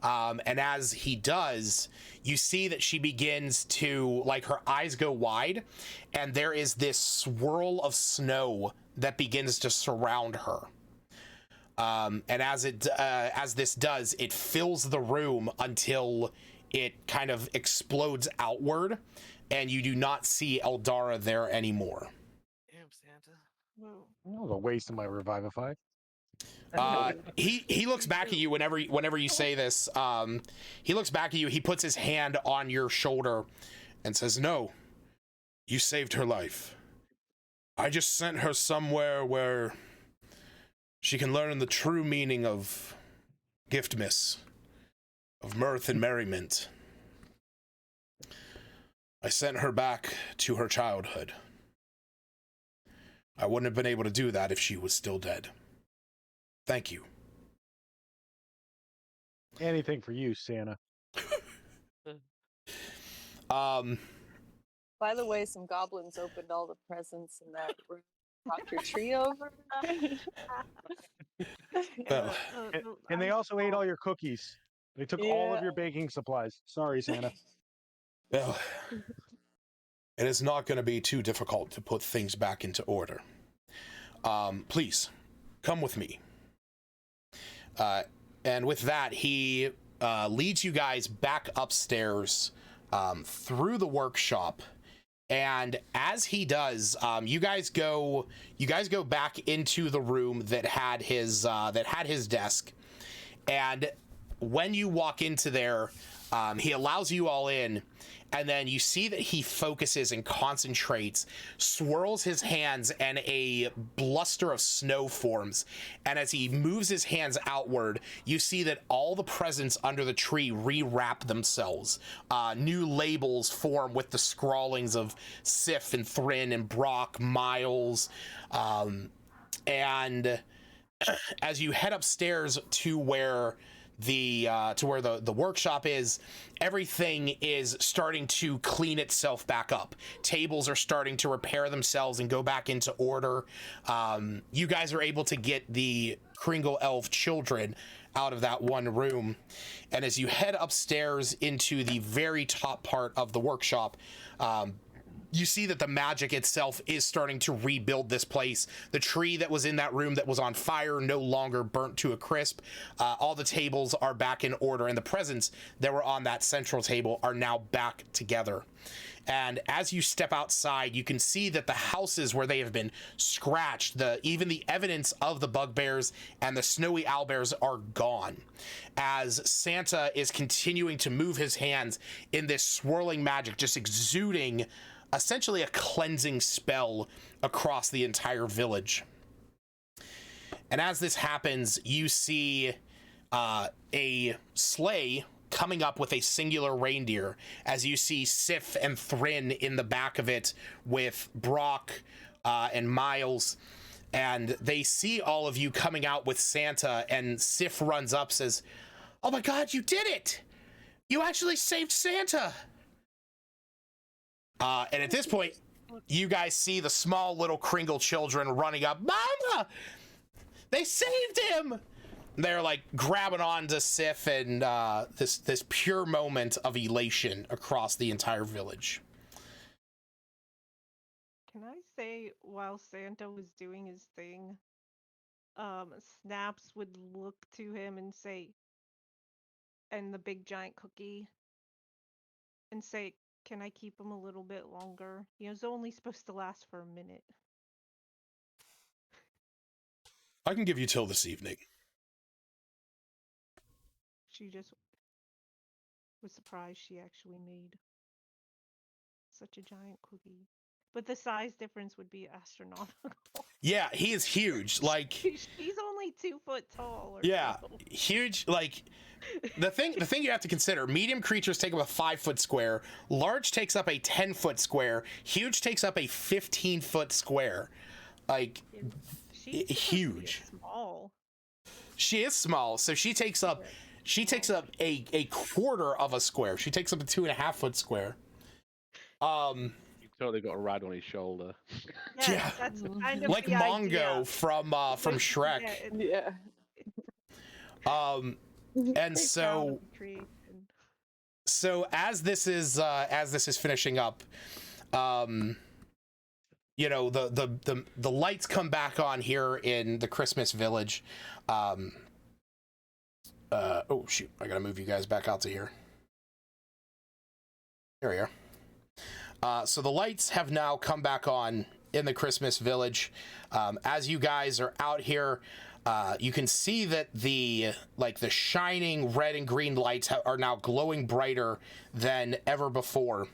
And as he does, you see that she begins to, like, her eyes go wide, and there is this swirl of snow that begins to surround her. And as this does, it fills the room until it kind of explodes outward, and you do not see Eldara there anymore. Damn, Santa. Whoa. That was a waste of my revivify. He looks back at you whenever you say this. He looks back at you. He puts his hand on your shoulder and says, "No, you saved her life. I just sent her somewhere where she can learn the true meaning of giftmas, of mirth and merriment. I sent her back to her childhood. I wouldn't have been able to do that if she was still dead. Thank you. Anything for you, Santa. By the way, some goblins opened all the presents in that room. Knocked your tree over. Well, And they also ate all your cookies. They took all of your baking supplies. Sorry, Santa. well, it is not going to be too difficult to put things back into order. Please, come with me. And with that, he leads you guys back upstairs through the workshop. And as he does, you guys go back into the room that had his desk. And when you walk into there, he allows you all in, and then you see that he focuses and concentrates, swirls his hands, and a bluster of snow forms. And as he moves his hands outward, you see that all the presents under the tree rewrap themselves. New labels form with the scrawlings of Sif and Thrin and Brock, Miles, and as you head upstairs to where the workshop is, everything is starting to clean itself back up. Tables are starting to repair themselves and go back into order. You guys are able to get the Kringle elf children out of that one room, and as you head upstairs into the very top part of the workshop, you see that the magic itself is starting to rebuild this place. The tree that was in that room that was on fire no longer burnt to a crisp. All the tables are back in order, and the presents that were on that central table are now back together. And as you step outside, you can see that the houses where they have been scratched, even the evidence of the bugbears and the snowy owlbears are gone. As Santa is continuing to move his hands in this swirling magic, just exuding essentially a cleansing spell across the entire village. And as this happens, you see a sleigh coming up with a singular reindeer, as you see Sif and Thrin in the back of it with Brock and Miles, and they see all of you coming out with Santa, and Sif runs up, says, "Oh my God, you did it! You actually saved Santa!" And at this point, you guys see the small little Kringle children running up. "Mama! They saved him!" They're like grabbing onto Sif, and this pure moment of elation across the entire village. Can I say, while Santa was doing his thing, Snaps would look to him and say, and the big giant cookie, and say, "Can I keep him a little bit longer? He was only supposed to last for a minute." I can give you till this evening. She just was surprised she actually made such a giant cookie. But the size difference would be astronomical. Yeah, he is huge. Like, He's only 2 foot tall. Or yeah, so. huge. Like, the thing you have to consider: medium creatures take up a 5-foot square, large takes up a 10-foot square, huge takes up a 15-foot square. Like, She's huge. Small. She is small, so she takes up a quarter of a square. She takes up a 2.5-foot square. You totally got a ride on his shoulder. Yeah. That's kind of Like the Mongo idea. from Shrek. Yeah, And so as this is finishing up, you know, the lights come back on here in the Christmas village. Oh shoot, I gotta move you guys back out to here. There we are. So the lights have now come back on in the Christmas village. As you guys are out here, you can see that the shining red and green lights are now glowing brighter than ever before.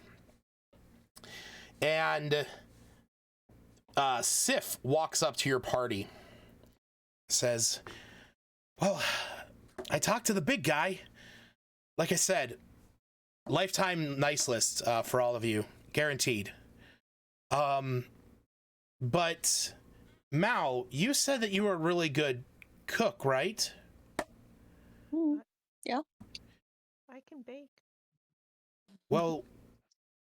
And Sif walks up to your party, says, "Well, I talked to the big guy. Like I said, lifetime nice list for all of you. guaranteed. But Mal, you said that you were a really good cook, right? Yeah. I can bake. Well,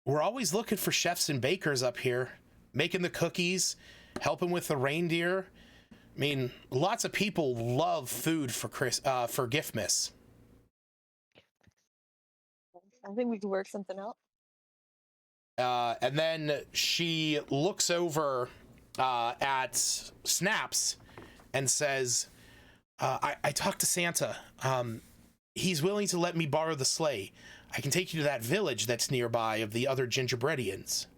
we're always looking for chefs and bakers up here, making the cookies, helping with the reindeer. I mean, lots of people love food for Giftmas. I think we could work something out. And then she looks over at Snaps and says, I talked to Santa. He's willing to let me borrow the sleigh. I can take you to that village that's nearby of the other gingerbreadians.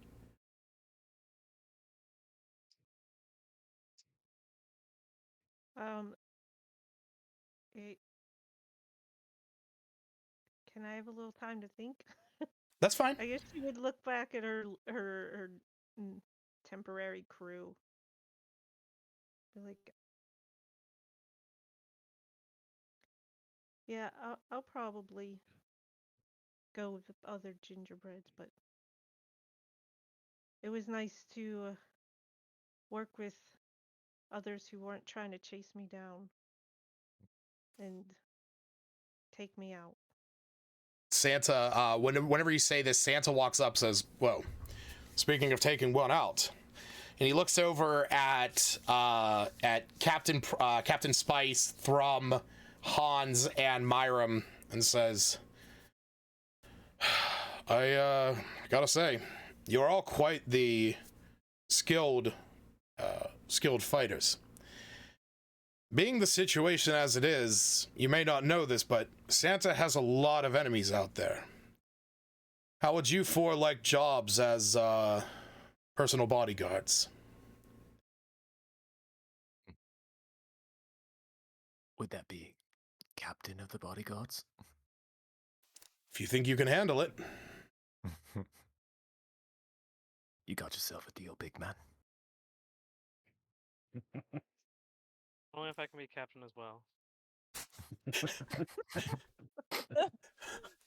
It, can I have a little time to think? That's fine. I guess she would look back at her temporary crew. Be like, yeah, I'll probably go with the other gingerbreads, but it was nice to work with others who weren't trying to chase me down and take me out. Santa, whenever you say this, Santa walks up, says, "Whoa, speaking of taking one out," and he looks over at Captain Spice, Thrum, Hans, and Myram, and says, "I gotta say, you're all quite the skilled fighters. Being the situation as it is, you may not know this, but Santa has a lot of enemies out there. How would you four like jobs as personal bodyguards?" Would that be captain of the bodyguards? If you think you can handle it. You got yourself a deal, big man. Only if I can be captain as well.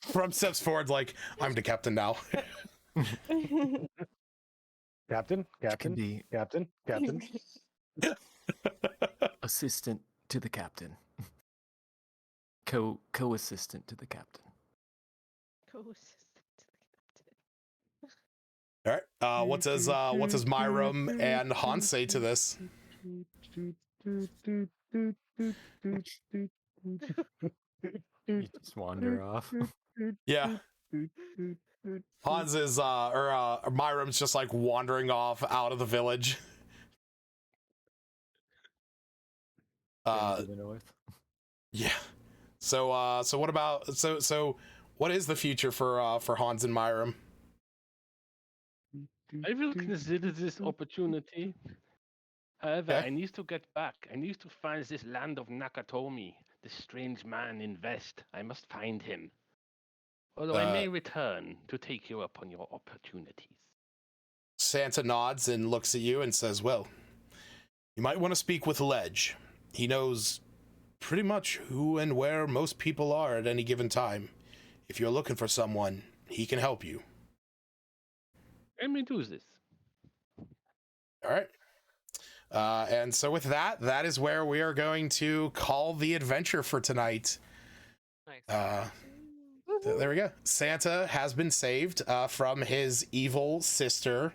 From steps forward like, "I'm the captain now." Captain, Can be captain. assistant to the captain. Co-assistant to the captain. Co-assistant to the captain. All right. What does Myram and Hans say to this? You just wander off. Yeah. Hans is Myram's just like wandering off out of the village. To the north. Yeah. So what is the future for Hans and Myram? I will consider this opportunity. However, Okay. I need to get back. I need to find this land of Nakatomi, the strange man in vest. I must find him. Although I may return to take you up on your opportunities. Santa nods and looks at you and says, "Well, you might want to speak with Ledge. He knows pretty much who and where most people are at any given time. If you're looking for someone, he can help you." Let me do this. All right. And so with that is where we are going to call the adventure for tonight. Nice. There we go. Santa has been saved from his evil sister,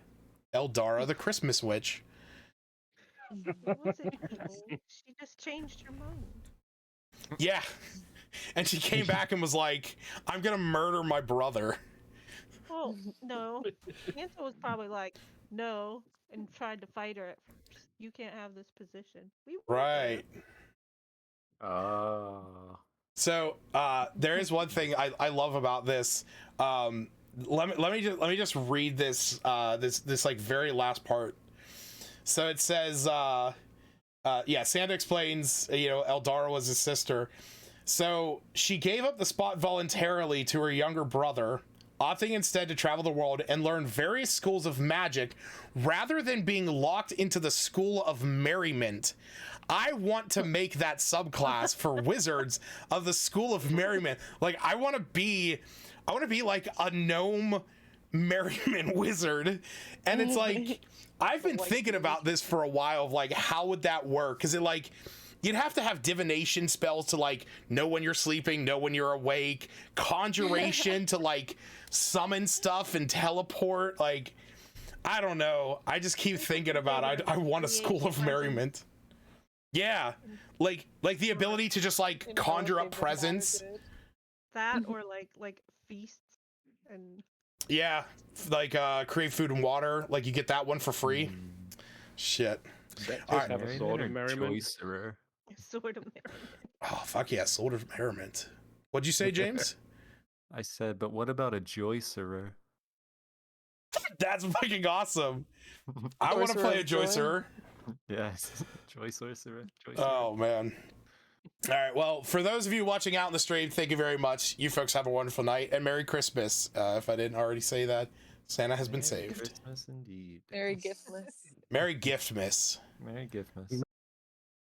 Eldara, the Christmas witch. What was it? She just changed her mind. Yeah. And she came back and was like, "I'm going to murder my brother." Well, no. Santa was probably like, no, and tried to fight her at first. You can't have this position. We were there. Right. Oh. So there is one thing I love about this. Let me just read this this like very last part. So it says, Santa explains, Eldara was his sister. So she gave up the spot voluntarily to her younger brother, opting instead to travel the world and learn various schools of magic rather than being locked into the School of Merriment. I want to make that subclass for wizards of the School of Merriment. Like, I want to be like a gnome merriment wizard, and it's like I've been thinking about this for a while of like how would that work, because it like you'd have to have divination spells to like know when you're sleeping, know when you're awake, conjuration to like summon stuff and teleport. Like I don't know, I just keep thinking about I want a school of merriment. Yeah, like the ability to just like conjure up presents. That or like feasts and Yeah, like create food and water. Like you get that one for free. Shit. All right. Have a sword of merriment. sword of merriment. Oh fuck yeah, sword of merriment. What'd you say, James? I said, but what about a joycerer? That's fucking awesome. I want to play a joycerer. Yes, joy sorcerer. Oh man. All right. Well, for those of you watching out in the stream, thank you very much. You folks have a wonderful night and Merry Christmas. If I didn't already say that, Santa has been saved. Christmas indeed. Very giftless. Merry Giftmas. Merry Giftmas.